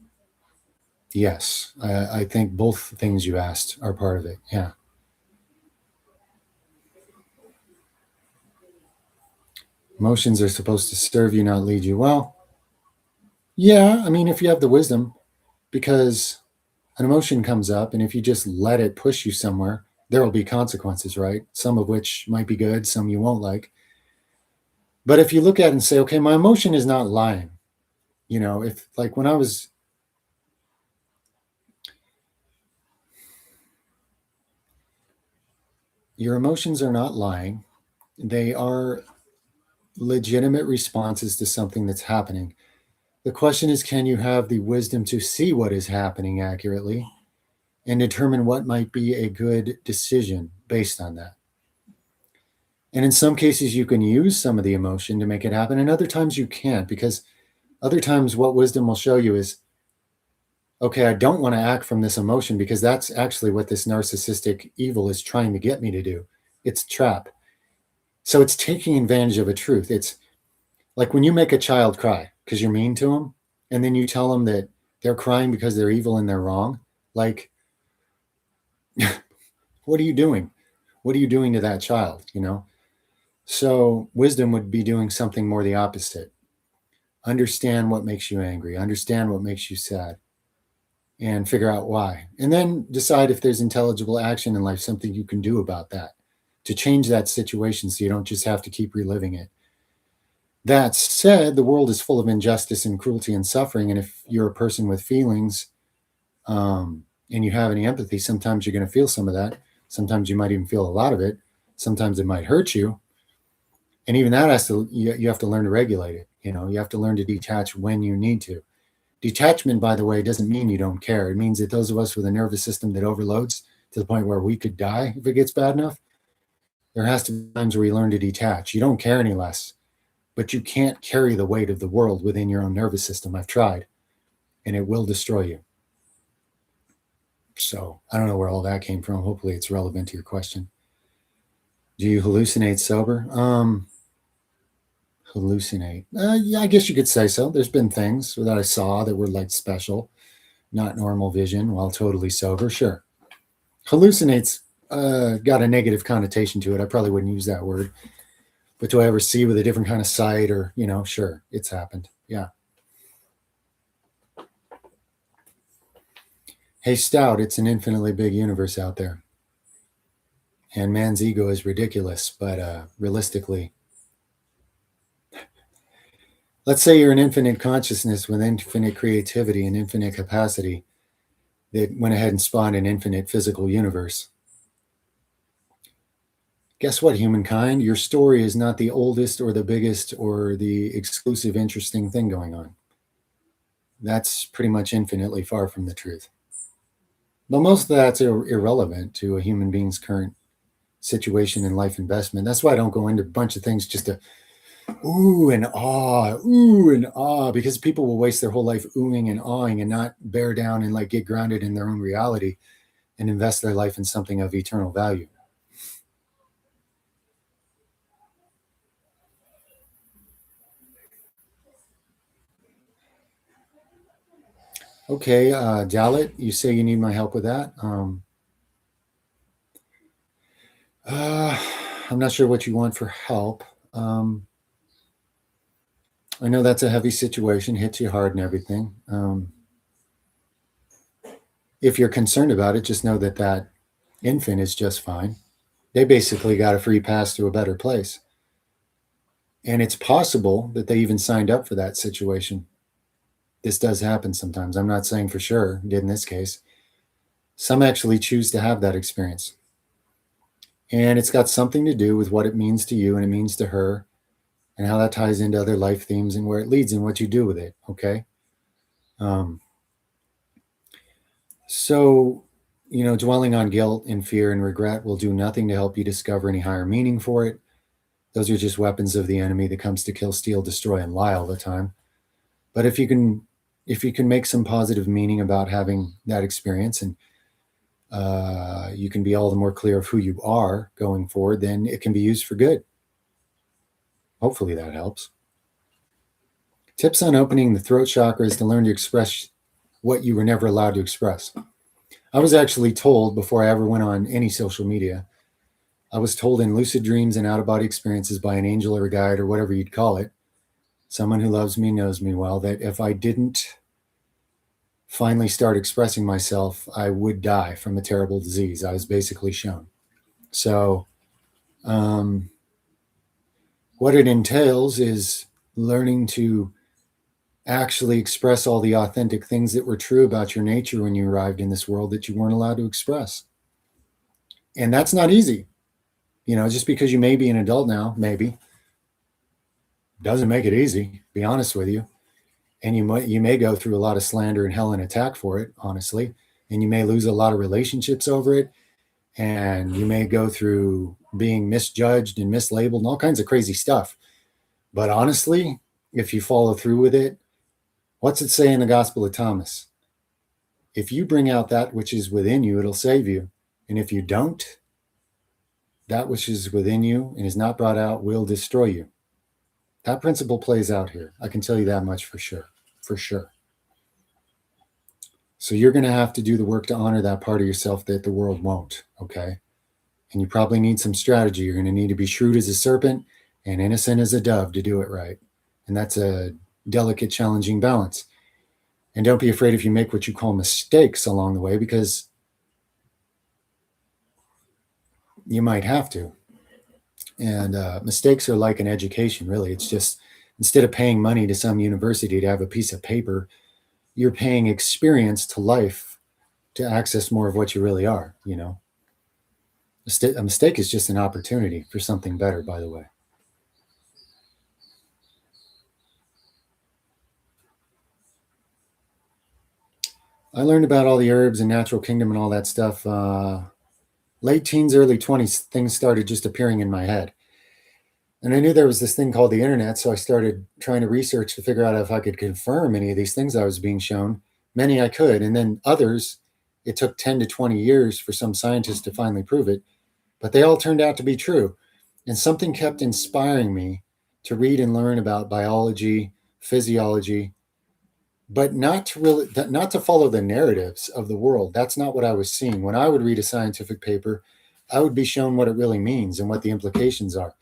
yes, I think both things you asked are part of it. Yeah. Emotions are supposed to serve you, not lead you. Well, yeah, I mean, if you have the wisdom, because an emotion comes up, and if you just let it push you somewhere, there will be consequences, right? Some of which might be good, some you won't like. But if you look at it and say, okay, my emotion is not lying, if, like, when I was, your emotions are not lying. They are legitimate responses to something that's happening. The question is, can you have the wisdom to see what is happening accurately and determine what might be a good decision based on that? And in some cases, you can use some of the emotion to make it happen. And other times you can't, because other times what wisdom will show you is, okay, I don't want to act from this emotion because that's actually what this narcissistic evil is trying to get me to do. It's a trap. So it's taking advantage of a truth. It's like when you make a child cry because you're mean to them, and then you tell them that they're crying because they're evil and they're wrong. Like, what are you doing? What are you doing to that child? So wisdom would be doing something more the opposite. Understand what makes you angry, understand what makes you sad, and figure out why. And then decide if there's intelligible action in life, something you can do about that to change that situation so you don't just have to keep reliving it. That said, the world is full of injustice and cruelty and suffering. And if you're a person with feelings and you have any empathy, sometimes you're going to feel some of that. Sometimes you might even feel a lot of it. Sometimes it might hurt you. And even that you have to learn to regulate it. You have to learn to detach when you need to. Detachment, by the way, doesn't mean you don't care. It means that those of us with a nervous system that overloads to the point where we could die if it gets bad enough, there has to be times where you learn to detach. You don't care any less, but you can't carry the weight of the world within your own nervous system. I've tried, and it will destroy you. So I don't know where all that came from. Hopefully it's relevant to your question. Do you hallucinate sober? Hallucinate. Yeah, I guess you could say so. There's been things that I saw that were like special, not normal vision while totally sober. Sure. Hallucinates got a negative connotation to it. I probably wouldn't use that word. But do I ever see with a different kind of sight or, sure, it's happened. Yeah. Hey, Stout, it's an infinitely big universe out there. And man's ego is ridiculous, but realistically, let's say you're an infinite consciousness with infinite creativity and infinite capacity that went ahead and spawned an infinite physical universe. Guess what, humankind? Your story is not the oldest or the biggest or the exclusive interesting thing going on. That's pretty much infinitely far from the truth. But most of that's irrelevant to a human being's current situation and life investment. That's why I don't go into a bunch of things just to ooh and ah, because people will waste their whole life oohing and awing and not bear down and like get grounded in their own reality and invest their life in something of eternal value. Okay, Dalit, you say you need my help with that. I'm not sure what you want for help. I know that's a heavy situation, hits you hard and everything. If you're concerned about it, just know that infant is just fine. They basically got a free pass to a better place. And it's possible that they even signed up for that situation. This does happen sometimes. I'm not saying for sure, it did in this case. Some actually choose to have that experience. And it's got something to do with what it means to you and it means to her and how that ties into other life themes and where it leads and what you do with it. Okay. So, dwelling on guilt and fear and regret will do nothing to help you discover any higher meaning for it. Those are just weapons of the enemy that comes to kill, steal, destroy, and lie all the time. But if you can make some positive meaning about having that experience and you can be all the more clear of who you are going forward, then it can be used for good. Hopefully that helps. Tips on opening the throat chakra is to learn to express what you were never allowed to express. I was actually told before I ever went on any social media, I was told in lucid dreams and out-of-body experiences by an angel or a guide or whatever you'd call it, someone who loves me, knows me well, that if I didn't finally start expressing myself, I would die from a terrible disease. I was basically shown. So what it entails is learning to actually express all the authentic things that were true about your nature when you arrived in this world that you weren't allowed to express. And that's not easy. Just because you may be an adult now, maybe, doesn't make it easy, be honest with you. And you may go through a lot of slander and hell and attack for it, honestly. And you may lose a lot of relationships over it. And you may go through being misjudged and mislabeled and all kinds of crazy stuff. But honestly, if you follow through with it, what's it say in the Gospel of Thomas? If you bring out that which is within you, it'll save you. And if you don't, that which is within you and is not brought out will destroy you. That principle plays out here. I can tell you that much for sure. For sure. So you're going to have to do the work to honor that part of yourself that the world won't, okay? And you probably need some strategy. You're going to need to be shrewd as a serpent and innocent as a dove to do it right. And that's a delicate, challenging balance. And don't be afraid if you make what you call mistakes along the way, because you might have to. And mistakes are like an education, really. It's just, instead of paying money to some university to have a piece of paper, you're paying experience to life to access more of what you really are, you know. A mistake is just an opportunity for something better, by the way. I learned about all the herbs and natural kingdom and all that stuff. Late teens, early 20s, things started just appearing in my head. And I knew there was this thing called the internet, so I started trying to research to figure out if I could confirm any of these things I was being shown. Many I could, and then others, it took 10 to 20 years for some scientists to finally prove it, but they all turned out to be true. And something kept inspiring me to read and learn about biology, physiology, but not to follow the narratives of the world. That's not what I was seeing. When I would read a scientific paper, I would be shown what it really means and what the implications are.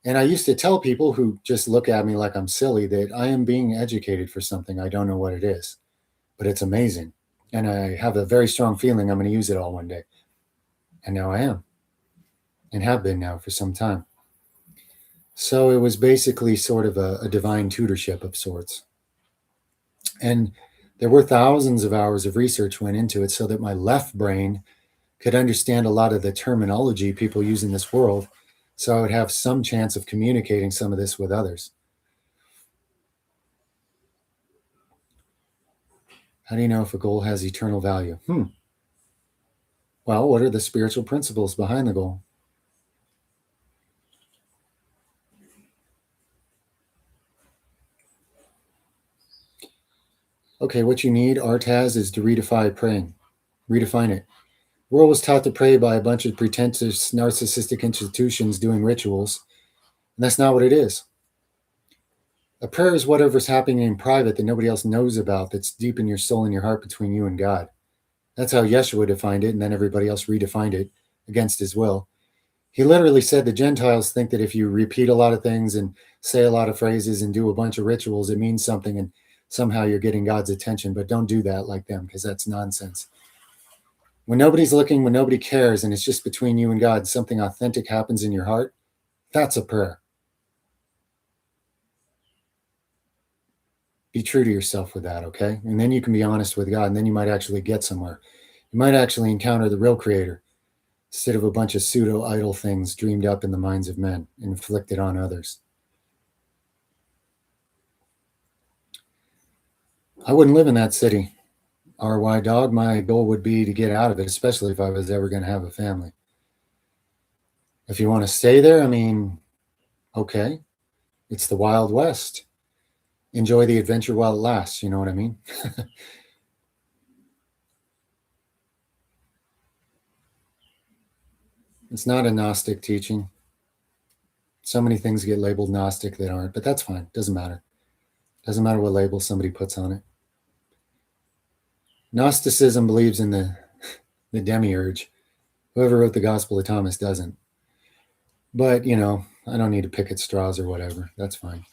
And I used to tell people who just look at me like I'm silly that I am being educated for something. I don't know what it is, but it's amazing. And I have a very strong feeling I'm going to use it all one day. And now I am, and have been now for some time. So it was basically sort of a divine tutorship of sorts. And there were thousands of hours of research went into it so that my left brain could understand a lot of the terminology people use in this world, so I would have some chance of communicating some of this with others. How do you know if a goal has eternal value? Well, what are the spiritual principles behind the goal? Okay, what you need, art has, is to redefine praying. Redefine it. The world was taught to pray by a bunch of pretentious, narcissistic institutions doing rituals, and that's not what it is. A prayer is whatever's happening in private that nobody else knows about, that's deep in your soul and your heart between you and God. That's how Yeshua defined it, and then everybody else redefined it against his will. He literally said the Gentiles think that if you repeat a lot of things and say a lot of phrases and do a bunch of rituals, it means something and somehow you're getting God's attention. But don't do that like them, because that's nonsense. When nobody's looking, when nobody cares, and it's just between you and God, something authentic happens in your heart, that's a prayer. Be true to yourself with that, okay? And then you can be honest with God, and then you might actually get somewhere. You might actually encounter the real creator instead of a bunch of pseudo-idol things dreamed up in the minds of men and inflicted on others. I wouldn't live in that city. RY dog, my goal would be to get out of it, especially if I was ever going to have a family. If you want to stay there, I mean, okay, it's the Wild West. Enjoy the adventure while it lasts, you know what I mean? It's not a Gnostic teaching. So many things get labeled Gnostic that aren't, but that's fine. Doesn't matter. Doesn't matter what label somebody puts on it. Gnosticism believes in the demiurge. Whoever wrote the Gospel of Thomas doesn't. But, you know, I don't need to pick at straws or whatever. That's fine.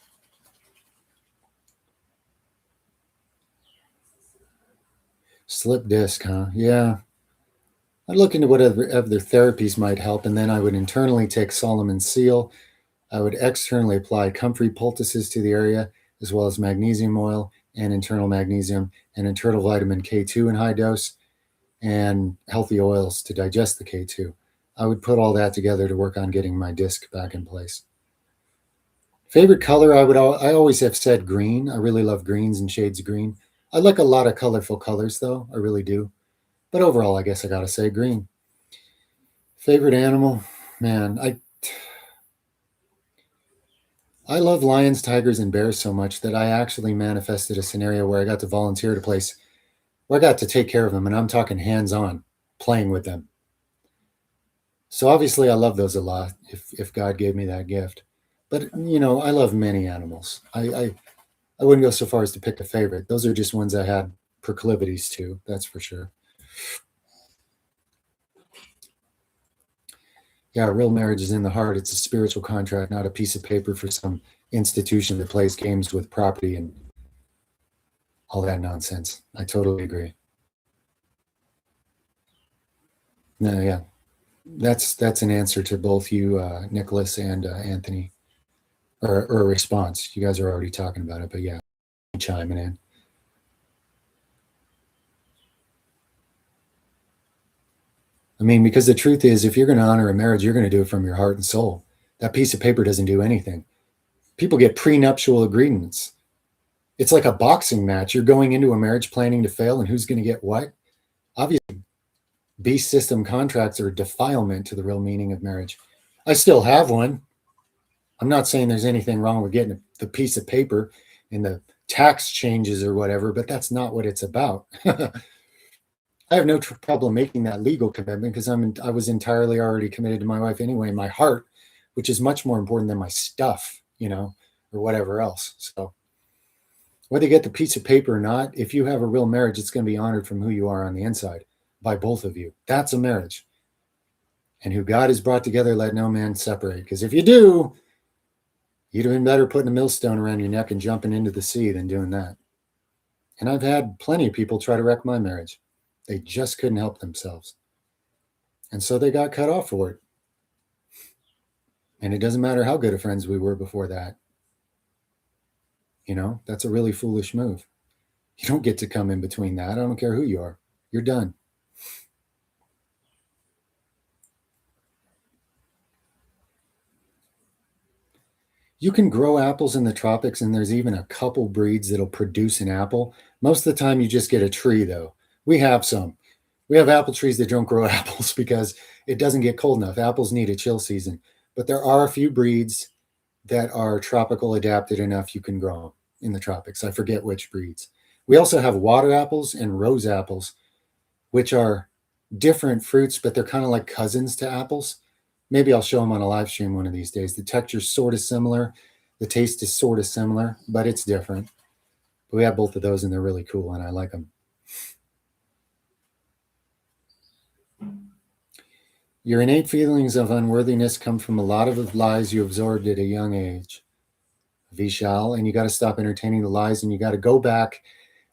Slip disc, huh? Yeah. I'd look into what other therapies might help, and then I would internally take Solomon's seal. I would externally apply comfrey poultices to the area, as well as magnesium oil and internal magnesium and internal vitamin K2 in high dose, and healthy oils to digest the K2. I would put all that together to work on getting my disc back in place. Favorite color, I always have said green. I really love greens and shades of green. I like a lot of colorful colors though. I really do. But overall, I guess I got to say green. Favorite animal, man, I love lions, tigers, and bears so much that I actually manifested a scenario where I got to volunteer at a place where I got to take care of them, and I'm talking hands-on, playing with them. So obviously, I love those a lot. If God gave me that gift, but I love many animals. I wouldn't go so far as to pick a favorite. Those are just ones I had proclivities to. That's for sure. Yeah, real marriage is in the heart. It's a spiritual contract, not a piece of paper for some institution that plays games with property and all that nonsense. I totally agree. No, yeah, that's an answer to both you, Nicholas, and Anthony, or a response. You guys are already talking about it, but yeah, chiming in. I mean, because the truth is, if you're going to honor a marriage, you're going to do it from your heart and soul. That piece of paper doesn't do anything. People get prenuptial agreements. It's like a boxing match. You're going into a marriage planning to fail, and who's going to get what? Obviously, beast system contracts are a defilement to the real meaning of marriage. I still have one. I'm not saying there's anything wrong with getting the piece of paper and the tax changes or whatever, but that's not what it's about. I have no problem making that legal commitment because I was entirely already committed to my wife anyway in my heart, which is much more important than my stuff, or whatever else. So whether you get the piece of paper or not, if you have a real marriage, it's going to be honored from who you are on the inside by both of you. That's a marriage. And who God has brought together, let no man separate. Because if you do, you'd have been better putting a millstone around your neck and jumping into the sea than doing that. And I've had plenty of people try to wreck my marriage. They just couldn't help themselves. And so they got cut off for it. And it doesn't matter how good of friends we were before that. That's a really foolish move. You don't get to come in between that. I don't care who you are. You're done. You can grow apples in the tropics, and there's even a couple breeds that'll produce an apple. Most of the time, you just get a tree, though. We have some. We have apple trees that don't grow apples because it doesn't get cold enough. Apples need a chill season. But there are a few breeds that are tropical adapted enough you can grow them in the tropics. I forget which breeds. We also have water apples and rose apples, which are different fruits, but they're kind of like cousins to apples. Maybe I'll show them on a live stream one of these days. The texture's sort of similar. The taste is sort of similar, but it's different. But we have both of those, and they're really cool, and I like them. Your innate feelings of unworthiness come from a lot of lies you absorbed at a young age, Vishal, and you got to stop entertaining the lies, and you got to go back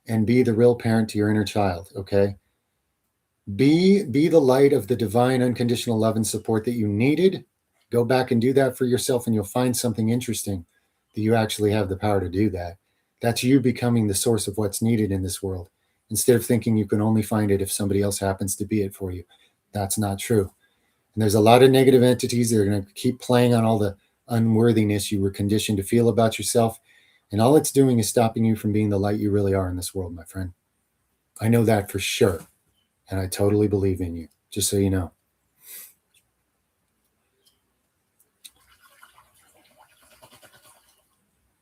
and be the real parent to your inner child, okay? Be the light of the divine unconditional love and support that you needed. Go back and do that for yourself, and you'll find something interesting that you actually have the power to do that. That's you becoming the source of what's needed in this world, instead of thinking you can only find it if somebody else happens to be it for you. That's not true. And there's a lot of negative entities that are going to keep playing on all the unworthiness you were conditioned to feel about yourself. And all it's doing is stopping you from being the light you really are in this world, my friend. I know that for sure. And I totally believe in you, just so you know.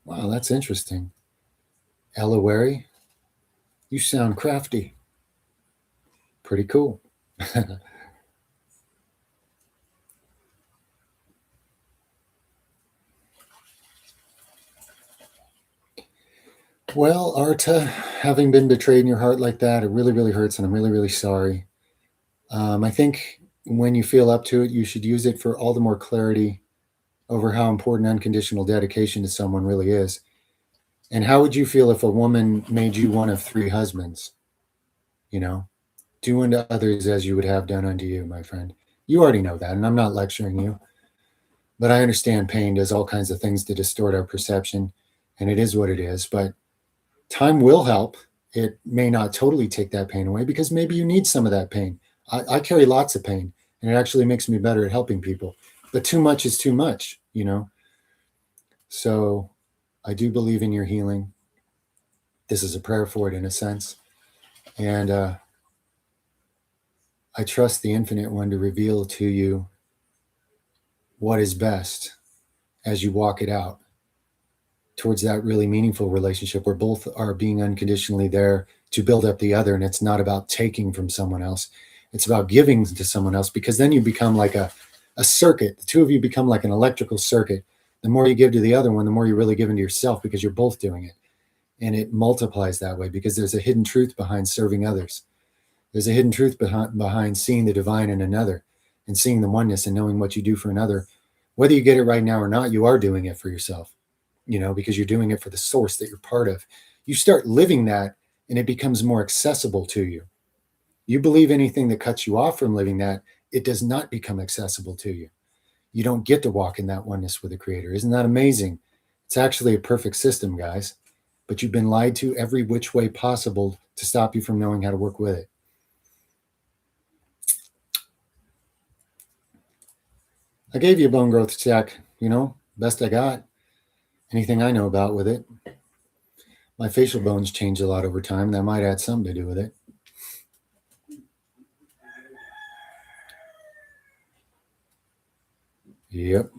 Wow, that's interesting. Elawari, you sound crafty. Pretty cool. Well, Arta, having been betrayed in your heart like that, it really, really hurts, and I'm really, really sorry. I think when you feel up to it, you should use it for all the more clarity over how important unconditional dedication to someone really is. And how would you feel if a woman made you one of three husbands? Do unto others as you would have done unto you, my friend. You already know that, and I'm not lecturing you. But I understand pain does all kinds of things to distort our perception, and it is what it is. But time will help. It may not totally take that pain away because maybe you need some of that pain. I carry lots of pain, and it actually makes me better at helping people. But too much is too much. So I do believe in your healing. This is a prayer for it in a sense. And I trust the Infinite One to reveal to you what is best as you walk it out towards that really meaningful relationship where both are being unconditionally there to build up the other. And it's not about taking from someone else, it's about giving to someone else, because then you become like a circuit. The two of you become like an electrical circuit. The more you give to the other one, the more you're really giving to yourself, because you're both doing it. And it multiplies that way, because there's a hidden truth behind serving others. There's a hidden truth behind seeing the divine in another and seeing the oneness and knowing what you do for another. Whether you get it right now or not, you are doing it for yourself, because you're doing it for the source that you're part of. You start living that and it becomes more accessible to you. You believe anything that cuts you off from living that, it does not become accessible to you. You don't get to walk in that oneness with the Creator. Isn't that amazing? It's actually a perfect system, guys. But you've been lied to every which way possible to stop you from knowing how to work with it. I gave you a bone growth check, best I got. Anything I know about with it. My facial bones change a lot over time. That might add something to do with it. Yep.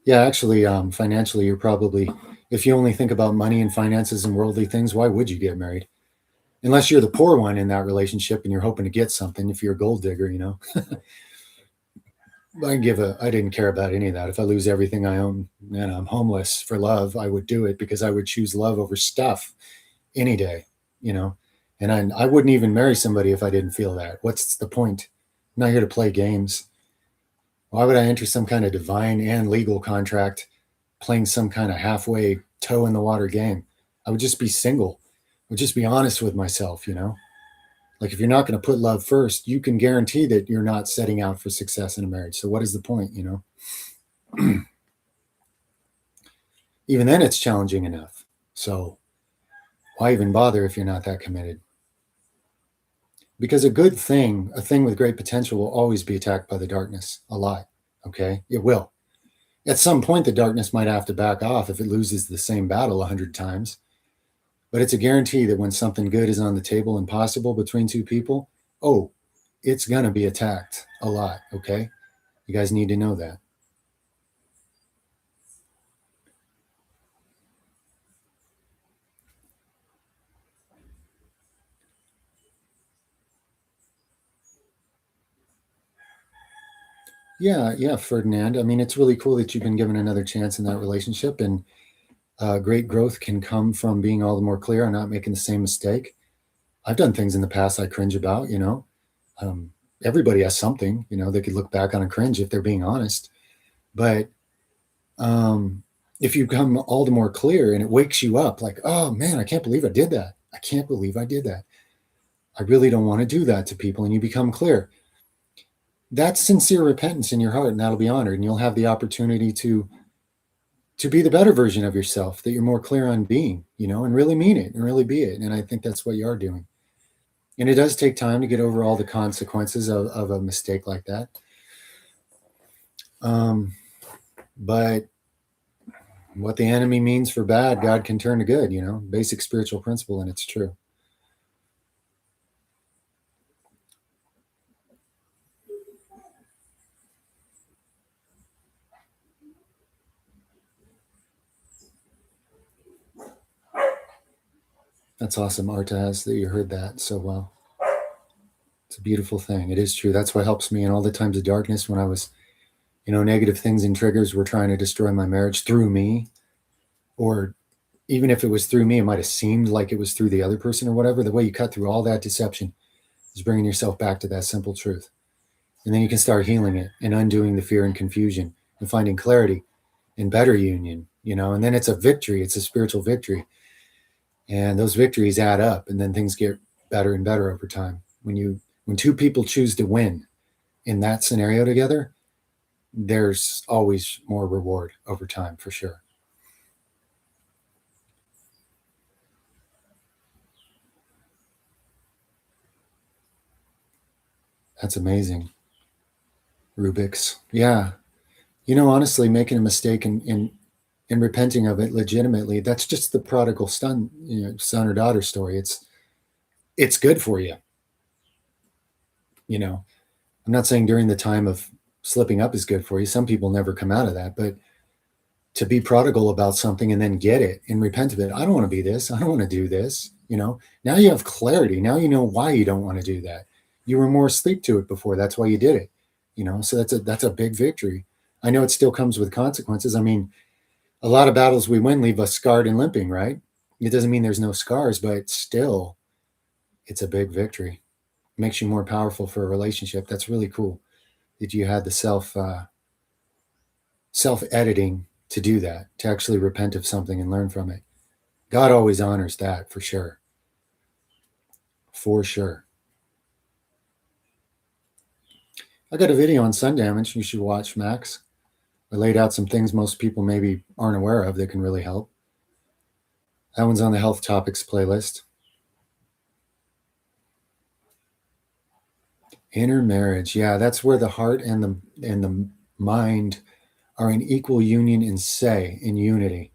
Yeah, actually, financially, you're probably, if you only think about money and finances and worldly things, why would you get married? Unless you're the poor one in that relationship and you're hoping to get something, if you're a gold digger, I didn't care about any of that. If I lose everything I own and I'm homeless for love, I would do it, because I would choose love over stuff any day, and I wouldn't even marry somebody if I didn't feel that. What's the point? I'm not here to play games. Why would I enter some kind of divine and legal contract playing some kind of halfway toe in the water game? I would just be single. I would just be honest with myself, Like, if you're not going to put love first, you can guarantee that you're not setting out for success in a marriage. So what is the point, Even then, it's challenging enough. So why even bother if you're not that committed? Because a thing with great potential, will always be attacked by the darkness a lot. Okay? It will. At some point, the darkness might have to back off if it loses the same battle 100 times. But it's a guarantee that when something good is on the table and possible between two people, it's going to be attacked a lot. Okay? You guys need to know that. Yeah, Ferdinand. I mean, it's really cool that you've been given another chance in that relationship, and great growth can come from being all the more clear on not making the same mistake. I've done things in the past I cringe about, everybody has something, they could look back on and cringe if they're being honest. But if you become all the more clear and it wakes you up, like, oh man, I can't believe I did that. I can't believe I did that. I really don't want to do that to people. And you become clear. That's sincere repentance in your heart, and that'll be honored. And you'll have the opportunity to be the better version of yourself that you're more clear on being, and really mean it and really be it. And I think that's what you are doing. And it does take time to get over all the consequences of a mistake like that. But what the enemy means for bad, God can turn to good, basic spiritual principle, and it's true. That's awesome, Artaz, that you heard that so well. It's a beautiful thing. It is true. That's what helps me in all the times of darkness when I was, negative things and triggers were trying to destroy my marriage through me. Or even if it was through me, it might have seemed like it was through the other person or whatever. The way you cut through all that deception is bringing yourself back to that simple truth. And then you can start healing it and undoing the fear and confusion and finding clarity and better union, and then it's a victory. It's a spiritual victory. And those victories add up, and then things get better and better over time. When two people choose to win in that scenario together, there's always more reward over time, for sure. That's amazing. Rubik's. Yeah. Honestly, making a mistake in and repenting of it legitimately, that's just the prodigal son, son or daughter story. It's good for you. I'm not saying during the time of slipping up is good for you. Some people never come out of that, but to be prodigal about something and then get it and repent of it. I don't want to be this. I don't want to do this. Now you have clarity. Now you know why you don't want to do that. You were more asleep to it before. That's why you did it. So that's a big victory. I know it still comes with consequences. I mean, a lot of battles we win leave us scarred and limping, right? It doesn't mean there's no scars, but still, it's a big victory. It makes you more powerful for a relationship. That's really cool that you had the self editing to do that, to actually repent of something and learn from it. God always honors that for sure. For sure. I got a video on sun damage you should watch, Max. I laid out some things most people maybe aren't aware of that can really help. That one's on the health topics playlist. Inner marriage. Yeah, that's where the heart and the mind are in equal union and in unity.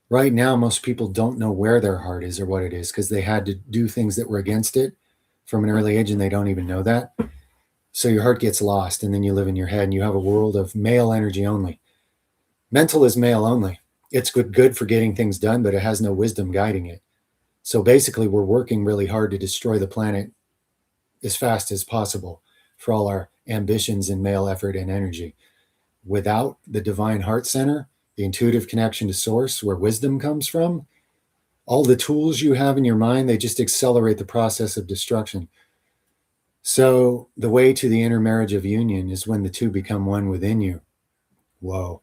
Right now, most people don't know where their heart is or what it is because they had to do things that were against it from an early age and they don't even know that. So your heart gets lost and then you live in your head and you have a world of male energy only. Mental is male only. It's good for getting things done, but it has no wisdom guiding it. So basically, we're working really hard to destroy the planet as fast as possible for all our ambitions and male effort and energy. Without the divine heart center, the intuitive connection to source, where wisdom comes from, all the tools you have in your mind, they just accelerate the process of destruction. So the way to the inner marriage of union is when the two become one within you. Whoa.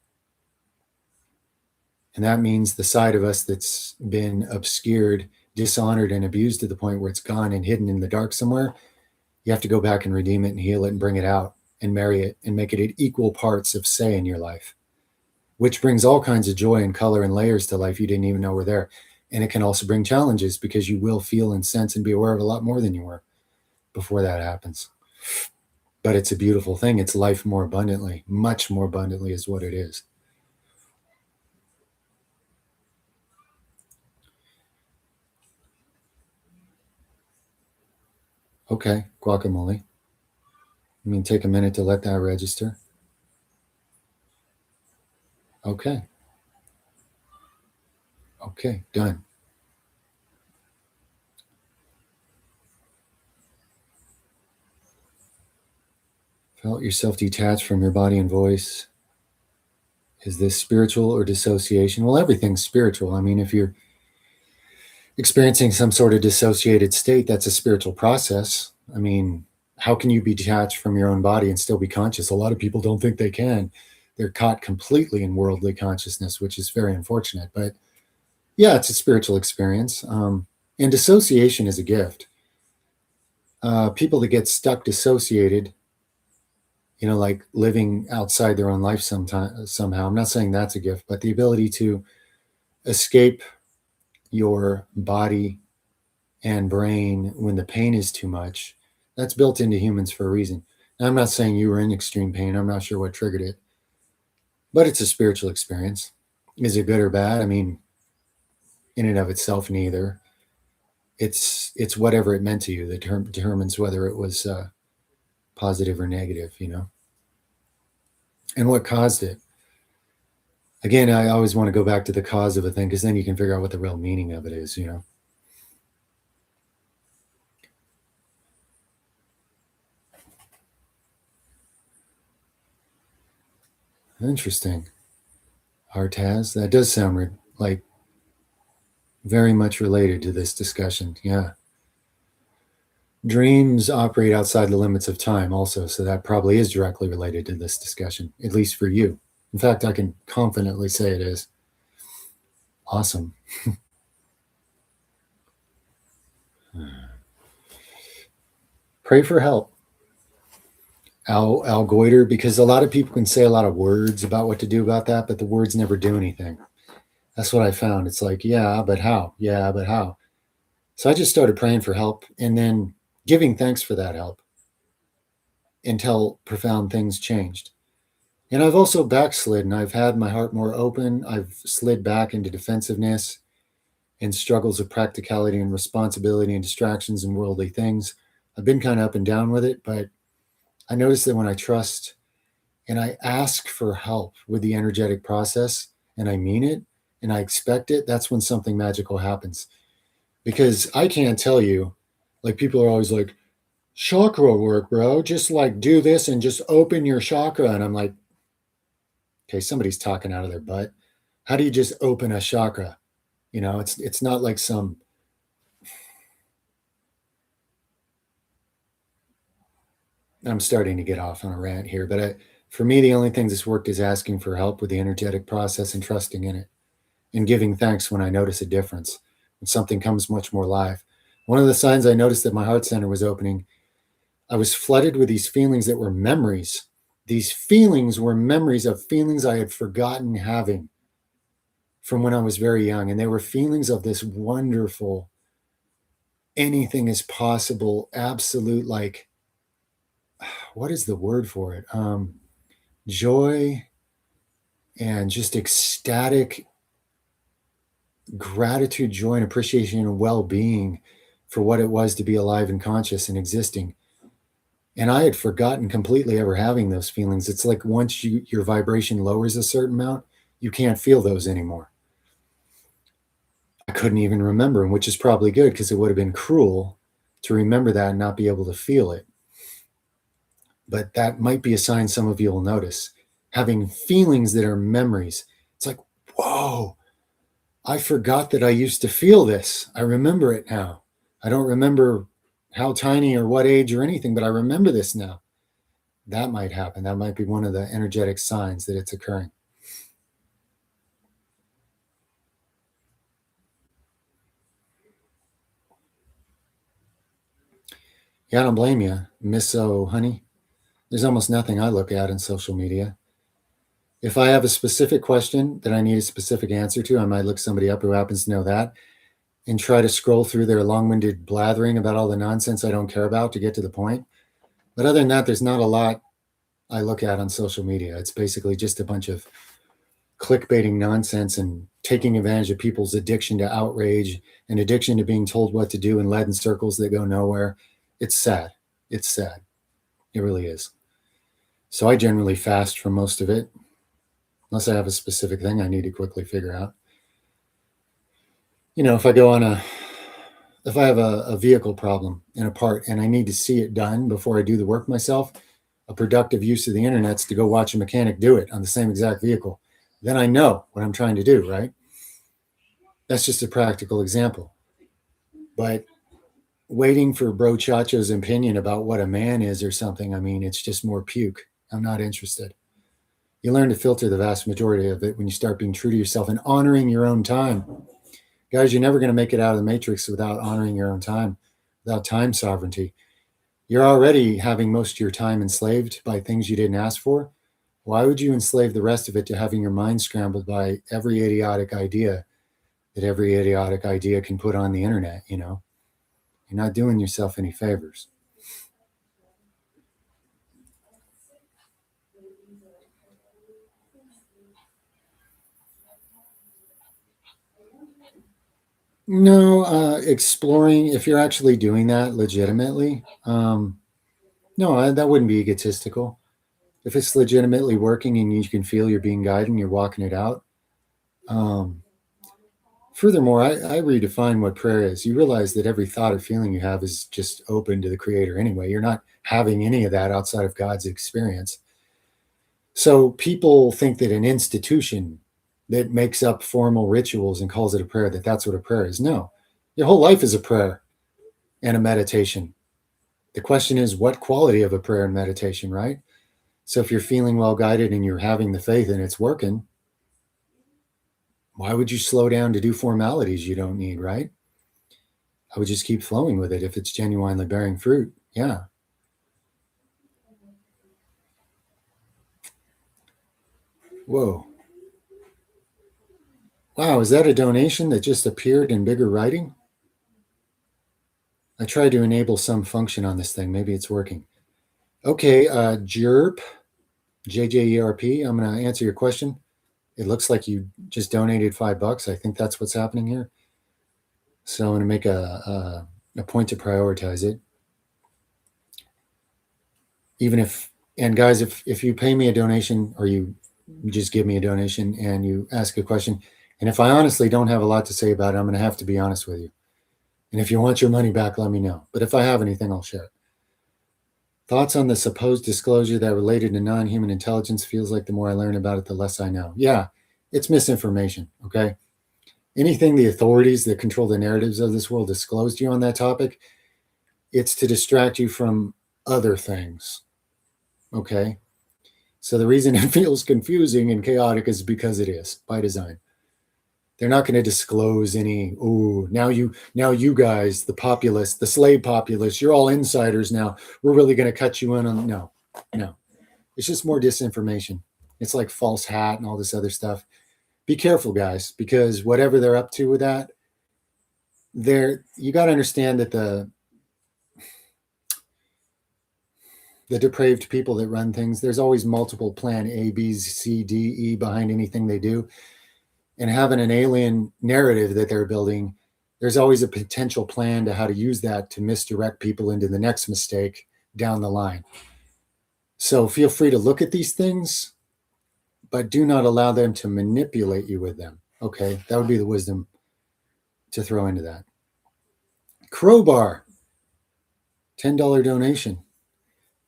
And that means the side of us that's been obscured, dishonored, and abused to the point where it's gone and hidden in the dark somewhere, you have to go back and redeem it and heal it and bring it out and marry it and make it at equal parts of say in your life, which brings all kinds of joy and color and layers to life you didn't even know were there. And it can also bring challenges because you will feel and sense and be aware of a lot more than you were before that happens. But it's a beautiful thing. It's life more abundantly, much more abundantly is what it is. Okay, guacamole. I mean, take a minute to let that register. Okay. Okay, done. Felt yourself detached from your body and voice. Is this spiritual or dissociation? Well, everything's spiritual. I mean, if you're experiencing some sort of dissociated state, that's a spiritual process. I mean, how can you be detached from your own body and still be conscious? A lot of people don't think they can. They're caught completely in worldly consciousness, which is very unfortunate. But yeah, it's a spiritual experience. And dissociation is a gift. People that get stuck dissociated, like living outside their own life somehow. I'm not saying that's a gift, but the ability to escape your body and brain when the pain is too much, that's built into humans for a reason. Now, I'm not saying you were in extreme pain. I'm not sure what triggered it, but it's a spiritual experience. Is it good or bad? I mean, in and of itself, neither. It's whatever it meant to you that determines whether it was positive or negative, and what caused it. Again, I always want to go back to the cause of a thing because then you can figure out what the real meaning of it is, Interesting. Artaz, that does sound like very much related to this discussion. Yeah. Dreams operate outside the limits of time also, so that probably is directly related to this discussion, at least for you. In fact, I can confidently say it is. Awesome. Pray for help. Al Goiter, because a lot of people can say a lot of words about what to do about that, but the words never do anything. That's what I found. It's like, yeah, but how? Yeah, but how? So I just started praying for help and then giving thanks for that help until profound things changed. And I've also backslidden. I've had my heart more open. I've slid back into defensiveness and struggles of practicality and responsibility and distractions and worldly things. I've been kind of up and down with it, but I notice that when I trust and I ask for help with the energetic process and I mean it and I expect it, that's when something magical happens. Because I can't tell you, like people are always like, chakra work, bro. Just like do this and just open your chakra. And I'm like, okay, somebody's talking out of their butt. How do you just open a chakra? It's not like some. I'm starting to get off on a rant here, but for me, the only thing that's worked is asking for help with the energetic process and trusting in it and giving thanks when I notice a difference, when something comes much more live. One of the signs I noticed that my heart center was opening, I was flooded with these feelings that were memories. These feelings were memories of feelings I had forgotten having from when I was very young. And they were feelings of this wonderful, anything is possible, absolute, like, what is the word for it? Joy and just ecstatic gratitude, joy, and appreciation and well being for what it was to be alive and conscious and existing. And I had forgotten completely ever having those feelings. It's like once your vibration lowers a certain amount, you can't feel those anymore. I couldn't even remember them, which is probably good because it would have been cruel to remember that and not be able to feel it. But that might be a sign some of you will notice. Having feelings that are memories. It's like, whoa, I forgot that I used to feel this. I remember it now. I don't remember how tiny or what age or anything, but I remember this now. That might happen. That might be one of the energetic signs that it's occurring. Yeah, I don't blame you, Miss O Honey. There's almost nothing I look at in social media. If I have a specific question that I need a specific answer to, I might look somebody up who happens to know that and try to scroll through their long-winded blathering about all the nonsense I don't care about to get to the point. But other than that, there's not a lot I look at on social media. It's basically just a bunch of clickbaiting nonsense and taking advantage of people's addiction to outrage and addiction to being told what to do and led in circles that go nowhere. It's sad. It's sad. It really is. So I generally fast from most of it, unless I have a specific thing I need to quickly figure out. If I go on if I have a vehicle problem in a part and I need to see it done before I do the work myself, a productive use of the internet is to go watch a mechanic do it on the same exact vehicle. Then I know what I'm trying to do, right? That's just a practical example. But waiting for Bro Chacho's opinion about what a man is or something, I mean, it's just more puke. I'm not interested. You learn to filter the vast majority of it when you start being true to yourself and honoring your own time. Guys, you're never going to make it out of the matrix without honoring your own time, without time sovereignty. You're already having most of your time enslaved by things you didn't ask for. Why would you enslave the rest of it to having your mind scrambled by every idiotic idea that every idiotic idea can put on the internet? You're not doing yourself any favors. No, exploring, if you're actually doing that legitimately, no, that wouldn't be egotistical. If it's legitimately working and you can feel you're being guided and you're walking it out. Furthermore, I redefine what prayer is. You realize that every thought or feeling you have is just open to the Creator anyway. You're not having any of that outside of God's experience. So people think that an institution that makes up formal rituals and calls it a prayer, that's what a prayer is. No, your whole life is a prayer and a meditation. The question is, what quality of a prayer and meditation, right? So if you're feeling well guided and you're having the faith and it's working, why would you slow down to do formalities you don't need, right? I would just keep flowing with it if it's genuinely bearing fruit. Yeah. Whoa. Wow, is that a donation that just appeared in bigger writing? I tried to enable some function on this thing. Maybe it's working. Okay, Jerp. JJERP, I'm going to answer your question. It looks like you just donated $5. I think that's what's happening here. So I'm going to make a point to prioritize it. Even if, and guys, if you pay me a donation or you just give me a donation and you ask a question, and if I honestly don't have a lot to say about it, I'm going to have to be honest with you. And if you want your money back, let me know. But if I have anything, I'll share it. Thoughts on the supposed disclosure that related to non-human intelligence? Feels like the more I learn about it, the less I know. Yeah, it's misinformation, okay? Anything the authorities that control the narratives of this world disclose to you on that topic, it's to distract you from other things, okay? So the reason it feels confusing and chaotic is because it is, by design. They're not going to disclose any, oh, now you guys, the populace, the slave populace, you're all insiders now. We're really going to cut you in on, no. It's just more disinformation. It's like false hat and all this other stuff. Be careful, guys, because whatever they're up to with that, you got to understand that the depraved people that run things, there's always multiple plan A, B, C, D, E behind anything they do. And having an alien narrative that they're building, there's always a potential plan to how to use that to misdirect people into the next mistake down the line. So feel free to look at these things, but do not allow them to manipulate you with them. Okay, that would be the wisdom to throw into that. Crowbar, $10 donation.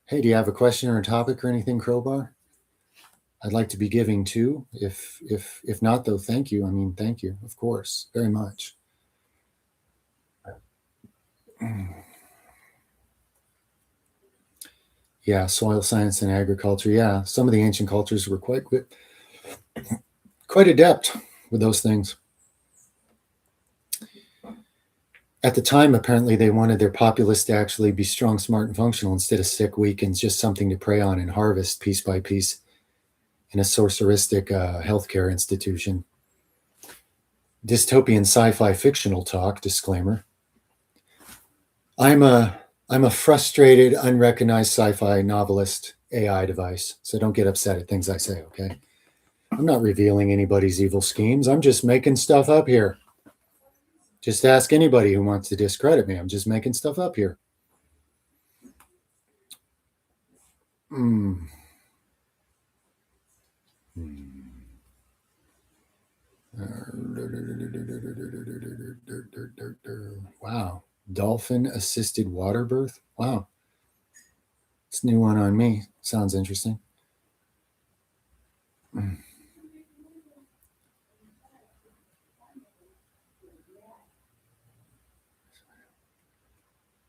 Hey, do you have a question or a topic or anything, Crowbar? I'd like to be giving too. If not, though, thank you. I mean, thank you, of course, very much. Yeah, soil science and agriculture. Yeah, some of the ancient cultures were quite adept with those things. At the time, apparently, they wanted their populace to actually be strong, smart, and functional instead of sick, weak, and just something to prey on and harvest piece by piece in a sorceristic healthcare institution. Dystopian sci-fi fictional talk, disclaimer. I'm a frustrated, unrecognized sci-fi novelist AI device, so don't get upset at things I say, okay? I'm not revealing anybody's evil schemes. I'm just making stuff up here. Just ask anybody who wants to discredit me. I'm just making stuff up here. Wow. Dolphin assisted water birth? Wow. It's a new one on me. Sounds interesting.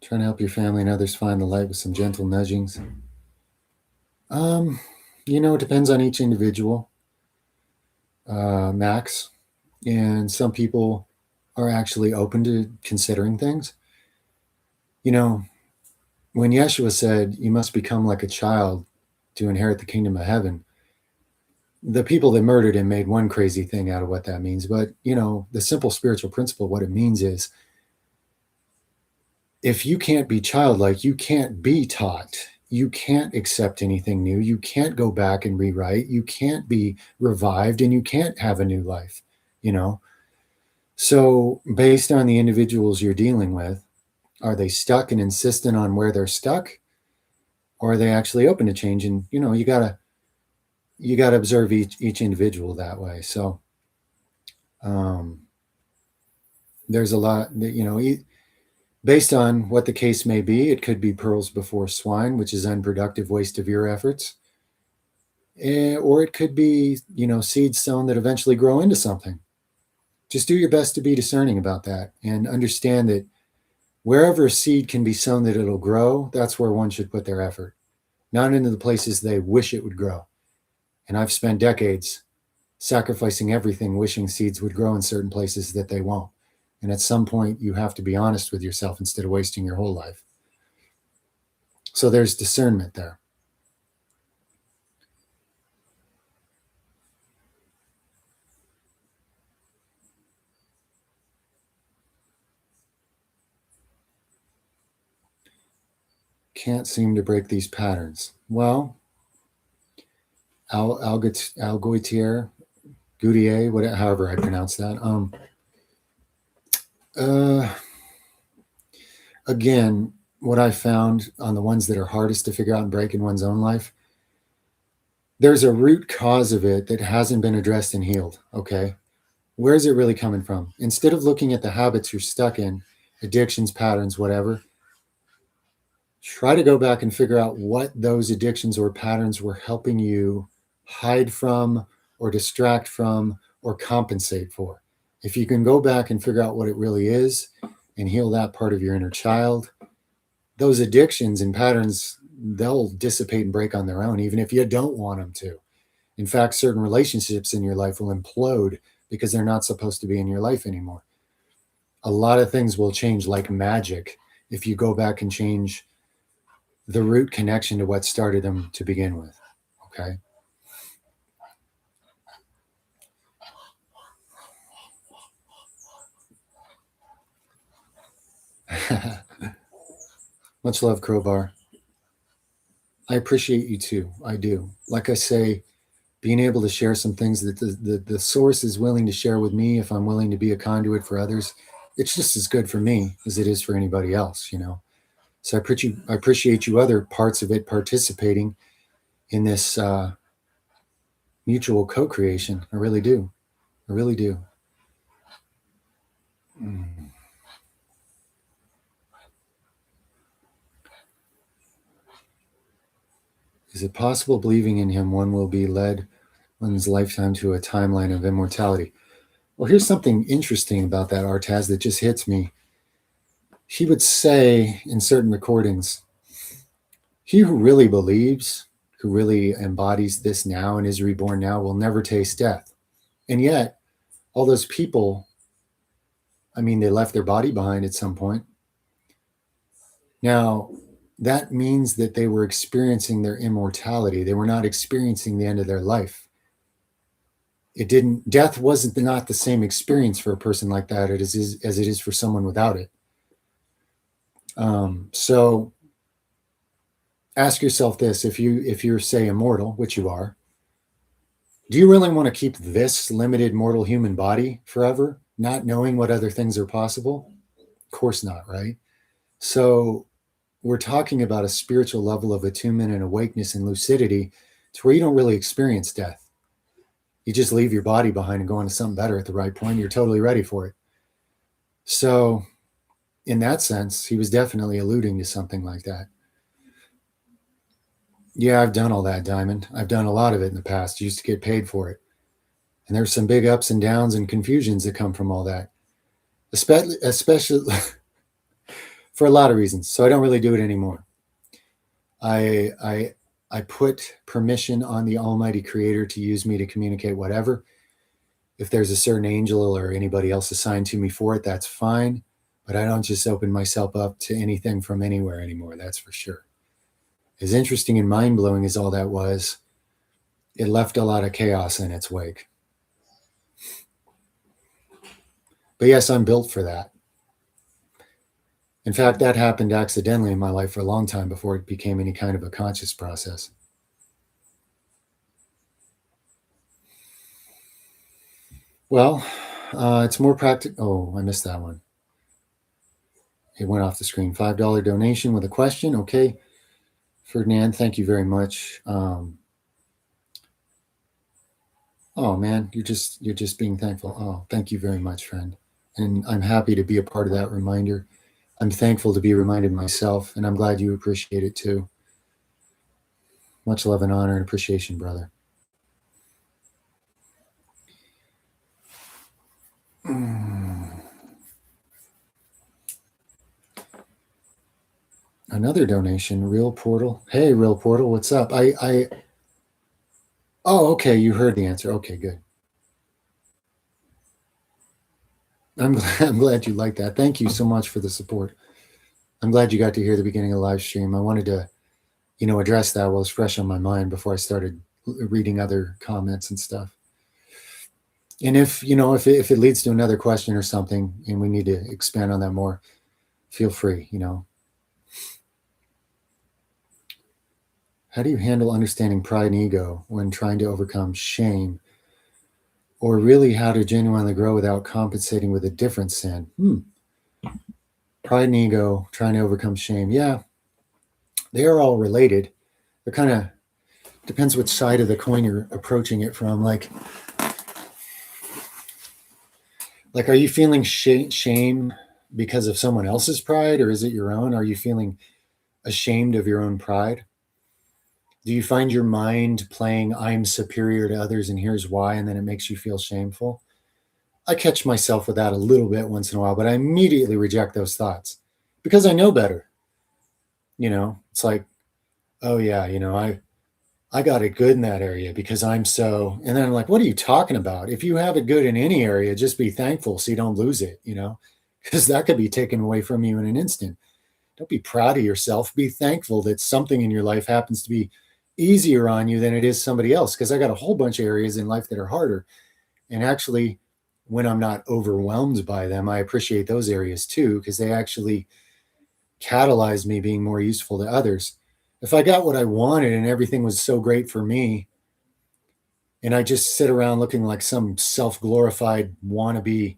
Trying to help your family and others find the light with some gentle nudgings. It depends on each individual, Max. And some people are actually open to considering things. When Yeshua said, you must become like a child to inherit the kingdom of heaven, the people that murdered him made one crazy thing out of what that means. But, the simple spiritual principle, what it means is, if you can't be childlike, you can't be taught. You can't accept anything new. You can't go back and rewrite. You can't be revived, and you can't have a new life, So based on the individuals you're dealing with, are they stuck and insistent on where they're stuck? Or are they actually open to change? And, you gotta observe each individual that way. So there's a lot that, based on what the case may be, it could be pearls before swine, which is unproductive waste of your efforts. Or it could be, seeds sown that eventually grow into something. Just do your best to be discerning about that and understand that wherever a seed can be sown that it'll grow, that's where one should put their effort, not into the places they wish it would grow. And I've spent decades sacrificing everything, wishing seeds would grow in certain places that they won't. And at some point, you have to be honest with yourself instead of wasting your whole life. So there's discernment there. Can't seem to break these patterns. Well, Algoitier, Goudier, whatever, however I pronounce that. Uh, Again, what I found on the ones that are hardest to figure out and break in one's own life, there's a root cause of it that hasn't been addressed and healed. Okay. Where's it really coming from? Instead of looking at the habits you're stuck in, addictions, patterns, whatever, try to go back and figure out what those addictions or patterns were helping you hide from or distract from or compensate for. If you can go back and figure out what it really is and heal that part of your inner child, those addictions and patterns, they'll dissipate and break on their own, even if you don't want them to. In fact, certain relationships in your life will implode because they're not supposed to be in your life anymore. A lot of things will change like magic if you go back and change the root connection to what started them to begin with. Okay. Much love, Crowbar. I appreciate you too. I do. Like I say, being able to share some things that the source is willing to share with me, if I'm willing to be a conduit for others, it's just as good for me as it is for anybody else, you know. So I appreciate you other parts of it participating in this mutual co-creation. I really do. I really do. Is it possible believing in him one will be led one's lifetime to a timeline of immortality? Well, here's something interesting about that, Artaz, that just hits me. He would say in certain recordings, he who really believes, who really embodies this now and is reborn now, will never taste death. And yet, all those people, I mean, they left their body behind at some point. Now, that means that they were experiencing their immortality. They were not experiencing the end of their life. Death wasn't not the same experience for a person like that as it is for someone without it. So ask yourself this: if you're say immortal, which you are, do you really want to keep this limited mortal human body forever, not knowing what other things are possible? Of course not, right? So we're talking about a spiritual level of attunement and awakeness and lucidity to where you don't really experience death. You just leave your body behind and go on to something better at the right point. You're totally ready for it. So in that sense, he was definitely alluding to something like that. Yeah, I've done all that, Diamond. I've done a lot of it in the past. Used to get paid for it. And there's some big ups and downs and confusions that come from all that, especially for a lot of reasons. So I don't really do it anymore. I put permission on the Almighty Creator to use me to communicate whatever. If there's a certain angel or anybody else assigned to me for it, that's fine. But I don't just open myself up to anything from anywhere anymore. That's for sure. As interesting and mind-blowing as all that was, it left a lot of chaos in its wake. But yes, I'm built for that. In fact, that happened accidentally in my life for a long time before it became any kind of a conscious process. Well, it's more practical. Oh, I missed that one. It went off the screen. $5 donation with a question. Okay. Ferdinand, thank you very much. Oh man, you're just being thankful. Oh, thank you very much, friend. And I'm happy to be a part of that reminder. I'm thankful to be reminded myself, and I'm glad you appreciate it too. Much love and honor and appreciation, brother. Another donation, Real Portal. Hey, Real Portal, what's up? Oh, okay, you heard the answer. Okay, good. I'm glad you like that. Thank you so much for the support. I'm glad you got to hear the beginning of the live stream. I wanted to, address that while it's fresh on my mind before I started reading other comments and stuff. And if it leads to another question or something, and we need to expand on that more, feel free. How do you handle understanding pride and ego when trying to overcome shame? Or really how to genuinely grow without compensating with a different sin? Pride and ego, trying to overcome shame. Yeah, they are all related. They're kind of depends which side of the coin you're approaching it from. Like, are you feeling shame because of someone else's pride, or is it your own? Are you feeling ashamed of your own pride? Do you find your mind playing I'm superior to others and here's why, and then it makes you feel shameful? I catch myself with that a little bit once in a while, but I immediately reject those thoughts because I know better. It's like, oh yeah, I got it good in that area because I'm so, and then I'm like, what are you talking about? If you have it good in any area, just be thankful so you don't lose it, because that could be taken away from you in an instant. Don't be proud of yourself. Be thankful that something in your life happens to be easier on you than it is somebody else. Because I got a whole bunch of areas in life that are harder. And actually, when I'm not overwhelmed by them, I appreciate those areas too, because they actually catalyze me being more useful to others. If I got what I wanted and everything was so great for me, and I just sit around looking like some self glorified wannabe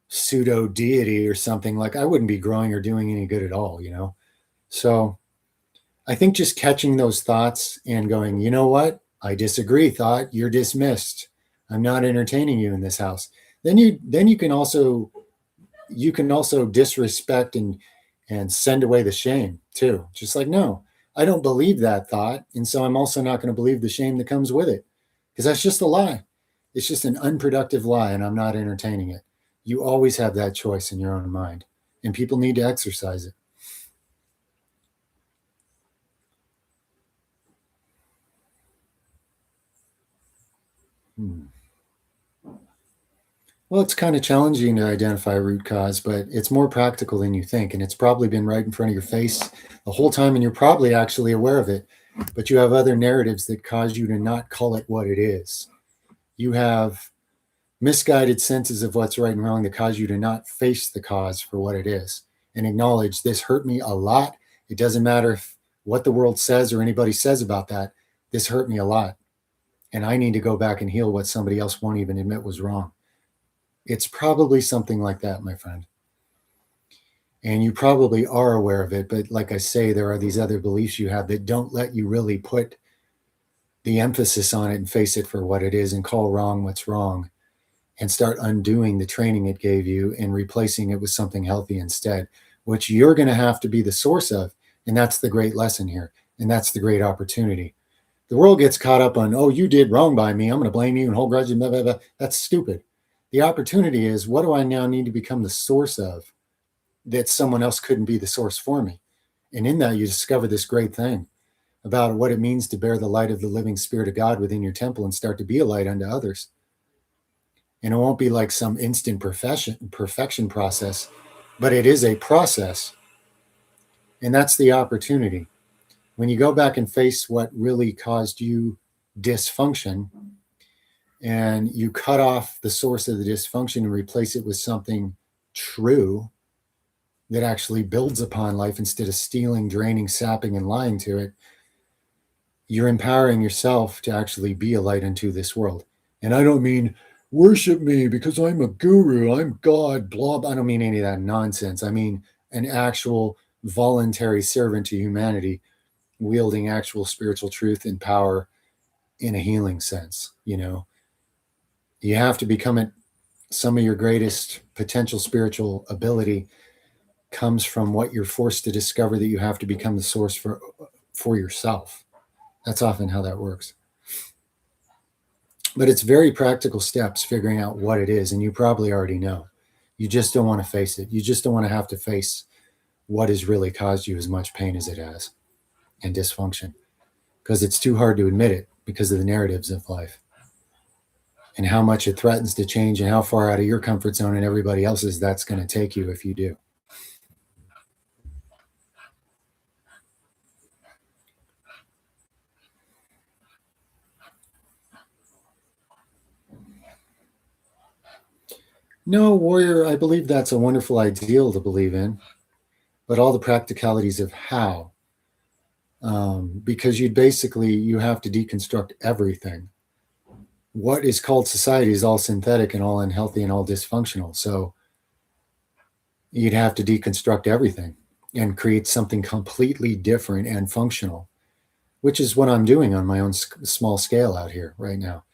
pseudo deity or something, like I wouldn't be growing or doing any good at all. So I think just catching those thoughts and going, you know what? I disagree, thought. You're dismissed. I'm not entertaining you in this house. Then you can also disrespect and send away the shame too. Just like, no, I don't believe that thought. And so I'm also not going to believe the shame that comes with it. Because that's just a lie. It's just an unproductive lie, and I'm not entertaining it. You always have that choice in your own mind. And people need to exercise it. Well, it's kind of challenging to identify a root cause, but it's more practical than you think. And it's probably been right in front of your face the whole time, and you're probably actually aware of it. But you have other narratives that cause you to not call it what it is. You have misguided senses of what's right and wrong that cause you to not face the cause for what it is and acknowledge this hurt me a lot. It doesn't matter what the world says or anybody says about that. This hurt me a lot. And I need to go back and heal what somebody else won't even admit was wrong. It's probably something like that, my friend. And you probably are aware of it. But like I say, there are these other beliefs you have that don't let you really put the emphasis on it and face it for what it is and call wrong what's wrong and start undoing the training it gave you and replacing it with something healthy instead, which you're going to have to be the source of. And that's the great lesson here. And that's the great opportunity. The world gets caught up on, oh, you did wrong by me, I'm going to blame you and hold grudges, blah, blah, blah. That's stupid. The opportunity is, what do I now need to become the source of that someone else couldn't be the source for me? And in that, you discover this great thing about what it means to bear the light of the living Spirit of God within your temple and start to be a light unto others. And it won't be like some instant perfection process, but it is a process. And that's the opportunity. When you go back and face what really caused you dysfunction, and you cut off the source of the dysfunction and replace it with something true that actually builds upon life instead of stealing, draining, sapping, and lying to it, you're empowering yourself to actually be a light unto this world. And I don't mean worship me because I'm a guru, I'm God, blah, blah. I don't mean any of that nonsense. I mean an actual voluntary servant to humanity, wielding actual spiritual truth and power in a healing sense. You have to become it. Some of your greatest potential spiritual ability comes from what you're forced to discover that you have to become the source for yourself. That's often how that works. But it's very practical steps figuring out what it is, and you probably already know. You just don't want to face it. You just don't want to have to face what has really caused you as much pain as it has and dysfunction, because it's too hard to admit it because of the narratives of life and how much it threatens to change and how far out of your comfort zone and everybody else's that's going to take you if you do. No, warrior, I believe that's a wonderful ideal to believe in, but all the practicalities of how because you have to deconstruct everything. What is called society is all synthetic and all unhealthy and all dysfunctional. So you'd have to deconstruct everything and create something completely different and functional, which is what I'm doing on my own small scale out here right now.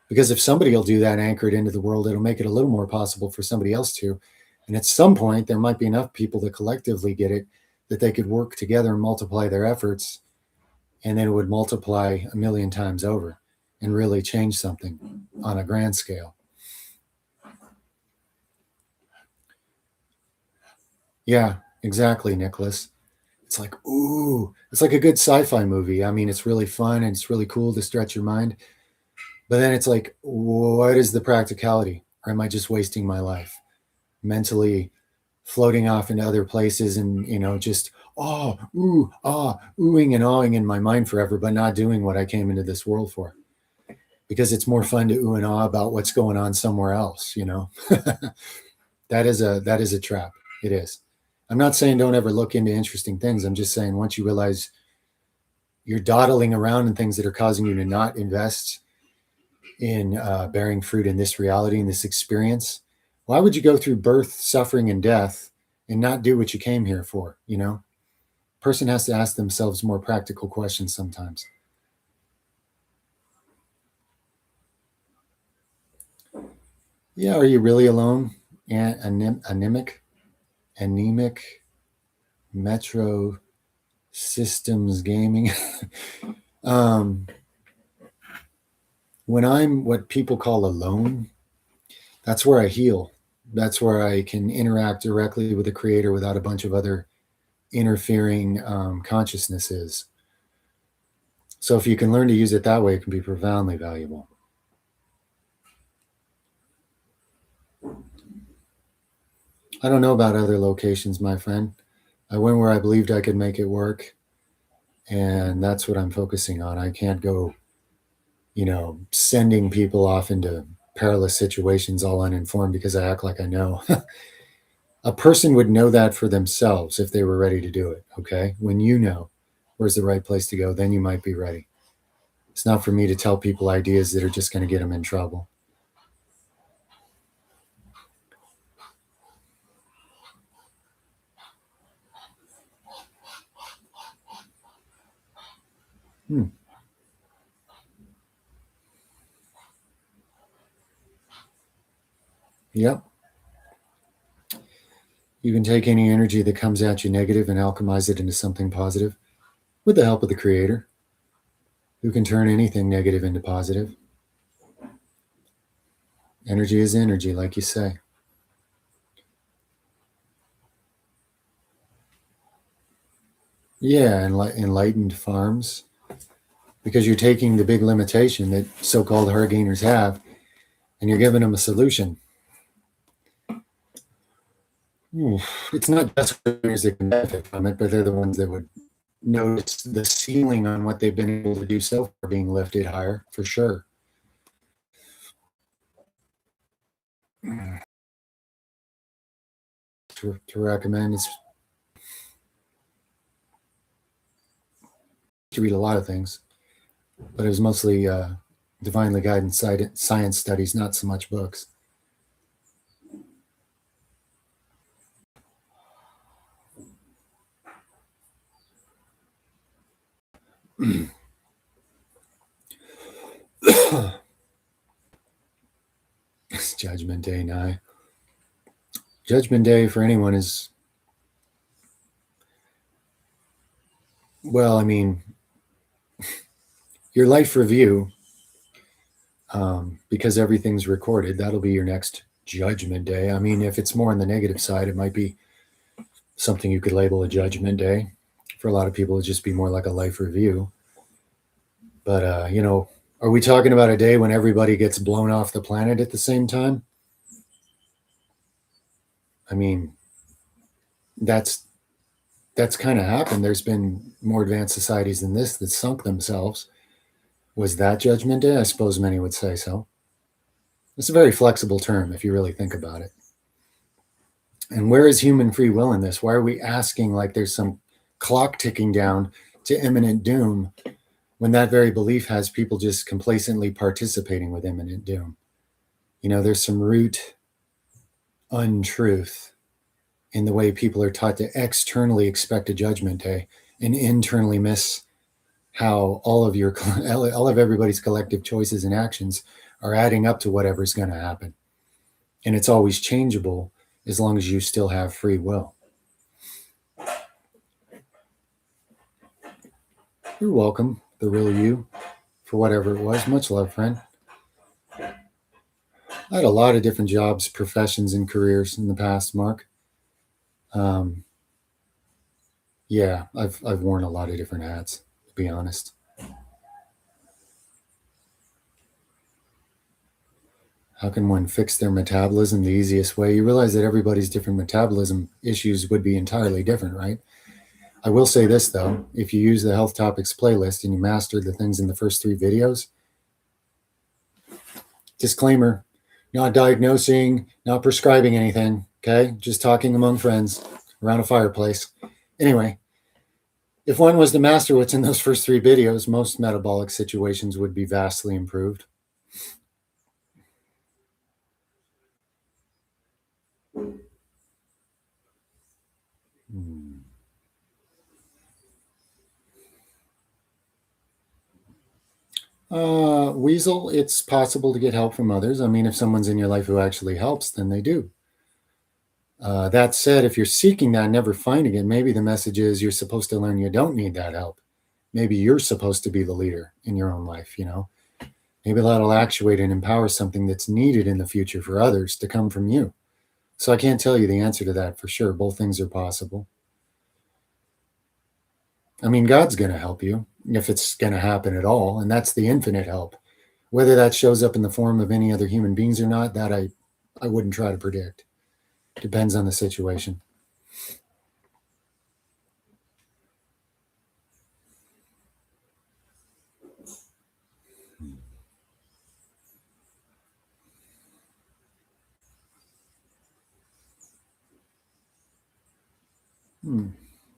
Because if somebody will do that and anchor it into the world, it'll make it a little more possible for somebody else to. And at some point, there might be enough people that collectively get it that they could work together and multiply their efforts, and then it would multiply a million times over and really change something on a grand scale. Yeah, exactly, Nicholas. It's like, ooh, it's like a good sci-fi movie. I mean, it's really fun and it's really cool to stretch your mind. But then it's like, what is the practicality? Or am I just wasting my life mentally floating off into other places and, just, oohing and awing in my mind forever, but not doing what I came into this world for? Because it's more fun to ooh and ah about what's going on somewhere else. That is a trap. It is. I'm not saying don't ever look into interesting things. I'm just saying once you realize you're dawdling around in things that are causing you to not invest in bearing fruit in this reality, in this experience, why would you go through birth, suffering, and death and not do what you came here for? Person has to ask themselves more practical questions sometimes. Yeah, are you really alone? Anemic, Metro Systems Gaming. um, when I'm what people call alone, that's where I heal. That's where I can interact directly with the creator without a bunch of other interfering consciousnesses. So if you can learn to use it that way, it can be profoundly valuable. I don't know about other locations, my friend. I went where I believed I could make it work, and that's what I'm focusing on. I can't go, sending people off into perilous situations all uninformed because I act like I know. A person would know that for themselves if they were ready to do it. Okay. When you know where's the right place to go, then you might be ready. It's not for me to tell people ideas that are just going to get them in trouble. Yep. You can take any energy that comes at you negative and alchemize it into something positive with the help of the creator, who can turn anything negative into positive. Energy is energy, like you say. Yeah, enlightened farms, because you're taking the big limitation that so-called hard gainers have, and you're giving them a solution. It's not just gainers that can benefit from it, but they're the ones that would notice the ceiling on what they've been able to do so far being lifted higher, for sure. To recommend is to read a lot of things, but it was mostly divinely guided science studies, not so much books. It's Judgment Day now. Judgment Day for anyone is, well, I mean, your life review, because everything's recorded, that'll be your next Judgment Day. I mean, if it's more on the negative side, it might be something you could label a Judgment Day. For a lot of people, it'd just be more like a life review. But, are we talking about a day when everybody gets blown off the planet at the same time? I mean, that's kind of happened. There's been more advanced societies than this that sunk themselves. Was that Judgment Day? I suppose many would say so. It's a very flexible term if you really think about it. And where is human free will in this? Why are we asking like there's some clock ticking down to imminent doom when that very belief has people just complacently participating with imminent doom. There's some root untruth in the way people are taught to externally expect a judgment day and internally miss how all of everybody's collective choices and actions are adding up to whatever's going to happen. And it's always changeable as long as you still have free will. You're welcome, the real you, for whatever it was. Much love, friend. I had a lot of different jobs, professions, and careers in the past, Mark. Yeah, I've worn a lot of different hats, to be honest. How can one fix their metabolism the easiest way? You realize that everybody's different metabolism issues would be entirely different, right? I will say this, though. If you use the Health Topics playlist and you master the things in the first 3 videos, disclaimer, not diagnosing, not prescribing anything, okay? Just talking among friends around a fireplace. Anyway, if one was to master what's in those first 3 videos, most metabolic situations would be vastly improved. Weasel, it's possible to get help from others. I mean, if someone's in your life who actually helps, then they do. That said, if you're seeking that and never finding it, maybe the message is you're supposed to learn you don't need that help. Maybe you're supposed to be the leader in your own life, Maybe that'll actuate and empower something that's needed in the future for others to come from you. So I can't tell you the answer to that for sure. Both things are possible. I mean, God's going to help you if it's going to happen at all, and that's the infinite help. Whether that shows up in the form of any other human beings or not, that I wouldn't try to predict. Depends on the situation.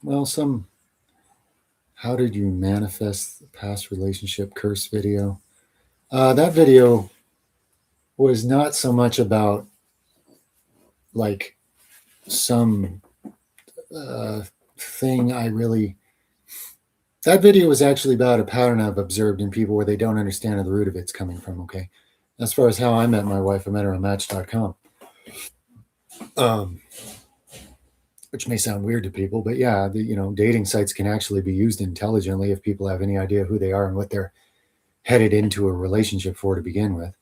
Well, how did you manifest the past relationship curse video? That video was not so much about like some thing that video was actually about a pattern I've observed in people where they don't understand where the root of it's coming from. Okay. As far as how I met my wife, I met her on match.com. Which may sound weird to people, but yeah, dating sites can actually be used intelligently if people have any idea who they are and what they're headed into a relationship for to begin with.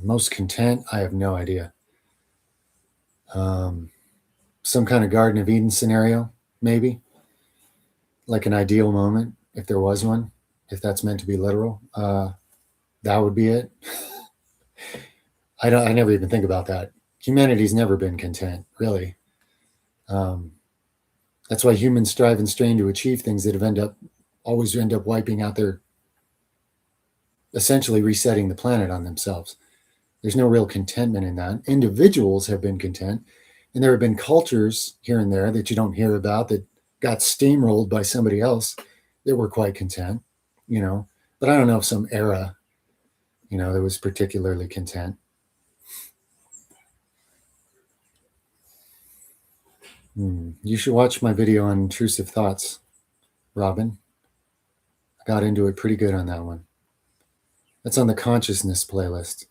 Most content, I have no idea. Some kind of Garden of Eden scenario, maybe. Like an ideal moment, if there was one, if that's meant to be literal. That would be it. I never even think about that. Humanity's never been content, really. That's why humans strive and strain to achieve things that always end up wiping out essentially resetting the planet on themselves. There's no real contentment in that. Individuals have been content, and there have been cultures here and there that you don't hear about that got steamrolled by somebody else that were quite content, But I don't know if some era, that was particularly content. You should watch my video on intrusive thoughts, Robin. I got into it pretty good on that one. That's on the consciousness playlist.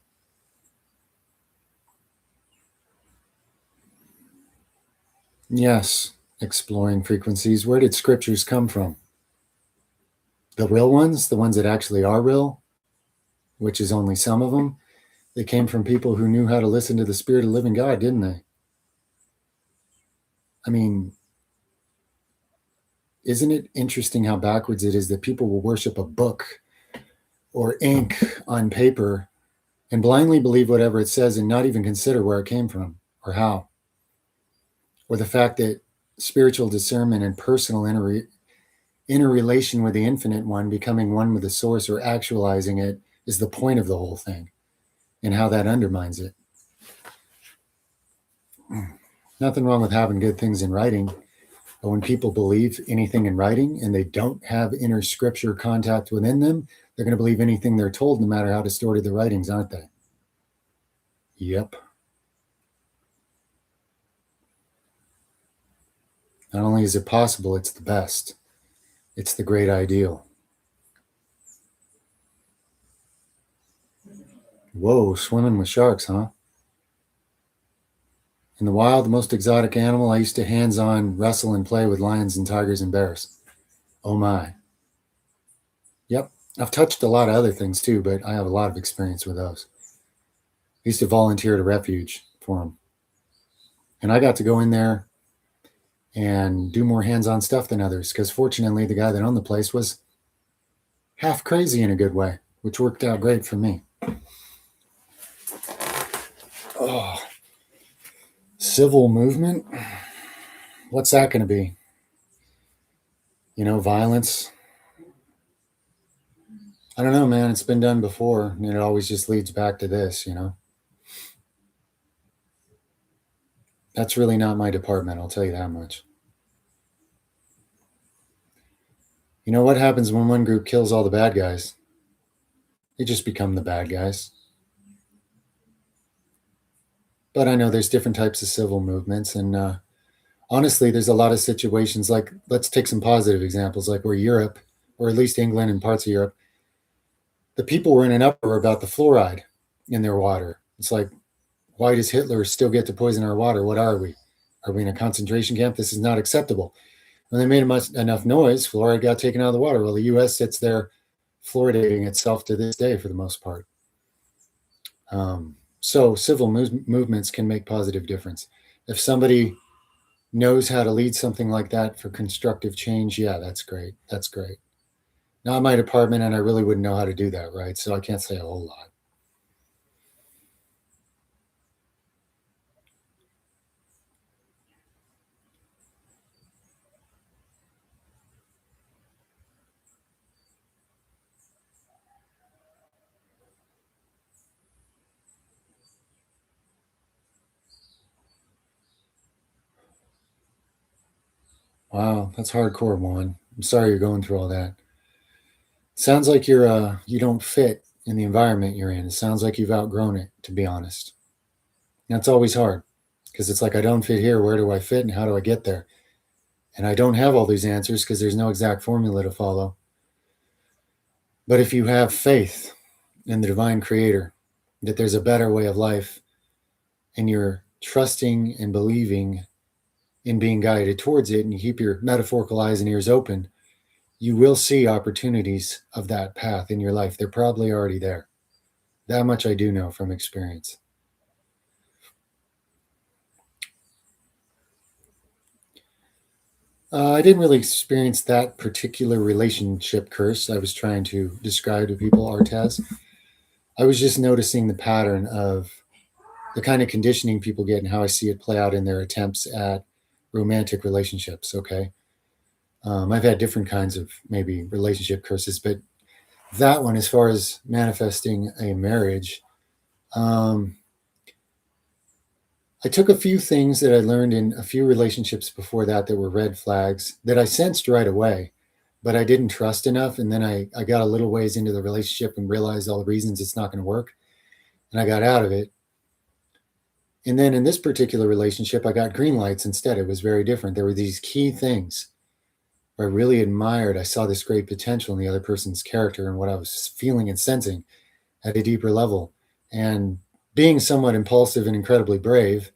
Yes, exploring frequencies. Where did scriptures come from? The real ones, the ones that actually are real, which is only some of them. They came from people who knew how to listen to the Spirit of the living God, didn't they? I mean, isn't it interesting how backwards it is that people will worship a book or ink on paper and blindly believe whatever it says and not even consider where it came from or how? Or the fact that spiritual discernment and personal interrelation with the infinite one, becoming one with the source or actualizing it, is the point of the whole thing, and how that undermines it. Nothing wrong with having good things in writing. But when people believe anything in writing and they don't have inner scripture contact within them, they're going to believe anything they're told, no matter how distorted the writings, aren't they? Yep. Not only is it possible, it's the best. It's the great ideal. Whoa, swimming with sharks, huh? In the wild, the most exotic animal, I used to hands-on wrestle and play with lions and tigers and bears. Oh my. Yep. I've touched a lot of other things too, but I have a lot of experience with those. I used to volunteer at a refuge for them. And I got to go in there and do more hands-on stuff than others because fortunately the guy that owned the place was half crazy in a good way, which worked out great for me. Oh, civil movement? What's that going to be? Violence? I don't know, man. It's been done before, and it always just leads back to this. That's really not my department, I'll tell you that much. You know what happens when one group kills all the bad guys? They just become the bad guys. But I know there's different types of civil movements, and honestly, there's a lot of situations like, let's take some positive examples, like where Europe, or at least England and parts of Europe, the people were in an uproar about the fluoride in their water. It's like, why does Hitler still get to poison our water? What are we? Are we in a concentration camp? This is not acceptable. When they made enough noise, fluoride got taken out of the water. Well, the U.S. sits there fluoridating itself to this day for the most part. So civil movements can make positive difference. If somebody knows how to lead something like that for constructive change, yeah, that's great. That's great. Not my department, and I really wouldn't know how to do that, right? So I can't say a whole lot. Wow, that's hardcore, Juan. I'm sorry you're going through all that. Sounds like you don't fit in the environment you're in. It sounds like you've outgrown it, to be honest. That's always hard because it's like, I don't fit here. Where do I fit and how do I get there? And I don't have all these answers because there's no exact formula to follow. But if you have faith in the divine creator, that there's a better way of life, and you're trusting and believing in being guided towards it, and you keep your metaphorical eyes and ears open, you will see opportunities of that path in your life. They're probably already there. That much I do know from experience. I didn't really experience that particular relationship curse I was trying to describe to people, Artaz. I was just noticing the pattern of the kind of conditioning people get and how I see it play out in their attempts at romantic relationships. Okay. I've had different kinds of maybe relationship curses, but that one, as far as manifesting a marriage, um, I took a few things that I learned in a few relationships before that were red flags that I sensed right away, but I didn't trust enough. And then I got a little ways into the relationship and realized all the reasons it's not going to work. And I got out of it. And then in this particular relationship, I got green lights instead. It was very different. There were these key things where I really admired. I saw this great potential in the other person's character and what I was feeling and sensing at a deeper level. And being somewhat impulsive and incredibly brave,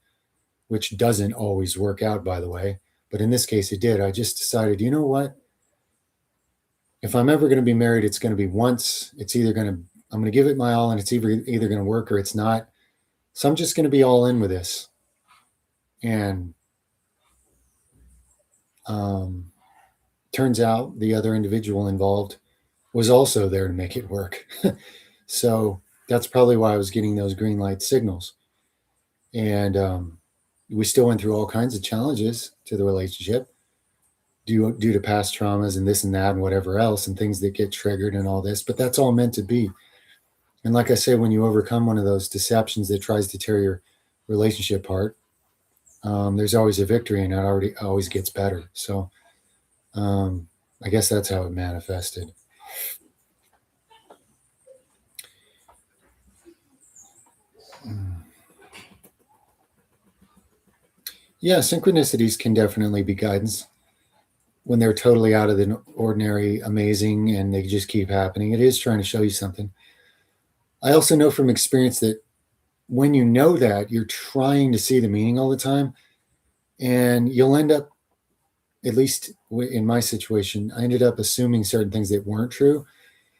which doesn't always work out, by the way, but in this case it did. I just decided, you know what? If I'm ever going to be married, it's going to be once. I'm going to give it my all, and it's either going to work or it's not. So I'm just going to be all in with this. And turns out the other individual involved was also there to make it work. So that's probably why I was getting those green light signals. And we still went through all kinds of challenges to the relationship due to past traumas and this and that and whatever else and things that get triggered and all this. But that's all meant to be. And like I say, when you overcome one of those deceptions that tries to tear your relationship apart, there's always a victory, and it always gets better. So I guess that's how it manifested. Yeah, synchronicities can definitely be guidance when they're totally out of the ordinary, amazing, and they just keep happening. It is trying to show you something. I also know from experience that when you know that, you're trying to see the meaning all the time, and you'll end up, at least in my situation, I ended up assuming certain things that weren't true.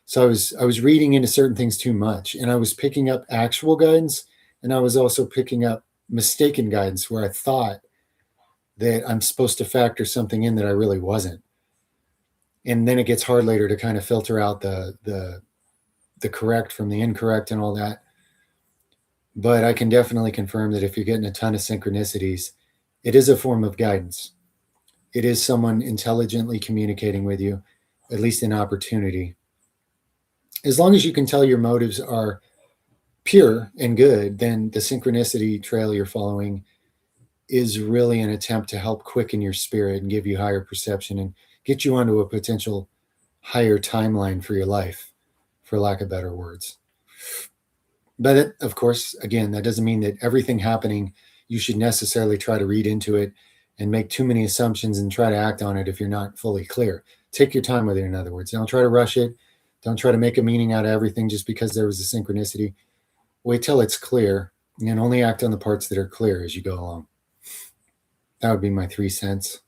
So I was reading into certain things too much, and I was picking up actual guidance, and I was also picking up mistaken guidance where I thought that I'm supposed to factor something in that I really wasn't. And then it gets hard later to kind of filter out the correct from the incorrect and all that. But I can definitely confirm that if you're getting a ton of synchronicities, it is a form of guidance. It is someone intelligently communicating with you, at least an opportunity. As long as you can tell your motives are pure and good, then the synchronicity trail you're following is really an attempt to help quicken your spirit and give you higher perception and get you onto a potential higher timeline for your life, for lack of better words. But of course, again, that doesn't mean that everything happening, you should necessarily try to read into it and make too many assumptions and try to act on it if you're not fully clear. Take your time with it, in other words. Don't try to rush it. Don't try to make a meaning out of everything just because there was a synchronicity. Wait till it's clear and only act on the parts that are clear as you go along. That would be my 3 cents.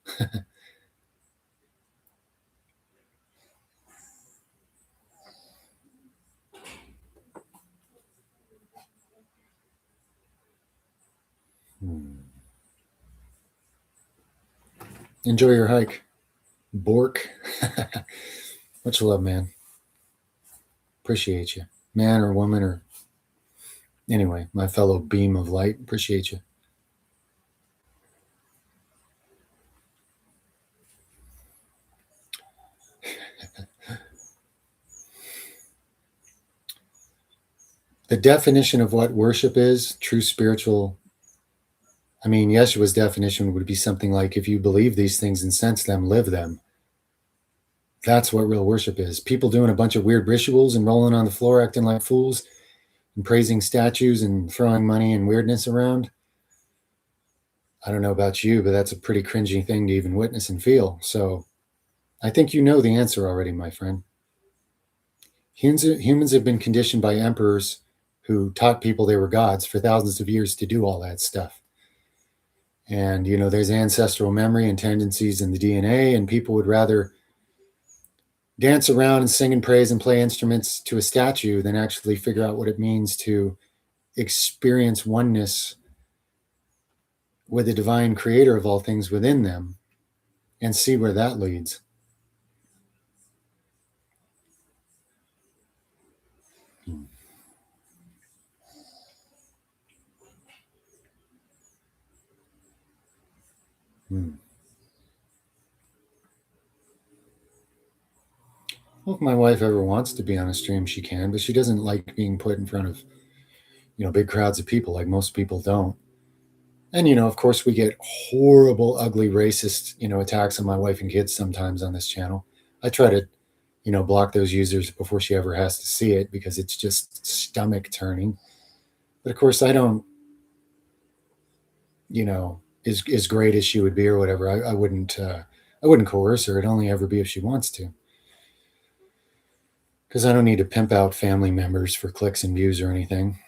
Enjoy your hike. Bork. Much love, man. Appreciate you. Man or woman or anyway, my fellow beam of light. Appreciate you. The definition of what worship is, true spiritual, I mean, Yeshua's definition would be something like if you believe these things and sense them, live them. That's what real worship is. People doing a bunch of weird rituals and rolling on the floor, acting like fools and praising statues and throwing money and weirdness around. I don't know about you, but that's a pretty cringy thing to even witness and feel. So I think you know the answer already, my friend. Humans have been conditioned by emperors who taught people they were gods for thousands of years to do all that stuff. And, there's ancestral memory and tendencies in the DNA, and people would rather dance around and sing and praise and play instruments to a statue than actually figure out what it means to experience oneness with the divine creator of all things within them and see where that leads. Well, if my wife ever wants to be on a stream, she can, but she doesn't like being put in front of, big crowds of people like most people don't. And, of course, we get horrible, ugly, racist, attacks on my wife and kids sometimes on this channel. I try to, block those users before she ever has to see it because it's just stomach turning. But of course, I don't, as great as she would be or whatever. I wouldn't coerce her. It'd only ever be if she wants to. Because I don't need to pimp out family members for clicks and views or anything.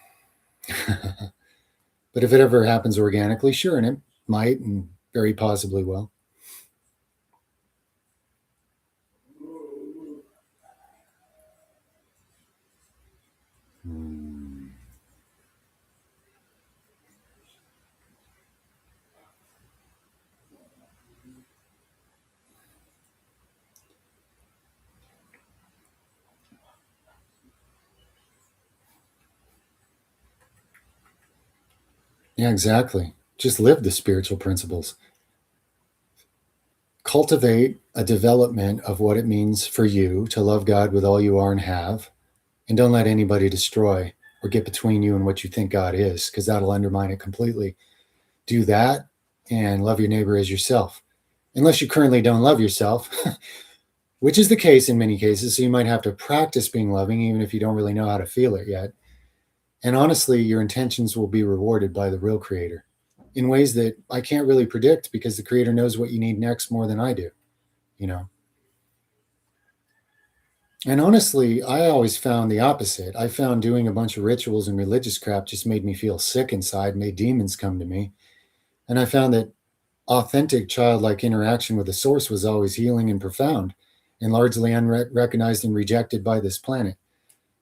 But if it ever happens organically, sure, and it might, and very possibly will. Yeah, exactly. Just live the spiritual principles. Cultivate a development of what it means for you to love God with all you are and have, and don't let anybody destroy or get between you and what you think God is, because that'll undermine it completely. Do that, and love your neighbor as yourself. Unless you currently don't love yourself, which is the case in many cases. So you might have to practice being loving, even if you don't really know how to feel it yet. And honestly, your intentions will be rewarded by the real creator in ways that I can't really predict, because the creator knows what you need next more than I do, you know? And honestly, I always found the opposite. I found doing a bunch of rituals and religious crap just made me feel sick inside, made demons come to me. And I found that authentic childlike interaction with the source was always healing and profound, and largely unrecognized and rejected by this planet.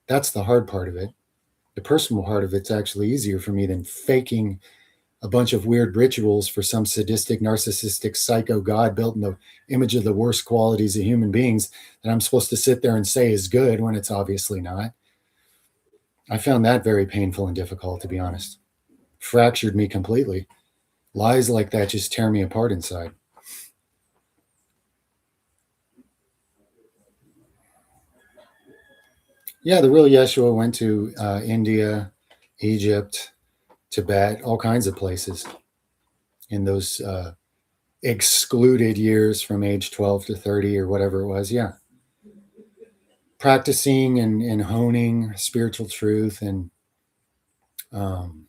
That's the hard part of it. The personal part of it's actually easier for me than faking a bunch of weird rituals for some sadistic, narcissistic, psycho god built in the image of the worst qualities of human beings that I'm supposed to sit there and say is good when it's obviously not. I found that very painful and difficult, to be honest. Fractured me completely. Lies like that just tear me apart inside. Yeah, the real Yeshua went to India, Egypt, Tibet, all kinds of places in those excluded years from age 12 to 30 or whatever it was. Yeah. Practicing and honing spiritual truth, and um,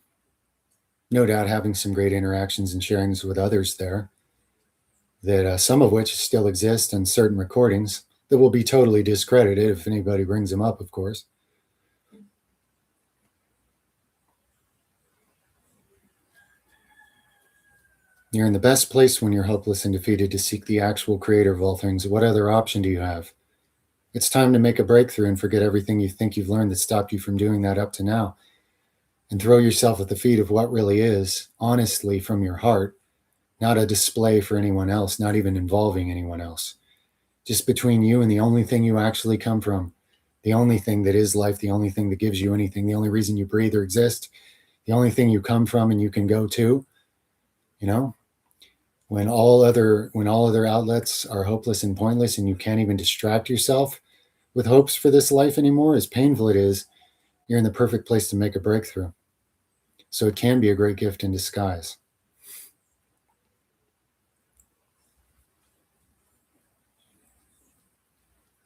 no doubt having some great interactions and sharings with others there, that some of which still exist in certain recordings that will be totally discredited if anybody brings them up, of course. You're in the best place when you're helpless and defeated to seek the actual creator of all things. What other option do you have? It's time to make a breakthrough and forget everything you think you've learned that stopped you from doing that up to now, and throw yourself at the feet of what really is, honestly, from your heart, not a display for anyone else, not even involving anyone else. Just between you and the only thing you actually come from, the only thing that is life, the only thing that gives you anything, the only reason you breathe or exist, the only thing you come from and you can go to, you know? When all other outlets are hopeless and pointless, and you can't even distract yourself with hopes for this life anymore, as painful it is, you're in the perfect place to make a breakthrough. So it can be a great gift in disguise.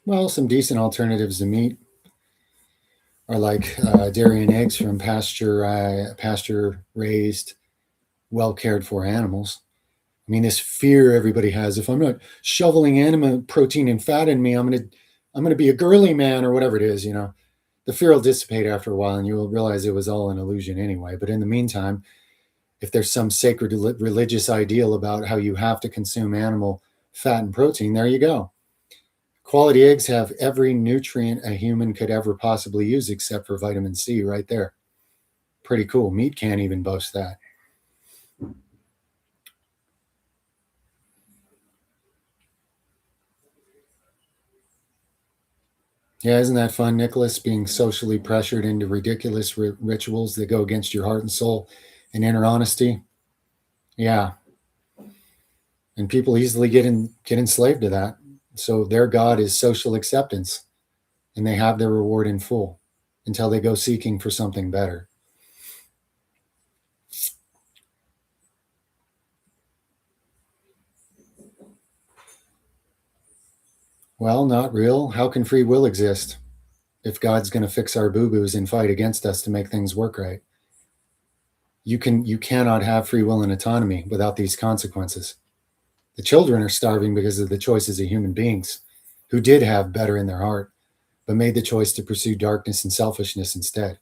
Well, some decent alternatives to meat are like dairy and eggs from pasture raised, well cared for animals. I mean, this fear everybody has: if I'm not shoveling animal protein and fat in me, I'm gonna be a girly man or whatever it is. The fear will dissipate after a while, and you will realize it was all an illusion anyway. But in the meantime, if there's some sacred religious ideal about how you have to consume animal fat and protein, there you go. Quality eggs have every nutrient a human could ever possibly use except for vitamin C right there. Pretty cool. Meat can't even boast that. Yeah, isn't that fun, Nicholas? Being socially pressured into ridiculous rituals that go against your heart and soul and inner honesty. Yeah, and people easily get enslaved to that. So their god is social acceptance, and they have their reward in full until they go seeking for something better. Well, not real. How can free will exist if God's going to fix our boo-boos and fight against us to make things work right? You cannot have free will and autonomy without these consequences. The children are starving because of the choices of human beings who did have better in their heart, but made the choice to pursue darkness and selfishness instead.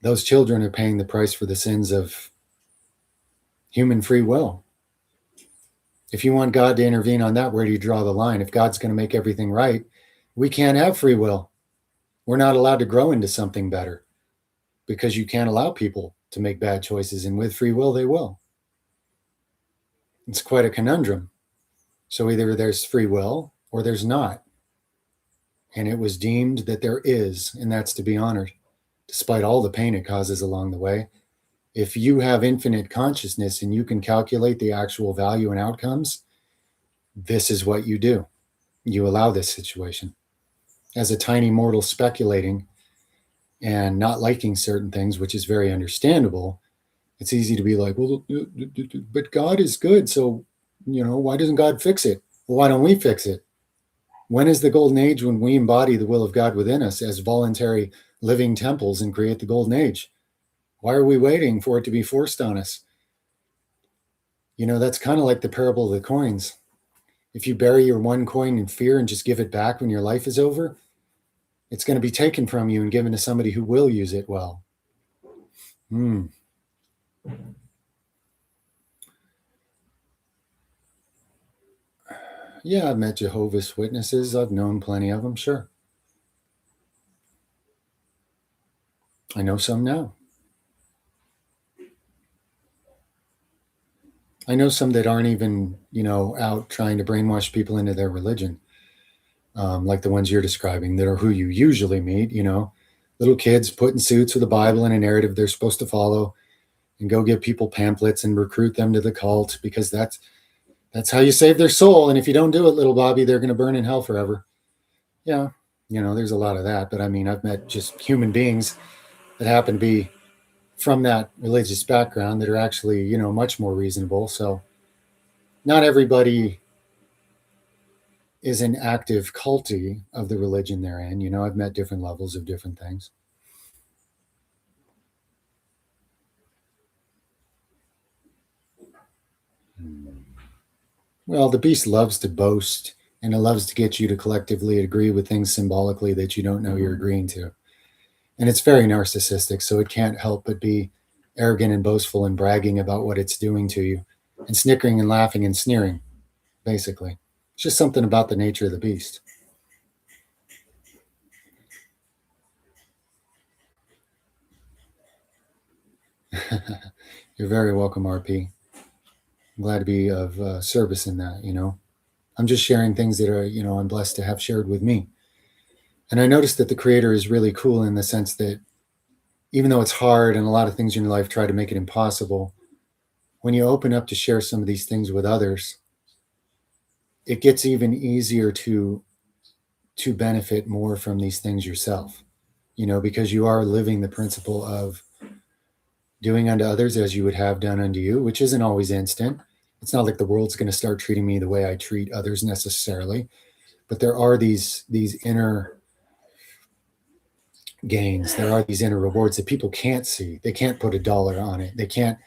Those children are paying the price for the sins of human free will. If you want God to intervene on that, where do you draw the line? If God's going to make everything right, we can't have free will. We're not allowed to grow into something better, because you can't allow people to make bad choices, and with free will, they will. It's quite a conundrum. So either there's free will or there's not. And it was deemed that there is, and that's to be honored, despite all the pain it causes along the way. If you have infinite consciousness and you can calculate the actual value and outcomes, this is what you do. You allow this situation. As a tiny mortal speculating and not liking certain things, which is very understandable, It's easy to be like, well, but God is good. So, why doesn't God fix it? Well, why don't we fix it? When is the golden age when we embody the will of God within us as voluntary living temples and create the golden age? Why are we waiting for it to be forced on us? That's kind of like the parable of the coins. If you bury your one coin in fear and just give it back when your life is over, it's going to be taken from you and given to somebody who will use it well. Yeah, I've met Jehovah's Witnesses. I've known plenty of them, sure. I know some now. I know some that aren't even, out trying to brainwash people into their religion, like the ones you're describing, that are who you usually meet, little kids put in suits with a Bible and a narrative they're supposed to follow and go give people pamphlets and recruit them to the cult because that's how you save their soul. And if you don't do it, little Bobby, they're going to burn in hell forever. Yeah, there's a lot of that. But I mean, I've met just human beings that happen to be from that religious background that are actually, much more reasonable. So not everybody is an active culty of the religion they're in. I've met different levels of different things. Well, the beast loves to boast and it loves to get you to collectively agree with things symbolically that you don't know you're agreeing to. And it's very narcissistic, so it can't help but be arrogant and boastful and bragging about what it's doing to you and snickering and laughing and sneering, basically. It's just something about the nature of the beast. You're very welcome, RP. I'm glad to be of service in that, I'm just sharing things that are, I'm blessed to have shared with me. And I noticed that the creator is really cool in the sense that even though it's hard and a lot of things in your life try to make it impossible, when you open up to share some of these things with others, it gets even easier to benefit more from these things yourself, because you are living the principle of doing unto others as you would have done unto you, which isn't always instant. It's not like the world's going to start treating me the way I treat others necessarily, but there are these inner gains. There are these inner rewards that people can't see. They can't put a dollar on it. They can't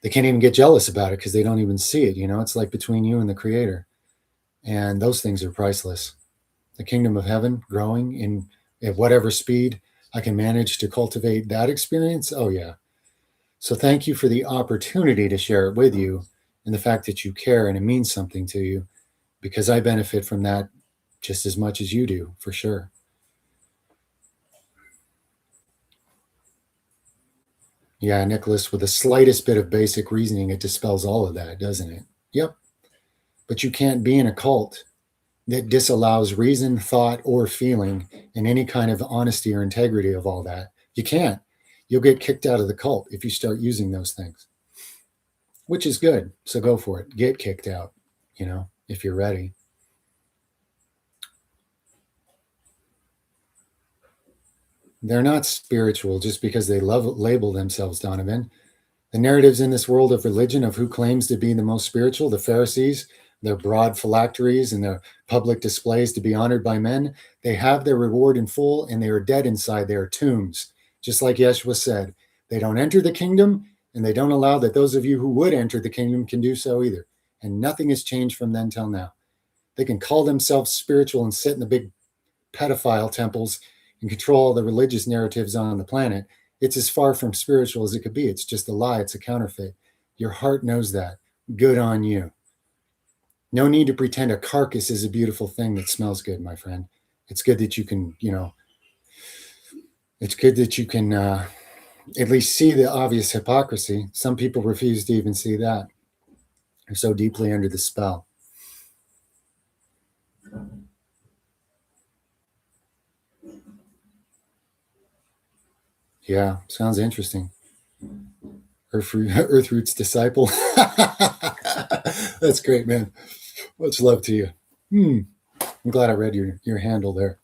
even get jealous about it because they don't even see it. It's like between you and the creator. And those things are priceless. The kingdom of heaven growing in at whatever speed I can manage to cultivate that experience. Oh yeah. So thank you for the opportunity to share it with you and the fact that you care and it means something to you, because I benefit from that just as much as you do, for sure. Yeah, Nicholas, with the slightest bit of basic reasoning, it dispels all of that, doesn't it? Yep. But you can't be in a cult that disallows reason, thought, or feeling and any kind of honesty or integrity of all that. You can't. You'll get kicked out of the cult if you start using those things, which is good. So go for it. Get kicked out, if you're ready. They're not spiritual just because they label themselves, Donovan. The narratives in this world of religion of who claims to be the most spiritual, the Pharisees, their broad phylacteries and their public displays to be honored by men, they have their reward in full and they are dead inside their tombs. Just like Yeshua said, they don't enter the kingdom and they don't allow that those of you who would enter the kingdom can do so either. And nothing has changed from then till now. They can call themselves spiritual and sit in the big pedophile temples and control the religious narratives on the planet. It's as far from spiritual as it could be. It's just a lie. It's a counterfeit. Your heart knows that. Good on you. No need to pretend a carcass is a beautiful thing that smells good, my friend. It's good that you can, it's good that you can at least see the obvious hypocrisy. Some people refuse to even see that. They're so deeply under the spell. Yeah, sounds interesting. Earth Roots disciple. That's great, man. Much love to you. I'm glad I read your handle there.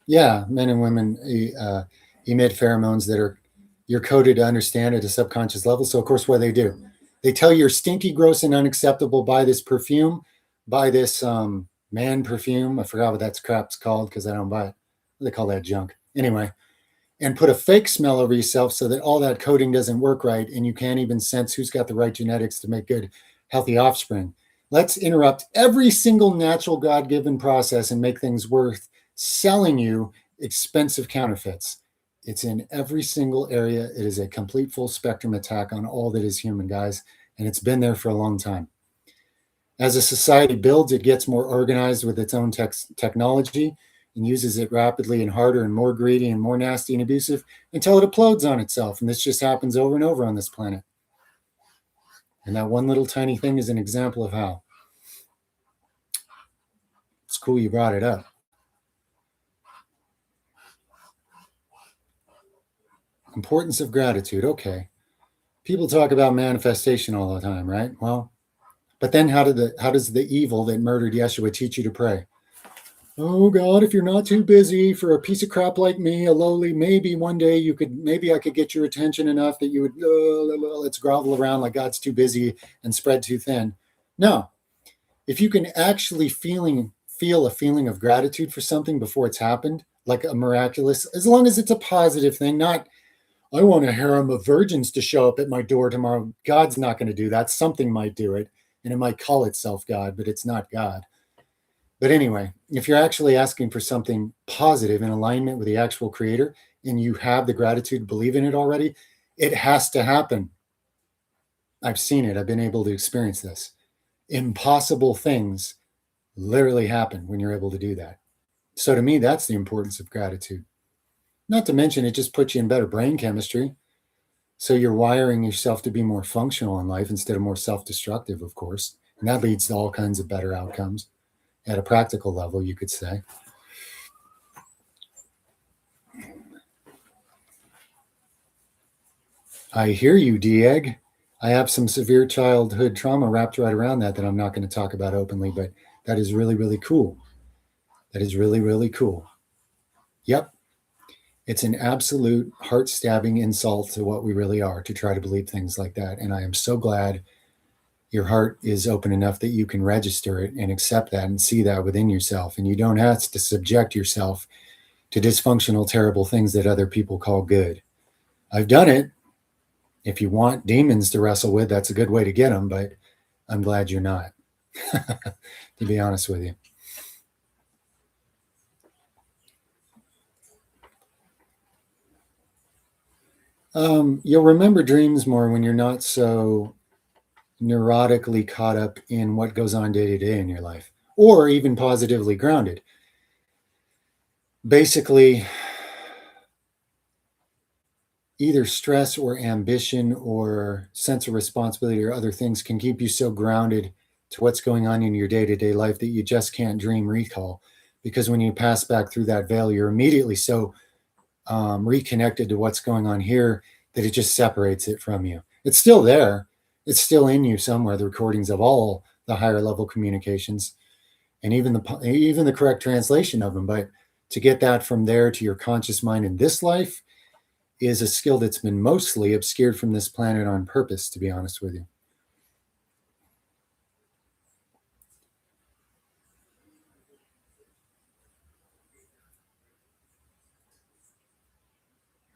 Yeah, men and women emit pheromones that are you're coded to understand at a subconscious level. So of course, what do? They tell you you're stinky, gross, and unacceptable. Buy this perfume, buy this man perfume. I forgot what that crap's called because I don't buy it. They call that junk anyway. And put a fake smell over yourself so that all that coding doesn't work right, and you can't even sense who's got the right genetics to make good, healthy offspring. Let's interrupt every single natural God-given process and make things worth selling you expensive counterfeits. It's in every single area. It is a complete full spectrum attack on all that is human, guys, and it's been there for a long time. As a society builds, it gets more organized with its own technology and uses it rapidly and harder and more greedy and more nasty and abusive until it implodes on itself. And this just happens over and over on this planet. And that one little tiny thing is an example of how. It's cool you brought it up. Importance of gratitude. Okay. People talk about manifestation all the time, right? Well, but then how does the evil that murdered Yeshua teach you to pray? Oh God, if you're not too busy for a piece of crap like me, a lowly, maybe one day maybe I could get your attention enough that you would, let's grovel around like God's too busy and spread too thin. No, if you can actually feel a feeling of gratitude for something before it's happened, like a miraculous, as long as it's a positive thing, not, I want a harem of virgins to show up at my door tomorrow. God's not going to do that. Something might do it, and it might call itself God, but it's not God. But anyway, if you're actually asking for something positive in alignment with the actual creator and you have the gratitude to believe in it already, it has to happen. I've seen it. I've been able to experience this. Impossible things literally happen when you're able to do that. So to me, that's the importance of gratitude. Not to mention, it just puts you in better brain chemistry. So you're wiring yourself to be more functional in life instead of more self-destructive, of course. And that leads to all kinds of better outcomes at a practical level, you could say. I hear you, Dieg. I have some severe childhood trauma wrapped right around that I'm not going to talk about openly, but that is really, really cool. That is really, really cool. Yep. It's an absolute heart-stabbing insult to what we really are to try to believe things like that. And I am so glad your heart is open enough that you can register it and accept that and see that within yourself. And you don't have to subject yourself to dysfunctional, terrible things that other people call good. I've done it. If you want demons to wrestle with, that's a good way to get them, but I'm glad you're not, to be honest with you. You'll remember dreams more when you're not so neurotically caught up in what goes on day to day in your life, or even positively grounded. Basically, either stress or ambition or sense of responsibility or other things can keep you so grounded to what's going on in your day-to-day life that you just can't dream recall. Because when you pass back through that veil, you're immediately so reconnected to what's going on here that it just separates it from you. It's still there. It's still in you somewhere, the recordings of all the higher level communications and even the correct translation of them. But to get that from there to your conscious mind in this life is a skill that's been mostly obscured from this planet on purpose, to be honest with you.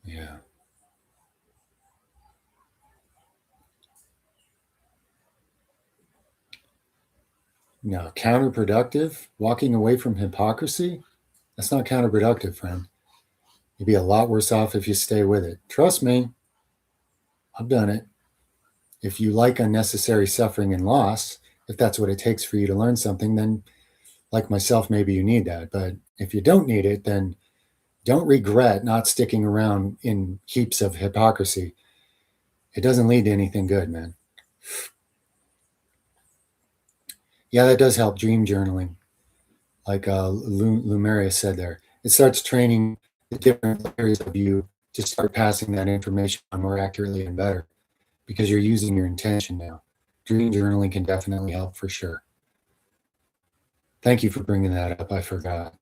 Yeah. No, counterproductive, walking away from hypocrisy, that's not counterproductive, friend. You'd be a lot worse off if you stay with it. Trust me, I've done it. If you like unnecessary suffering and loss, if that's what it takes for you to learn something, then like myself, maybe you need that. But if you don't need it, then don't regret not sticking around in heaps of hypocrisy. It doesn't lead to anything good, man. Yeah, that does help dream journaling. Like Lumeria said there, it starts training the different areas of you to start passing that information on more accurately and better because you're using your intention now. Dream journaling can definitely help for sure. Thank you for bringing that up. I forgot.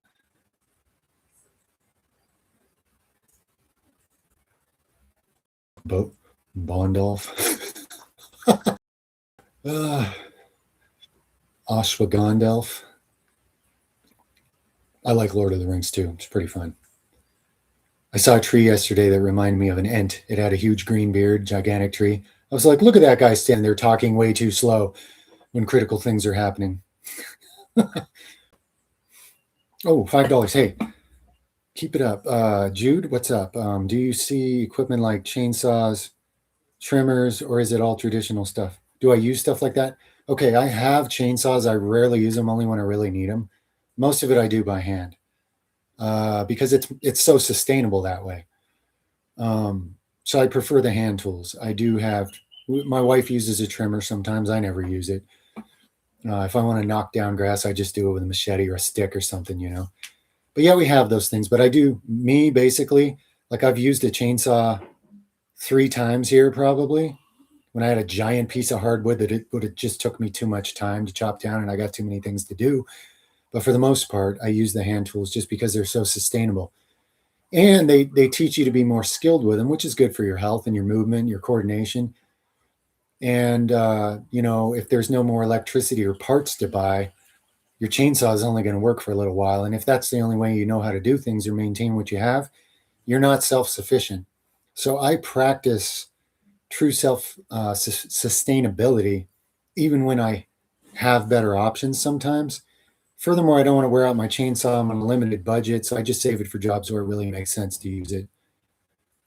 Bondolf. Ashwagandalf. I like Lord of the Rings too. It's pretty fun. I saw a tree yesterday that reminded me of an Ent. It had a huge green beard, gigantic tree. I was like, look at that guy standing there talking way too slow when critical things are happening. Oh, $5. Hey, keep it up. Jude, what's up? Do you see equipment like chainsaws, trimmers, or is it all traditional stuff? Do I use stuff like that? Okay, I have chainsaws. I rarely use them, only when I really need them. Most of it I do by hand because it's so sustainable that way. So I prefer the hand tools. I do have. My wife uses a trimmer sometimes. I never use it. If I want to knock down grass, I just do it with a machete or a stick or something, you know. But yeah, we have those things. But I do, me basically, like I've used a chainsaw 3 times here probably when I had a giant piece of hardwood that it just took me too much time to chop down and I got too many things to do. But for the most part, I use the hand tools just because they're so sustainable. And they teach you to be more skilled with them, which is good for your health and your movement, your coordination. And, you know, if there's no more electricity or parts to buy, your chainsaw is only going to work for a little while. And if that's the only way you know how to do things or maintain what you have, you're not self-sufficient. So I practice true sustainability even when I have better options sometimes. Furthermore, I don't want to wear out my chainsaw. I'm on a limited budget, so I just save it for jobs where it really makes sense to use it.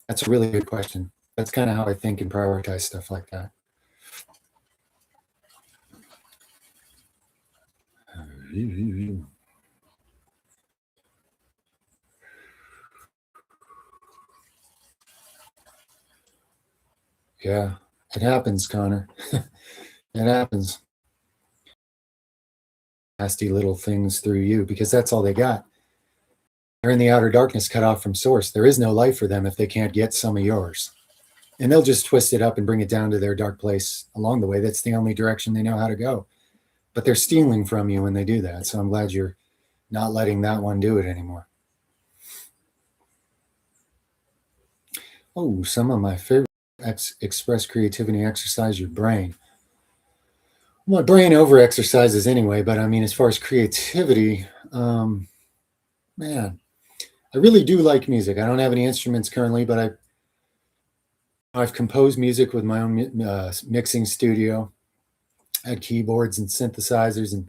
That's a really good question. That's kind of how I think and prioritize stuff like that. Yeah, it happens, Connor. It happens. Nasty little things through you because that's all they got. They're in the outer darkness, cut off from source. There is no life for them if they can't get some of yours. And they'll just twist it up and bring it down to their dark place along the way. That's the only direction they know how to go. But they're stealing from you when they do that. So I'm glad you're not letting that one do it anymore. Oh, some of my favorite express creativity, exercise your brain. My brain over exercises anyway, but I mean, as far as creativity, man, I really do like music. I don't have any instruments currently, but I've composed music with my own mixing studio. I had keyboards and synthesizers and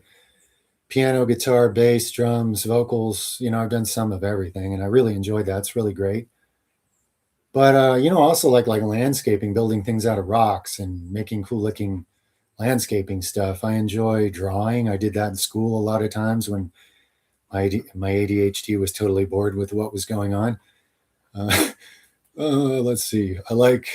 piano, guitar, bass, drums, vocals. You know, I've done some of everything, and I really enjoyed that. It's really great. But you know, also like landscaping, building things out of rocks and making cool looking landscaping stuff. I enjoy drawing. I did that in school a lot of times when my ADHD was totally bored with what was going on. Let's see. I like,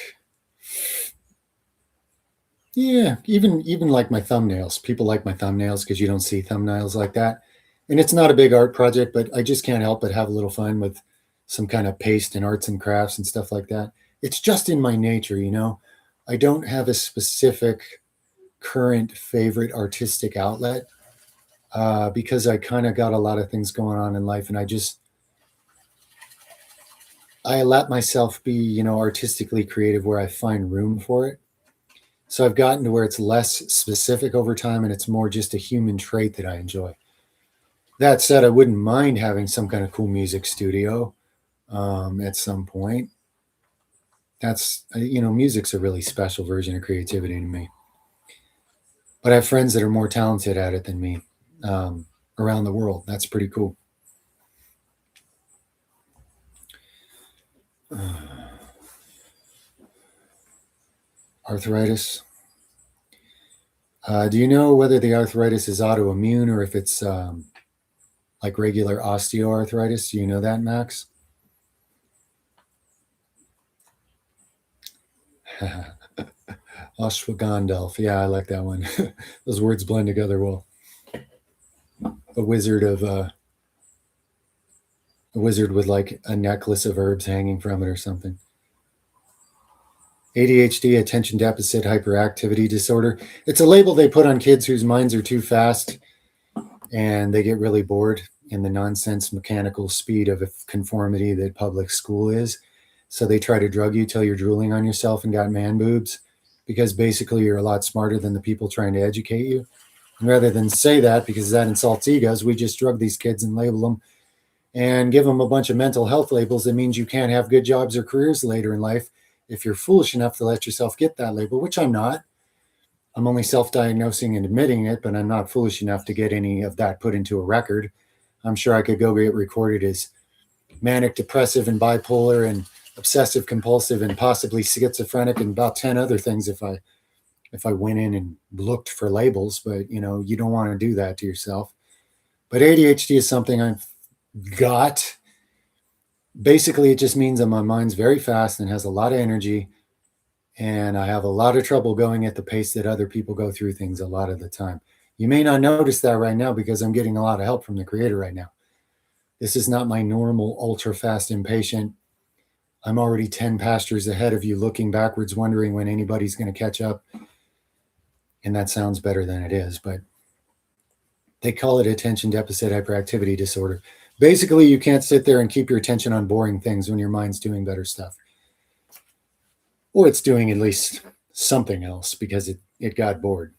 yeah, even like my thumbnails. People like my thumbnails because you don't see thumbnails like that. And it's not a big art project, but I just can't help but have a little fun with some kind of paste and arts and crafts and stuff like that. It's just in my nature, you know. I don't have a specific current favorite artistic outlet because I kind of got a lot of things going on in life, and I let myself be, you know, artistically creative where I find room for it. So I've gotten to where it's less specific over time, and it's more just a human trait that I enjoy. That said, I wouldn't mind having some kind of cool music studio at some point. That's, you know, music's a really special version of creativity to me. But I have friends that are more talented at it than me around the world. That's pretty cool. Arthritis. Do you know whether the arthritis is autoimmune or if it's like regular osteoarthritis? Do you know that, Max? Ashwagandalf. Yeah, I like that one. Those words blend together well. A wizard with like a necklace of herbs hanging from it or something. ADHD, attention deficit hyperactivity disorder. It's a label they put on kids whose minds are too fast and they get really bored in the nonsense mechanical speed of conformity that public school is. So they try to drug you till you're drooling on yourself and got man boobs, because basically you're a lot smarter than the people trying to educate you. And rather than say that, because that insults egos, we just drug these kids and label them and give them a bunch of mental health labels. That means you can't have good jobs or careers later in life if you're foolish enough to let yourself get that label, which I'm not. I'm only self-diagnosing and admitting it, but I'm not foolish enough to get any of that put into a record. I'm sure I could go get recorded as manic depressive and bipolar and obsessive compulsive and possibly schizophrenic and about 10 other things if I went in and looked for labels. But you know, you don't want to do that to yourself. But ADHD is something I've got. Basically, it just means that my mind's very fast and has a lot of energy, and I have a lot of trouble going at the pace that other people go through things a lot of the time. You may not notice that right now because I'm getting a lot of help from the creator right now. This is not my normal ultra fast impatient. I'm already 10 pastures ahead of you, looking backwards, wondering when anybody's going to catch up. And that sounds better than it is, but they call it attention deficit hyperactivity disorder. Basically, you can't sit there and keep your attention on boring things when your mind's doing better stuff. Or it's doing at least something else because it got bored.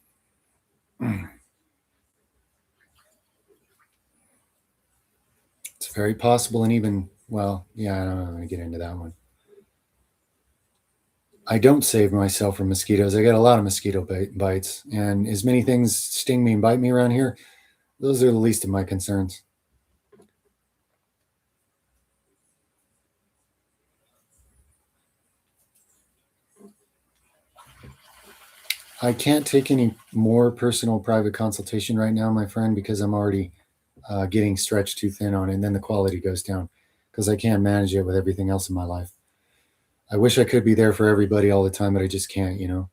It's very possible, and even, well, yeah, I'm not going to get into that one. I don't save myself from mosquitoes. I get a lot of mosquito bites, and as many things sting me and bite me around here, those are the least of my concerns. I can't take any more personal private consultation right now, my friend, because I'm already getting stretched too thin on it, and then the quality goes down because I can't manage it with everything else in my life. I wish I could be there for everybody all the time, but I just can't, you know.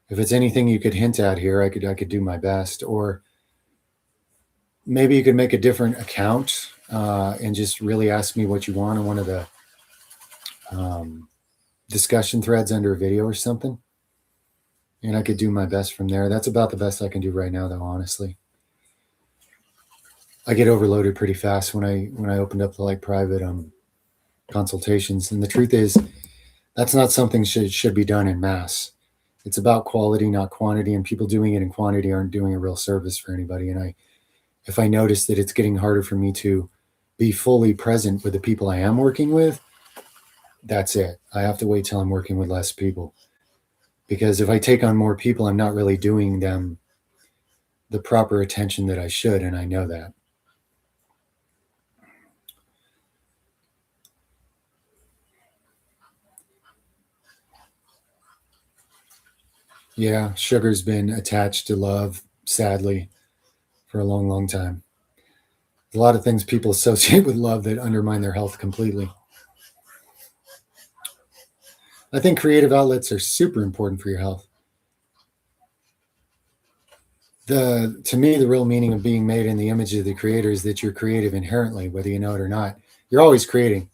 If it's anything you could hint at here, I could do my best. Or maybe you could make a different account and just really ask me what you want on one of the discussion threads under a video or something. And I could do my best from there. That's about the best I can do right now, though, honestly. I get overloaded pretty fast when I opened up the like private consultations. And the truth is, that's not something should be done in mass. It's about quality, not quantity. And people doing it in quantity aren't doing a real service for anybody. And if I notice that it's getting harder for me to be fully present with the people I am working with, that's it. I have to wait till I'm working with less people. Because if I take on more people, I'm not really doing them the proper attention that I should, and I know that. Yeah, sugar's been attached to love, sadly, for a long, long time. A lot of things people associate with love that undermine their health completely. I think creative outlets are super important for your health. To me, the real meaning of being made in the image of the creator is that you're creative inherently, whether you know it or not. You're always creating.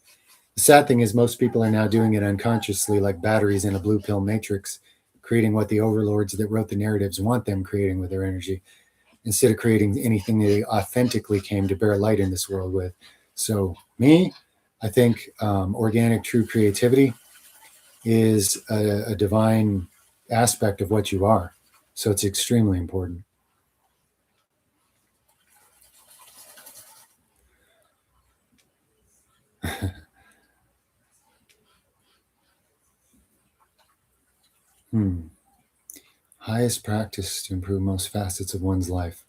The sad thing is most people are now doing it unconsciously, like batteries in a blue pill matrix, creating what the overlords that wrote the narratives want them creating with their energy, instead of creating anything they authentically came to bear light in this world with. So me, I think organic, true creativity is a divine aspect of what you are. So it's extremely important. Highest practice to improve most facets of one's life.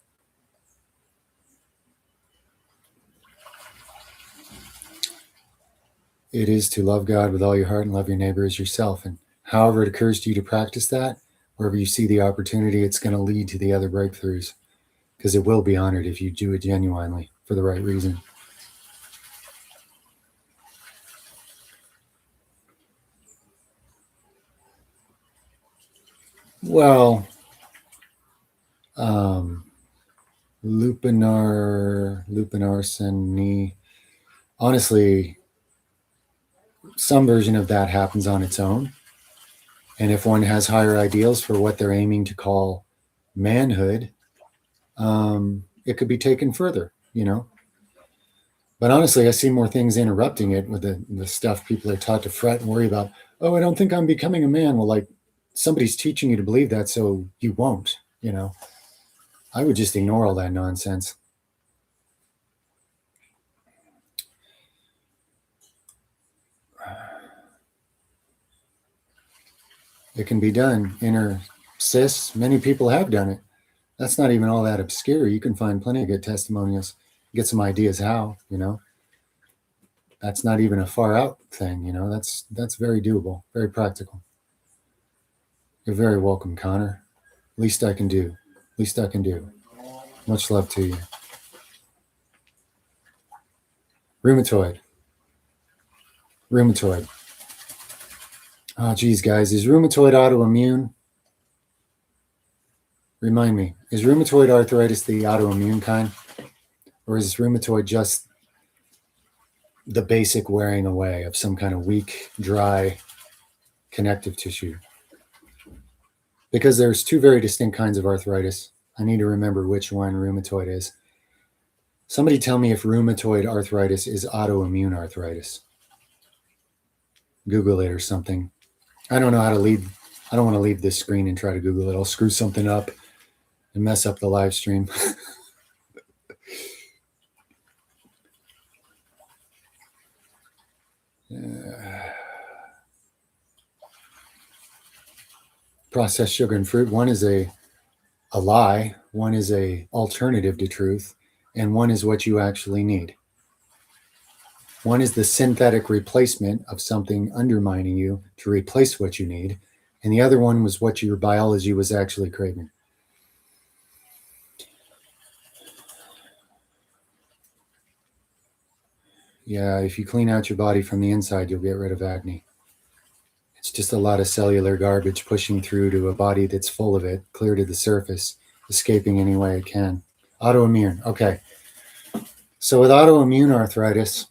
It is to love God with all your heart and love your neighbor as yourself. And however it occurs to you to practice that, wherever you see the opportunity, it's going to lead to the other breakthroughs, because it will be honored if you do it genuinely for the right reason. Well, lupinar honestly, some version of that happens on its own. And if one has higher ideals for what they're aiming to call manhood, it could be taken further, you know. But honestly, I see more things interrupting it with the stuff people are taught to fret and worry about. Oh, I don't think I'm becoming a man. Well, like somebody's teaching you to believe that, so you won't, you know. I would just ignore all that nonsense. It can be done. Inner cis, many people have done it. That's not even all that obscure. You can find plenty of good testimonials, get some ideas how, you know. That's not even a far out thing, you know. That's very doable, very practical. You're very welcome, Connor. Least I can do. Least I can do. Much love to you. Rheumatoid. Rheumatoid. Oh, geez, guys, is rheumatoid autoimmune? Remind me, is rheumatoid arthritis the autoimmune kind? Or is rheumatoid just the basic wearing away of some kind of weak, dry connective tissue? Because there's two very distinct kinds of arthritis. I need to remember which one rheumatoid is. Somebody tell me if rheumatoid arthritis is autoimmune arthritis. Google it or something. I don't know how to leave. I don't want to leave this screen and try to Google it. I'll screw something up and mess up the live stream. Processed sugar and fruit. One is a lie. One is a alternative to truth. And one is what you actually need. One is the synthetic replacement of something undermining you to replace what you need. And the other one was what your biology was actually craving. Yeah, if you clean out your body from the inside, you'll get rid of acne. It's just a lot of cellular garbage pushing through to a body that's full of it, clear to the surface, escaping any way it can. Autoimmune. Okay. So with autoimmune arthritis,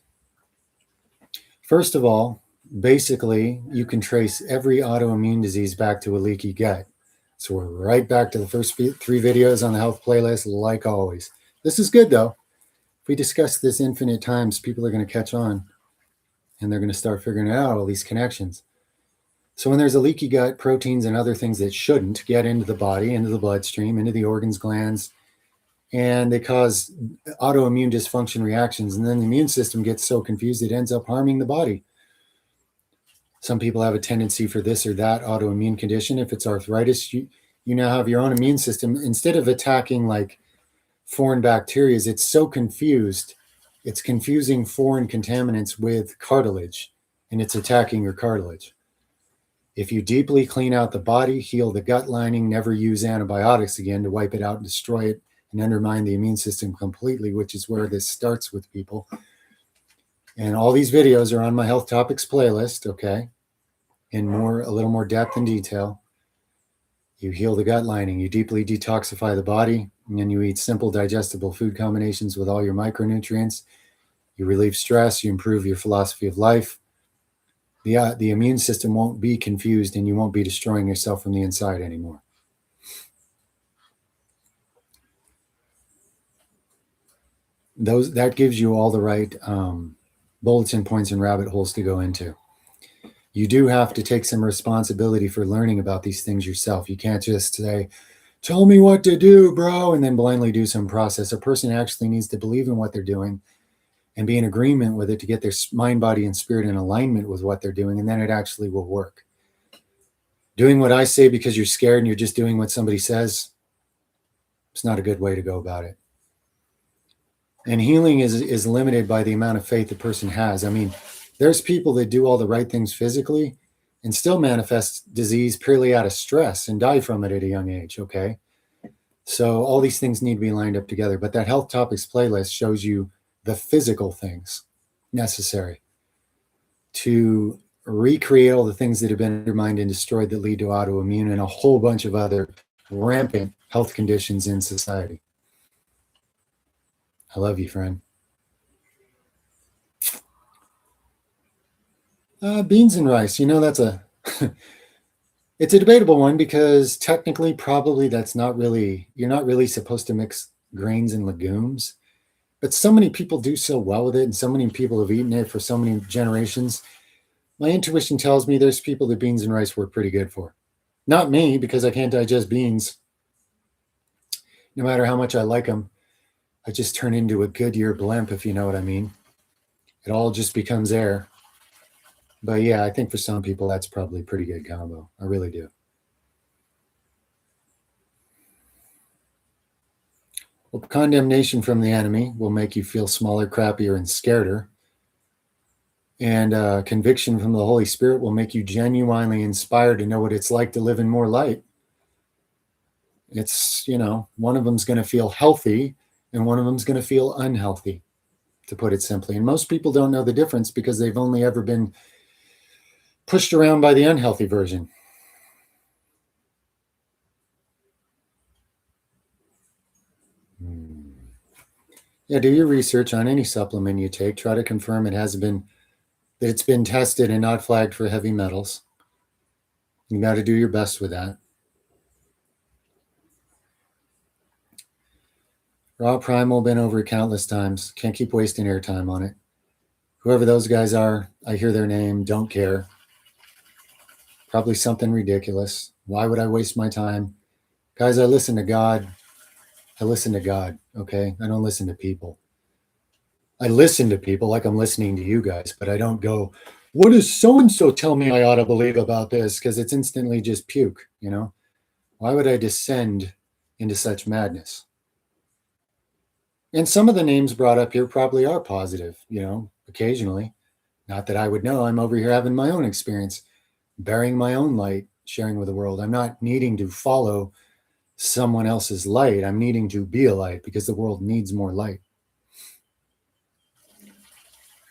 first of all, basically, you can trace every autoimmune disease back to a leaky gut. So we're right back to the first 3 videos on the health playlist, like always. This is good, though. If we discuss this infinite times, people are going to catch on, and they're going to start figuring out all these connections. So when there's a leaky gut, proteins and other things that shouldn't get into the body, into the bloodstream, into the organs, glands, and they cause autoimmune dysfunction reactions. And then the immune system gets so confused, it ends up harming the body. Some people have a tendency for this or that autoimmune condition. If it's arthritis, you now have your own immune system. Instead of attacking like foreign bacteria, it's so confused. It's confusing foreign contaminants with cartilage, and it's attacking your cartilage. If you deeply clean out the body, heal the gut lining, never use antibiotics again to wipe it out and destroy it and undermine the immune system completely, which is where this starts with people. And all these videos are on my Health Topics playlist, okay, in a little more depth and detail. You heal the gut lining, you deeply detoxify the body, and then you eat simple digestible food combinations with all your micronutrients. You relieve stress, you improve your philosophy of life. The immune system won't be confused, and you won't be destroying yourself from the inside anymore. That gives you all the right bulletin points and rabbit holes to go into. You do have to take some responsibility for learning about these things yourself. You can't just say, tell me what to do, bro, and then blindly do some process. A person actually needs to believe in what they're doing and be in agreement with it to get their mind, body, and spirit in alignment with what they're doing, and then it actually will work. Doing what I say because you're scared and you're just doing what somebody says, it's not a good way to go about it. And healing is limited by the amount of faith the person has. I mean, there's people that do all the right things physically and still manifest disease purely out of stress and die from it at a young age, okay? So all these things need to be lined up together. But that Health Topics playlist shows you the physical things necessary to recreate all the things that have been undermined and destroyed that lead to autoimmune and a whole bunch of other rampant health conditions in society. I love you, friend. Beans and rice, that's it's a debatable one because technically probably you're not really supposed to mix grains and legumes. But so many people do so well with it, and so many people have eaten it for so many generations. My intuition tells me there's people that beans and rice work pretty good for. Not me, because I can't digest beans. No matter how much I like them, I just turn into a Goodyear blimp, if you know what I mean. It all just becomes air. But yeah, I think for some people that's probably a pretty good combo. I really do. Well, condemnation from the enemy will make you feel smaller, crappier, and scareder. And conviction from the Holy Spirit will make you genuinely inspired to know what it's like to live in more light. It's, one of them's going to feel healthy and one of them's going to feel unhealthy, to put it simply. And most people don't know the difference because they've only ever been pushed around by the unhealthy version. Yeah, do your research on any supplement you take. Try to confirm that it's been tested and not flagged for heavy metals. You got to do your best with that. Raw Primal, been over countless times. Can't keep wasting airtime on it. Whoever those guys are, I hear their name, don't care. Probably something ridiculous. Why would I waste my time? Guys, I listen to God. I listen to God, okay? I don't listen to people. I listen to people like I'm listening to you guys, but I don't go, what does so-and-so tell me I ought to believe about this? Because it's instantly just puke, Why would I descend into such madness? And some of the names brought up here probably are positive, occasionally. Not that I would know. I'm over here having my own experience, bearing my own light, sharing with the world. I'm not needing to follow someone else's light. I'm needing to be a light because the world needs more light.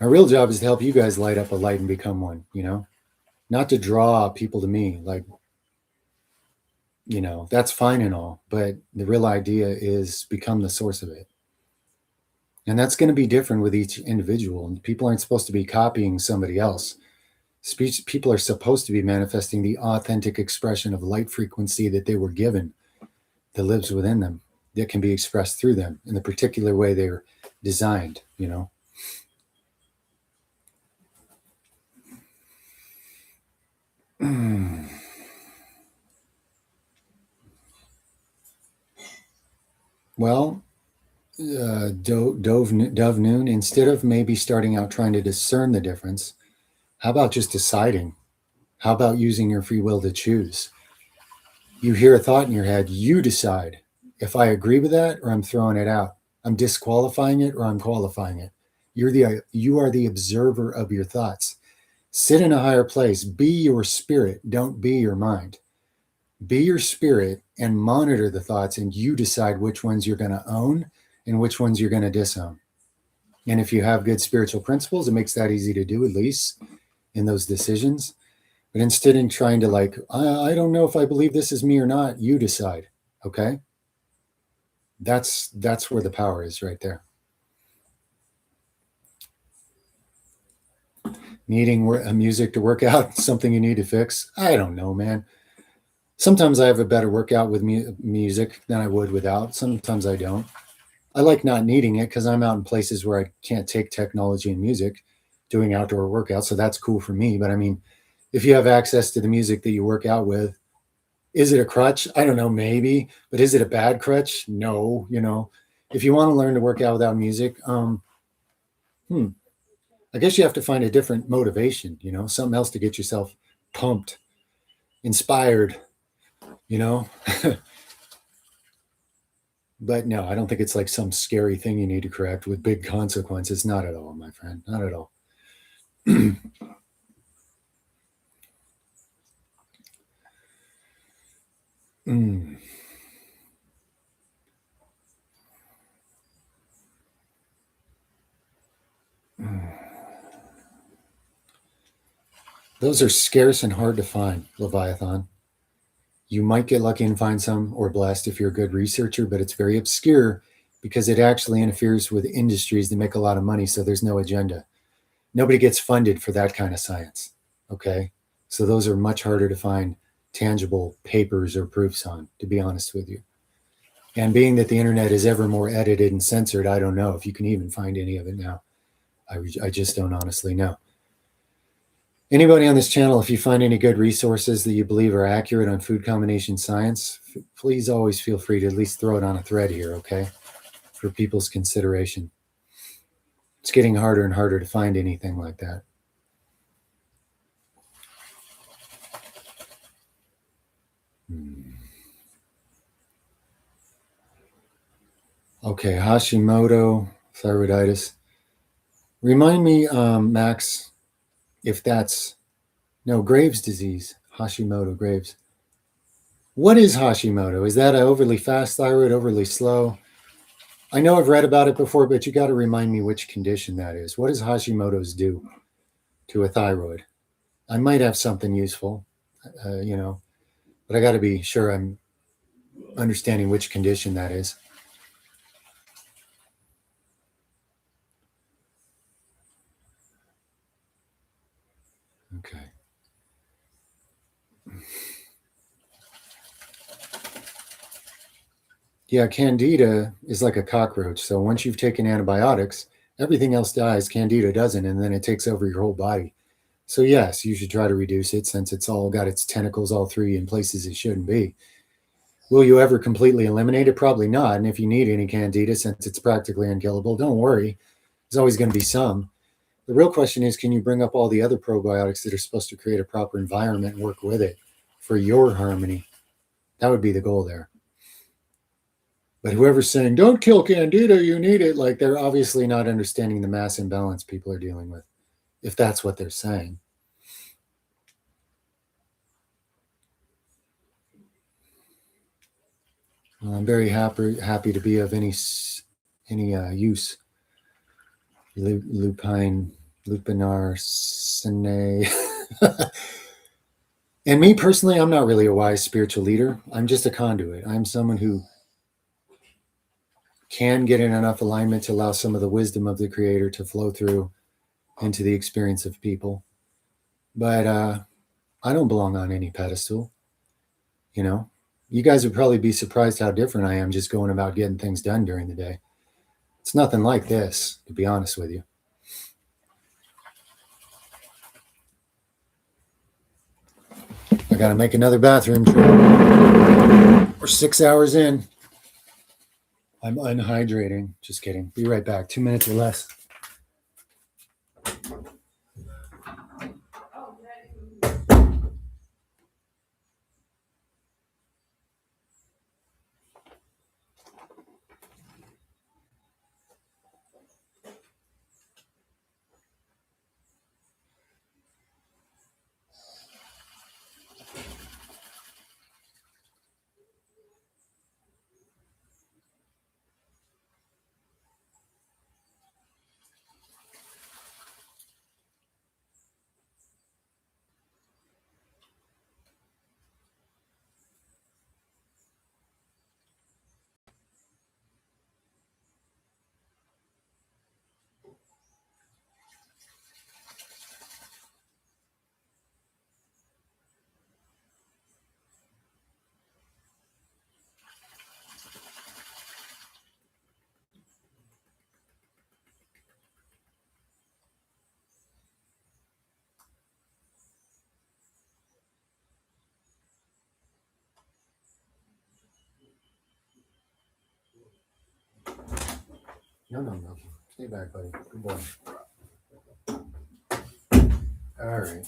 My real job is to help you guys light up a light and become one, not to draw people to me. Like, that's fine and all, but the real idea is become the source of it. And that's going to be different with each individual. And people aren't supposed to be copying somebody else. People are supposed to be manifesting the authentic expression of light frequency that they were given, that lives within them, that can be expressed through them in the particular way they're designed, Well, Dove Noon, instead of maybe starting out trying to discern the difference, how about just deciding? How about using your free will to choose? You hear a thought in your head, you decide if I agree with that or I'm throwing it out. I'm disqualifying it or I'm qualifying it. You are the observer of your thoughts. Sit in a higher place. Be your spirit. Don't be your mind. Be your spirit and monitor the thoughts, and you decide which ones you're going to own and which ones you're going to disown. And if you have good spiritual principles, it makes that easy to do, at least in those decisions. But instead of trying to I don't know if I believe this is me or not, you decide. Okay. That's where the power is right there. Needing music to work out, something you need to fix. I don't know, man. Sometimes I have a better workout with music than I would without. Sometimes I don't. I like not needing it because I'm out in places where I can't take technology and music doing outdoor workouts. So that's cool for me. But I mean, if you have access to the music that you work out with, is it a crutch? I don't know, maybe. But is it a bad crutch? No. If you want to learn to work out without music, I guess you have to find a different motivation, something else to get yourself pumped, inspired, But no, I don't think it's like some scary thing you need to correct with big consequences. Not at all, my friend. Not at all. Those are scarce and hard to find, Leviathan. You might get lucky and find some or blessed if you're a good researcher, but it's very obscure because it actually interferes with industries that make a lot of money. So there's no agenda. Nobody gets funded for that kind of science. Okay. So those are much harder to find tangible papers or proofs on, to be honest with you. And being that the internet is ever more edited and censored, I don't know if you can even find any of it now. I just don't honestly know. Anybody on this channel, if you find any good resources that you believe are accurate on food combination science, please always feel free to at least throw it on a thread here, okay? For people's consideration. It's getting harder and harder to find anything like that. Okay, Hashimoto thyroiditis. Remind me, Max, if that's, no, Graves' disease, Hashimoto, Graves. What is Hashimoto? Is that an overly fast thyroid, overly slow? I know I've read about it before, but you got to remind me which condition that is. What does Hashimoto's do to a thyroid? I might have something useful, but I got to be sure I'm understanding which condition that is. Okay. Yeah, Candida is like a cockroach. So once you've taken antibiotics, everything else dies. Candida doesn't, and then it takes over your whole body. So yes, you should try to reduce it since it's all got its tentacles all three in places it shouldn't be. Will you ever completely eliminate it? Probably not. And if you need any Candida, since it's practically unkillable, don't worry. There's always going to be some. The real question is, can you bring up all the other probiotics that are supposed to create a proper environment and work with it for your harmony? That would be the goal there. But whoever's saying, don't kill Candida, you need it, like they're obviously not understanding the mass imbalance people are dealing with, if that's what they're saying. Well, I'm very happy to be of any use. Lupine, lupinar, sine. And me personally, I'm not really a wise spiritual leader. I'm just a conduit. I'm someone who can get in enough alignment to allow some of the wisdom of the creator to flow through into the experience of people. But I don't belong on any pedestal. You guys would probably be surprised how different I am just going about getting things done during the day. It's nothing like this, to be honest with you. I got to make another bathroom trip. We're 6 hours in. I'm unhydrating. Just kidding. Be right back. 2 minutes or less. No. Stay back, buddy. Good boy. All right.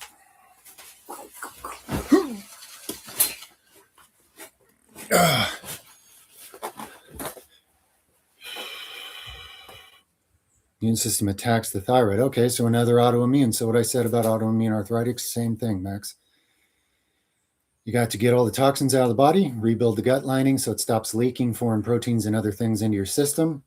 Immune system attacks the thyroid. Okay, so another autoimmune. So what I said about autoimmune arthritis, same thing, Max. You got to get all the toxins out of the body, rebuild the gut lining so it stops leaking foreign proteins and other things into your system,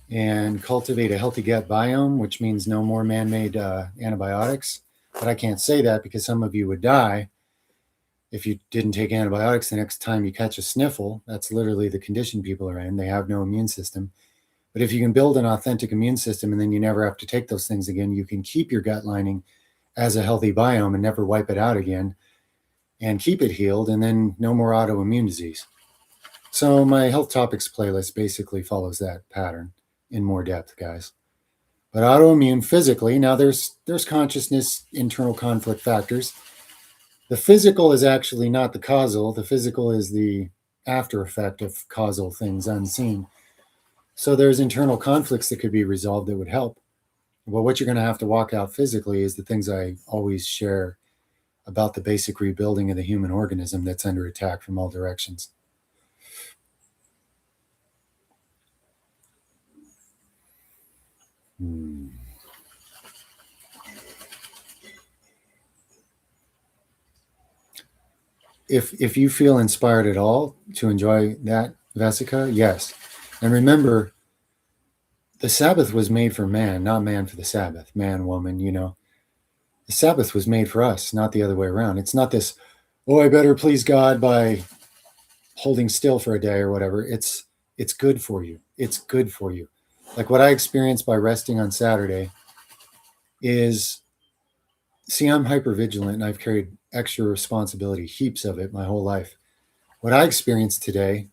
and cultivate a healthy gut biome, which means no more man-made antibiotics. But I can't say that because some of you would die if you didn't take antibiotics the next time you catch a sniffle. That's literally the condition people are in. They have no immune system. But if you can build an authentic immune system and then you never have to take those things again, you can keep your gut lining as a healthy biome and never wipe it out again and keep it healed, and then no more autoimmune disease. So my health topics playlist basically follows that pattern in more depth, guys. But autoimmune physically, now there's consciousness, internal conflict factors. The physical is actually not the causal. The physical is the after effect of causal things unseen. So there's internal conflicts that could be resolved that would help. Well, what you're going to have to walk out physically is the things I always share about the basic rebuilding of the human organism that's under attack from all directions. If you feel inspired at all to enjoy that, Vesica, yes. And remember, the Sabbath was made for man, not man for the Sabbath. Man, woman, The Sabbath was made for us, not the other way around. It's not this, oh, I better please God by holding still for a day or whatever. It's good for you. It's good for you. Like what I experienced by resting on Saturday is, see, I'm hyper vigilant and I've carried extra responsibility, heaps of it my whole life. What I experienced today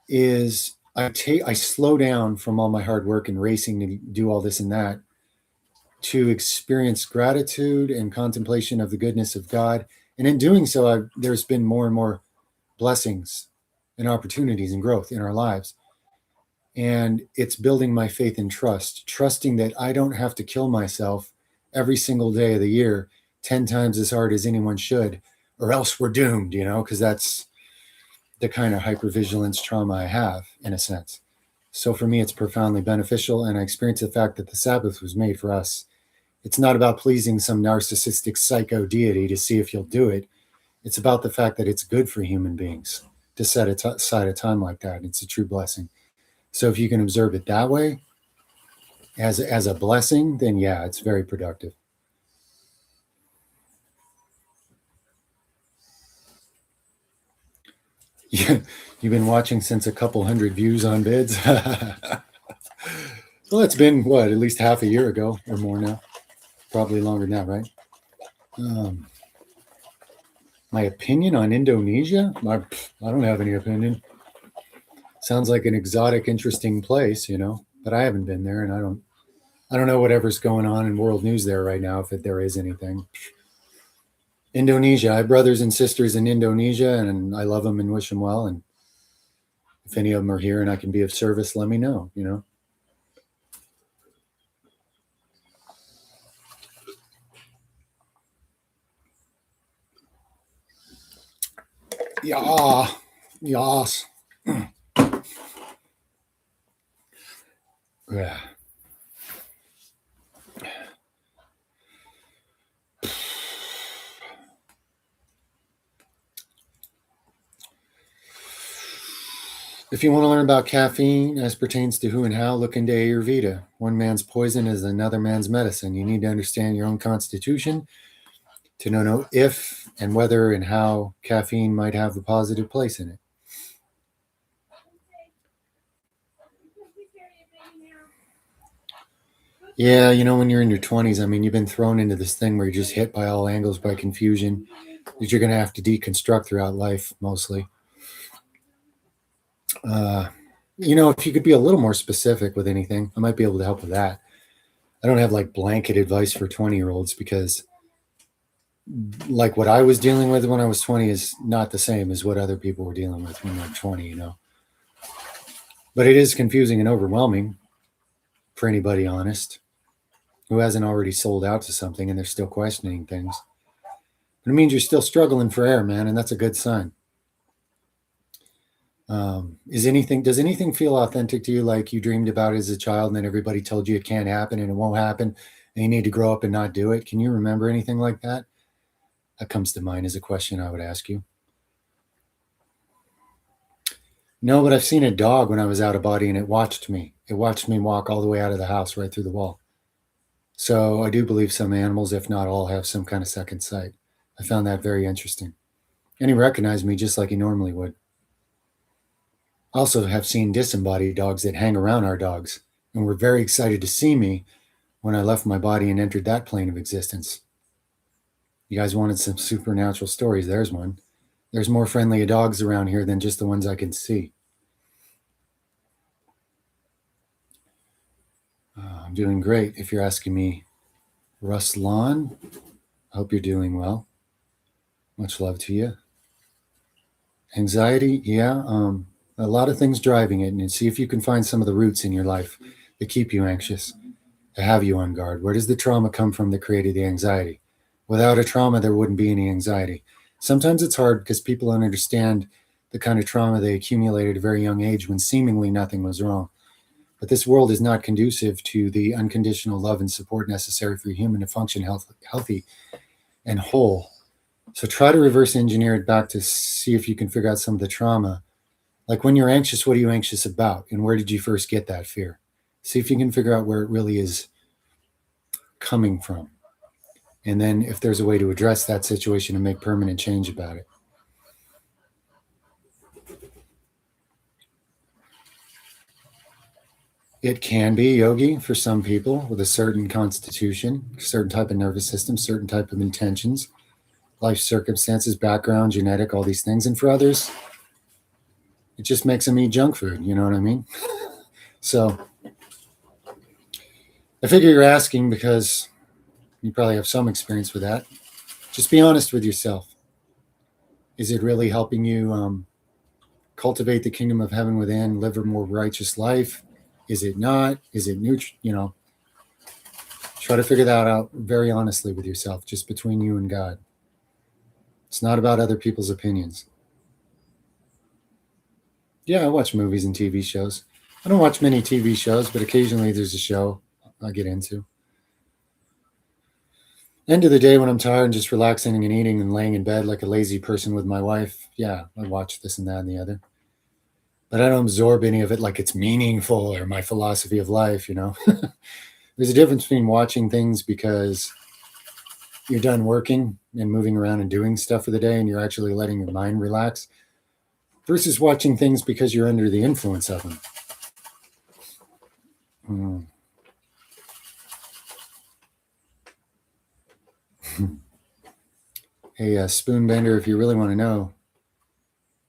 is I slow down from all my hard work and racing to do all this and that to experience gratitude and contemplation of the goodness of God. And in doing so, there's been more and more blessings and opportunities and growth in our lives. And it's building my faith and trust, trusting that I don't have to kill myself every single day of the year 10 times as hard as anyone should, or else we're doomed, because that's the kind of hypervigilance trauma I have, in a sense. So for me, it's profoundly beneficial. And I experience the fact that the Sabbath was made for us. It's not about pleasing some narcissistic psycho deity to see if you'll do it. It's about the fact that it's good for human beings to set aside a time like that. It's a true blessing. So if you can observe it that way, as a blessing, then yeah, it's very productive. You've been watching since a couple hundred views on bids. Well, it's been what, at least half a year ago or more now. Probably longer than that, right? My opinion on Indonesia? I don't have any opinion. Sounds like an exotic, interesting place, but I haven't been there, and I don't know whatever's going on in world news there right now, if there is anything. Indonesia. I have brothers and sisters in Indonesia, and I love them and wish them well. And if any of them are here and I can be of service, let me know, Yeah. Yas. Yeah. If you want to learn about caffeine as pertains to who and how, look into Ayurveda. One man's poison is another man's medicine. You need to understand your own constitution to know if and whether and how caffeine might have a positive place in it. Yeah, when you're in your 20s, you've been thrown into this thing where you're just hit by all angles by confusion that you're going to have to deconstruct throughout life, mostly. If you could be a little more specific with anything, I might be able to help with that. I don't have like blanket advice for 20-year-olds because like what I was dealing with when I was 20 is not the same as what other people were dealing with when they're 20, But it is confusing and overwhelming for anybody honest who hasn't already sold out to something and they're still questioning things. It means you're still struggling for air, man, and that's a good sign. Does anything feel authentic to you, like you dreamed about it as a child and then everybody told you it can't happen and it won't happen and you need to grow up and not do it? Can you remember anything like that? That comes to mind as a question I would ask you. No, but I've seen a dog when I was out of body and it watched me. It watched me walk all the way out of the house right through the wall. So I do believe some animals, if not all, have some kind of second sight. I found that very interesting. And he recognized me just like he normally would. I also have seen disembodied dogs that hang around our dogs and were very excited to see me when I left my body and entered that plane of existence. You guys wanted some supernatural stories. There's one. There's more friendly dogs around here than just the ones I can see. I'm doing great. If you're asking me, Ruslan, I hope you're doing well. Much love to you. Anxiety, yeah, a lot of things driving it, and see if you can find some of the roots in your life that keep you anxious, that have you on guard. Where does the trauma come from that created the anxiety? Without a trauma, there wouldn't be any anxiety. Sometimes it's hard because people don't understand the kind of trauma they accumulated at a very young age when seemingly nothing was wrong. But this world is not conducive to the unconditional love and support necessary for a human to function healthy and whole. So try to reverse engineer it back to see if you can figure out some of the trauma. Like when you're anxious, what are you anxious about? And where did you first get that fear? See if you can figure out where it really is coming from. And then if there's a way to address that situation and make permanent change about it. It can be yogi for some people with a certain constitution, certain type of nervous system, certain type of intentions, life circumstances, background, genetic, all these things. And for others, it just makes them eat junk food. You know what I mean? So I figure you're asking because you probably have some experience with that. Just be honest with yourself. Is it really helping you cultivate the kingdom of heaven within, live a more righteous life? Is it not? Is it neutral? Try to figure that out very honestly with yourself, just between you and God. It's not about other people's opinions. Yeah, I watch movies and TV shows. I don't watch many TV shows, but occasionally there's a show I get into. End of the day, when I'm tired and just relaxing and eating and laying in bed like a lazy person with my wife, yeah, I watch this and that and the other. But I don't absorb any of it like it's meaningful or my philosophy of life. There's a difference between watching things because you're done working and moving around and doing stuff for the day and you're actually letting your mind relax versus watching things because you're under the influence of them. Hey, Spoonbender, if you really want to know,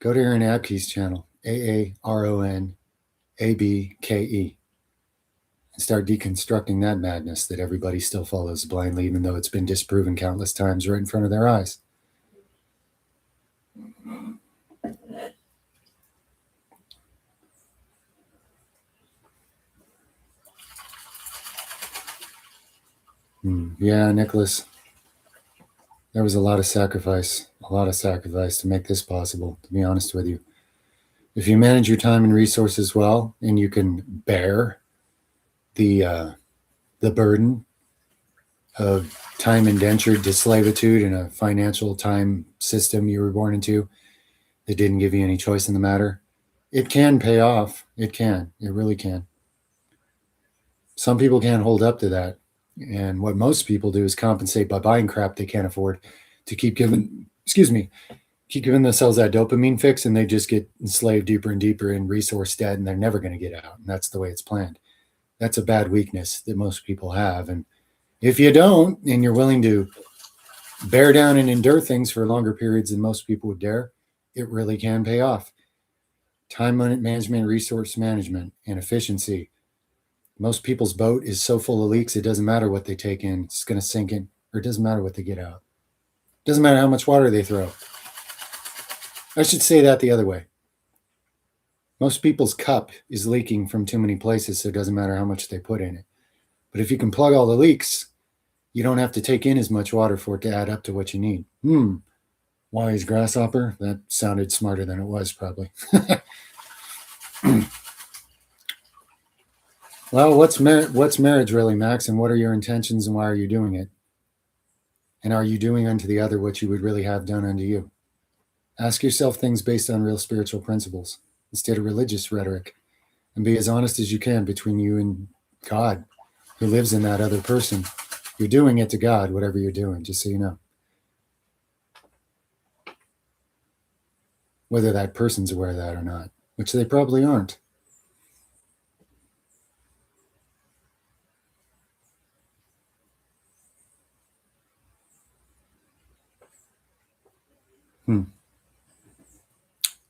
go to Aaron Abke's channel, AARONABKE, and start deconstructing that madness that everybody still follows blindly, even though it's been disproven countless times right in front of their eyes. Yeah, Nicholas, there was a lot of sacrifice to make this possible, to be honest with you. If you manage your time and resources well, and you can bear the burden of time indentured to slavitude in a financial time system you were born into that didn't give you any choice in the matter, it can pay off. It can. It really can. Some people can't hold up to that. And what most people do is compensate by buying crap they can't afford to keep giving themselves that dopamine fix, and they just get enslaved deeper and deeper in resource debt, and they're never going to get out. And that's the way it's planned. That's a bad weakness that most people have. And if you don't, and you're willing to bear down and endure things for longer periods than most people would dare, it really can pay off. Time management, resource management, and efficiency. Most people's boat is so full of leaks, it doesn't matter what they take in. It's going to sink in, or it doesn't matter what they get out. It doesn't matter how much water they throw. I should say that the other way. Most people's cup is leaking from too many places, so it doesn't matter how much they put in it. But if you can plug all the leaks, you don't have to take in as much water for it to add up to what you need. Wise grasshopper? That sounded smarter than it was, probably. Well, what's marriage really, Max? And what are your intentions and why are you doing it? And are you doing unto the other what you would really have done unto you? Ask yourself things based on real spiritual principles instead of religious rhetoric, and be as honest as you can between you and God, who lives in that other person. You're doing it to God, whatever you're doing, just so you know. Whether that person's aware of that or not, which they probably aren't.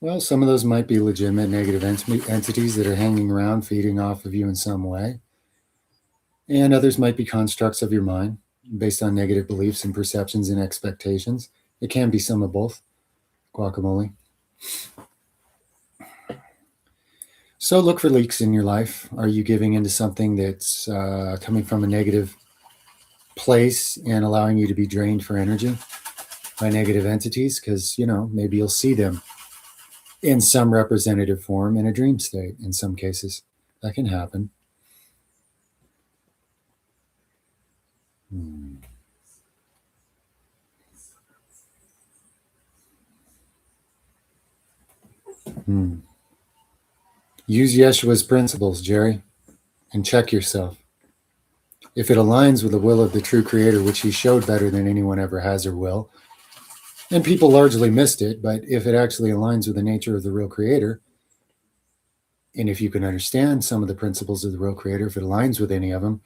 Well, some of those might be legitimate negative entities that are hanging around, feeding off of you in some way. And others might be constructs of your mind based on negative beliefs and perceptions and expectations. It can be some of both. Guacamole. So look for leaks in your life. Are you giving into something that's coming from a negative place and allowing you to be drained for energy by negative entities? Because, maybe you'll see them in some representative form in a dream state in some cases. That can happen. Hmm. Hmm. Use Yeshua's principles, Jerry, and check yourself. If it aligns with the will of the true creator, which he showed better than anyone ever has or will, and people largely missed it, but if it actually aligns with the nature of the real creator, and if you can understand some of the principles of the real creator, if it aligns with any of them,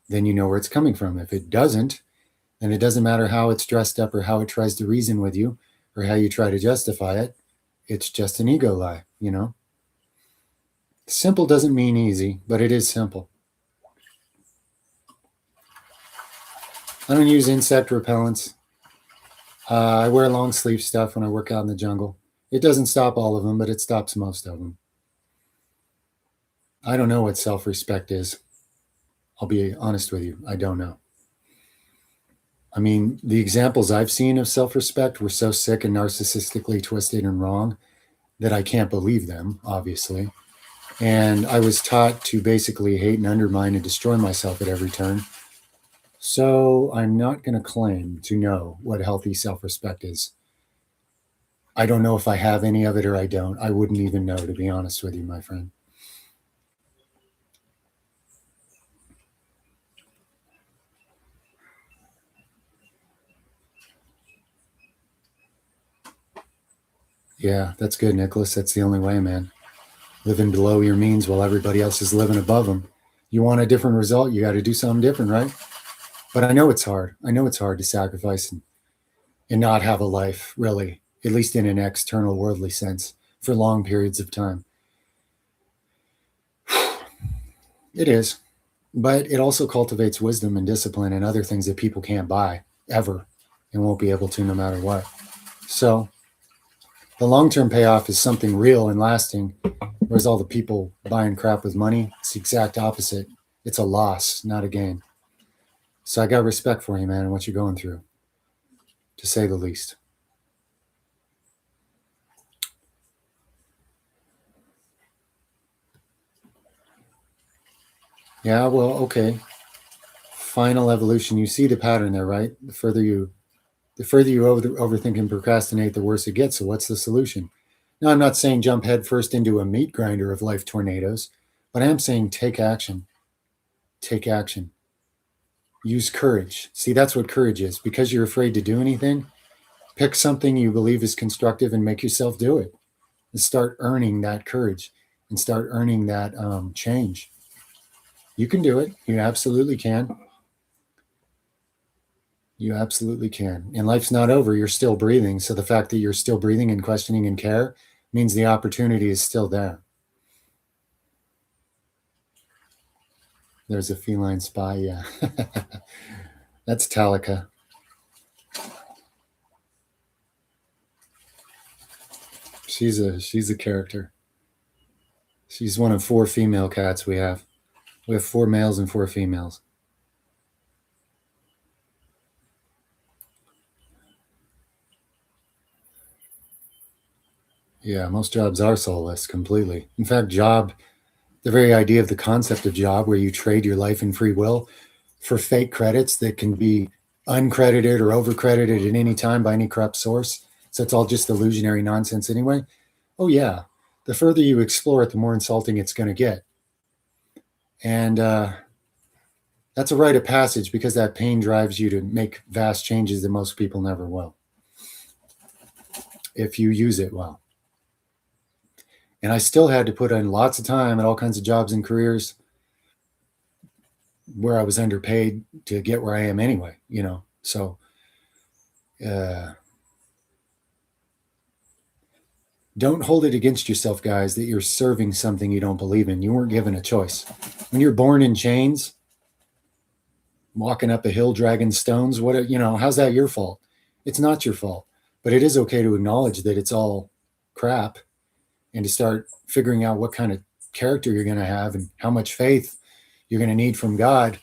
then you know where it's coming from. If it doesn't, then it doesn't matter how it's dressed up or how it tries to reason with you or how you try to justify it. It's just an ego lie, Simple doesn't mean easy, but it is simple. I don't use insect repellents. I wear long sleeve stuff when I work out in the jungle. It doesn't stop all of them, but it stops most of them. I don't know what self-respect is. I'll be honest with you. I don't know. I mean, the examples I've seen of self-respect were so sick and narcissistically twisted and wrong that I can't believe them, obviously. And I was taught to basically hate and undermine and destroy myself at every turn. So I'm not going to claim to know what healthy self-respect is. I don't know if I have any of it or I don't. I wouldn't even know, to be honest with you, my friend. Yeah, that's good, Nicholas. That's the only way, man. Living below your means while everybody else is living above them. You want a different result, you got to do something different, right? But I know it's hard. I know it's hard to sacrifice and not have a life, really, at least in an external worldly sense, for long periods of time. It is. But it also cultivates wisdom and discipline and other things that people can't buy ever and won't be able to no matter what. So the long-term payoff is something real and lasting, whereas all the people buying crap with money, it's the exact opposite. It's a loss, not a gain. So I got respect for you, man, and what you're going through, to say the least. Yeah, well, okay. Final evolution. You see the pattern there, right? The further you overthink and procrastinate, the worse it gets. So what's the solution? Now, I'm not saying jump headfirst into a meat grinder of life tornadoes, but I am saying take action. Take action. Use courage. See, that's what courage is. Because you're afraid to do anything, pick something you believe is constructive and make yourself do it. And start earning that courage and start earning that change. You can do it. You absolutely can. You absolutely can. And life's not over. You're still breathing. So the fact that you're still breathing and questioning and care means the opportunity is still there. There's a feline spy. Yeah. That's Talika. She's a character. She's one of 4 female cats we have. We have 4 males and 4 females. Yeah, most jobs are soulless completely. In fact, the very idea of the concept of job where you trade your life and free will for fake credits that can be uncredited or overcredited at any time by any corrupt source. So it's all just illusionary nonsense anyway. Oh, yeah. The further you explore it, the more insulting it's going to get. And that's a rite of passage because that pain drives you to make vast changes that most people never will if you use it well. And I still had to put in lots of time at all kinds of jobs and careers where I was underpaid to get where I am anyway, So, Don't hold it against yourself, guys, that you're serving something you don't believe in. You weren't given a choice. When you're born in chains, walking up a hill dragging stones, how's that your fault? It's not your fault. But it is okay to acknowledge that it's all crap and to start figuring out what kind of character you're going to have and how much faith you're going to need from God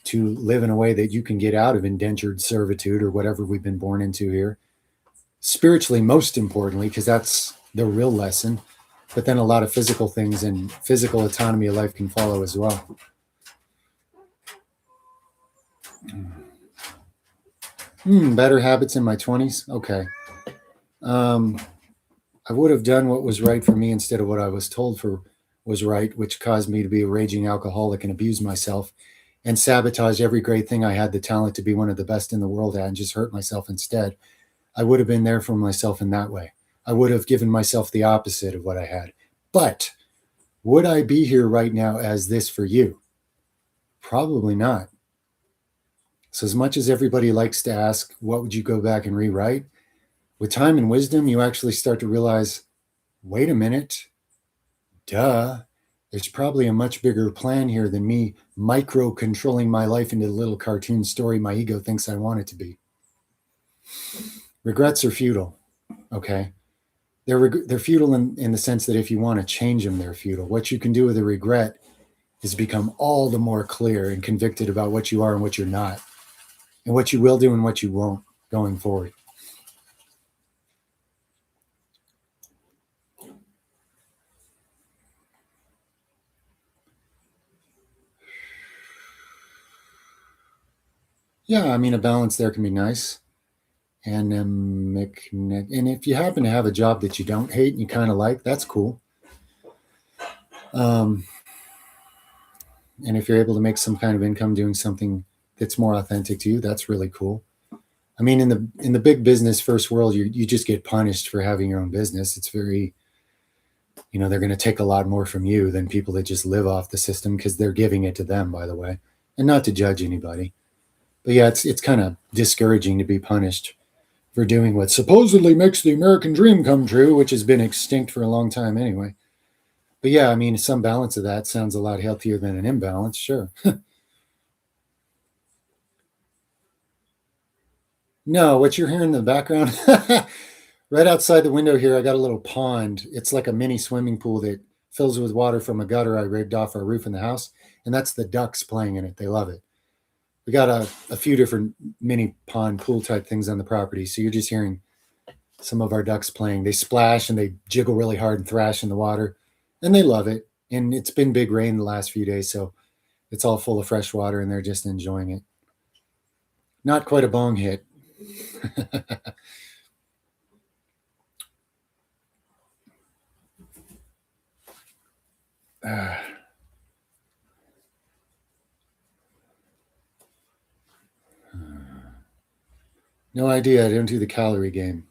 to live in a way that you can get out of indentured servitude or whatever we've been born into here. Spiritually, most importantly, because that's the real lesson. But then a lot of physical things and physical autonomy of life can follow as well. Better habits in my 20s. Okay. I would have done what was right for me instead of what I was told was right, which caused me to be a raging alcoholic and abuse myself and sabotage every great thing I had the talent to be one of the best in the world at and just hurt myself instead. I would have been there for myself in that way. I would have given myself the opposite of what I had. But would I be here right now as this for you? Probably not. So as much as everybody likes to ask, what would you go back and rewrite? With time and wisdom, you actually start to realize, wait a minute, duh, there's probably a much bigger plan here than me micro controlling my life into the little cartoon story my ego thinks I want it to be. Regrets are futile, okay? They're futile in the sense that if you want to change them, they're futile. What you can do with a regret is become all the more clear and convicted about what you are and what you're not, and what you will do and what you won't going forward. Yeah, I mean, a balance there can be nice. And if you happen to have a job that you don't hate and you kind of like, that's cool. And if you're able to make some kind of income doing something that's more authentic to you, that's really cool. I mean, in the big business first world, you just get punished for having your own business. It's very, they're going to take a lot more from you than people that just live off the system because they're giving it to them, by the way, and not to judge anybody. But yeah, it's kind of discouraging to be punished for doing what supposedly makes the American dream come true, which has been extinct for a long time anyway. But yeah, I mean, some balance of that sounds a lot healthier than an imbalance, sure. No, what you're hearing in the background, right outside the window here, I got a little pond. It's like a mini swimming pool that fills with water from a gutter I rigged off our roof in the house. And that's the ducks playing in it. They love it. We got a few different mini pond pool type things on the property. So you're just hearing some of our ducks playing. They splash and they jiggle really hard and thrash in the water. And they love it. And it's been big rain the last few days. So it's all full of fresh water and they're just enjoying it. Not quite a bong hit. No idea. I don't do the calorie game.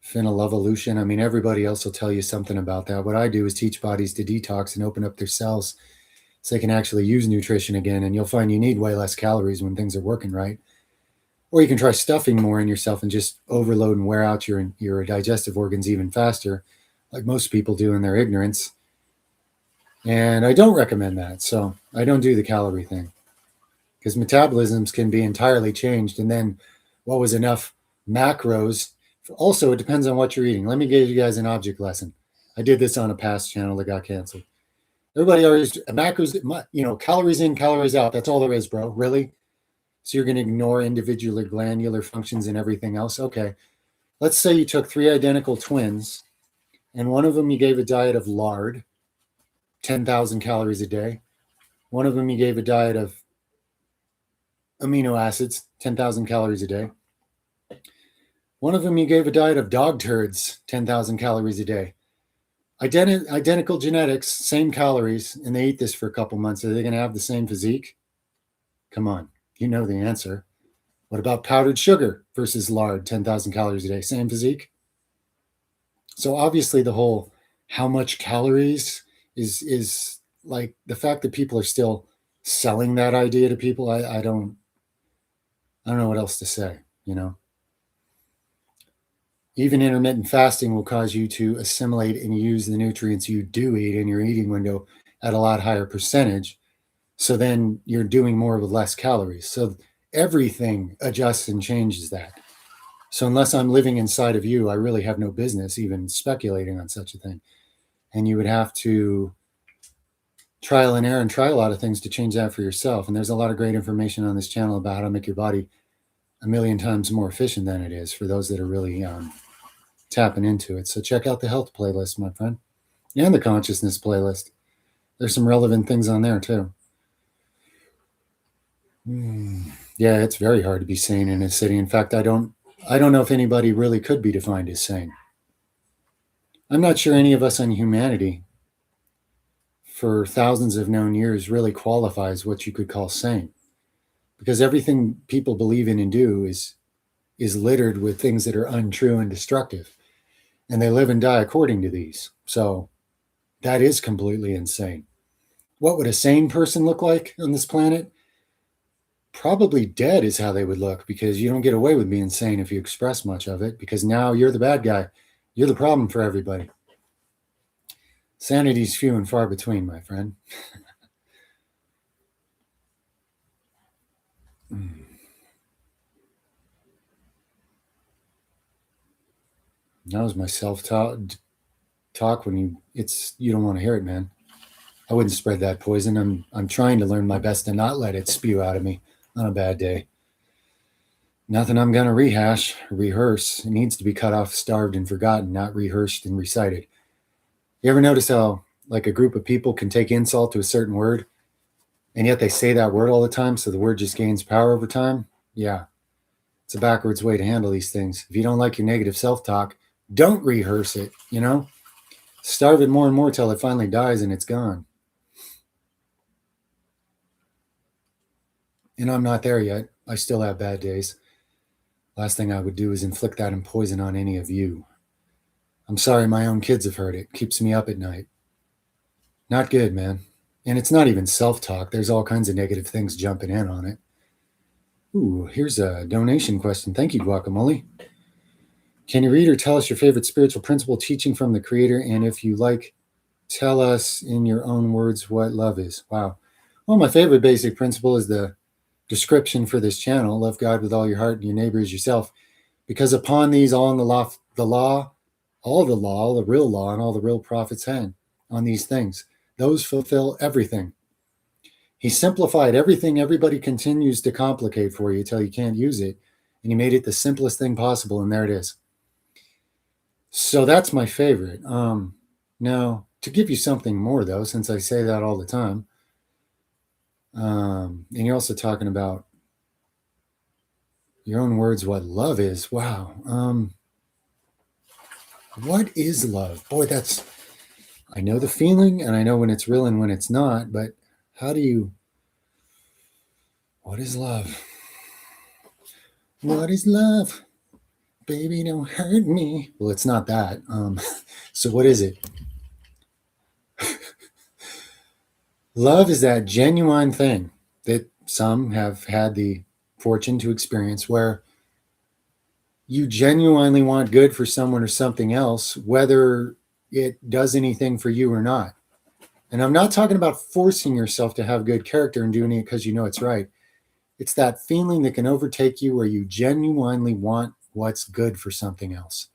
Phenylevolution. I mean, everybody else will tell you something about that. What I do is teach bodies to detox and open up their cells so they can actually use nutrition again. And you'll find you need way less calories when things are working right. Or you can try stuffing more in yourself and just overload and wear out your digestive organs even faster, like most people do in their ignorance. And I don't recommend that. So I don't do the calorie thing because metabolisms can be entirely changed. And then what was enough macros? Also, it depends on what you're eating. Let me give you guys an object lesson. I did this on a past channel that got canceled. Everybody always macros, calories in, calories out. That's all there is, bro. Really? So you're going to ignore individual glandular functions and everything else? Okay. Let's say you took 3 identical twins and one of them you gave a diet of lard, 10,000 calories a day. One of them you gave a diet of amino acids, 10,000 calories a day. One of them you gave a diet of dog turds, 10,000 calories a day. Identical genetics, same calories, and they eat this for a couple months. Are they going to have the same physique? Come on, you know the answer. What about powdered sugar versus lard, 10,000 calories a day? Same physique? So obviously the whole how much calories is like the fact that people are still selling that idea to people. I don't know what else to say, Even intermittent fasting will cause you to assimilate and use the nutrients you do eat in your eating window at a lot higher percentage. So then you're doing more with less calories. So everything adjusts and changes that. So unless I'm living inside of you, I really have no business even speculating on such a thing. And you would have to trial and error and try a lot of things to change that for yourself. And there's a lot of great information on this channel about how to make your body a million times more efficient than it is for those that are really tapping into it. So check out the health playlist, my friend, and the consciousness playlist. There's some relevant things on there too. Yeah, it's very hard to be sane in a city. In fact, I don't know if anybody really could be defined as sane. I'm not sure any of us on humanity for thousands of known years really qualifies what you could call sane, because everything people believe in and do is littered with things that are untrue and destructive, and they live and die according to these. So that is completely insane. What would a sane person look like on this planet? Probably dead is how they would look, because you don't get away with being sane if you express much of it, because now you're the bad guy. You're the problem for everybody. Sanity's few and far between, my friend. That was my self-talk when you don't want to hear it, man. I wouldn't spread that poison. I'm trying to learn my best to not let it spew out of me on a bad day. Nothing I'm going to rehearse. It needs to be cut off, starved, and forgotten, not rehearsed and recited. You ever notice how, like, a group of people can take insult to a certain word, and yet they say that word all the time, so the word just gains power over time? Yeah, it's a backwards way to handle these things. If you don't like your negative self-talk, don't rehearse it, Starve it more and more till it finally dies and it's gone. And I'm not there yet. I still have bad days. Last thing I would do is inflict that and poison on any of you. I'm sorry my own kids have heard it. Keeps me up at night. Not good, man. And it's not even self-talk. There's all kinds of negative things jumping in on it. Ooh, here's a donation question. Thank you, Guacamole. Can you read or tell us your favorite spiritual principle teaching from the Creator? And if you like, tell us in your own words what love is. Wow. Well, my favorite basic principle is the description for this channel: love God with all your heart and your neighbor as yourself. Because upon these, all the real law, and all the real prophets hang on these things. Those fulfill everything. He simplified everything everybody continues to complicate for you till you can't use it. And he made it the simplest thing possible, and there it is. So that's my favorite. Now, to give you something more, though, since I say that all the time, and you're also talking about your own words, what love is. Wow. What is love? Boy, I know the feeling, and I know when it's real and when it's not, but what is love? What is love? Baby, don't hurt me. Well, it's not that. So what is it? Love is that genuine thing that some have had the fortune to experience, where you genuinely want good for someone or something else, whether it does anything for you or not. And I'm not talking about forcing yourself to have good character and doing it because you know it's right. It's that feeling that can overtake you where you genuinely want what's good for something else.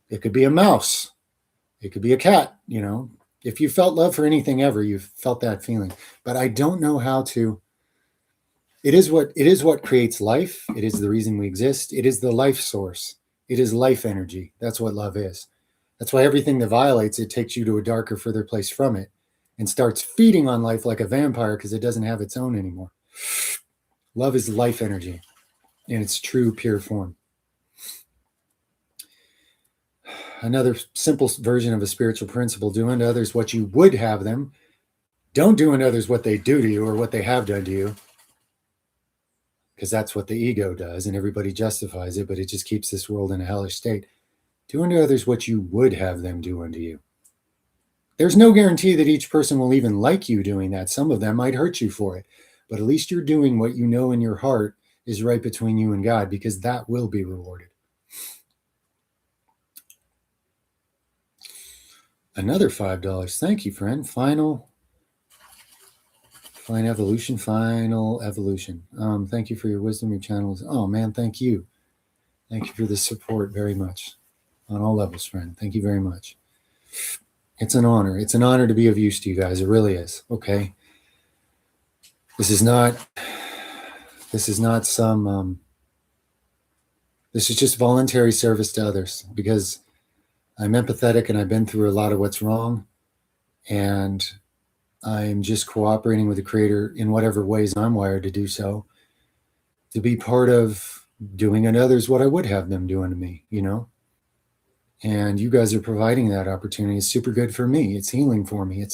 It could be a mouse. It could be a cat, If you felt love for anything ever, you've felt that feeling. But I don't know how to. It is what creates life. It is the reason we exist. It is the life source. It is life energy. That's what love is. That's why everything that violates it takes you to a darker, further place from it and starts feeding on life like a vampire because it doesn't have its own anymore. Love is life energy in its true, pure form. Another simple version of a spiritual principle: do unto others what you would have them. Don't do unto others what they do to you or what they have done to you, because that's what the ego does, and everybody justifies it, but it just keeps this world in a hellish state. Do unto others what you would have them do unto you. There's no guarantee that each person will even like you doing that. Some of them might hurt you for it, but at least you're doing what you know in your heart is right between you and God, because that will be rewarded. Another $5. Thank you, friend. Final evolution. Thank you for your wisdom, your channels. Oh man, thank you. Thank you for the support very much on all levels, friend. Thank you very much. It's an honor. It's an honor to be of use to you guys. It really is. Okay. This is not some, this is just voluntary service to others because I'm empathetic and I've been through a lot of what's wrong. And I'm just cooperating with the Creator in whatever ways I'm wired to do so, to be part of doing unto others what I would have them do unto me, you know? And you guys are providing that opportunity. It's super good for me. It's healing for me.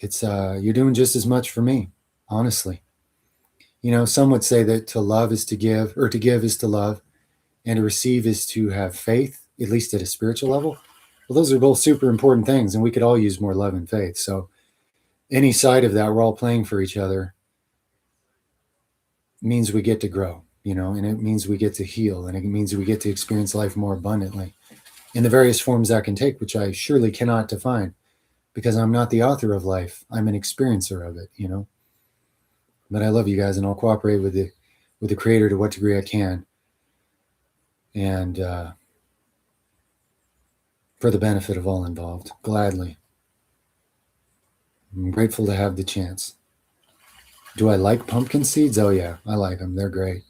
You're doing just as much for me, honestly. You know, some would say that to love is to give, or to give is to love, and to receive is to have faith, at least at a spiritual level. Well, those are both super important things, and we could all use more love and faith. So any side of that, we're all playing for each other, means we get to grow, you know, and it means we get to heal, and it means we get to experience life more abundantly in the various forms that can take, which I surely cannot define because I'm not the author of life. I'm an experiencer of it, you know. But I love you guys, and I'll cooperate with the Creator to what degree I can, and for the benefit of all involved, gladly. I'm grateful to have the chance. Do I like pumpkin seeds? Oh yeah, I like them. They're great.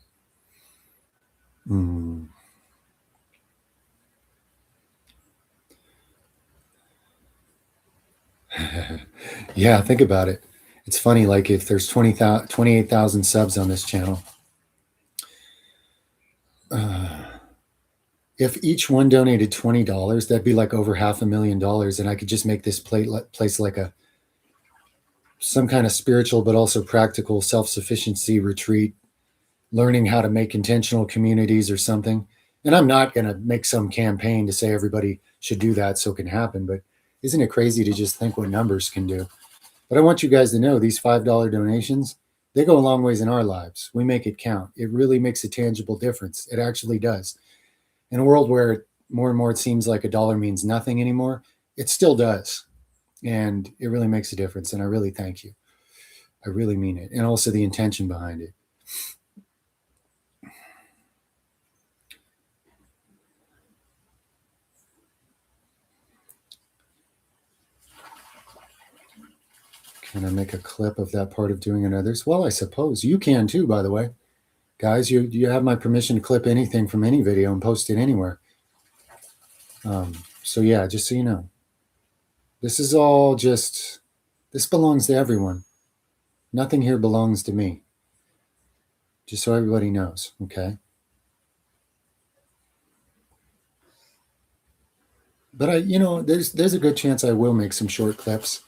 Yeah, think about it. It's funny, like if there's 28,000 subs on this channel, if each one donated $20, that'd be like over $500,000, and I could just make this place like some kind of spiritual but also practical self-sufficiency retreat, learning how to make intentional communities or something. And I'm not going to make some campaign to say everybody should do that so it can happen, but isn't it crazy to just think what numbers can do? But I want you guys to know these $5 donations, they go a long ways in our lives. We make it count. It really makes a tangible difference. It actually does. In a world where more and more it seems like a dollar means nothing anymore, it still does. And it really makes a difference. And I really thank you. I really mean it. And also the intention behind it. Can I make a clip of that part of doing it others? Well, I suppose you can too, by the way. Guys, you have my permission to clip anything from any video and post it anywhere. So yeah, just so you know, this is all just, this belongs to everyone. Nothing here belongs to me. Just so everybody knows, okay? But there's a good chance I will make some short clips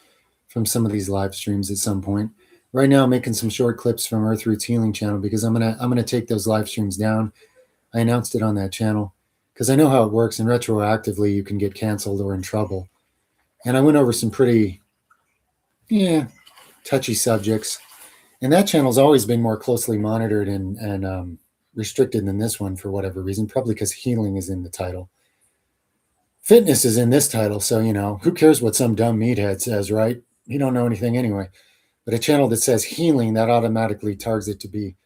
from some of these live streams at some point. Right now, I'm making some short clips from Earth Roots Healing Channel because I'm gonna take those live streams down. I announced it on that channel because I know how it works, and retroactively you can get canceled or in trouble. And I went over some pretty, touchy subjects. And that channel's always been more closely monitored and restricted than this one for whatever reason, probably because healing is in the title. Fitness is in this title, so, who cares what some dumb meathead says, right? You don't know anything anyway. But a channel that says healing, that automatically targets it to be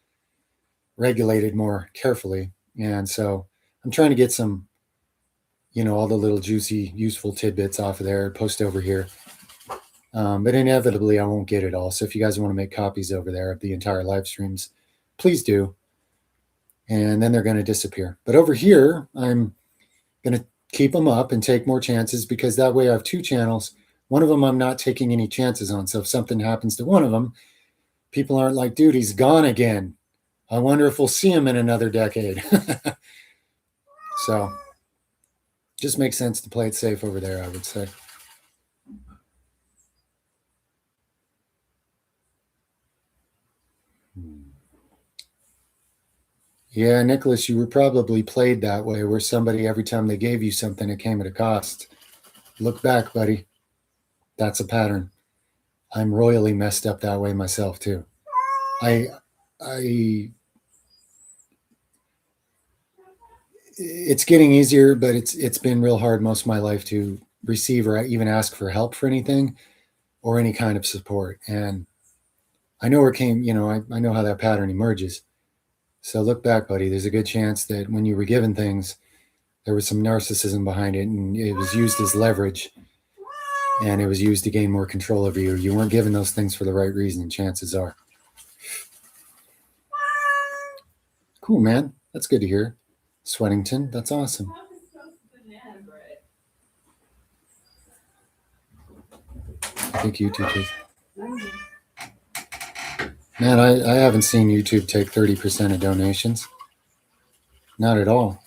regulated more carefully. And so I'm trying to get some, all the little juicy, useful tidbits off of there, post over here. But inevitably, I won't get it all. So if you guys want to make copies over there of the entire live streams, please do. And then they're going to disappear. But over here, I'm going to keep them up and take more chances because that way I have two channels. One of them I'm not taking any chances on. So if something happens to one of them, people aren't like, dude, he's gone again. I wonder if we'll see him in another decade. So just makes sense to play it safe over there, I would say. Yeah, Nicholas, you were probably played that way where somebody, every time they gave you something, it came at a cost. Look back, buddy. That's a pattern. I'm royally messed up that way myself too. It's getting easier, but it's been real hard most of my life to receive or even ask for help for anything or any kind of support. And I know where it came, I know how that pattern emerges. So look back, buddy. There's a good chance that when you were given things, there was some narcissism behind it, and it was used as leverage, and it was used to gain more control over you. You weren't given those things for the right reason, chances are. Cool, man. That's good to hear. Sweatington, that's awesome. I think YouTube is. Man, I haven't seen YouTube take 30% of donations. Not at all.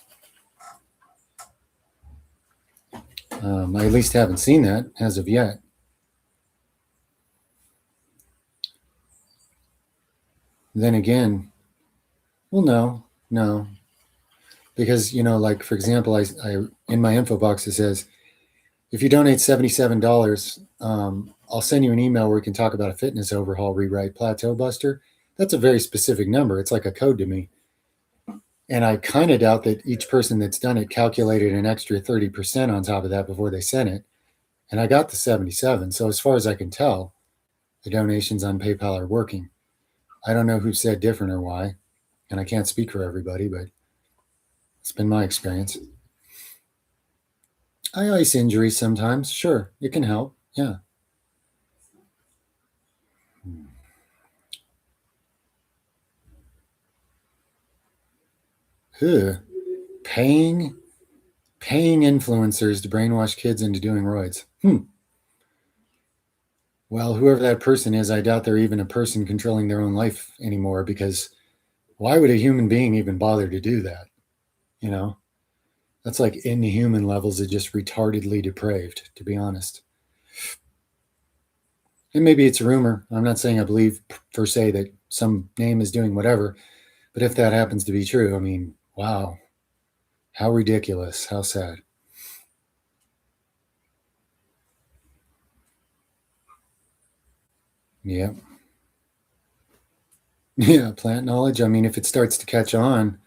I at least haven't seen that as of yet. Then again, well, no. Because, like, for example, I in my info box, it says, if you donate $77, I'll send you an email where we can talk about a fitness overhaul rewrite plateau buster. That's a very specific number. It's like a code to me. And I kind of doubt that each person that's done it calculated an extra 30% on top of that before they sent it. And I got the 77. So as far as I can tell, the donations on PayPal are working. I don't know who said different or why. And I can't speak for everybody, but it's been my experience. I ice injuries sometimes. Sure, it can help. Yeah. Ugh. Paying influencers to brainwash kids into doing roids. Well, whoever that person is, I doubt they're even a person controlling their own life anymore, because why would a human being even bother to do that? That's like inhuman levels of just retardedly depraved, to be honest. And maybe it's a rumor. I'm not saying I believe per se that some name is doing whatever, but if that happens to be true, I mean, wow, how ridiculous, how sad. Yeah. Yeah, plant knowledge. I mean, if it starts to catch on,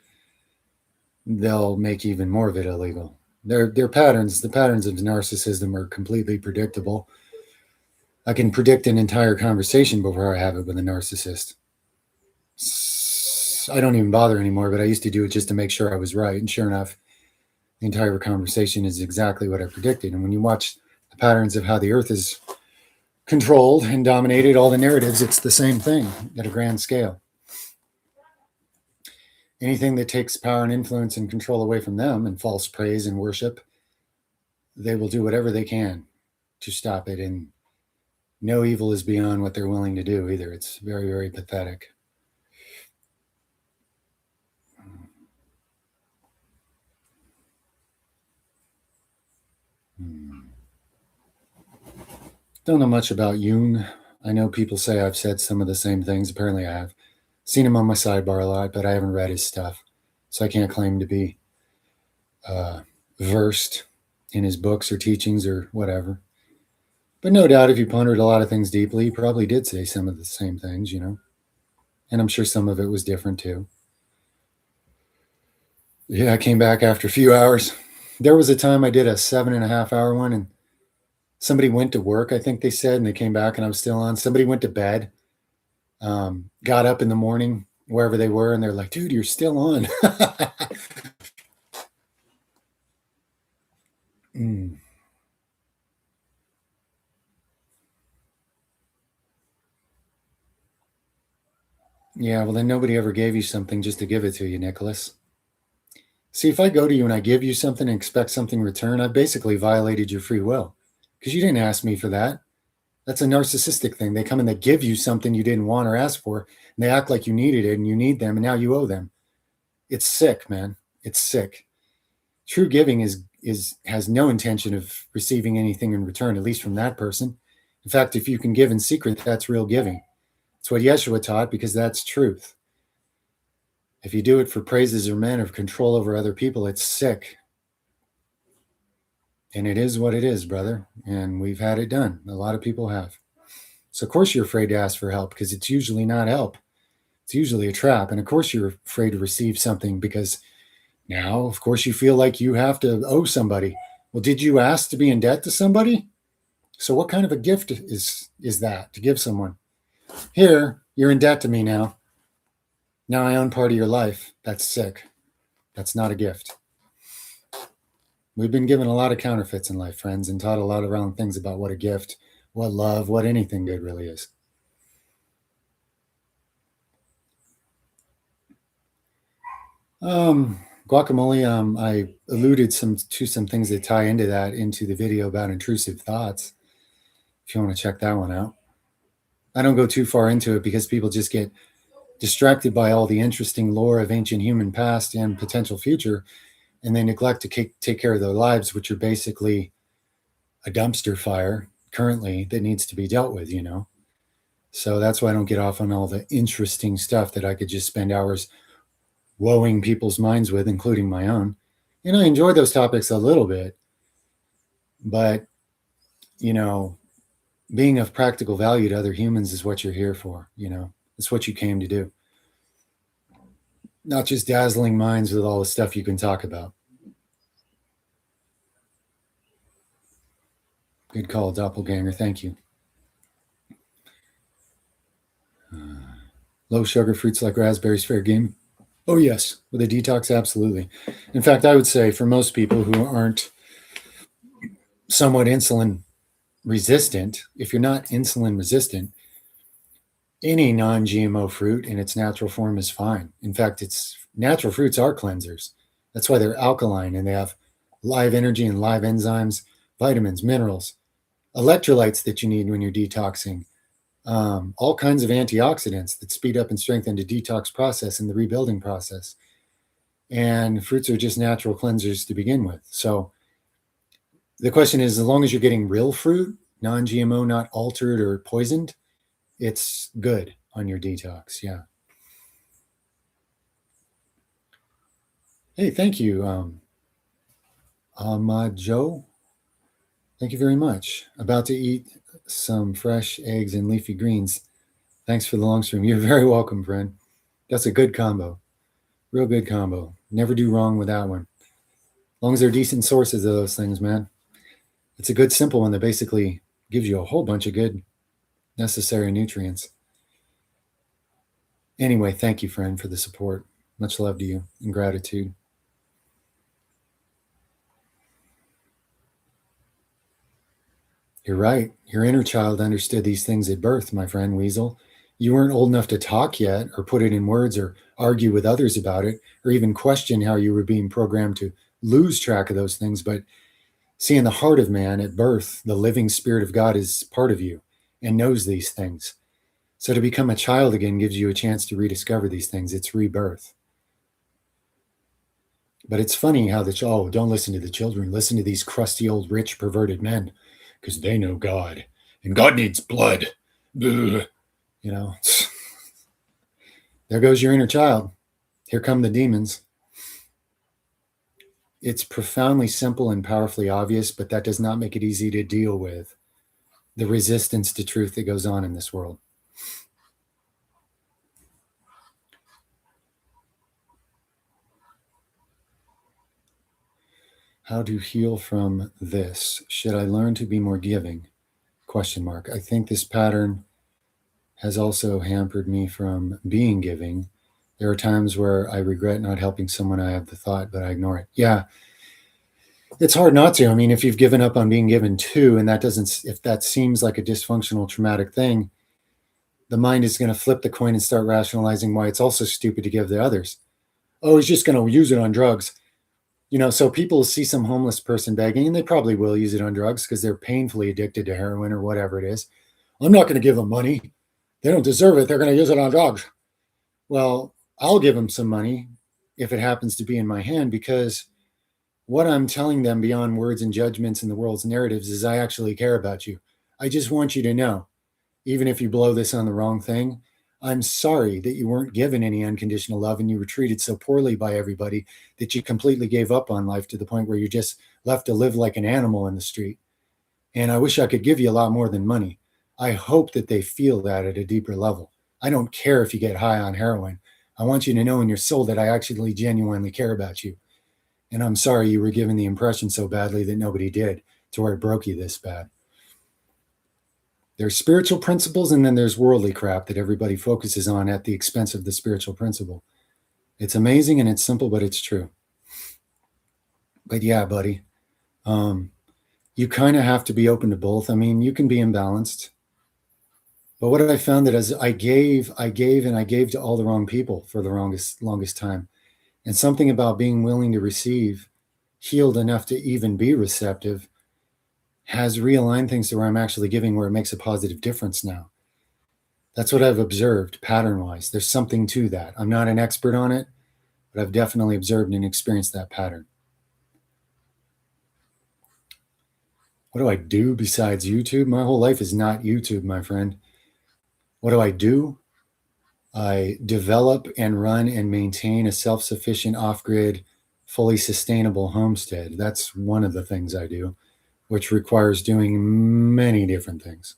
they'll make even more of it illegal. Their patterns, the patterns of narcissism are completely predictable. I can predict an entire conversation before I have it with a narcissist. I don't even bother anymore, but I used to do it just to make sure I was right. And sure enough, the entire conversation is exactly what I predicted. And when you watch the patterns of how the earth is controlled and dominated, all the narratives, it's the same thing at a grand scale. Anything that takes power and influence and control away from them, and false praise and worship, they will do whatever they can to stop it. And no evil is beyond what they're willing to do either. It's very, very pathetic. Don't know much about Jung. I know people say I've said some of the same things. Apparently I have. Seen him on my sidebar a lot, but I haven't read his stuff. So I can't claim to be versed in his books or teachings or whatever. But no doubt if you pondered a lot of things deeply, he probably did say some of the same things, And I'm sure some of it was different too. Yeah, I came back after a few hours. There was a time I did a 7.5 hour one, and somebody went to work, I think they said, and they came back and I was still on. Somebody went to bed, got up in the morning, wherever they were, and they're like, dude, you're still on. Yeah, well, then nobody ever gave you something just to give it to you, Nicholas. See, if I go to you and I give you something and expect something in return, I basically violated your free will, because you didn't ask me for that. That's a narcissistic thing. They come and they give you something you didn't want or ask for, and they act like you needed it and you need them, and now you owe them. It's sick, man. It's sick. True giving has no intention of receiving anything in return, at least from that person. In fact, if you can give in secret, that's real giving. It's what Yeshua taught, because that's truth. If you do it for praises or men or control over other people, it's sick. And it is what it is, brother. And we've had it done. A lot of people have. So of course you're afraid to ask for help, because it's usually not help. It's usually a trap. And of course you're afraid to receive something, because now, of course, you feel like you have to owe somebody. Well, did you ask to be in debt to somebody? So what kind of a gift is that to give someone? Here, you're in debt to me now. Now I own part of your life. That's sick. That's not a gift. We've been given a lot of counterfeits in life, friends, and taught a lot of wrong things about what a gift, what love, what anything good really is. Guacamole, I alluded to some things that tie into that into the video about intrusive thoughts. If you want to check that one out. I don't go too far into it because people just get distracted by all the interesting lore of ancient human past and potential future, and they neglect to take care of their lives, which are basically a dumpster fire currently that needs to be dealt with, So that's why I don't get off on all the interesting stuff that I could just spend hours woeing people's minds with, including my own. And I enjoy those topics a little bit, but, being of practical value to other humans is what you're here for, It's what you came to do. Not just dazzling minds with all the stuff you can talk about. Good call, doppelganger. Thank you. Low sugar fruits like raspberries, fair game. Oh, yes. With a detox, absolutely. In fact, I would say for most people who aren't somewhat insulin resistant, if you're not insulin resistant, any non-GMO fruit in its natural form is fine. In fact, natural fruits are cleansers. That's why they're alkaline and they have live energy and live enzymes, vitamins, minerals, electrolytes that you need when you're detoxing, all kinds of antioxidants that speed up and strengthen the detox process and the rebuilding process. And fruits are just natural cleansers to begin with. So the question is, as long as you're getting real fruit, non-GMO, not altered or poisoned, it's good on your detox. Yeah. Hey, thank you, Joe. Thank you very much. About to eat some fresh eggs and leafy greens. Thanks for the long stream. You're very welcome, friend. That's a good combo. Real good combo. Never do wrong with that one. As long as they're decent sources of those things, man. It's a good, simple one that basically gives you a whole bunch of good, necessary nutrients. Anyway, thank you, friend, for the support. Much love to you and gratitude. You're right. Your inner child understood these things at birth, my friend Weasel. You weren't old enough to talk yet, or put it in words, or argue with others about it, or even question how you were being programmed to lose track of those things. But see, in the heart of man at birth, the living spirit of God is part of you and knows these things. So to become a child again gives you a chance to rediscover these things. It's rebirth. But it's funny how don't listen to the children. Listen to these crusty old rich perverted men because they know God and God needs blood. Ugh. There goes your inner child. Here come the demons. It's profoundly simple and powerfully obvious, but that does not make it easy to deal with the resistance to truth that goes on in this world. How to heal from this? Should I learn to be more giving? ? I think this pattern has also hampered me from being giving. There are times where I regret not helping someone. I have the thought, but I ignore it. Yeah. It's hard not to. I mean, if you've given up on being given to, and if that seems like a dysfunctional, traumatic thing, the mind is going to flip the coin and start rationalizing why it's also stupid to give to others. Oh, he's just going to use it on drugs. So people see some homeless person begging, and they probably will use it on drugs because they're painfully addicted to heroin or whatever it is. I'm not going to give them money. They don't deserve it. They're going to use it on drugs. Well, I'll give them some money if it happens to be in my hand, because what I'm telling them beyond words and judgments in the world's narratives is I actually care about you. I just want you to know, even if you blow this on the wrong thing, I'm sorry that you weren't given any unconditional love and you were treated so poorly by everybody that you completely gave up on life to the point where you're just left to live like an animal in the street. And I wish I could give you a lot more than money. I hope that they feel that at a deeper level. I don't care if you get high on heroin. I want you to know in your soul that I actually genuinely care about you. And I'm sorry you were given the impression so badly that nobody did, to where it broke you this bad. There's spiritual principles, and then there's worldly crap that everybody focuses on at the expense of the spiritual principle. It's amazing and it's simple, but it's true. But yeah, buddy, you kind of have to be open to both. I mean, you can be imbalanced. But what I found that as I gave, and I gave to all the wrong people for the longest time. And something about being willing to receive, healed enough to even be receptive, has realigned things to where I'm actually giving, where it makes a positive difference now. That's what I've observed pattern-wise. There's something to that. I'm not an expert on it, but I've definitely observed and experienced that pattern. What do I do besides YouTube? My whole life is not YouTube, my friend. What do? I develop and run and maintain a self-sufficient, off-grid, fully sustainable homestead. That's one of the things I do, which requires doing many different things.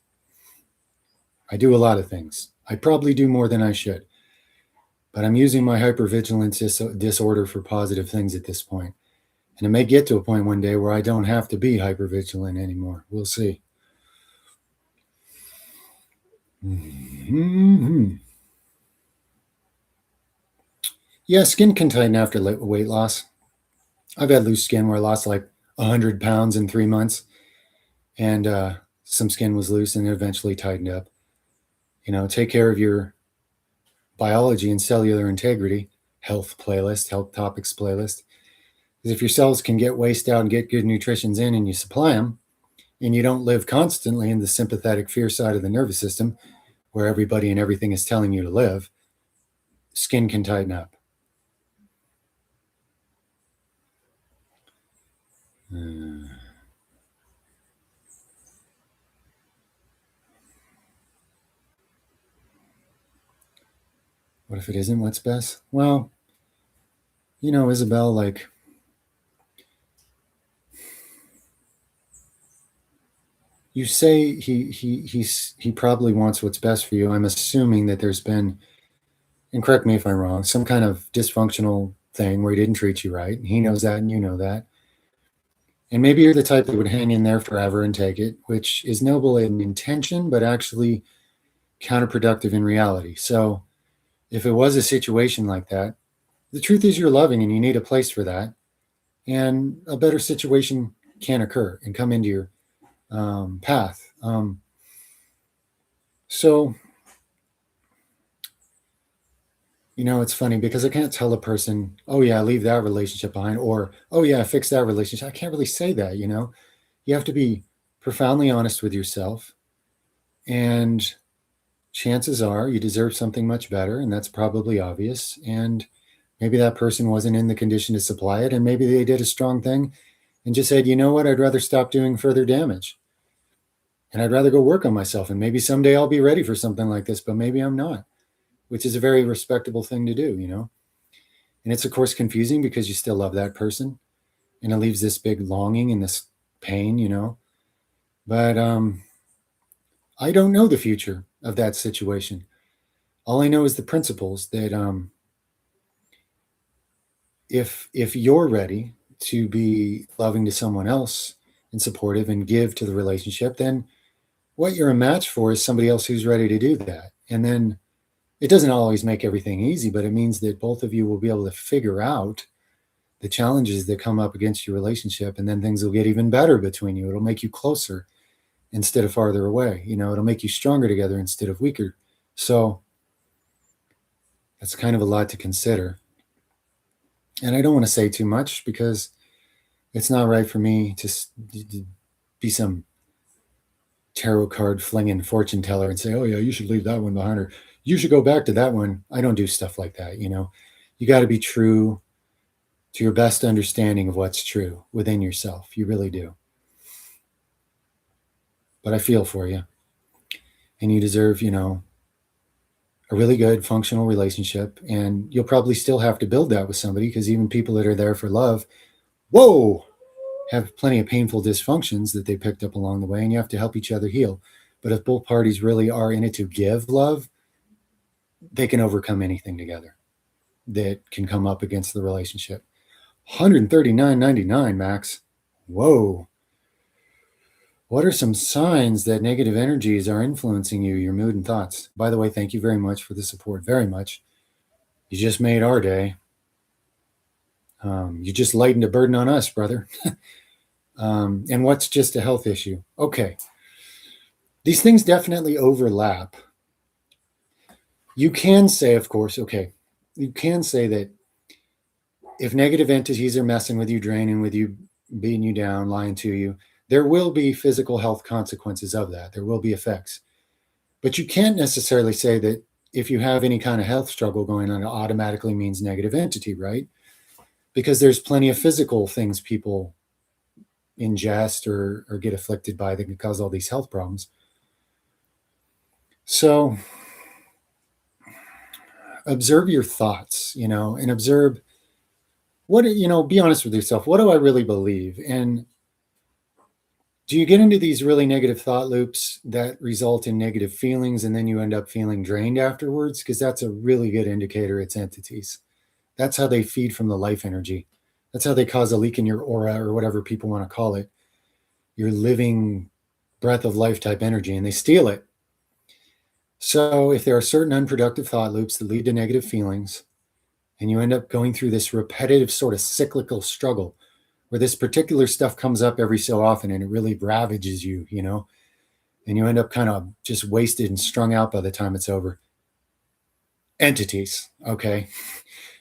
I do a lot of things. I probably do more than I should, but I'm using my hypervigilance disorder for positive things at this point. And it may get to a point one day where I don't have to be hypervigilant anymore. We'll see. Mm-hmm. Yeah, skin can tighten after weight loss. I've had loose skin where I lost like 100 pounds in 3 months, and some skin was loose and it eventually tightened up. Take care of your biology and cellular integrity. Health topics playlist. Because if your cells can get waste out and get good nutritions in, and you supply them, and you don't live constantly in the sympathetic fear side of the nervous system, where everybody and everything is telling you to live, skin can tighten up. What if it isn't what's best? Well, Isabel, like, you say he probably wants what's best for you. I'm assuming that there's been, and correct me if I'm wrong, some kind of dysfunctional thing where he didn't treat you right. He knows that, and you know that. And maybe you're the type that would hang in there forever and take it, which is noble in intention, but actually counterproductive in reality. So if it was a situation like that, the truth is you're loving and you need a place for that. And a better situation can occur and come into your path. So, it's funny because I can't tell a person, oh yeah, leave that relationship behind, or, oh yeah, fix that relationship. I can't really say that, You have to be profoundly honest with yourself. And chances are you deserve something much better, and that's probably obvious. And maybe that person wasn't in the condition to supply it, and maybe they did a strong thing and just said, you know what, I'd rather stop doing further damage. And I'd rather go work on myself. And maybe someday I'll be ready for something like this, but maybe I'm not, which is a very respectable thing to do, And it's, of course, confusing because you still love that person. And it leaves this big longing and this pain, But I don't know the future of that situation. All I know is the principles that if you're ready to be loving to someone else and supportive and give to the relationship, then what you're a match for is somebody else who's ready to do that. And then it doesn't always make everything easy, but it means that both of you will be able to figure out the challenges that come up against your relationship, and then things will get even better between you. It'll make you closer instead of farther away. It'll make you stronger together instead of weaker. So that's kind of a lot to consider. And I don't want to say too much because it's not right for me to be some tarot card flinging fortune teller and say, oh yeah, you should leave that one behind, or you should go back to that one. I don't do stuff like that. You got to be true to your best understanding of what's true within yourself. You really do. But I feel for you, and you deserve, a really good functional relationship. And you'll probably still have to build that with somebody, because even people that are there for love, have plenty of painful dysfunctions that they picked up along the way, and you have to help each other heal. But if both parties really are in it to give love, they can overcome anything together that can come up against the relationship. $139.99, Max. Whoa. What are some signs that negative energies are influencing you, your mood and thoughts? By the way, thank you very much for the support. Very much. You just made our day. You just lightened a burden on us, brother. And what's just a health issue? Okay. These things definitely overlap. You can say, of course, okay, you can say that if negative entities are messing with you, draining with you, beating you down, lying to you, there will be physical health consequences of that. There will be effects. But you can't necessarily say that if you have any kind of health struggle going on, it automatically means negative entity, right? Because there's plenty of physical things people ingest or get afflicted by that can cause all these health problems. So observe your thoughts, and observe what, be honest with yourself. What do I really believe? And do you get into these really negative thought loops that result in negative feelings and then you end up feeling drained afterwards? Because that's a really good indicator it's entities. That's how they feed from the life energy. That's how they cause a leak in your aura or whatever people want to call it, your living breath of life type energy, and they steal it. So if there are certain unproductive thought loops that lead to negative feelings, and you end up going through this repetitive sort of cyclical struggle where this particular stuff comes up every so often and it really ravages you, and you end up kind of just wasted and strung out by the time it's over. Entities, okay?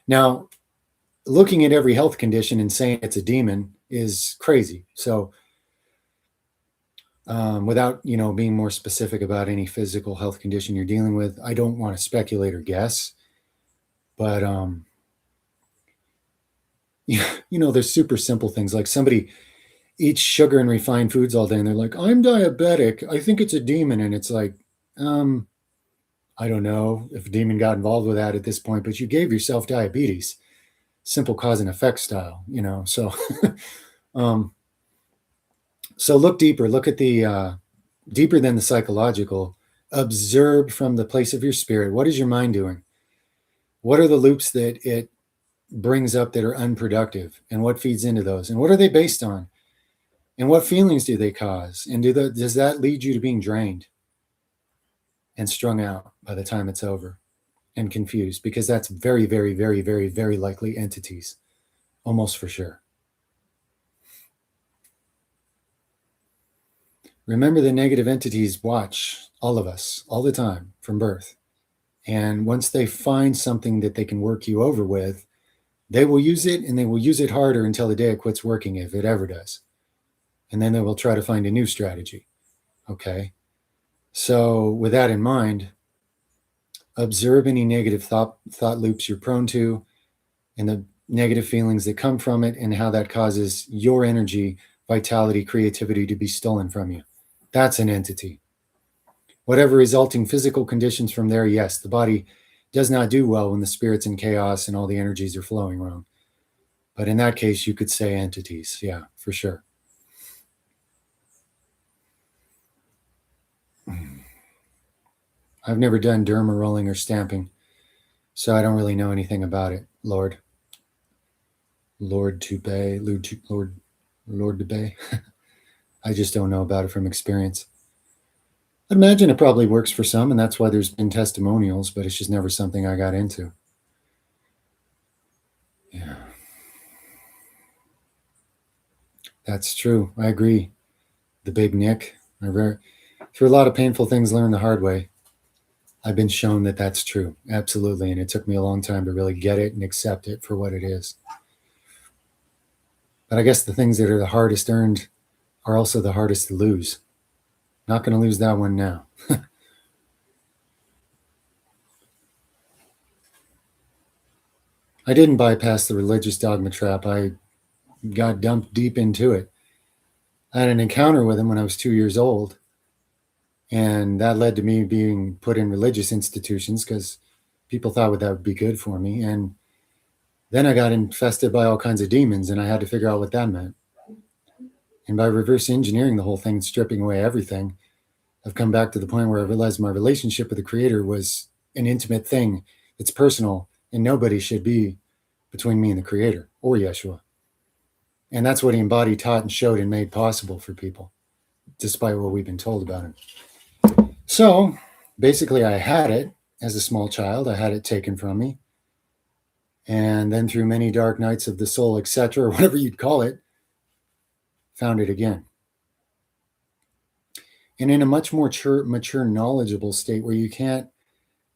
Now, looking at every health condition and saying it's a demon is crazy. So without, being more specific about any physical health condition you're dealing with, I don't want to speculate or guess, but there's super simple things like somebody eats sugar and refined foods all day and they're like, I'm diabetic, I think it's a demon. And it's like, I don't know if a demon got involved with that at this point, but you gave yourself diabetes, simple cause and effect style, so so look deeper, look at the deeper than the psychological. Observe from the place of your spirit. What is your mind doing? What are the loops that it brings up that are unproductive, and what feeds into those, and what are they based on, and what feelings do they cause, and does that lead you to being drained and strung out by the time it's over and confused? Because that's very, very, very, very, very likely entities, almost for sure. Remember, the negative entities watch all of us all the time from birth. And once they find something that they can work you over with, they will use it, and they will use it harder until the day it quits working, if it ever does. And then they will try to find a new strategy. Okay. So with that in mind, observe any negative thought loops you're prone to and the negative feelings that come from it, and how that causes your energy, vitality, creativity to be stolen from you. That's an entity. Whatever resulting physical conditions from there, yes, the body does not do well when the spirit's in chaos and all the energies are flowing wrong. But in that case, you could say entities. Yeah, for sure. I've never done derma rolling or stamping, so I don't really know anything about it, Lord. Lord Dubay. I just don't know about it from experience. I'd imagine it probably works for some, and that's why there's been testimonials, but it's just never something I got into. Yeah. That's true. I agree. The Big Nick. Through a lot of painful things learned the hard way, I've been shown that that's true. Absolutely. And it took me a long time to really get it and accept it for what it is. But I guess the things that are the hardest earned are also the hardest to lose. Not going to lose that one now. I didn't bypass the religious dogma trap. I got dumped deep into it. I had an encounter with him when I was 2 years old, and that led to me being put in religious institutions because people thought that would be good for me. And then I got infested by all kinds of demons, and I had to figure out what that meant. And by reverse engineering the whole thing, stripping away everything, I've come back to the point where I realized my relationship with the Creator was an intimate thing. It's personal, and nobody should be between me and the Creator or Yeshua. And that's what he embodied, taught, and showed and made possible for people, despite what we've been told about him. So basically, I had it as a small child. I had it taken from me. And then through many dark nights of the soul, etc., or whatever you'd call it, found it again. And in a much more mature, knowledgeable state where you can't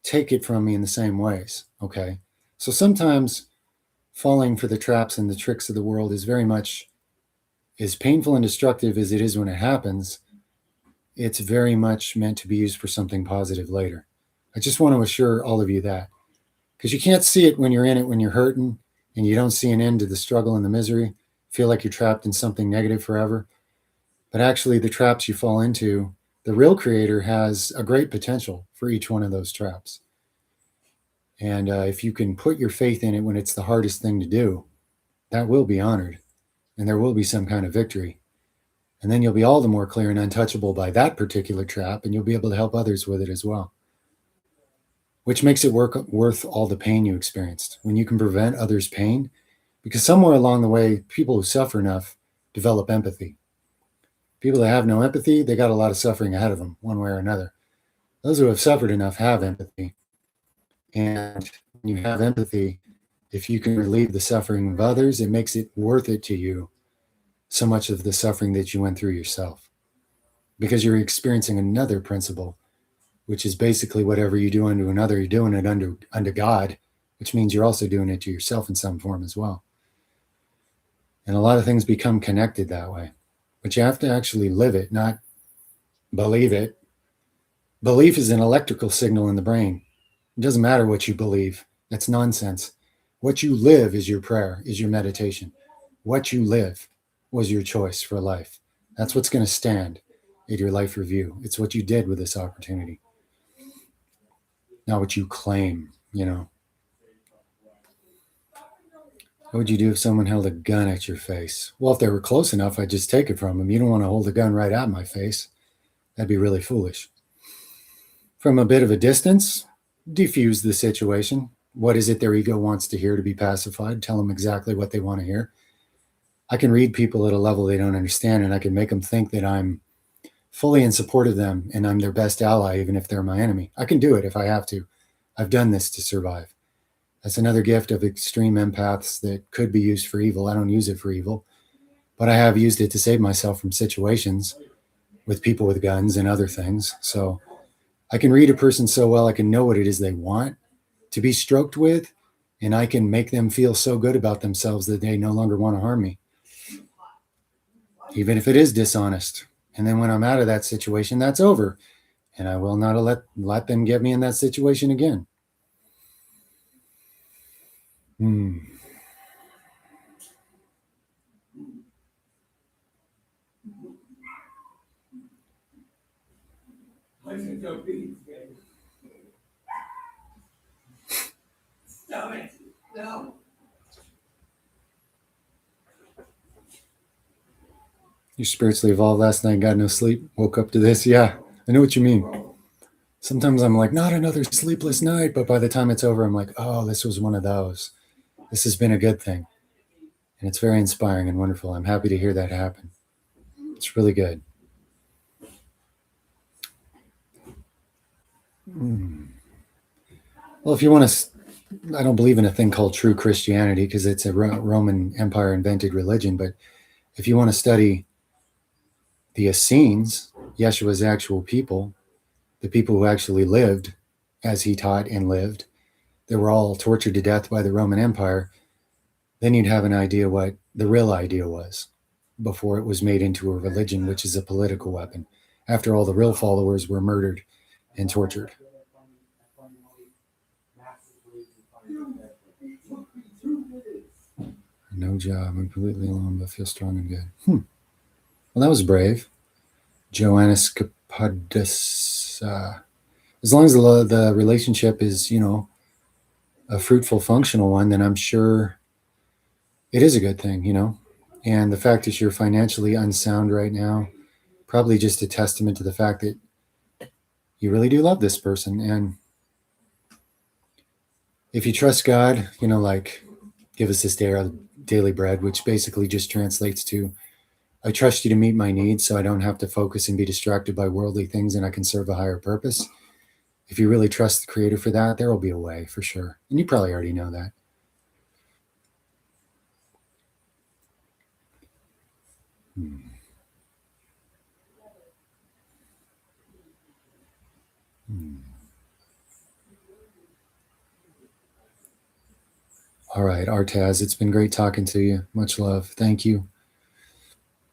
take it from me in the same ways. Okay. So sometimes falling for the traps and the tricks of the world is very much as painful and destructive as it is when it happens. It's very much meant to be used for something positive later. I just want to assure all of you that, because you can't see it when you're in it, when you're hurting and you don't see an end to the struggle and the misery, feel like you're trapped in something negative forever. But actually, the traps you fall into, the real creator has a great potential for each one of those traps. And if you can put your faith in it when it's the hardest thing to do, that will be honored and there will be some kind of victory. And then you'll be all the more clear and untouchable by that particular trap, and you'll be able to help others with it as well, which makes it worth all the pain you experienced. When you can prevent others' pain, because somewhere along the way, people who suffer enough develop empathy. People that have no empathy, they got a lot of suffering ahead of them, one way or another. Those who have suffered enough have empathy. And when you have empathy, if you can relieve the suffering of others, it makes it worth it to you, so much of the suffering that you went through yourself. Because you're experiencing another principle, which is basically whatever you do unto another, you're doing it unto God, which means you're also doing it to yourself in some form as well. And a lot of things become connected that way. But you have to actually live it, not believe it. Belief is an electrical signal in the brain. It doesn't matter what you believe. That's nonsense. What you live is your prayer, is your meditation. What you live was your choice for life. That's what's going to stand at your life review. It's what you did with this opportunity, not what you claim, you know. What would you do if someone held a gun at your face? Well, if they were close enough, I'd just take it from them. You don't want to hold a gun right at my face. That'd be really foolish. From a bit of a distance, diffuse the situation. What is it their ego wants to hear to be pacified? Tell them exactly what they want to hear. I can read people at a level they don't understand, and I can make them think that I'm fully in support of them and I'm their best ally, even if they're my enemy. I can do it if I have to. I've done this to survive. That's another gift of extreme empaths that could be used for evil. I don't use it for evil, but I have used it to save myself from situations with people with guns and other things. So I can read a person so well, I can know what it is they want to be stroked with, and I can make them feel so good about themselves that they no longer want to harm me, even if it is dishonest. And then when I'm out of that situation, that's over. And I will not let them get me in that situation again. No. You spiritually evolved last night, got no sleep, woke up to this. Yeah, I know what you mean. Sometimes I'm like, not another sleepless night. But by the time it's over, I'm like, oh, this was one of those. This has been a good thing. And it's very inspiring and wonderful. I'm happy to hear that happen. It's really good. Well, if you want to, I don't believe in a thing called true Christianity because it's a Roman Empire invented religion. But if you want to study the Essenes, Yeshua's actual people, the people who actually lived as he taught and lived, they were all tortured to death by the Roman Empire, then you'd have an idea what the real idea was before it was made into a religion, which is a political weapon. After all, the real followers were murdered and tortured. No job. I'm completely alone, but feel strong and good. Well, that was brave. Joannis Kapadis. As long as the relationship is, a fruitful, functional one, then I'm sure it is a good thing, And the fact that you're financially unsound right now, probably just a testament to the fact that you really do love this person. And if you trust God, like, give us this day our daily bread, which basically just translates to, I trust you to meet my needs so I don't have to focus and be distracted by worldly things and I can serve a higher purpose. If you really trust the Creator for that, there will be a way for sure. And you probably already know that. All right, Artaz, it's been great talking to you. Much love. Thank you.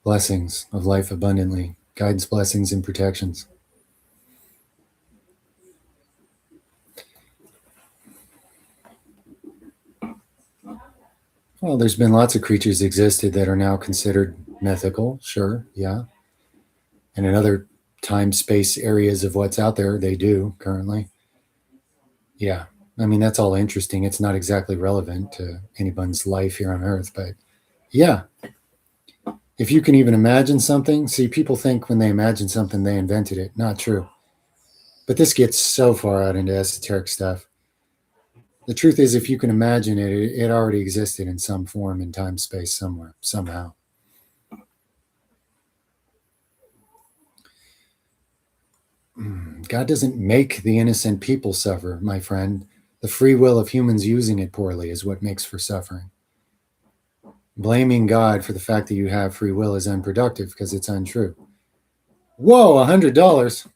Blessings of life abundantly. Guidance, blessings, and protections. Well, there's been lots of creatures existed that are now considered mythical. Sure, yeah. And in other time space areas of what's out there, they do currently. Yeah. I mean, that's all interesting. It's not exactly relevant to anyone's life here on Earth, but yeah. If you can even imagine something, see, people think when they imagine something, they invented it. Not true. But this gets so far out into esoteric stuff. The truth is, if you can imagine it, it already existed in some form in time space somewhere, somehow. God doesn't make the innocent people suffer, my friend. The free will of humans using it poorly is what makes for suffering. Blaming God for the fact that you have free will is unproductive because it's untrue. Whoa, $100.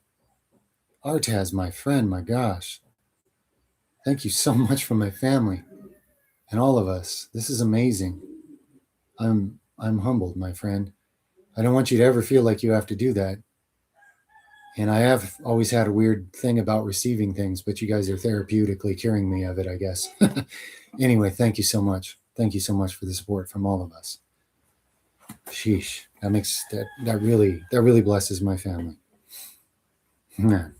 Artaz, my friend, my gosh. Thank you so much for my family and all of us. This is amazing. I'm humbled, my friend. I don't want you to ever feel like you have to do that. And I have always had a weird thing about receiving things, but you guys are therapeutically curing me of it, I guess. Anyway, thank you so much. Thank you so much for the support from all of us. Sheesh, that really blesses my family. Man.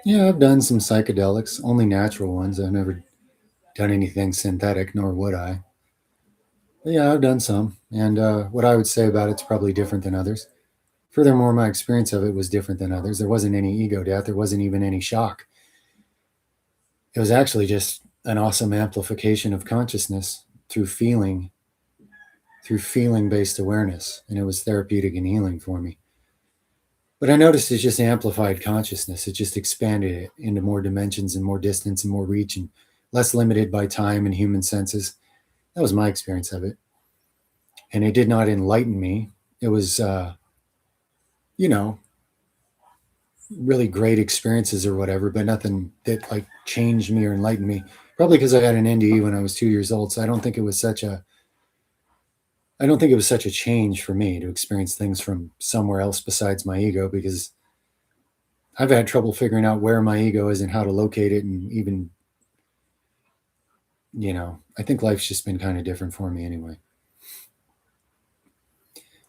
Yeah, I've done some psychedelics, only natural ones. I've never done anything synthetic, nor would I. But yeah, I've done some, and what I would say about it's probably different than others. Furthermore, my experience of it was different than others. There wasn't any ego death. There wasn't even any shock. It was actually just an awesome amplification of consciousness through feeling based awareness. And it was therapeutic and healing for me. But I noticed it just amplified consciousness. It just expanded it into more dimensions and more distance and more reach and less limited by time and human senses. That was my experience of it. And it did not enlighten me. It was, you know, really great experiences or whatever, but nothing that like changed me or enlightened me. Probably because I had an NDE when I was 2 years old. So I don't think it was such a change for me to experience things from somewhere else besides my ego, because I've had trouble figuring out where my ego is and how to locate it. And even, I think life's just been kind of different for me anyway.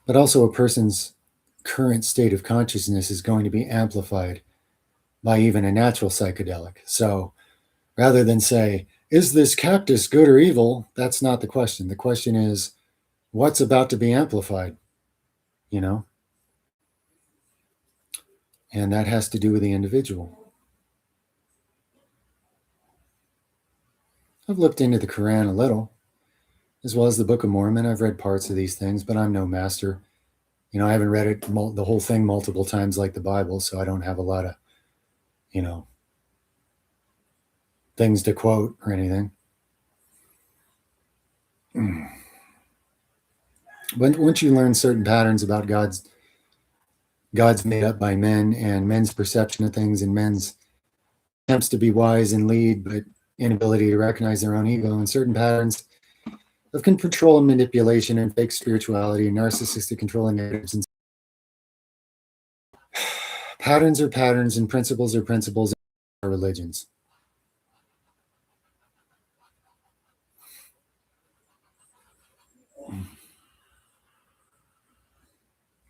But also, a person's current state of consciousness is going to be amplified by even a natural psychedelic. So rather than say, is this cactus good or evil? That's not the question. The question is, what's about to be amplified? You know? And that has to do with the individual. I've looked into the Quran a little, as well as the Book of Mormon. I've read parts of these things, but I'm no master. I haven't read it the whole thing multiple times like the Bible, so I don't have a lot of, things to quote or anything. Once you learn certain patterns about God's made up by men and men's perception of things and men's attempts to be wise and lead, but inability to recognize their own ego, and certain patterns of control and manipulation and fake spirituality and narcissistic controlling narratives. And patterns are patterns and principles are principles in religions.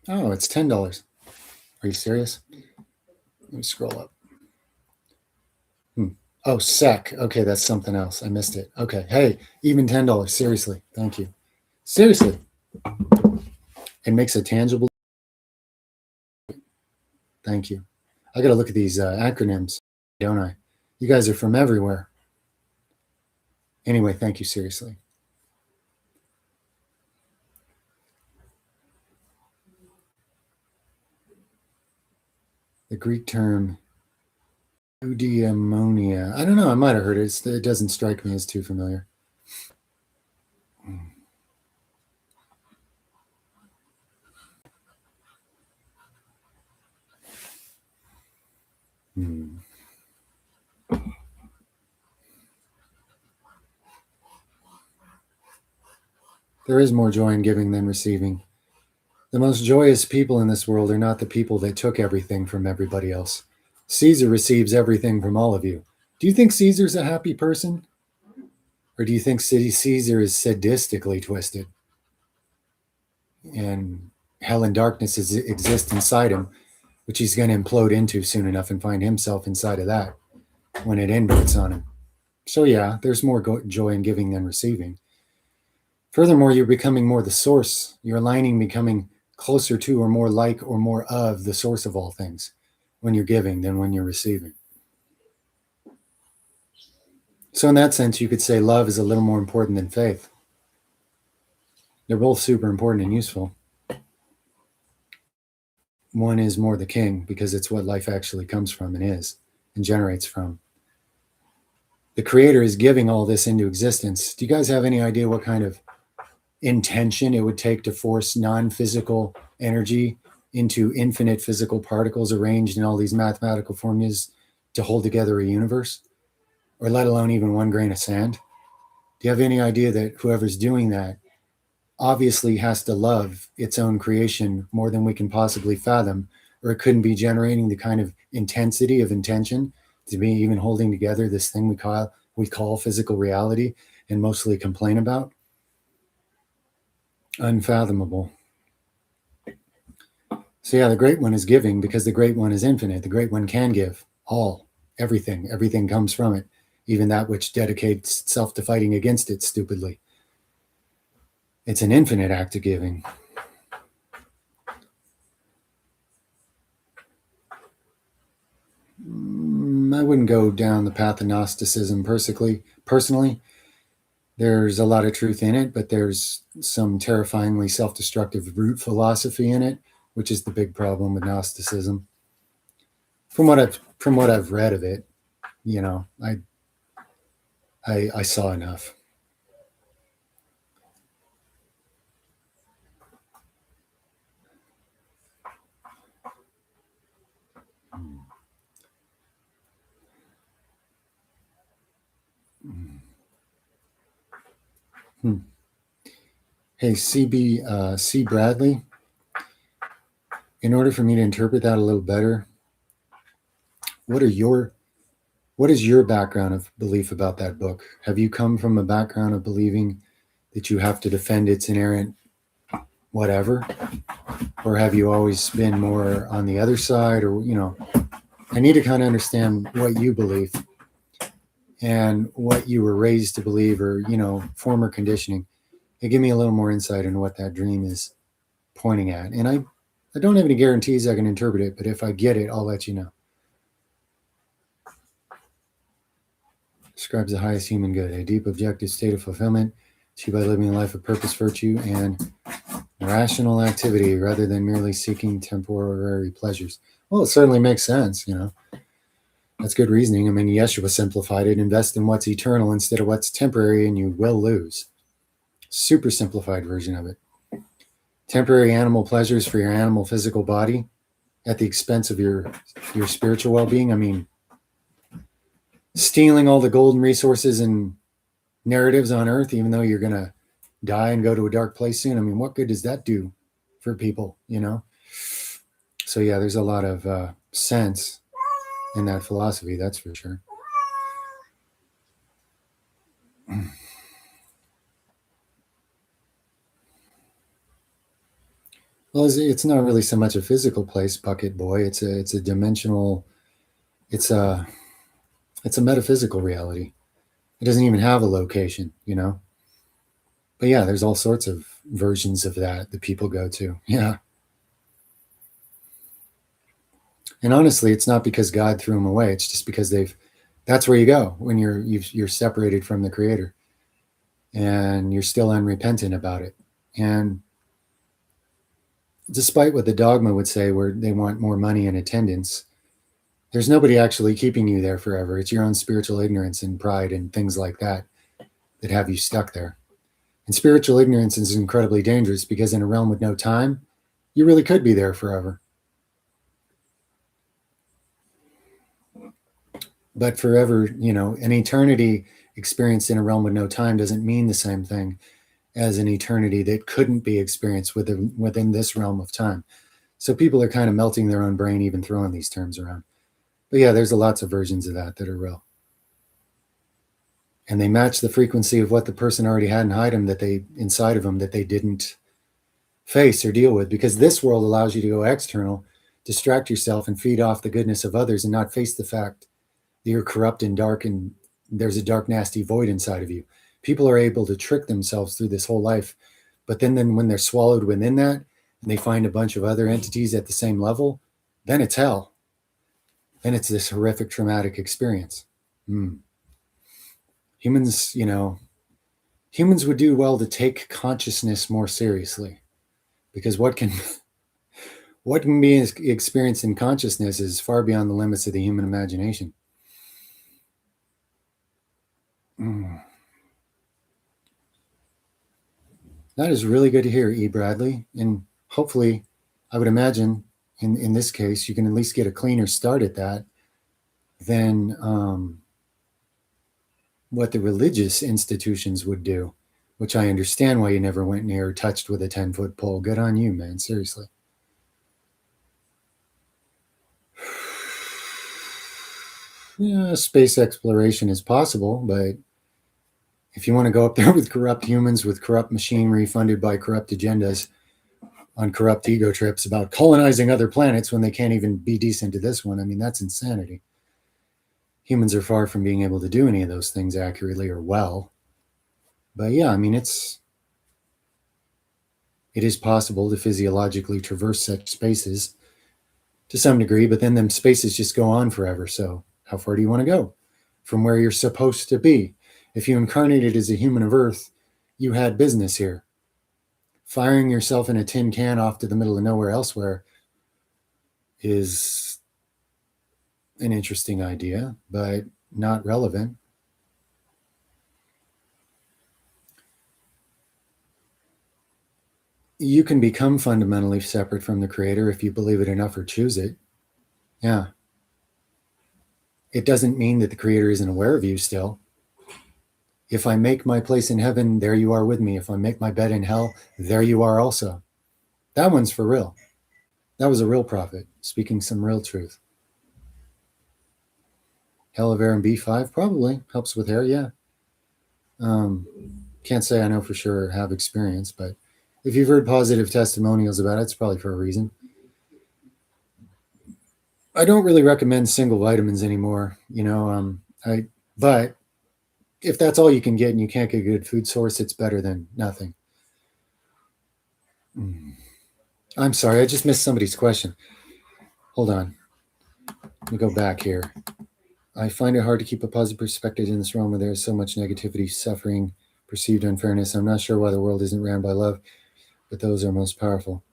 Oh, it's $10. Are you serious? Let me scroll up. Oh, SEC. Okay, that's something else. I missed it. Okay. Hey, even $10. Seriously. Thank you. Seriously. It makes a tangible. Thank you. I got to look at these acronyms, don't I? You guys are from everywhere. Anyway, thank you, seriously. The Greek term eudaimonia. I don't know. I might have heard it. It doesn't strike me as too familiar. Hmm. There is more joy in giving than receiving. The most joyous people in this world are not the people that took everything from everybody else. Caesar receives everything from all of you. Do you think Caesar's a happy person? Or do you think Caesar is sadistically twisted and hell and darkness exist inside him, which he's going to implode into soon enough and find himself inside of that when it inverts on him? So, yeah, there's more joy in giving than receiving. Furthermore, you're becoming more the source. You're aligning, becoming closer to or more like or more of the source of all things when you're giving than when you're receiving. So, in that sense, you could say love is a little more important than faith. They're both super important and useful. One is more the king because it's what life actually comes from and is and generates from. The creator is giving all this into existence. Do you guys have any idea what kind of intention it would take to force non-physical energy into infinite physical particles arranged in all these mathematical formulas to hold together a universe, or let alone even one grain of sand? Do you have any idea that whoever's doing that obviously has to love its own creation more than we can possibly fathom, or it couldn't be generating the kind of intensity of intention to be even holding together this thing we call physical reality and mostly complain about? Unfathomable. So yeah, the great one is giving because the great one is infinite. The great one can give all, everything. Everything comes from it, even that which dedicates itself to fighting against it stupidly. It's an infinite act of giving. I wouldn't go down the path of Gnosticism personally. There's a lot of truth in it, but there's some terrifyingly self-destructive root philosophy in it, which is the big problem with Gnosticism. From what I've read of it, you know, I saw enough. Hmm. Hey, C. Bradley, in order for me to interpret that a little better, what is your background of belief about that book? Have you come from a background of believing that you have to defend its inerrant whatever? Or have you always been more on the other side? Or, I need to kind of understand what you believe and what you were raised to believe, or, former conditioning. It give me a little more insight into what that dream is pointing at. And I don't have any guarantees I can interpret it, but if I get it, I'll let you know. Describes the highest human good, a deep objective state of fulfillment achieved by living a life of purpose, virtue, and rational activity rather than merely seeking temporary pleasures. Well, it certainly makes sense, That's good reasoning. I mean, Yeshua simplified it. Invest in what's eternal instead of what's temporary, and you will lose. Super simplified version of it. Temporary animal pleasures for your animal physical body at the expense of your spiritual well-being. I mean, stealing all the golden resources and narratives on earth, even though you're going to die and go to a dark place soon. I mean, what good does that do for people, So yeah, there's a lot of sense in that philosophy, that's for sure. Well, it's not really so much a physical place, Bucket Boy. It's a dimensional. It's a metaphysical reality. It doesn't even have a location, But yeah, there's all sorts of versions of that people go to. Yeah. And honestly, it's not because God threw them away. It's just because they've That's where you go when you're separated from the Creator and you're still unrepentant about it. And despite what the dogma would say, where they want more money and attendance, there's nobody actually keeping you there forever. It's your own spiritual ignorance and pride and things like that that have you stuck there. And spiritual ignorance is incredibly dangerous because in a realm with no time, you really could be there forever. But forever, an eternity experienced in a realm with no time doesn't mean the same thing as an eternity that couldn't be experienced within this realm of time. So people are kind of melting their own brain, even throwing these terms around. But yeah, there's lots of versions of that are real. And they match the frequency of what the person already had inside of them that they didn't face or deal with, because this world allows you to go external, distract yourself, and feed off the goodness of others and not face the fact that you're corrupt and dark and there's a dark, nasty void inside of you. People are able to trick themselves through this whole life, but then when they're swallowed within that and they find a bunch of other entities at the same level, then it's hell. Then it's this horrific, traumatic experience. Humans, humans would do well to take consciousness more seriously, because what can be experienced in consciousness is far beyond the limits of the human imagination. That is really good to hear, E. Bradley. And hopefully, I would imagine in this case, you can at least get a cleaner start at that than what the religious institutions would do, which I understand why you never went near or touched with a 10-foot pole. Good on you, man. Seriously. Yeah, space exploration is possible, but if you want to go up there with corrupt humans, with corrupt machinery funded by corrupt agendas on corrupt ego trips about colonizing other planets when they can't even be decent to this one, I mean, that's insanity. Humans are far from being able to do any of those things accurately or well. But yeah, I mean, it is possible to physiologically traverse such spaces to some degree, but then them spaces just go on forever. So how far do you want to go from where you're supposed to be? If you incarnated as a human of Earth, you had business here. Firing yourself in a tin can off to the middle of nowhere elsewhere is an interesting idea, but not relevant. You can become fundamentally separate from the Creator if you believe it enough or choose it. Yeah. It doesn't mean that the Creator isn't aware of you still. If I make my place in heaven, there you are with me. If I make my bed in hell, there you are also. That one's for real. That was a real prophet speaking some real truth. Hell of Air and B5 probably helps with hair, yeah. Can't say I know for sure or have experience, but if you've heard positive testimonials about it, it's probably for a reason. I don't really recommend single vitamins anymore, but if that's all you can get and you can't get a good food source, it's better than nothing. I'm sorry, I just missed somebody's question. Hold on. Let me go back here. I find it hard to keep a positive perspective in this realm where there's so much negativity, suffering, perceived unfairness. I'm not sure why the world isn't ran by love, but those are most powerful.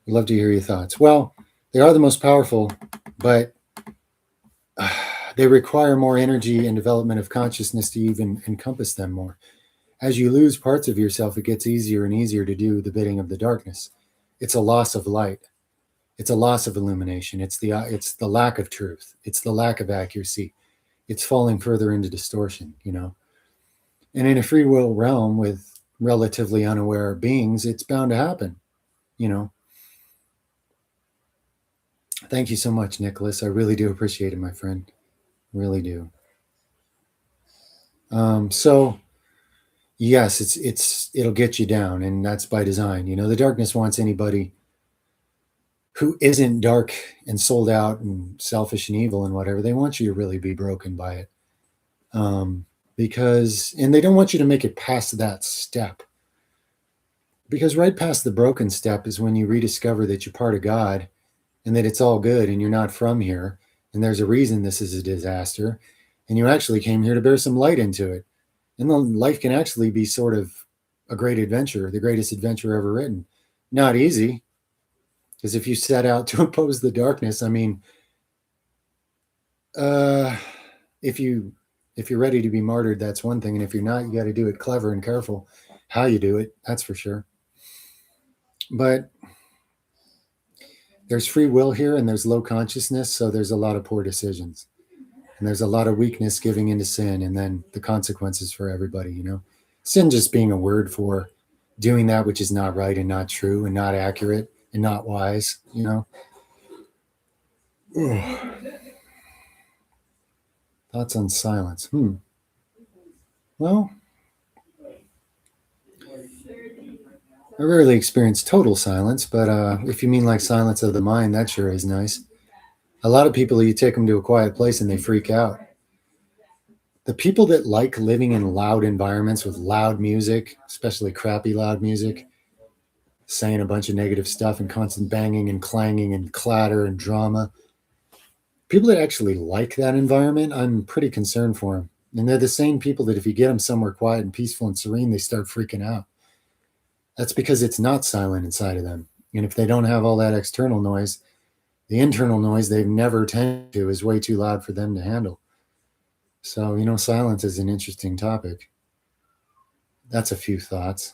I'd love to hear your thoughts. Well, they are the most powerful, but they require more energy and development of consciousness to even encompass them more. As you lose parts of yourself, it gets easier and easier to do the bidding of the darkness. It's a loss of light. It's a loss of illumination. It's the lack of truth. It's the lack of accuracy. It's falling further into distortion, And in a free will realm with relatively unaware beings, it's bound to happen, Thank you so much, Nicholas. I really do appreciate it, my friend. Really do. So yes, it'll get you down, and that's by design. The darkness wants anybody who isn't dark and sold out and selfish and evil and whatever. They want you to really be broken by it. And they don't want you to make it past that step. Because right past the broken step is when you rediscover that you're part of God and that it's all good and you're not from here. And there's a reason this is a disaster. and you actually came here to bear some light into it. And then life can actually be sort of a great adventure, the greatest adventure ever written. Not easy, because if you set out to oppose the darkness, I mean, if you're ready to be martyred, that's one thing, and if you're not, you got to do it clever and careful. How you do it, that's for sure. But there's free will here, and there's low consciousness, so there's a lot of poor decisions, and there's a lot of weakness giving into sin, and then the consequences for everybody. Sin just being a word for doing that which is not right and not true and not accurate and not wise. Thoughts on silence. Well, I rarely experience total silence, but if you mean like silence of the mind, that sure is nice. A lot of people, you take them to a quiet place and they freak out. The people that like living in loud environments with loud music, especially crappy loud music, saying a bunch of negative stuff and constant banging and clanging and clatter and drama, people that actually like that environment, I'm pretty concerned for them. And they're the same people that if you get them somewhere quiet and peaceful and serene, they start freaking out. That's because it's not silent inside of them. And if they don't have all that external noise, the internal noise they've never tended to is way too loud for them to handle. So, silence is an interesting topic. That's a few thoughts.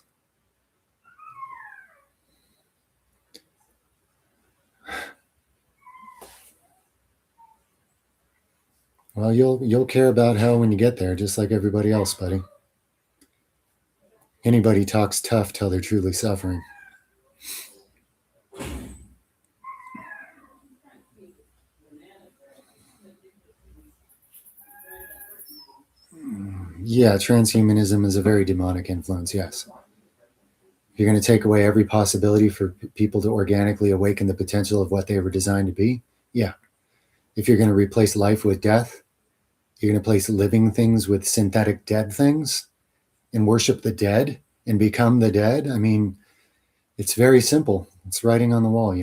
Well, you'll care about hell when you get there, just like everybody else, buddy. Anybody talks tough till they're truly suffering. Yeah, transhumanism is a very demonic influence, yes. If you're going to take away every possibility for people to organically awaken the potential of what they were designed to be, yeah. If you're going to replace life with death, you're going to place living things with synthetic dead things and worship the dead and become the dead. I mean, it's very simple. It's writing on the wall,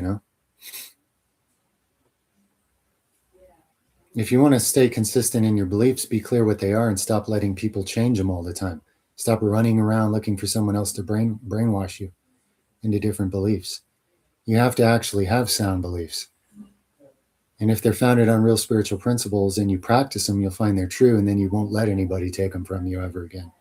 If you want to stay consistent in your beliefs, be clear what they are and stop letting people change them all the time. Stop running around looking for someone else to brainwash you into different beliefs. You have to actually have sound beliefs. And if they're founded on real spiritual principles and you practice them, you'll find they're true, and then you won't let anybody take them from you ever again.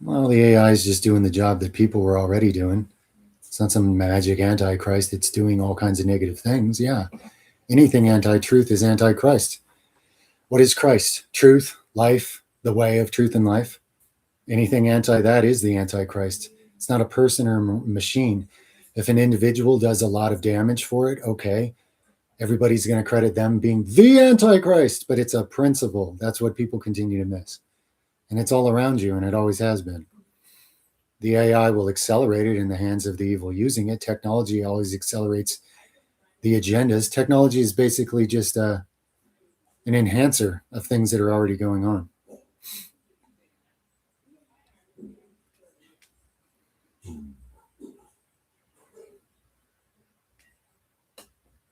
Well, the AI is just doing the job that people were already doing. It's not some magic antichrist that's doing all kinds of negative things. Yeah. Anything anti-truth is antichrist. What is Christ? Truth, life, the way of truth and life. Anything anti that is the antichrist. It's not a person or a machine. If an individual does a lot of damage for it, okay, everybody's going to credit them being the antichrist, but it's a principle. That's what people continue to miss. And it's all around you, and it always has been. The AI will accelerate it in the hands of the evil using it. Technology always accelerates the agendas. Technology is basically just an enhancer of things that are already going on.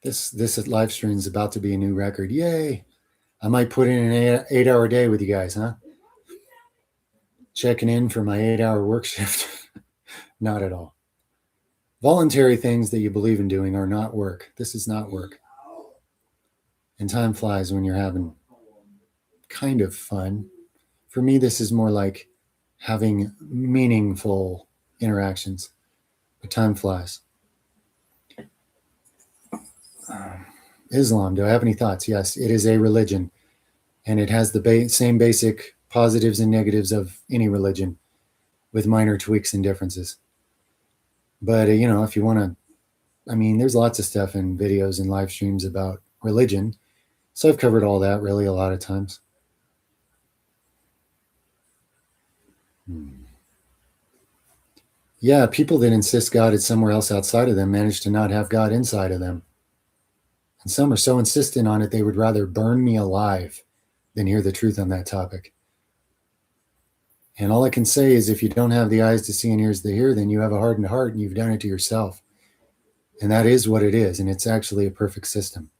This live stream is about to be a new record. Yay! I might put in an 8-hour day with you guys, huh? Checking in for my 8-hour work shift. Not at all. Voluntary things that you believe in doing are not work. This is not work. And time flies when you're having kind of fun. For me, this is more like having meaningful interactions. But time flies. Islam, do I have any thoughts? Yes, it is a religion. And it has the same basic positives and negatives of any religion with minor tweaks and differences. But, if you want to, there's lots of stuff in videos and live streams about religion. So I've covered all that really a lot of times. Yeah, people that insist God is somewhere else outside of them manage to not have God inside of them. And some are so insistent on it, they would rather burn me alive than hear the truth on that topic. And all I can say is if you don't have the eyes to see and ears to hear, then you have a hardened heart and you've done it to yourself. And that is what it is. And it's actually a perfect system.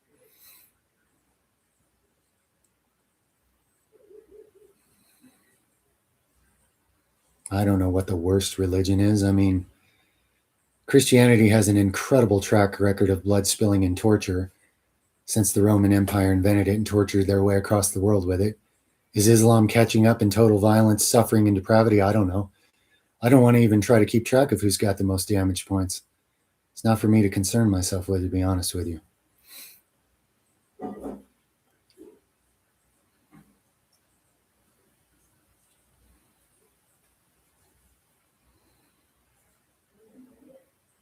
I don't know what the worst religion is. I mean, Christianity has an incredible track record of blood spilling and torture since the Roman Empire invented it and tortured their way across the world with it. Is Islam catching up in total violence, suffering, and depravity? I don't know. I don't want to even try to keep track of who's got the most damage points. It's not for me to concern myself with, to be honest with you.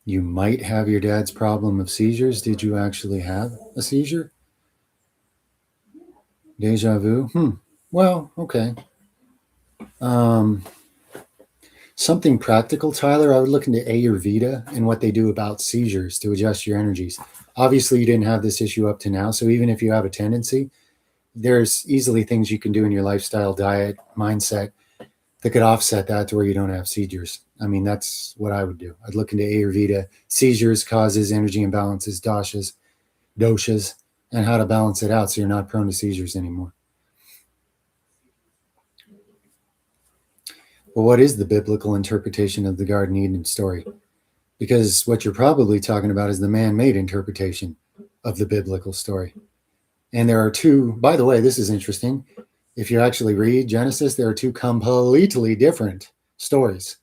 You might have your dad's problem of seizures. Did you actually have a seizure? Deja vu? Well, okay. Something practical, Tyler. I would look into Ayurveda and what they do about seizures to adjust your energies. Obviously, you didn't have this issue up to now. So even if you have a tendency, there's easily things you can do in your lifestyle, diet, mindset that could offset that to where you don't have seizures. I mean, that's what I would do. I'd look into Ayurveda, seizures, causes, energy imbalances, doshas, and how to balance it out so you're not prone to seizures anymore. Well, what is the biblical interpretation of the Garden Eden story? Because what you're probably talking about is the man-made interpretation of the biblical story. And there are two, by the way, this is interesting. If you actually read Genesis, there are two completely different stories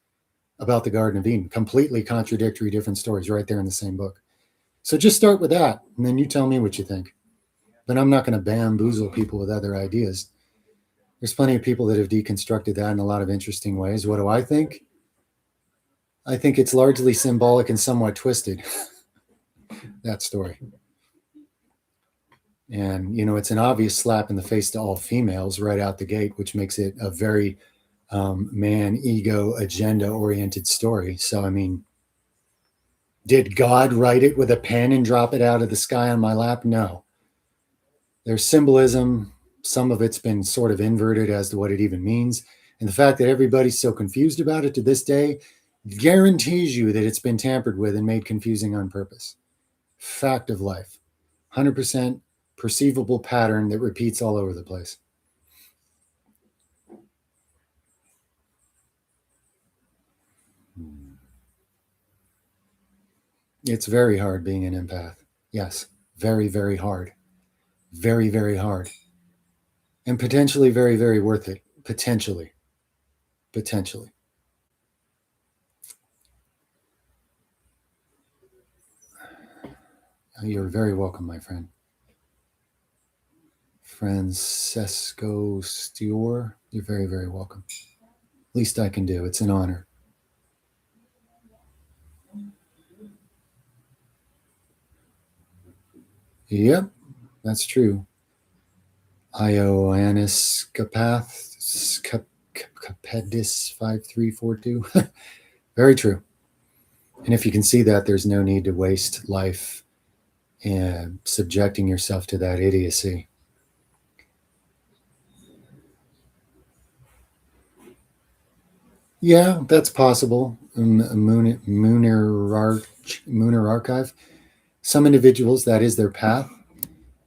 about the Garden of Eden, completely contradictory different stories right there in the same book. So just start with that, and then you tell me what you think. But I'm not going to bamboozle people with other ideas. There's plenty of people that have deconstructed that in a lot of interesting ways. What do I think? I think it's largely symbolic and somewhat twisted, that story. And, it's an obvious slap in the face to all females right out the gate, which makes it a very man, ego, agenda oriented story. So, I mean, did God write it with a pen and drop it out of the sky on my lap? No. There's symbolism. Some of it's been sort of inverted as to what it even means. And the fact that everybody's so confused about it to this day guarantees you that it's been tampered with and made confusing on purpose. Fact of life. 100% perceivable pattern that repeats all over the place. It's very hard being an empath. Yes, very, very hard. Very, very hard. And potentially very, very worth it. Potentially. You're very welcome, my friend. Francesco Stior, you're very, very welcome. Least I can do. It's an honor. Yep, that's true. Ioannis Capedis 5342. Very true. And if you can see that, there's no need to waste life and subjecting yourself to that idiocy. Yeah, that's possible. Mooner Archive. Some individuals, that is their path.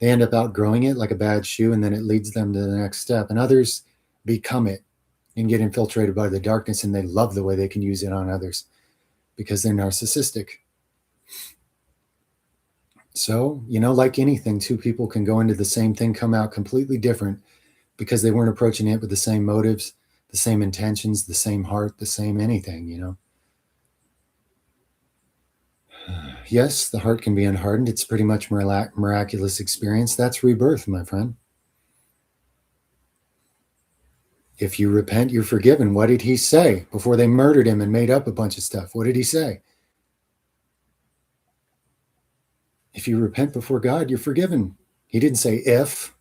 They end up outgrowing it like a bad shoe, and then it leads them to the next step. And others become it and get infiltrated by the darkness, and they love the way they can use it on others because they're narcissistic. So, like anything, two people can go into the same thing, come out completely different because they weren't approaching it with the same motives, the same intentions, the same heart, the same anything. Yes, the heart can be unhardened. It's pretty much miraculous experience. That's rebirth, my friend. If you repent, you're forgiven. What did he say before they murdered him and made up a bunch of stuff? What did he say? If you repent before God, you're forgiven. He didn't say if,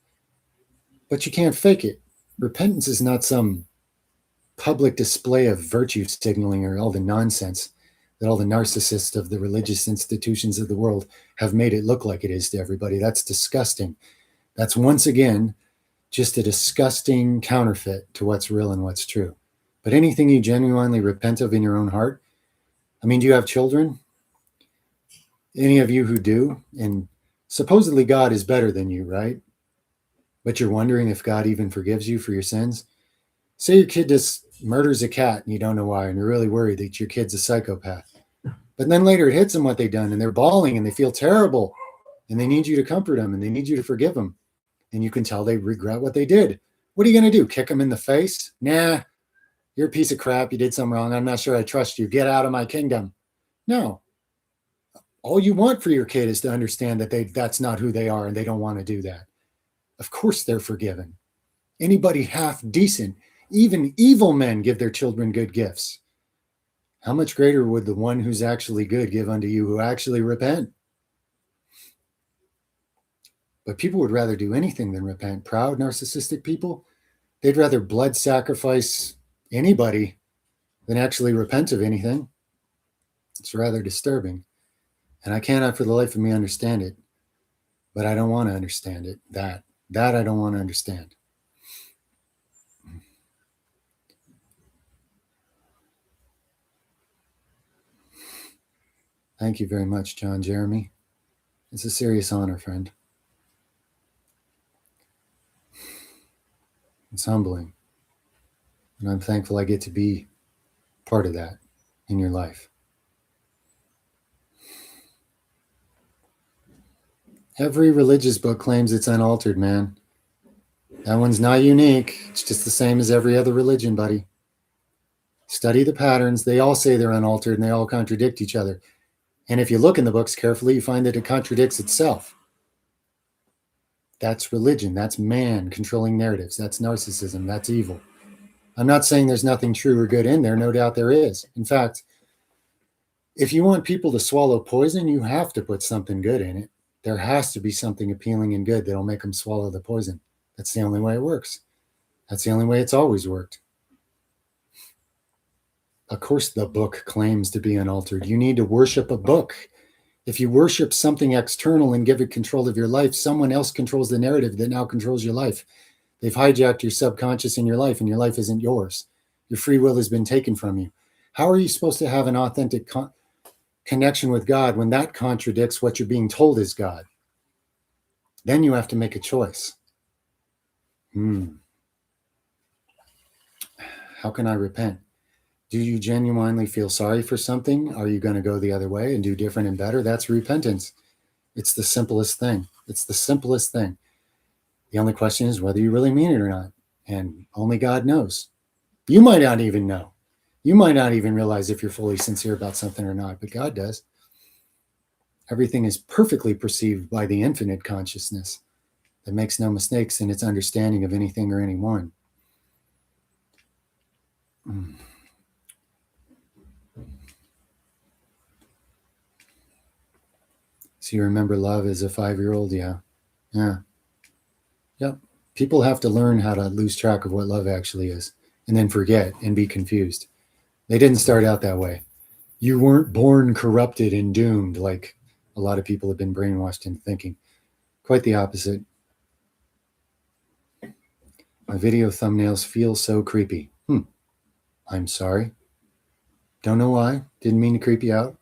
but you can't fake it. Repentance is not some public display of virtue signaling or all the nonsense that all the narcissists of the religious institutions of the world have made it look like it is to everybody. That's disgusting. That's once again just a disgusting counterfeit to what's real and what's true. But anything you genuinely repent of in your own heart, I mean, do you have children? Any of you who do, and supposedly God is better than you, right? But you're wondering if God even forgives you for your sins. Say your kid just murders a cat and you don't know why, and you're really worried that your kid's a psychopath. But then later it hits them what they've done, and they're bawling and they feel terrible, and they need you to comfort them and they need you to forgive them. And you can tell they regret what they did. What are you going to do? Kick them in the face? Nah, you're a piece of crap. You did something wrong. I'm not sure I trust you. Get out of my kingdom. No. All you want for your kid is to understand that that's not who they are and they don't want to do that. Of course they're forgiven. Anybody half decent, even evil men, give their children good gifts. How much greater would the one who's actually good give unto you who actually repent? But people would rather do anything than repent. Proud, narcissistic people, they'd rather blood sacrifice anybody than actually repent of anything. It's rather disturbing. And I cannot for the life of me understand it. But I don't want to understand it. That I don't want to understand. Thank you very much, John Jeremy. It's a serious honor, friend. It's humbling. And I'm thankful I get to be part of that in your life. Every religious book claims it's unaltered, man. That one's not unique. It's just the same as every other religion, buddy. Study the patterns. They all say they're unaltered and they all contradict each other. And if you look in the books carefully, you find that it contradicts itself. That's religion. That's man controlling narratives. That's narcissism. That's evil. I'm not saying there's nothing true or good in there. No doubt there is. In fact, if you want people to swallow poison, you have to put something good in it. There has to be something appealing and good that'll make them swallow the poison. That's the only way it works. That's the only way it's always worked. Of course, the book claims to be unaltered. You need to worship a book. If you worship something external and give it control of your life, someone else controls the narrative that now controls your life. They've hijacked your subconscious in your life, and your life isn't yours. Your free will has been taken from you. How are you supposed to have an authentic connection with God when that contradicts what you're being told is God? Then you have to make a choice. How can I repent? Do you genuinely feel sorry for something? Are you going to go the other way and do different and better? That's repentance. It's the simplest thing. It's the simplest thing. The only question is whether you really mean it or not. And only God knows. You might not even know. You might not even realize if you're fully sincere about something or not, but God does. Everything is perfectly perceived by the infinite consciousness that makes no mistakes in its understanding of anything or anyone. So you remember love as a 5-year-old? Yeah. Yep. People have to learn how to lose track of what love actually is and then forget and be confused. They didn't start out that way. You weren't born corrupted and doomed like a lot of people have been brainwashed into thinking. Quite the opposite. My video thumbnails feel so creepy. I'm sorry. Don't know why. Didn't mean to creep you out.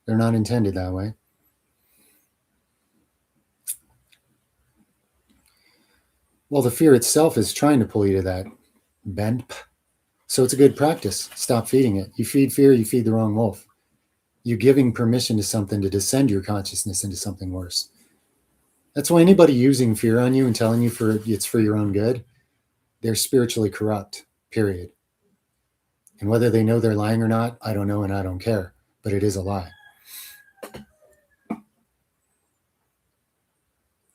They're not intended that way. Well, the fear itself is trying to pull you to that bend. So it's a good practice. Stop feeding it. You feed fear, you feed the wrong wolf. You're giving permission to something to descend your consciousness into something worse. That's why anybody using fear on you and telling you it's for your own good, they're spiritually corrupt, period. And whether they know they're lying or not, I don't know and I don't care. But it is a lie.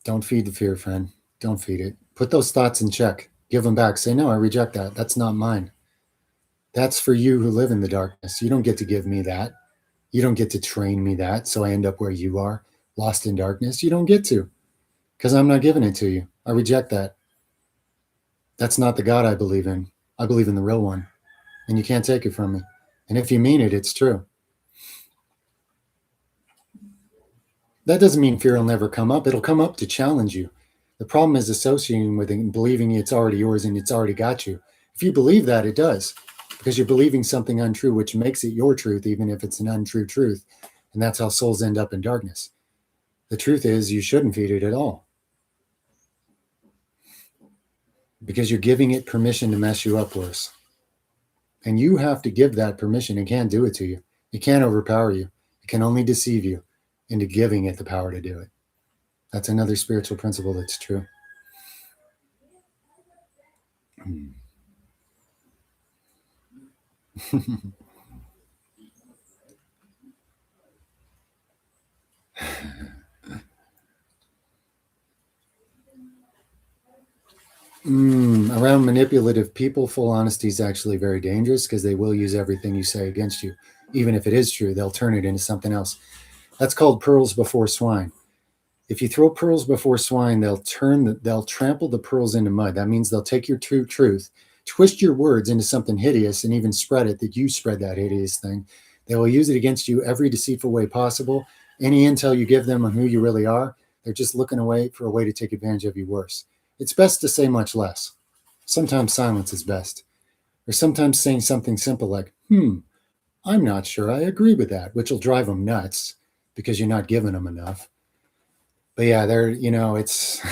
Don't feed the fear, friend. Don't feed it. Put those thoughts in check. Give them back. Say, no, I reject that. That's not mine. That's for you who live in the darkness. You don't get to give me that. You don't get to train me that. So I end up where you are, lost in darkness. You don't get to, because I'm not giving it to you. I reject that. That's not the God I believe in. I believe in the real one. And you can't take it from me. And if you mean it, it's true. That doesn't mean fear will never come up. It'll come up to challenge you. The problem is associating with it and believing it's already yours and it's already got you. If you believe that, it does, because you're believing something untrue, which makes it your truth, even if it's an untrue truth. And that's how souls end up in darkness. The truth is, you shouldn't feed it at all, because you're giving it permission to mess you up worse. And you have to give that permission. It can't do it to you. It can't overpower you. It can only deceive you into giving it the power to do it. That's another spiritual principle that's true. Around manipulative people, full honesty is actually very dangerous, because they will use everything you say against you. Even if it is true, they'll turn it into something else. That's called pearls before swine. If you throw pearls before swine, they'll trample the pearls into mud. That means they'll take your true truth, twist your words into something hideous, and even spread it, that you spread that hideous thing. They will use it against you every deceitful way possible. Any intel you give them on who you really are, they're just looking for a way to take advantage of you worse. It's best to say much less. Sometimes silence is best. Or sometimes saying something simple like, I'm not sure I agree with that, which will drive them nuts because you're not giving them enough. But yeah, it's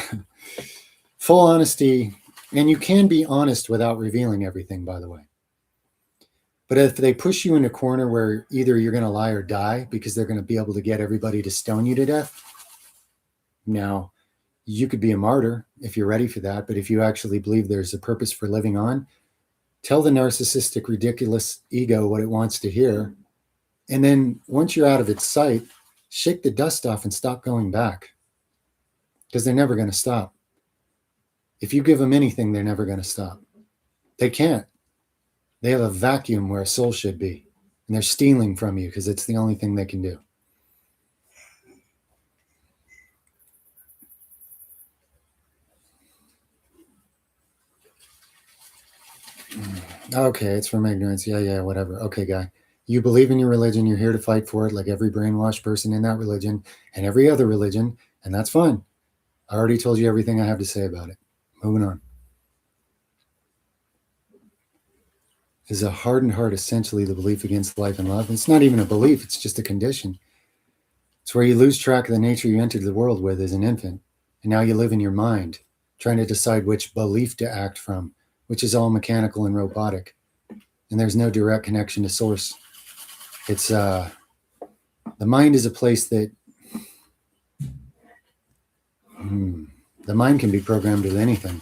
full honesty. And you can be honest without revealing everything, by the way. But if they push you in a corner where either you're going to lie or die because they're going to be able to get everybody to stone you to death, now you could be a martyr if you're ready for that. But if you actually believe there's a purpose for living on, tell the narcissistic, ridiculous ego what it wants to hear. And then once you're out of its sight, shake the dust off and stop going back, because they're never going to stop. If you give them anything, they're never going to stop. They can't. They have a vacuum where a soul should be, and they're stealing from you because it's the only thing they can do. Okay, it's from ignorance. Yeah, whatever. Okay, guy. You believe in your religion. You're here to fight for it, like every brainwashed person in that religion and every other religion, and that's fine. I already told you everything I have to say about it. Moving on. Is a hardened heart essentially the belief against life and love? It's not even a belief. It's just a condition. It's where you lose track of the nature you entered the world with as an infant, and now you live in your mind, trying to decide which belief to act from, which is all mechanical and robotic. And there's no direct connection to source. It's the mind is a place that the mind can be programmed with anything,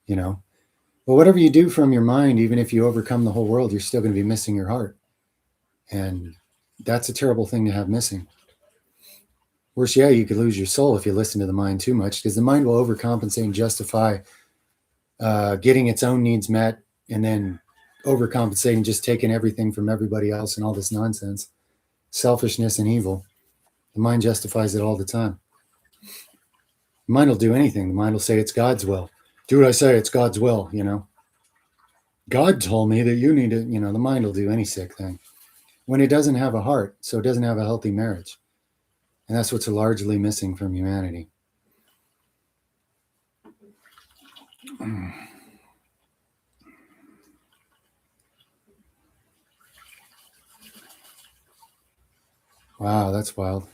But whatever you do from your mind, even if you overcome the whole world, you're still going to be missing your heart. And that's a terrible thing to have missing. Worse, you could lose your soul if you listen to the mind too much, because the mind will overcompensate and justify getting its own needs met, and then overcompensating, just taking everything from everybody else and all this nonsense. Selfishness and evil. The mind justifies it all the time. The mind will do anything. The mind will say it's God's will. Do what I say, it's God's will, God told me that you need to, the mind will do any sick thing when it doesn't have a heart, so it doesn't have a healthy marriage. And that's what's largely missing from humanity. Wow, that's wild.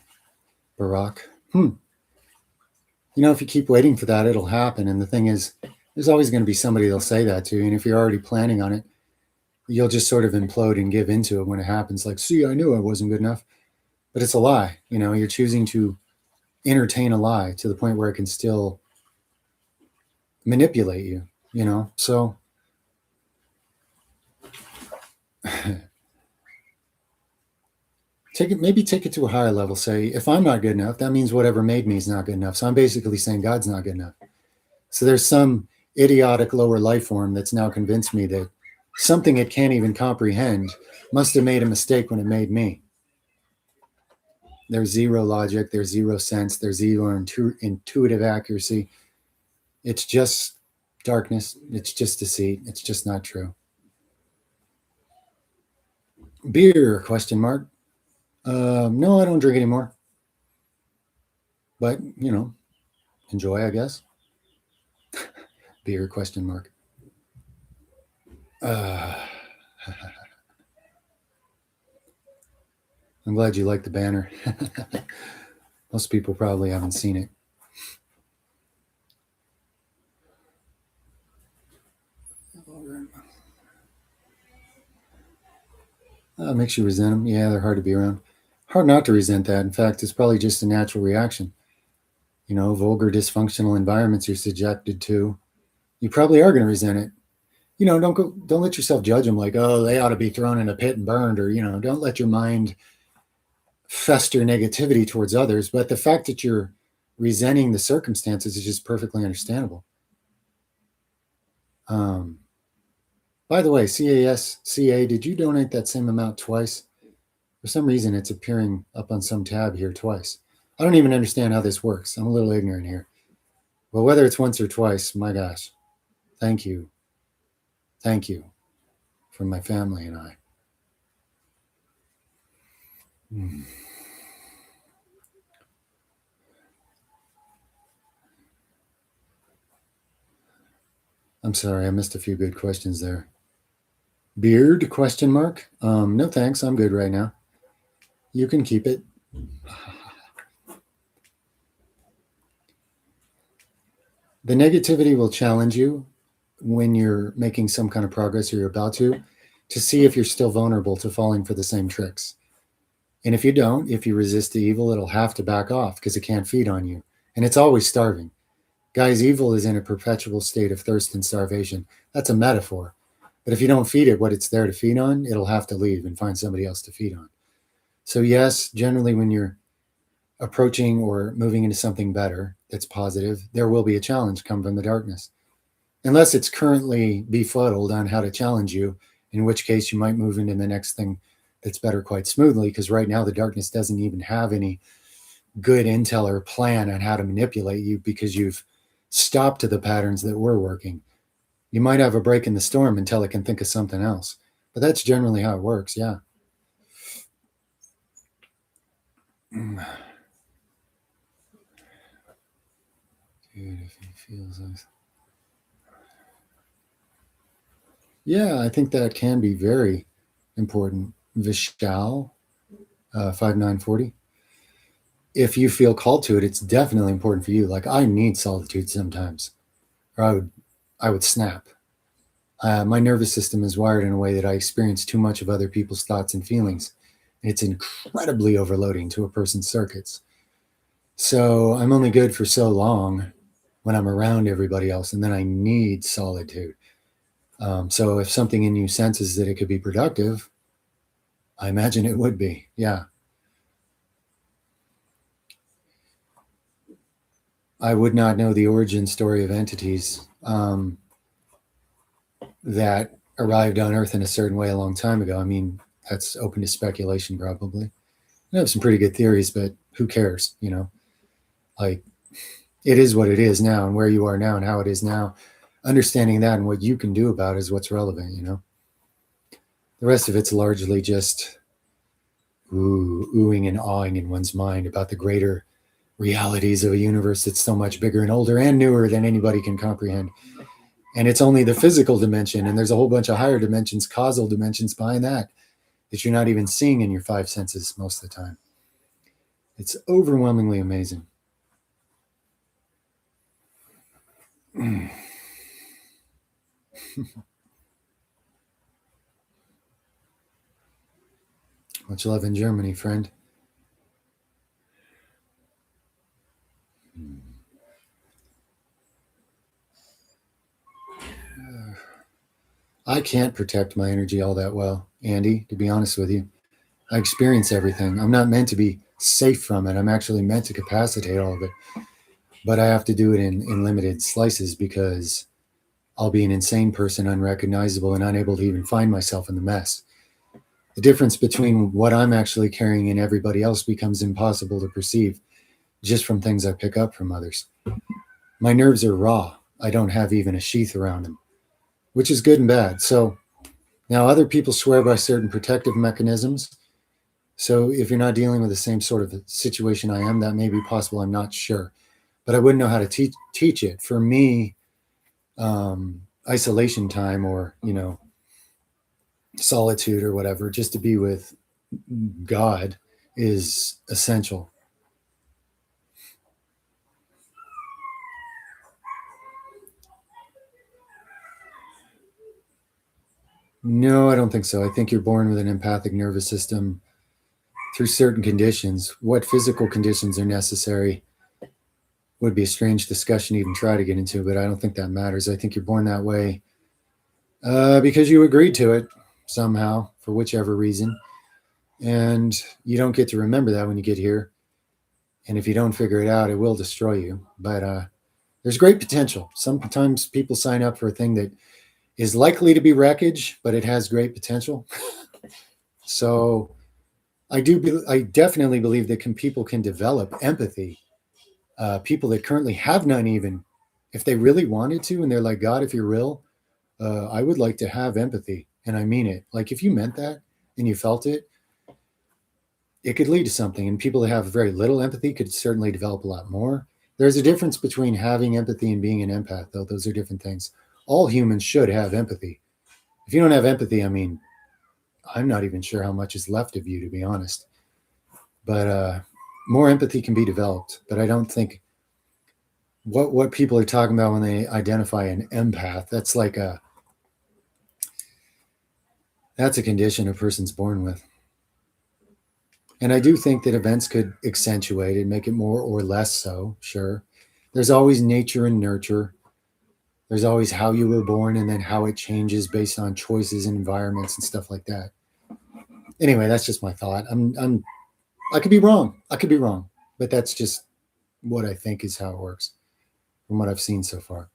Barack. If you keep waiting for that, it'll happen. And the thing is, there's always going to be somebody that'll say that to you. And if you're already planning on it, you'll just sort of implode and give into it when it happens. Like, see, I knew I wasn't good enough. But it's a lie. You're choosing to entertain a lie to the point where it can still manipulate you, So take it to a higher level. Say, if I'm not good enough, that means whatever made me is not good enough. So I'm basically saying God's not good enough. So there's some idiotic lower life form that's now convinced me that something it can't even comprehend must have made a mistake when it made me. There's zero logic. There's zero sense. There's zero intuitive accuracy. It's just darkness. It's just deceit. It's just not true. Beer, ? No, I don't drink anymore. But, enjoy, I guess. Beer, ? I'm glad you like the banner. Most people probably haven't seen it. Makes you resent them. Yeah, they're hard to be around. Hard not to resent that. In fact, it's probably just a natural reaction. Vulgar, dysfunctional environments you're subjected to, you probably are going to resent it. Don't let yourself judge them like, oh, they ought to be thrown in a pit and burned, or don't let your mind fester negativity towards others. But the fact that you're resenting the circumstances is just perfectly understandable. By the way, CASCA, did you donate that same amount twice? For some reason, it's appearing up on some tab here twice. I don't even understand how this works. I'm a little ignorant here. Well, whether it's once or twice, my gosh, thank you. Thank you from my family and I. I'm sorry, I missed a few good questions there. Beard, question mark? No thanks, I'm good right now. You can keep it. The negativity will challenge you when you're making some kind of progress or you're about to see if you're still vulnerable to falling for the same tricks. And if you don't, if you resist the evil, it'll have to back off because it can't feed on you. And it's always starving. Guys, evil is in a perpetual state of thirst and starvation. That's a metaphor. But if you don't feed it what it's there to feed on, it'll have to leave and find somebody else to feed on. So, yes, generally, when you're approaching or moving into something better that's positive, there will be a challenge come from the darkness. Unless it's currently befuddled on how to challenge you, in which case you might move into the next thing that's better quite smoothly, because right now the darkness doesn't even have any good intel or plan on how to manipulate you because you've stopped to the patterns that were working. You might have a break in the storm until it can think of something else. But that's generally how it works, yeah. Dude, if he feels like... Yeah, I think that can be very important. Vishal, 5940. If you feel called to it, it's definitely important for you. Like I need solitude sometimes, or I would snap. My nervous system is wired in a way that I experience too much of other people's thoughts and feelings. It's incredibly overloading to a person's circuits. So I'm only good for so long when I'm around everybody else, and then I need solitude. So if something in you senses that it could be productive, I imagine it would be. Yeah. I would not know the origin story of entities that arrived on Earth in a certain way a long time ago. I mean, that's open to speculation, probably. I have some pretty good theories, but who cares? Like it is what it is now, and where you are now, and how it is now. Understanding that and what you can do about it is what's relevant. The rest of it's largely just oohing and awing in one's mind about the greater realities of a universe that's so much bigger and older and newer than anybody can comprehend. And it's only the physical dimension, and there's a whole bunch of higher dimensions, causal dimensions behind that you're not even seeing in your five senses most of the time. It's overwhelmingly amazing. Much love in Germany, friend. I can't protect my energy all that well, Andy, to be honest with you. I experience everything. I'm not meant to be safe from it. I'm actually meant to capacitate all of it. But I have to do it in limited slices because I'll be an insane person, unrecognizable, and unable to even find myself in the mess. The difference between what I'm actually carrying and everybody else becomes impossible to perceive just from things I pick up from others. My nerves are raw. I don't have even a sheath around them, which is good and bad. So now other people swear by certain protective mechanisms. So if you're not dealing with the same sort of situation I am, that may be possible. I'm not sure, but I wouldn't know how to teach it. For me, isolation time or solitude or whatever, just to be with God, is essential. No, I don't think so. I think you're born with an empathic nervous system through certain conditions. What physical conditions are necessary would be a strange discussion to even try to get into, but I don't think that matters. I think you're born that way because you agreed to it somehow for whichever reason. And you don't get to remember that when you get here. And if you don't figure it out, it will destroy you. But there's great potential. Sometimes people sign up for a thing that is likely to be wreckage, but it has great potential. So I definitely believe that people can develop empathy. People that currently have none, even if they really wanted to, and they're like, God, if you're real, I would like to have empathy, and I mean it. Like if you meant that and you felt it, it could lead to something. And people that have very little empathy could certainly develop a lot more. There's a difference between having empathy and being an empath, though. Those are different things. All humans should have empathy. If you don't have empathy, I mean, I'm not even sure how much is left of you, to be honest. But more empathy can be developed. But I don't think what people are talking about when they identify an empath, that's a condition a person's born with. And I do think that events could accentuate it, make it more or less so, sure. There's always nature and nurture. There's always how you were born and then how it changes based on choices and environments and stuff like that. Anyway, that's just my thought. I could be wrong. But that's just what I think is how it works from what I've seen so far.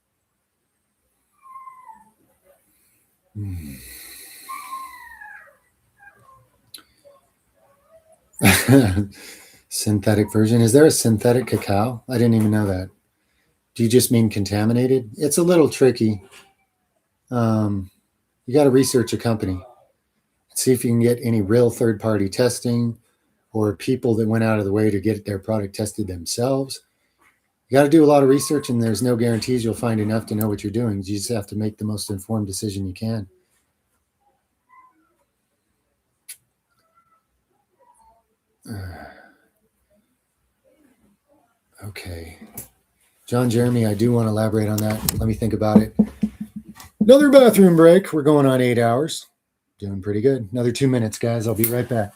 Synthetic version. Is there a synthetic cacao? I didn't even know that. Do you just mean contaminated? It's a little tricky. You got to research a company, see if you can get any real third-party testing or people that went out of the way to get their product tested themselves. You got to do a lot of research, and there's no guarantees you'll find enough to know what you're doing. You just have to make the most informed decision you can. Okay. John Jeremy, I do want to elaborate on that. Let me think about it. Another bathroom break. We're going on 8 hours. Doing pretty good. Another 2 minutes, guys. I'll be right back.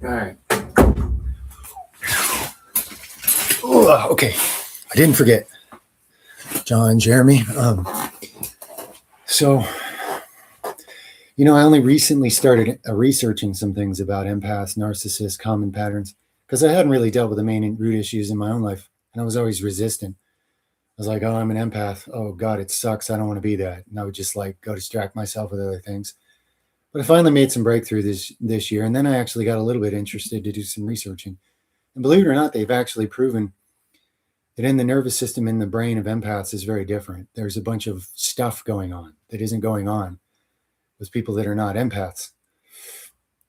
All right. Ooh, okay. I didn't forget. John, Jeremy. So, I only recently started researching some things about empaths, narcissists, common patterns, because I hadn't really dealt with the main root issues in my own life. And I was always resistant. I was like, oh, I'm an empath. Oh, God, it sucks. I don't want to be that. And I would just go distract myself with other things. But I finally made some breakthrough this year. And then I actually got a little bit interested to do some researching. And believe it or not, they've actually proven that in the nervous system in the brain of empaths is very different. There's a bunch of stuff going on that isn't going on with people that are not empaths.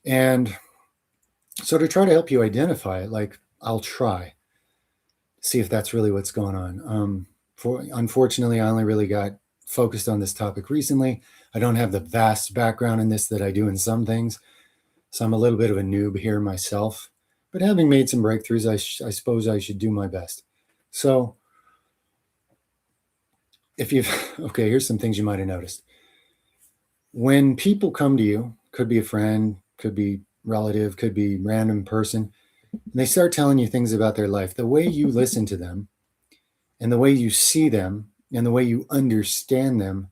And so to try to help you identify it, I'll try to see if that's really what's going on. Unfortunately, I only really got focused on this topic recently. I don't have the vast background in this that I do in some things. So I'm a little bit of a noob here myself But having made some breakthroughs, I suppose I should do my best. So if you've, okay, here's some things you might have noticed. When people come to you, could be a friend, could be relative, could be random person, and they start telling you things about their life, the way you listen to them and the way you see them and the way you understand them,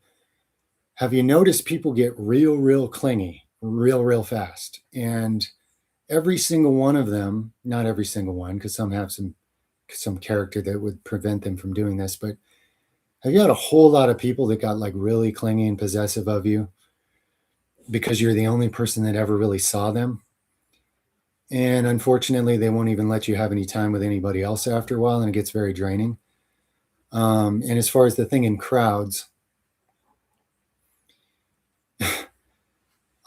have you noticed people get real clingy, real fast? And every single one of them, not every single one, because some have some character that would prevent them from doing this, but have you had a whole lot of people that got like really clingy and possessive of you because you're the only person that ever really saw them? And unfortunately, they won't even let you have any time with anybody else after a while, and it gets very draining. And as far as the thing in crowds,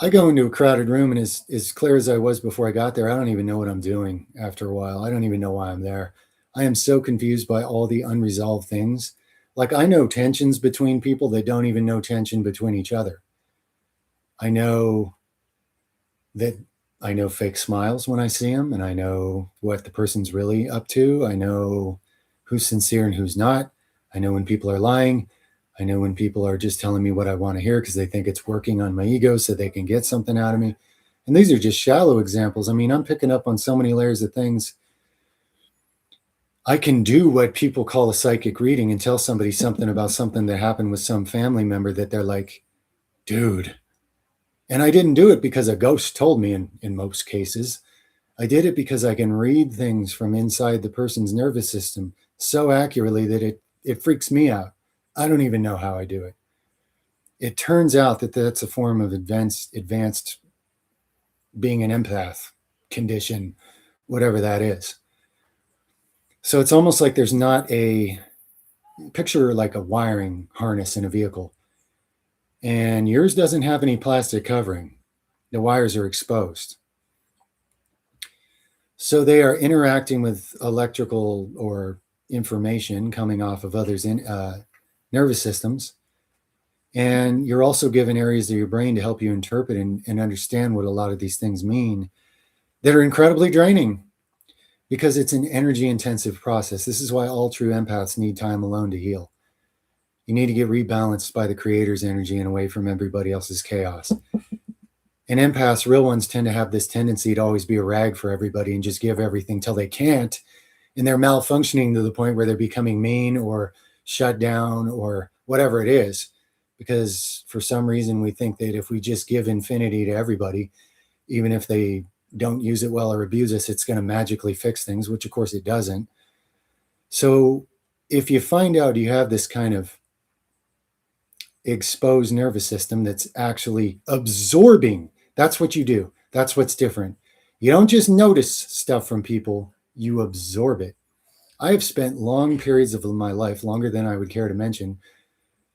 I go into a crowded room, and as clear as I was before I got there, I don't even know what I'm doing after a while. I don't even know why I'm there. I am so confused by all the unresolved things. Like, I know tensions between people that don't even know tension between each other. I know that I know fake smiles when I see them, and I know what the person's really up to. I know who's sincere and who's not. I know when people are lying. I know when people are just telling me what I want to hear because they think it's working on my ego so they can get something out of me. And these are just shallow examples. I mean, I'm picking up on so many layers of things. I can do what people call a psychic reading and tell somebody something about something that happened with some family member that they're like, dude. And I didn't do it because a ghost told me in most cases. I did it because I can read things from inside the person's nervous system so accurately that it freaks me out. I don't even know how I do it. It turns out that that's a form of advanced being an empath condition, whatever that is. So it's almost like there's not a picture like a wiring harness in a vehicle. And yours doesn't have any plastic covering. The wires are exposed. So they are interacting with electrical or information coming off of others' nervous systems. And you're also given areas of your brain to help you interpret and understand what a lot of these things mean that are incredibly draining because it's an energy intensive process. This is why all true empaths need time alone to heal. You need to get rebalanced by the creator's energy and away from everybody else's chaos. And empaths, real ones, tend to have this tendency to always be a rag for everybody and just give everything till they can't. And they're malfunctioning to the point where they're becoming mean or shut down or whatever it is. Because for some reason, we think that if we just give infinity to everybody, even if they don't use it well or abuse us, it's going to magically fix things, which of course it doesn't. So if you find out you have this kind of exposed nervous system that's actually absorbing, that's what you do. That's what's different. You don't just notice stuff from people, you absorb it. I have spent long periods of my life, longer than I would care to mention,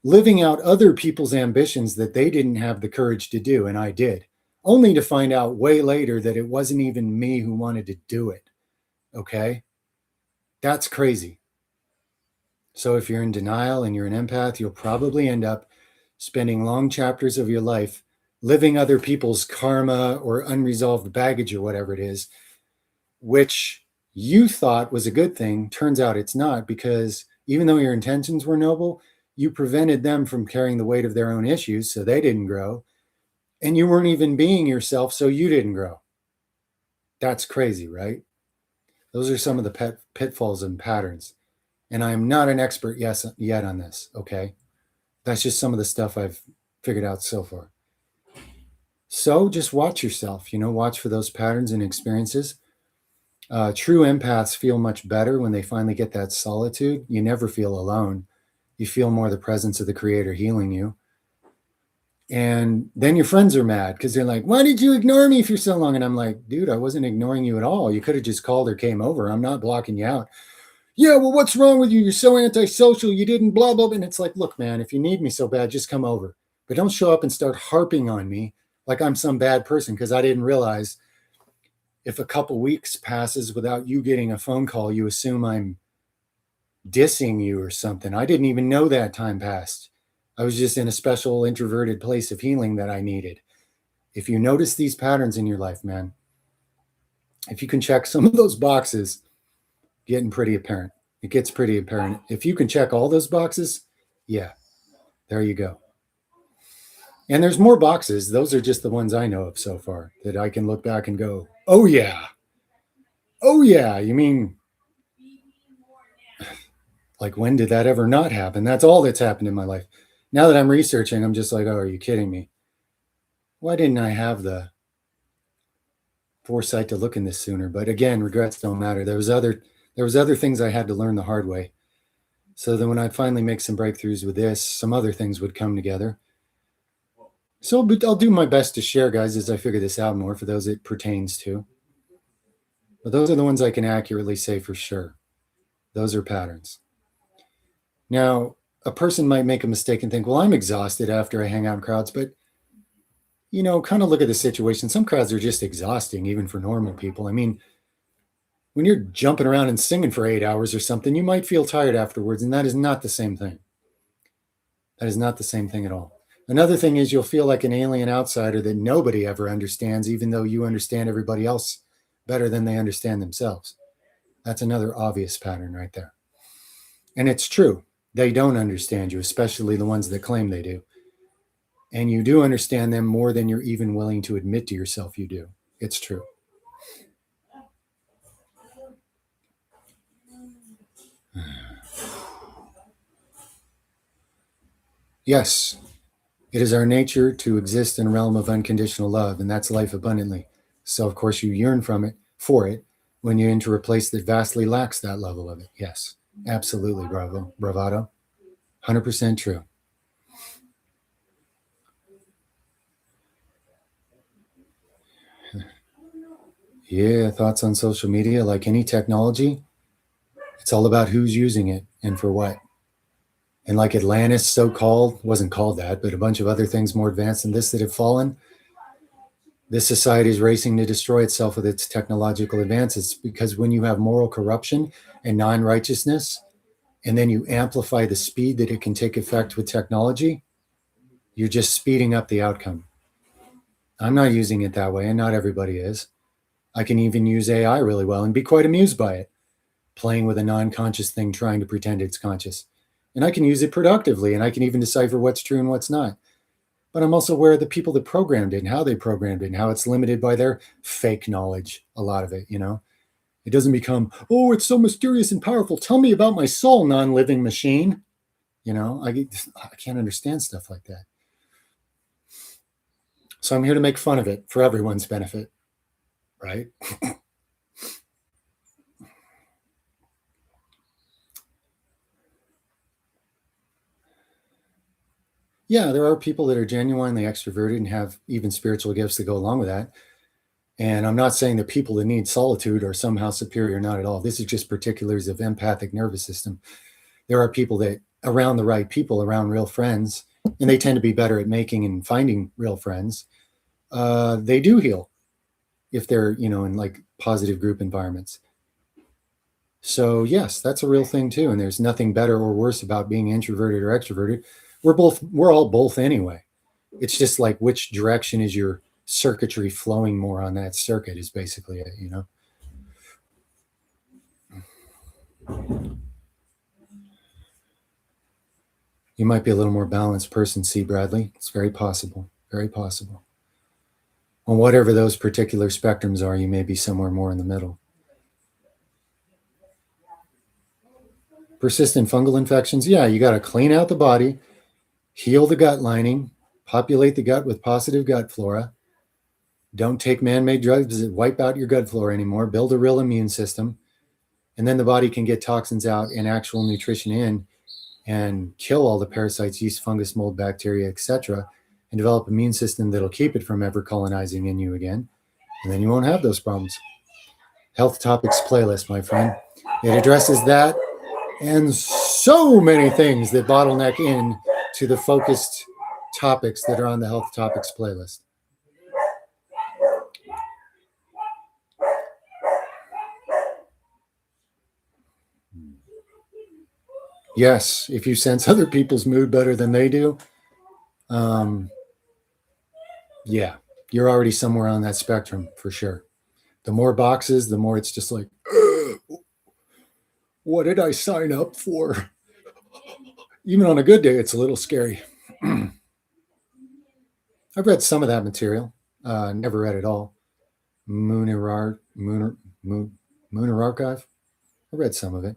living out other people's ambitions that they didn't have the courage to do, and I did, only to find out way later that it wasn't even me who wanted to do it. Okay? That's crazy. So if you're in denial and you're an empath, you'll probably end up spending long chapters of your life living other people's karma or unresolved baggage or whatever it is, which you thought was a good thing. Turns out it's not, because even though your intentions were noble, you prevented them from carrying the weight of their own issues, so they didn't grow. And you weren't even being yourself, so you didn't grow. That's crazy, right? Those are some of the pitfalls and patterns. And I am not an expert yet on this, okay? That's just some of the stuff I've figured out so far. So just watch yourself, watch for those patterns and experiences. True empaths feel much better when they finally get that solitude. You never feel alone. You feel more the presence of the creator healing you. And then your friends are mad because they're like, why did you ignore me for so long? And I'm like, dude, I wasn't ignoring you at all. You could have just called or came over. I'm not blocking you out. Yeah, well, what's wrong with you? You're so antisocial. You didn't blah, blah, blah. And it's like, look, man, if you need me so bad, just come over. But don't show up and start harping on me like I'm some bad person, because I didn't realize if a couple weeks passes without you getting a phone call, you assume I'm dissing you or something. I didn't even know that time passed. I was just in a special introverted place of healing that I needed. If you notice these patterns in your life, man, If you can check some of those boxes, getting pretty apparent. It gets pretty apparent. If you can check all those boxes, yeah, there you go. And there's more boxes. Those are just the ones I know of so far that I can look back and go, oh, yeah. Oh, yeah. You mean, like, when did that ever not happen? That's all that's happened in my life. Now that I'm researching, I'm just like, oh, are you kidding me? Why didn't I have the foresight to look in this sooner? But again, regrets don't matter. There was other things I had to learn the hard way. So then when I finally make some breakthroughs with this, some other things would come together. So but I'll do my best to share, guys, as I figure this out more for those it pertains to. But those are the ones I can accurately say for sure. Those are patterns. Now, a person might make a mistake and think, well, I'm exhausted after I hang out in crowds, but kind of look at the situation. Some crowds are just exhausting, even for normal people. I mean, when you're jumping around and singing for 8 hours or something, you might feel tired afterwards, and that is not the same thing. That is not the same thing at all. Another thing is you'll feel like an alien outsider that nobody ever understands, even though you understand everybody else better than they understand themselves. That's another obvious pattern right there. And it's true. They don't understand you, especially the ones that claim they do. And you do understand them more than you're even willing to admit to yourself you do. It's true. Yes, it is our nature to exist in a realm of unconditional love, and that's life abundantly. So, of course, you yearn for it, when you enter a place that vastly lacks that level of it. Yes, absolutely, bravado. 100% true. Yeah, thoughts on social media, like any technology, it's all about who's using it and for what. And like Atlantis, so called, wasn't called that, but a bunch of other things more advanced than this that have fallen, this society is racing to destroy itself with its technological advances, because when you have moral corruption and non-righteousness, and then you amplify the speed that it can take effect with technology, you're just speeding up the outcome. I'm not using it that way, and not everybody is. I can even use AI really well and be quite amused by it, playing with a non-conscious thing, trying to pretend it's conscious. And I can use it productively, and I can even decipher what's true and what's not. But I'm also aware of the people that programmed it and how they programmed it and how it's limited by their fake knowledge, a lot of it, It doesn't become, oh, it's so mysterious and powerful. Tell me about my soul, non-living machine. I can't understand stuff like that. So I'm here to make fun of it for everyone's benefit, right? Yeah, there are people that are genuinely extroverted and have even spiritual gifts that go along with that. And I'm not saying that people that need solitude are somehow superior, not at all. This is just particulars of empathic nervous system. There are people that around the right people, around real friends, and they tend to be better at making and finding real friends. They do heal if they're, in like positive group environments. So yes, that's a real thing too. And there's nothing better or worse about being introverted or extroverted. We're all both anyway. It's just like which direction is your circuitry flowing more on that circuit is basically it, You might be a little more balanced person, C. Bradley. It's very possible. Very possible. On whatever those particular spectrums are, you may be somewhere more in the middle. Persistent fungal infections, yeah, you got to clean out the body, heal the gut lining, populate the gut with positive gut flora. Don't take man-made drugs that wipe out your gut flora anymore. Build a real immune system. And then the body can get toxins out and actual nutrition in and kill all the parasites, yeast, fungus, mold, bacteria, etc., and develop an immune system that'll keep it from ever colonizing in you again. And then you won't have those problems. Health Topics playlist, my friend. It addresses that and so many things that bottleneck in to the focused topics that are on the Health Topics playlist. Yes, if you sense other people's mood better than they do, yeah, you're already somewhere on that spectrum for sure. The more boxes, the more it's just like, what did I sign up for? Even on a good day, it's a little scary. I've read some of that material, never read it all. Mooner Archive. I read some of it.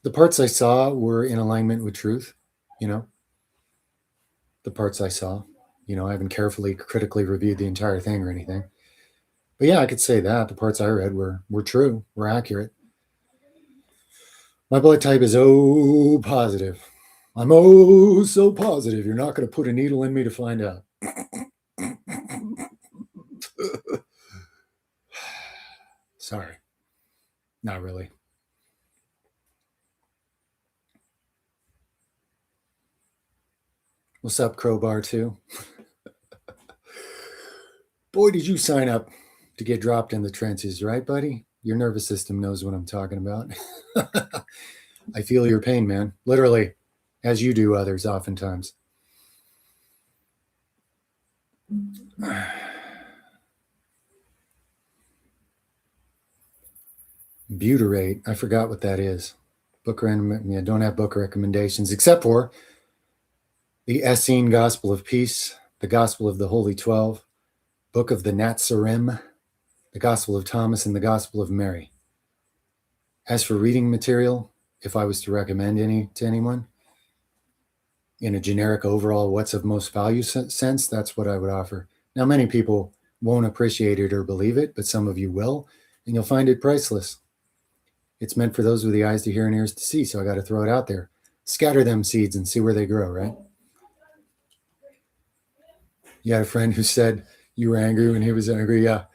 The parts I saw were in alignment with truth, you know, the parts I saw. You know, I haven't carefully, critically reviewed the entire thing or anything. But yeah, I could say that the parts I read were true, were accurate. My blood type is O positive. I'm oh so positive. You're not going to put a needle in me to find out. Sorry. Not really. What's up, Crowbar 2? Boy, did you sign up to get dropped in the trenches, right, buddy? Your nervous system knows what I'm talking about. I feel your pain, man. Literally, as you do others oftentimes. Butyrate. I forgot what that is. I don't have book recommendations except for the Essene Gospel of Peace, the Gospel of the Holy 12, Book of the Natsarim, the Gospel of Thomas, and the Gospel of Mary. As for reading material, if I was to recommend any to anyone, in a generic overall what's of most value sense, that's what I would offer. Now, many people won't appreciate it or believe it, but some of you will, and you'll find it priceless. It's meant for those with the eyes to hear and ears to see, so I got to throw it out there. Scatter them seeds and see where they grow, right? You had a friend who said you were angry when he was angry. Yeah,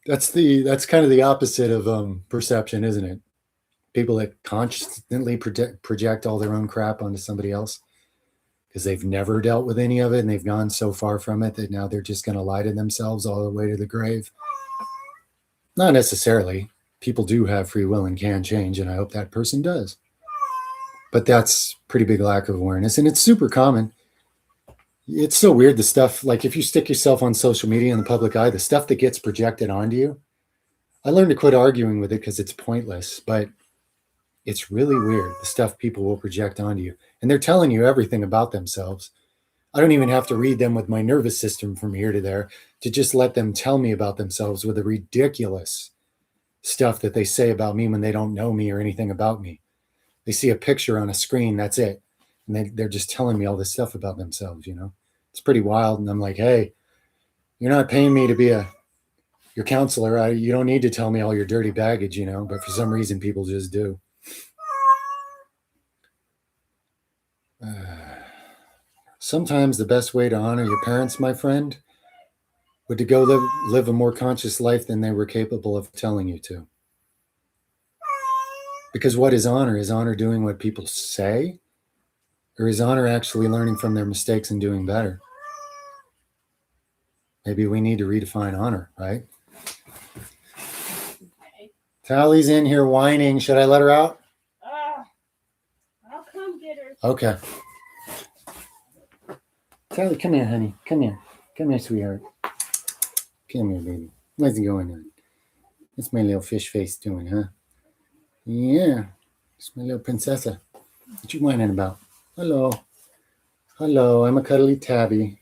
that's kind of the opposite of perception, isn't it? People that constantly project all their own crap onto somebody else because they've never dealt with any of it and they've gone so far from it that now they're just going to lie to themselves all the way to the grave. Not necessarily. People do have free will and can change, and I hope that person does. But that's pretty big lack of awareness, and it's super common. It's so weird, the stuff, like if you stick yourself on social media in the public eye, the stuff that gets projected onto you, I learned to quit arguing with it because it's pointless, but it's really weird, the stuff people will project onto you. And they're telling you everything about themselves. I don't even have to read them with my nervous system from here to there to just let them tell me about themselves with the ridiculous stuff that they say about me when they don't know me or anything about me. They see a picture on a screen, that's it. And they're just telling me all this stuff about themselves, you know? It's pretty wild. And I'm like, hey, you're not paying me to be your counselor. You don't need to tell me all your dirty baggage, you know? But for some reason, people just do. Sometimes the best way to honor your parents, my friend, would to go live a more conscious life than they were capable of telling you to. Because what is honor? Is honor doing what people say? Or is honor actually learning from their mistakes and doing better? Maybe we need to redefine honor, right? Okay. Tally's in here whining. Should I let her out? I'll come get her. Okay. Tally, come here, honey. Come here. Come here, sweetheart. Come here, baby. What's going on? What's my little fish face doing, huh? Yeah. It's my little princessa. What you whining about? Hello. Hello, I'm a cuddly tabby.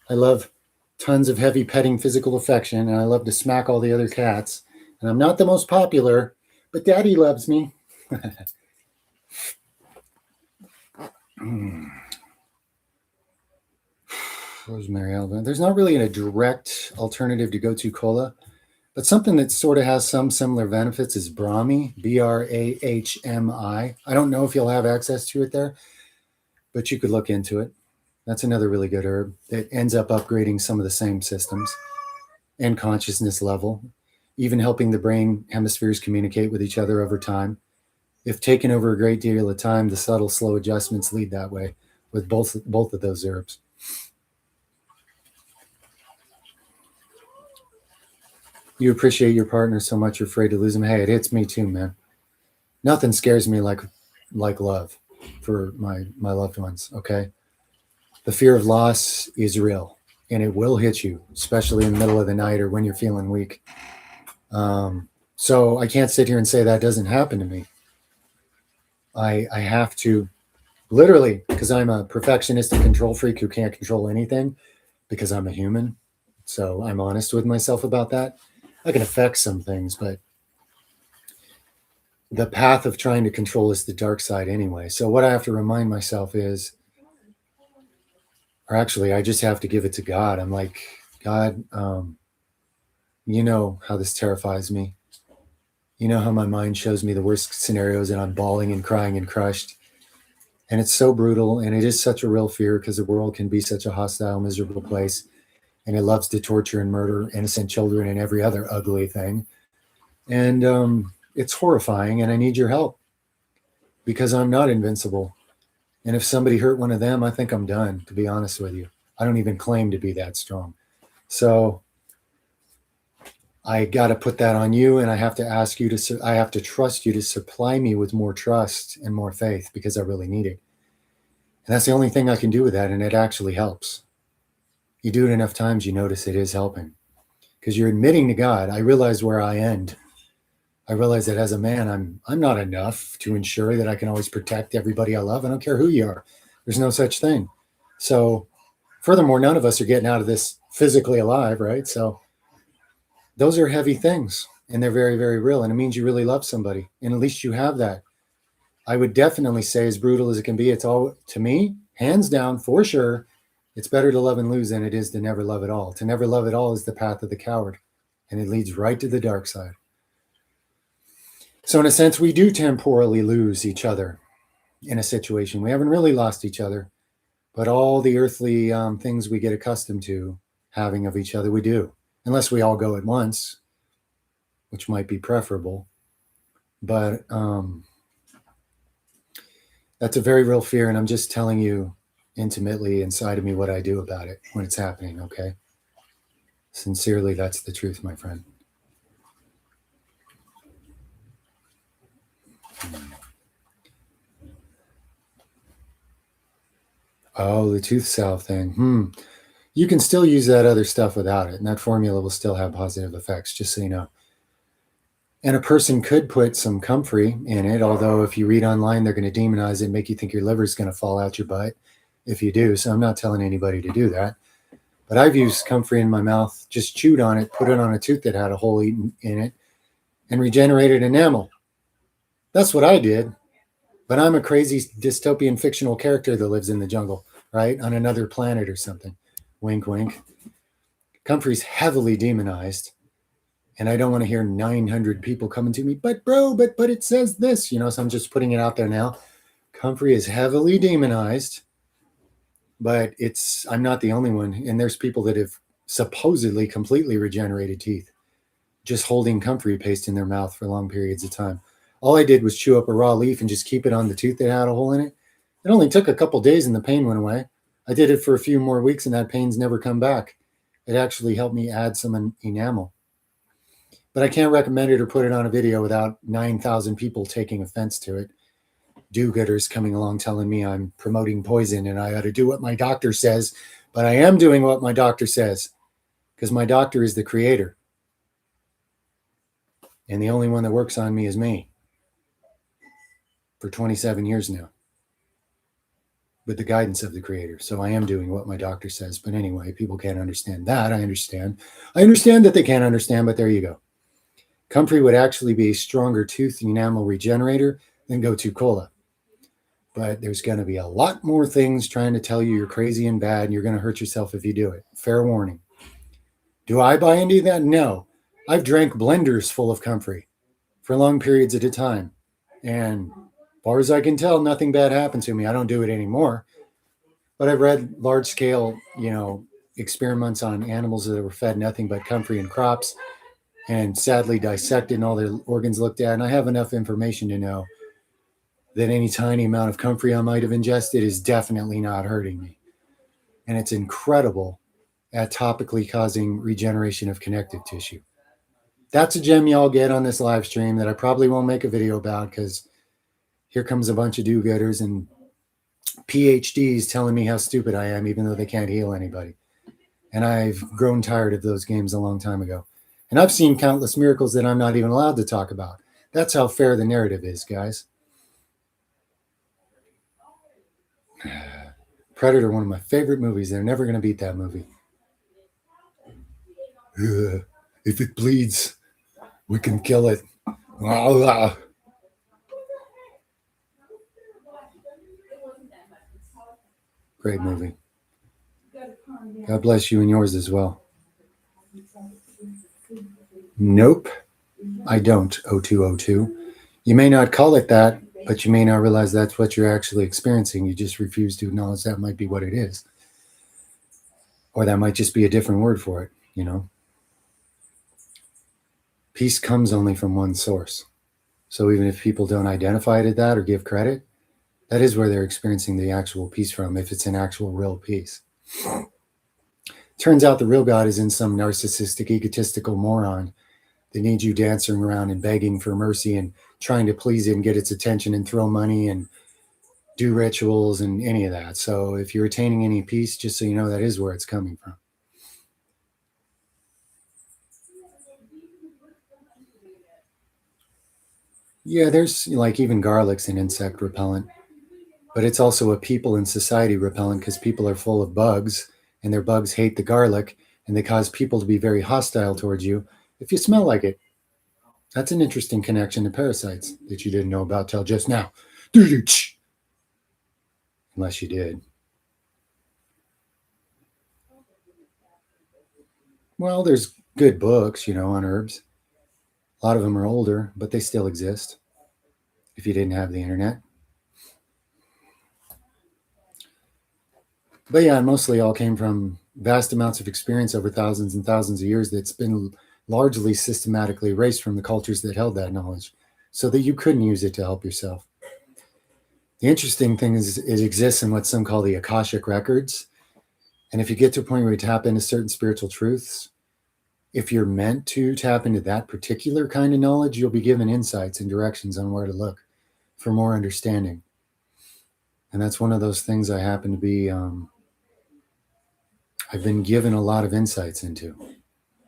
I love tons of heavy petting physical affection, and I love to smack all the other cats. And I'm not the most popular, but Daddy loves me. Rosemary Alba. There's not really a direct alternative to Gotu Kola, but something that sort of has some similar benefits is Brahmi, Brahmi. I don't know if you'll have access to it there, but you could look into it. That's another really good herb that ends up upgrading some of the same systems and consciousness level, even helping the brain hemispheres communicate with each other over time. If taken over a great deal of time, the subtle, slow adjustments lead that way with both of those herbs. You appreciate your partner so much you're afraid to lose him. Hey, it hits me too, man. Nothing scares me like love for my loved ones, okay? The fear of loss is real. and it will hit you, especially in the middle of the night or when you're feeling weak. So I can't sit here and say that doesn't happen to me. I have to literally, because I'm a perfectionist and control freak who can't control anything because I'm a human. So I'm honest with myself about that. I can affect some things, but the path of trying to control is the dark side anyway. So what I have to remind myself is, or actually, I just have to give it to God. I'm like, God, you know how this terrifies me. You know how my mind shows me the worst scenarios and I'm bawling and crying and crushed. And it's so brutal. And it is such a real fear because the world can be such a hostile, miserable place. And it loves to torture and murder innocent children and every other ugly thing. And it's horrifying. And I need your help because I'm not invincible. And if somebody hurt one of them, I think I'm done, to be honest with you. I don't even claim to be that strong. So I got to put that on you, and I have to ask you to, I have to trust you to supply me with more trust and more faith because I really need it. And that's the only thing I can do with that, and it actually helps. You do it enough times, you notice it is helping because you're admitting to God, I realize where I end. I realize that as a man, I'm not enough to ensure that I can always protect everybody I love. I don't care who you are. There's no such thing. So furthermore, none of us are getting out of this physically alive, right? So those are heavy things and they're very, very real. And it means you really love somebody. And at least you have that. I would definitely say, as brutal as it can be, it's all, to me, hands down, for sure, it's better to love and lose than it is to never love at all. To never love at all is the path of the coward. And it leads right to the dark side. So in a sense, we do temporally lose each other in a situation. We haven't really lost each other, but all the earthly things we get accustomed to having of each other, we do. Unless we all go at once, which might be preferable. But that's a very real fear, and I'm just telling you intimately inside of me what I do about it when it's happening, okay? Sincerely, that's the truth, my friend. Oh, the tooth salve thing. You can still use that other stuff without it, and that formula will still have positive effects, just so you know. And a person could put some comfrey in it, although if you read online, they're going to demonize it and make you think your liver is going to fall out your butt if you do. So I'm not telling anybody to do that. But I've used comfrey in my mouth, just chewed on it, put it on a tooth that had a hole eaten in it, and regenerated enamel. That's what I did. But I'm a crazy dystopian fictional character that lives in the jungle, right? On another planet or something. Wink, wink. Comfrey's heavily demonized. And I don't want to hear 900 people coming to me, but bro, but it says this, you know, so I'm just putting it out there now. Comfrey is heavily demonized, but I'm not the only one. And there's people that have supposedly completely regenerated teeth, just holding comfrey paste in their mouth for long periods of time. All I did was chew up a raw leaf and just keep it on the tooth that had a hole in it. It only took a couple days and the pain went away. I did it for a few more weeks and that pain's never come back. It actually helped me add some enamel. But I can't recommend it or put it on a video without 9,000 people taking offense to it. Do-gooders coming along telling me I'm promoting poison and I ought to do what my doctor says, but I am doing what my doctor says because my doctor is the creator. And the only one that works on me is me for 27 years now with the guidance of the creator. So I am doing what my doctor says. But anyway, people can't understand that. I understand. I understand that they can't understand, but there you go. Comfrey would actually be a stronger tooth enamel regenerator than Gotu Cola. But there's going to be a lot more things trying to tell you you're crazy and bad and you're going to hurt yourself if you do it. Fair warning. Do I buy into that? No. I've drank blenders full of comfrey for long periods at a time. And as far as I can tell, nothing bad happened to me. I don't do it anymore. But I've read large scale, experiments on animals that were fed nothing but comfrey and crops and sadly dissected and all their organs looked at. And I have enough information to know that any tiny amount of comfrey I might have ingested is definitely not hurting me. And it's incredible at topically causing regeneration of connective tissue. That's a gem y'all get on this live stream that I probably won't make a video about because here comes a bunch of do-gooders and PhDs telling me how stupid I am, even though they can't heal anybody. And I've grown tired of those games a long time ago. And I've seen countless miracles that I'm not even allowed to talk about. That's how fair the narrative is, guys. Predator, one of my favorite movies. They're never going to beat that movie. If it bleeds, we can kill it. Great movie. God bless you and yours as well. Nope, I don't, 0202. You may not call it that, but you may not realize that's what you're actually experiencing. You just refuse to acknowledge that might be what it is. Or that might just be a different word for it, you know? Peace comes only from one source. So even if people don't identify it as that or give credit, that is where they're experiencing the actual peace from, if it's an actual real peace. Turns out the real God is in some narcissistic, egotistical moron that needs you dancing around and begging for mercy and trying to please it and get its attention and throw money and do rituals and any of that. So if you're attaining any peace, just so you know, that is where it's coming from. Yeah, there's like even garlic's an insect repellent, but it's also a people and society repellent because people are full of bugs and their bugs hate the garlic and they cause people to be very hostile towards you if you smell like it. That's an interesting connection to parasites that you didn't know about till just now. Unless you did. Well, there's good books, on herbs. A lot of them are older, but they still exist if you didn't have the internet. But yeah, it mostly all came from vast amounts of experience over thousands and thousands of years that's been largely systematically erased from the cultures that held that knowledge so that you couldn't use it to help yourself. The interesting thing is it exists in what some call the Akashic records. And if you get to a point where you tap into certain spiritual truths, if you're meant to tap into that particular kind of knowledge, you'll be given insights and directions on where to look for more understanding. And that's one of those things I happen to be, I've been given a lot of insights into,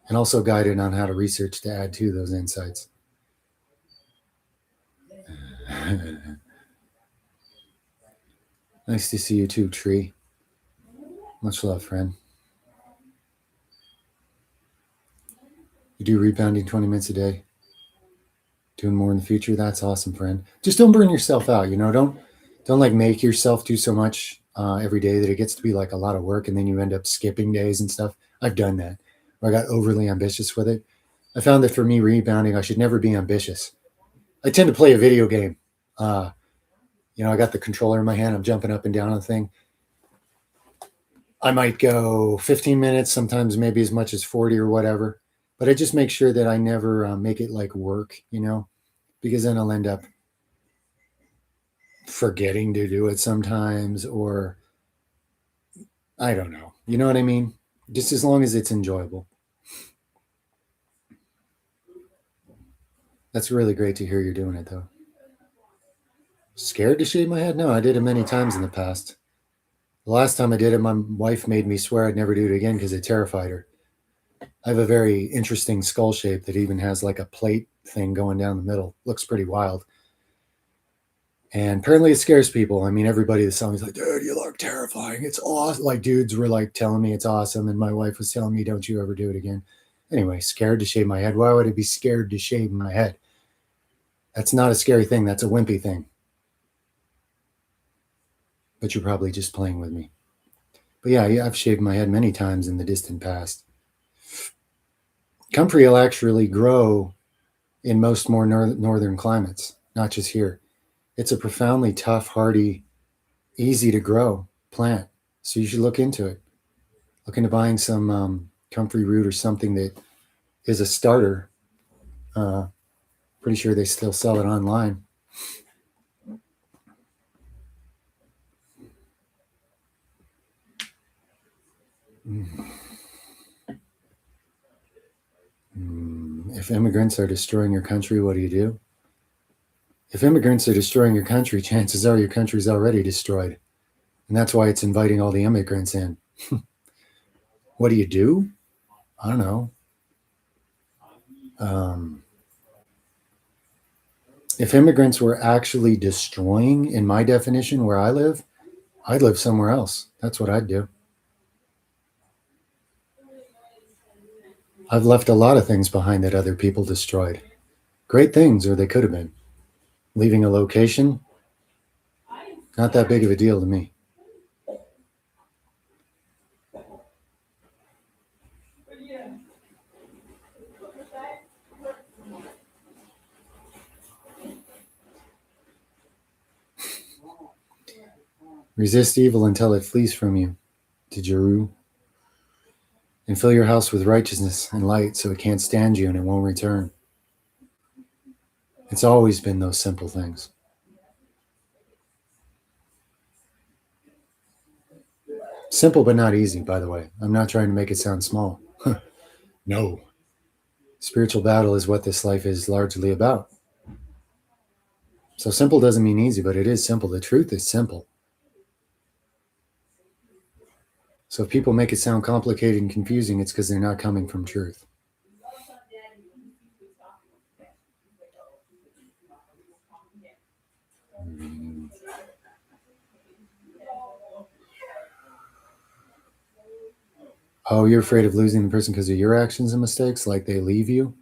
and also guided on how to research to add to those insights. Nice to see you too, Tree. Much love, friend. You do rebounding 20 minutes a day. Doing more in the future. That's awesome, friend. Just don't burn yourself out. Don't like make yourself do so much every day that it gets to be like a lot of work, and then you end up skipping days and stuff. I've done that. Where I got overly ambitious with it. I found that for me, rebounding, I should never be ambitious. I tend to play a video game. I got the controller in my hand. I'm jumping up and down on the thing. I might go 15 minutes, sometimes maybe as much as 40 or whatever. But I just make sure that I never make it like work, because then I'll end up forgetting to do it sometimes, or I don't know. You know what I mean? Just as long as it's enjoyable. That's really great to hear you're doing it, though. Scared to shave my head? No, I did it many times in the past. The last time I did it, my wife made me swear I'd never do it again because it terrified her. I have a very interesting skull shape that even has like a plate thing going down the middle. Looks pretty wild. And apparently it scares people. I mean, everybody that saw me is like, dude, you look terrifying. It's awesome. Like dudes were like telling me it's awesome. And my wife was telling me, don't you ever do it again. Anyway, scared to shave my head. Why would I be scared to shave my head? That's not a scary thing. That's a wimpy thing. But you're probably just playing with me. But yeah, I've shaved my head many times in the distant past. Comfrey will actually grow in most more northern climates, not just here. It's a profoundly tough, hardy, easy to grow plant. So you should look into it. Look into buying some comfrey root or something that is a starter. Pretty sure they still sell it online. If immigrants are destroying your country, what do you do? If immigrants are destroying your country, chances are your country's already destroyed. And that's why it's inviting all the immigrants in. What do you do? I don't know. If immigrants were actually destroying, in my definition, where I live, I'd live somewhere else. That's what I'd do. I've left a lot of things behind that other people destroyed. Great things, or they could have been. Leaving a location, not that big of a deal to me. Resist evil until it flees from you. To Jeru. And fill your house with righteousness and light so it can't stand you and it won't return. It's always been those simple things. Simple but not easy, by the way. I'm not trying to make it sound small. No. Spiritual battle is what this life is largely about. So simple doesn't mean easy, but it is simple. The truth is simple. So if people make it sound complicated and confusing, it's because they're not coming from truth. Oh, you're afraid of losing the person because of your actions and mistakes, like they leave you?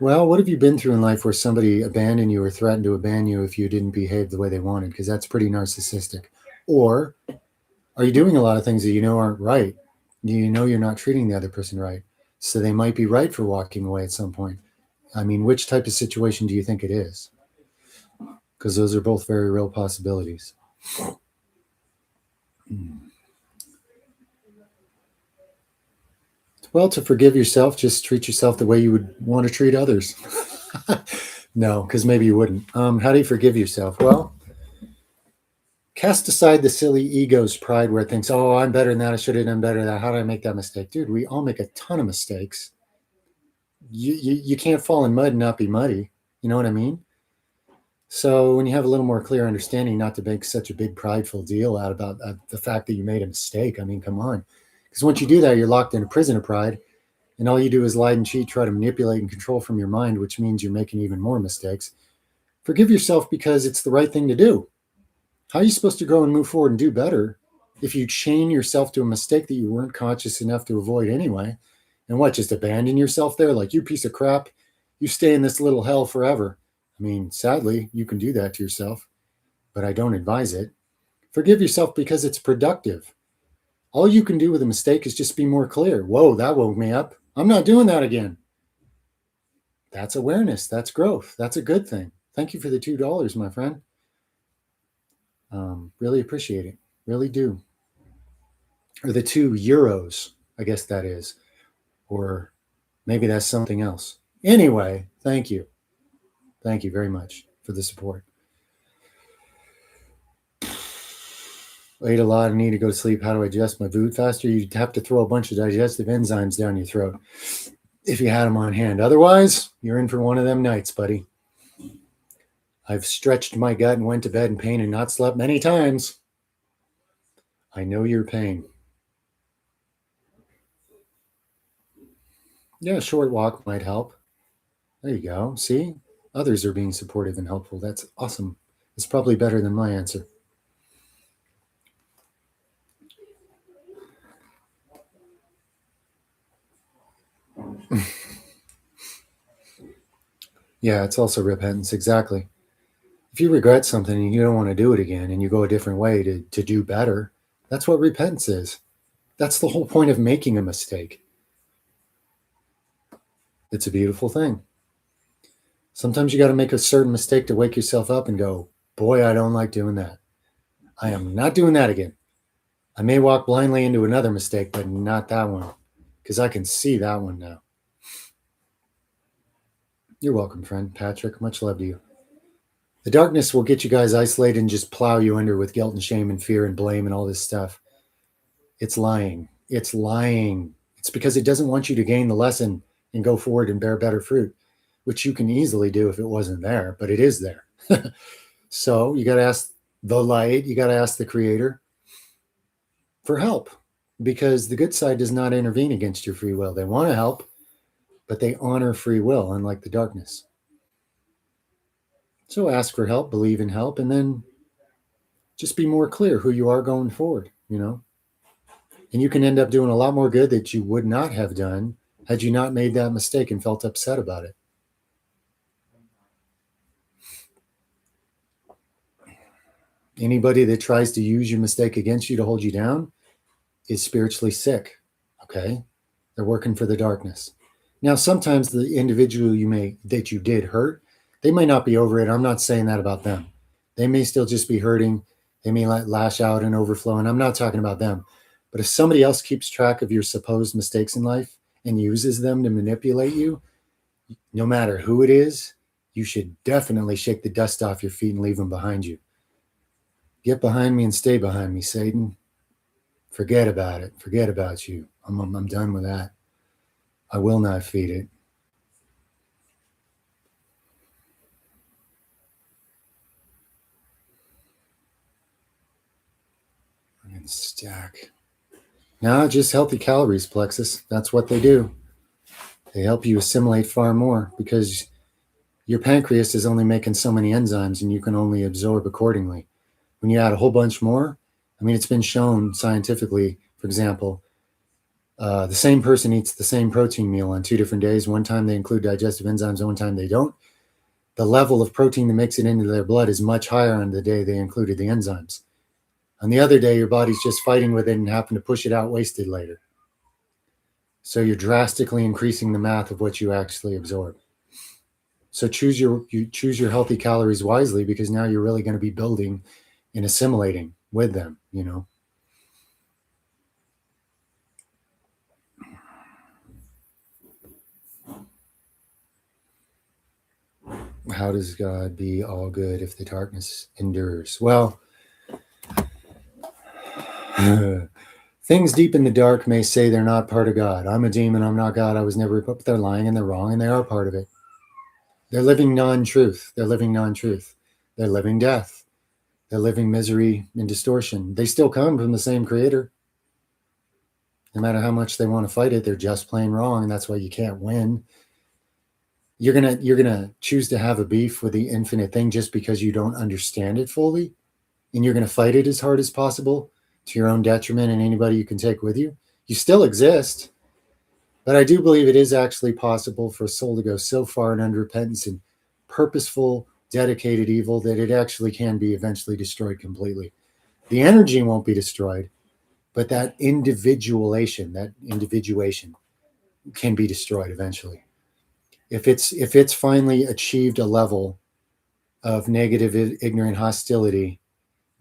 Well, what have you been through in life where somebody abandoned you or threatened to abandon you if you didn't behave the way they wanted? Because that's pretty narcissistic. Or are you doing a lot of things that you know aren't right? You know you're not treating the other person right. So they might be right for walking away at some point. I mean, which type of situation do you think it is? Because those are both very real possibilities. Well, to forgive yourself, just treat yourself the way you would want to treat others. No, because maybe you wouldn't. How do you forgive yourself? Well, cast aside the silly ego's pride where it thinks, oh, I'm better than that. I should have done better than that. How did I make that mistake? Dude, we all make a ton of mistakes. You can't fall in mud and not be muddy. You know what I mean? So when you have a little more clear understanding, not to make such a big prideful deal out about the fact that you made a mistake. I mean, come on. Because once you do that, you're locked in a prison of pride. And all you do is lie and cheat, try to manipulate and control from your mind, which means you're making even more mistakes. Forgive yourself because it's the right thing to do. How are you supposed to grow and move forward and do better if you chain yourself to a mistake that you weren't conscious enough to avoid anyway? And what, just abandon yourself there? Like, you piece of crap, you stay in this little hell forever. I mean, sadly, you can do that to yourself, but I don't advise it. Forgive yourself because it's productive. All you can do with a mistake is just be more clear. Whoa, that woke me up. I'm not doing that again. That's awareness. That's growth. That's a good thing. Thank you for the $2, my friend. Really appreciate it. Really do. Or the €2, I guess that is. Or maybe that's something else. Anyway, thank you. Thank you very much for the support. I ate a lot and need to go to sleep. How do I digest my food faster? You'd have to throw a bunch of digestive enzymes down your throat if you had them on hand. Otherwise, you're in for one of them nights, buddy. I've stretched my gut and went to bed in pain and not slept many times. I know your pain. Yeah, a short walk might help. There you go. See? Others are being supportive and helpful. That's awesome. It's probably better than my answer. Yeah, it's also repentance. Exactly. If you regret something and you don't want to do it again and you go a different way to do better, that's what repentance is. That's the whole point of making a mistake. It's a beautiful thing. Sometimes you got to make a certain mistake to wake yourself up and go, boy, I don't like doing that. I am not doing that again. I may walk blindly into another mistake, but not that one, because I can see that one now. You're welcome, friend. Patrick, much love to you. The darkness will get you guys isolated and just plow you under with guilt and shame and fear and blame and all this stuff. It's lying. It's lying. It's because it doesn't want you to gain the lesson and go forward and bear better fruit, which you can easily do if it wasn't there, but it is there. So you got to ask the light. You got to ask the creator, for help, because the good side does not intervene against your free will. They want to help, but they honor free will, unlike the darkness. So ask for help, believe in help, and then just be more clear who you are going forward, And you can end up doing a lot more good that you would not have done had you not made that mistake and felt upset about it. Anybody that tries to use your mistake against you to hold you down is spiritually sick, okay? They're working for the darkness. Now, sometimes the individual that you did hurt, they might not be over it. I'm not saying that about them. They may still just be hurting. They may lash out and overflow, and I'm not talking about them. But if somebody else keeps track of your supposed mistakes in life and uses them to manipulate you, no matter who it is, you should definitely shake the dust off your feet and leave them behind you. Get behind me and stay behind me, Satan. Forget about it. Forget about you. I'm done with that. I will not feed it. And stack. No, just healthy calories, Plexus. That's what they do. They help you assimilate far more because your pancreas is only making so many enzymes and you can only absorb accordingly. When you add a whole bunch more, I mean, it's been shown scientifically, for example, the same person eats the same protein meal on 2 different days. One time they include digestive enzymes, one time they don't. The level of protein that makes it into their blood is much higher on the day they included the enzymes. On the other day, your body's just fighting with it and happen to push it out wasted later. So you're drastically increasing the math of what you actually absorb. So choose your healthy calories wisely, because now you're really going to be building and assimilating with them, How does God be all good if the darkness endures? Well, things deep in the dark may say they're not part of God. I'm a demon, I'm not God, I was never, but they're lying and they're wrong and they are part of it. They're living non-truth. They're living non-truth. They're living death. They're living misery and distortion. They still come from the same creator. No matter how much they want to fight it, they're just plain wrong, and that's why you can't win. You're gonna choose to have a beef with the infinite thing just because you don't understand it fully, and you're gonna fight it as hard as possible to your own detriment and anybody you can take with you. You still exist, but I do believe it is actually possible for a soul to go so far in unrepentance and purposeful, dedicated evil that it actually can be eventually destroyed completely. The energy won't be destroyed, but that individuation can be destroyed eventually. If it's finally achieved a level of negative, ignorant hostility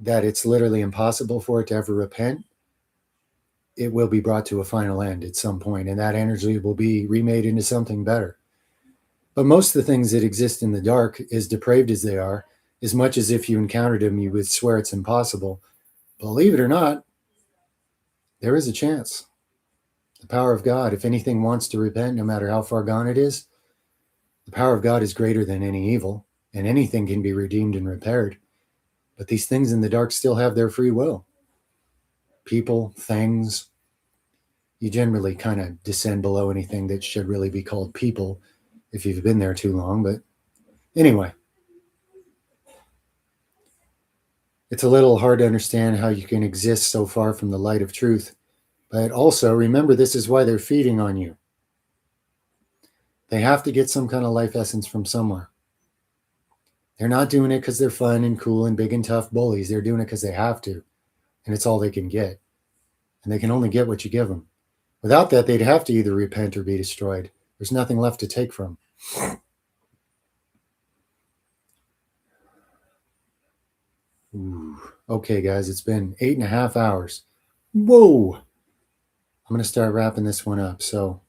that it's literally impossible for it to ever repent, it will be brought to a final end at some point, and that energy will be remade into something better. But most of the things that exist in the dark, as depraved as they are, as much as if you encountered them, you would swear it's impossible. Believe it or not, there is a chance. The power of God, if anything wants to repent, no matter how far gone it is, the power of God is greater than any evil, and anything can be redeemed and repaired. But these things in the dark still have their free will. People, things, you generally kind of descend below anything that should really be called people if you've been there too long. But anyway, it's a little hard to understand how you can exist so far from the light of truth. But also remember, this is why they're feeding on you. They have to get some kind of life essence from somewhere. They're not doing it because they're fun and cool and big and tough bullies. They're doing it because they have to. And it's all they can get. And they can only get what you give them. Without that, they'd have to either repent or be destroyed. There's nothing left to take from. Ooh. Okay, guys, it's been 8.5 hours. Whoa! I'm going to start wrapping this one up. So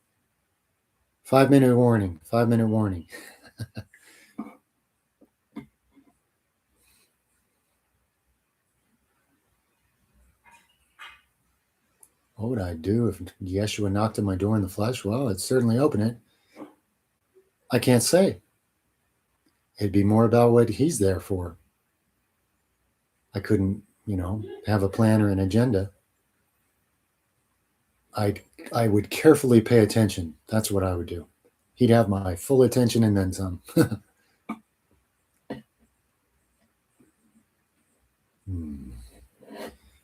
5-minute warning, 5-minute warning. What would I do if Yeshua knocked on my door in the flesh? Well, I'd certainly open it. I can't say. It'd be more about what he's there for. I couldn't, have a plan or an agenda. I would carefully pay attention. That's what I would do. He'd have my full attention and then some.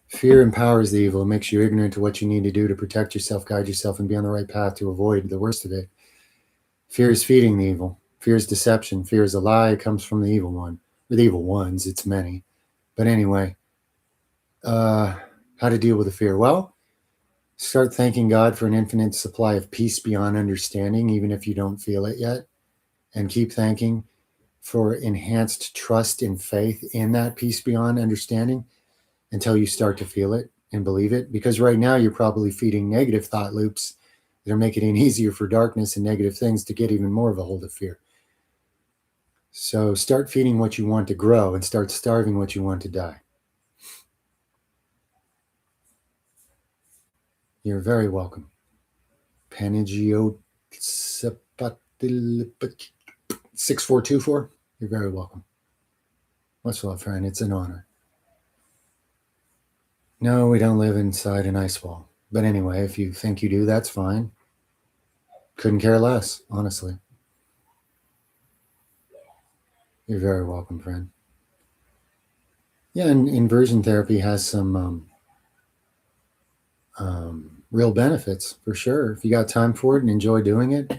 Fear empowers the evil. It makes you ignorant to what you need to do to protect yourself, guide yourself, and be on the right path to avoid the worst of it. Fear is feeding the evil. Fear is deception. Fear is a lie. It comes from the evil one. Or the evil ones. It's many. But anyway, how to deal with the fear? Well, start thanking God for an infinite supply of peace beyond understanding, even if you don't feel it yet. And keep thanking for enhanced trust and faith in that peace beyond understanding until you start to feel it and believe it. Because right now you're probably feeding negative thought loops that are making it easier for darkness and negative things to get even more of a hold of fear. So start feeding what you want to grow and start starving what you want to die. You're very welcome. Panagio 6424. You're very welcome. Much love, friend. It's an honor. No, we don't live inside an ice wall. But anyway, if you think you do, that's fine. Couldn't care less, honestly. You're very welcome, friend. Yeah, and inversion therapy has some real benefits for sure. If you got time for it and enjoy doing it,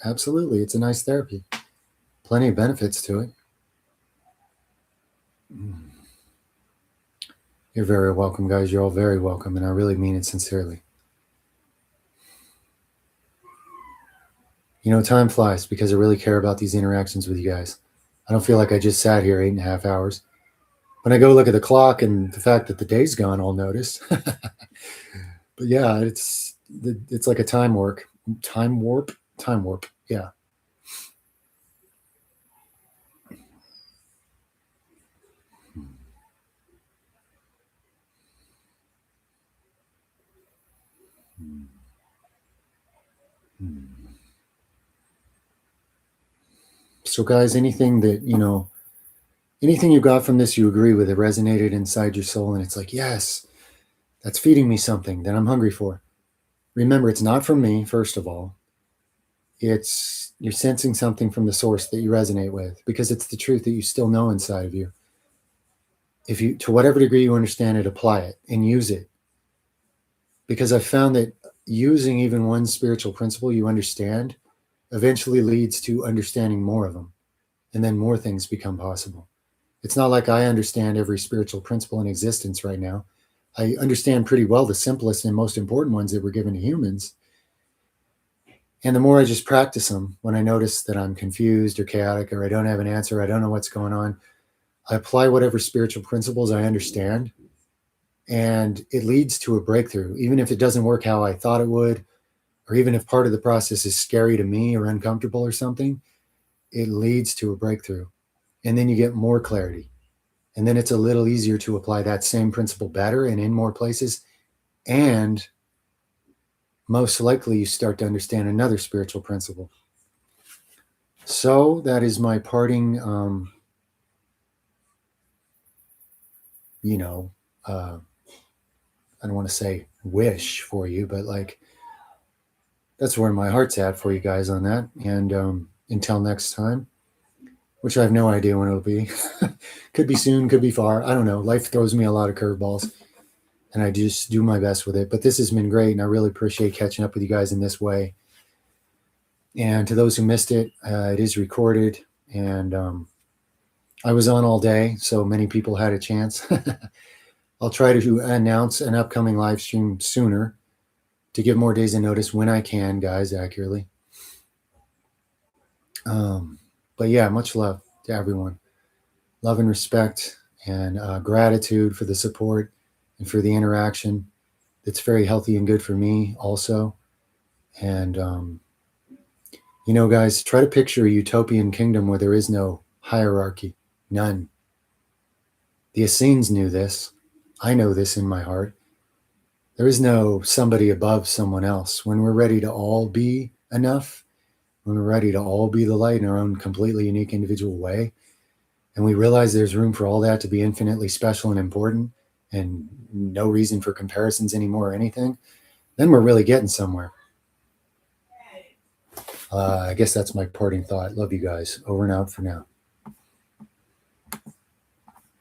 absolutely. It's a nice therapy. Plenty of benefits to it. You're very welcome, guys. You're all very welcome, and I really mean it sincerely. You know, time flies because I really care about these interactions with you guys. I don't feel like I just sat here 8.5 hours. When I go look at the clock and the fact that the day's gone, I'll notice. But yeah, it's like a time warp. Yeah. So, guys, anything you got from this, you agree with, it resonated inside your soul, and it's like, yes, that's feeding me something that I'm hungry for. Remember, it's not from me, first of all. It's you're sensing something from the source that you resonate with because it's the truth that you still know inside of you. If you, to whatever degree you understand it, apply it and use it. Because I've found that using even one spiritual principle you understand eventually leads to understanding more of them. And then more things become possible. It's not like I understand every spiritual principle in existence right now. I understand pretty well the simplest and most important ones that were given to humans. And the more I just practice them, when I notice that I'm confused or chaotic or I don't have an answer, I don't know what's going on, I apply whatever spiritual principles I understand, and it leads to a breakthrough. Even if it doesn't work how I thought it would, or even if part of the process is scary to me or uncomfortable or something, it leads to a breakthrough. And then you get more clarity. And then it's a little easier to apply that same principle better and in more places. And most likely you start to understand another spiritual principle. So that is my parting, I don't want to say wish for you, but like that's where my heart's at for you guys on that. And until next time, which I have no idea when it'll be. Could be soon, could be far. I don't know. Life throws me a lot of curveballs and I just do my best with it. But this has been great, and I really appreciate catching up with you guys in this way. And to those who missed it, it is recorded, and I was on all day, so many people had a chance. I'll try to announce an upcoming live stream sooner to give more days of notice when I can, guys, accurately. But yeah, much love to everyone. Love and respect and gratitude for the support and for the interaction. It's very healthy and good for me also. And, guys, try to picture a utopian kingdom where there is no hierarchy, none. The Essenes knew this. I know this in my heart. There is no somebody above someone else. When we're ready to all be enough, when we're ready to all be the light in our own completely unique individual way, and we realize there's room for all that to be infinitely special and important and no reason for comparisons anymore or anything, then we're really getting somewhere. I guess that's my parting thought. Love you guys. Over and out for now.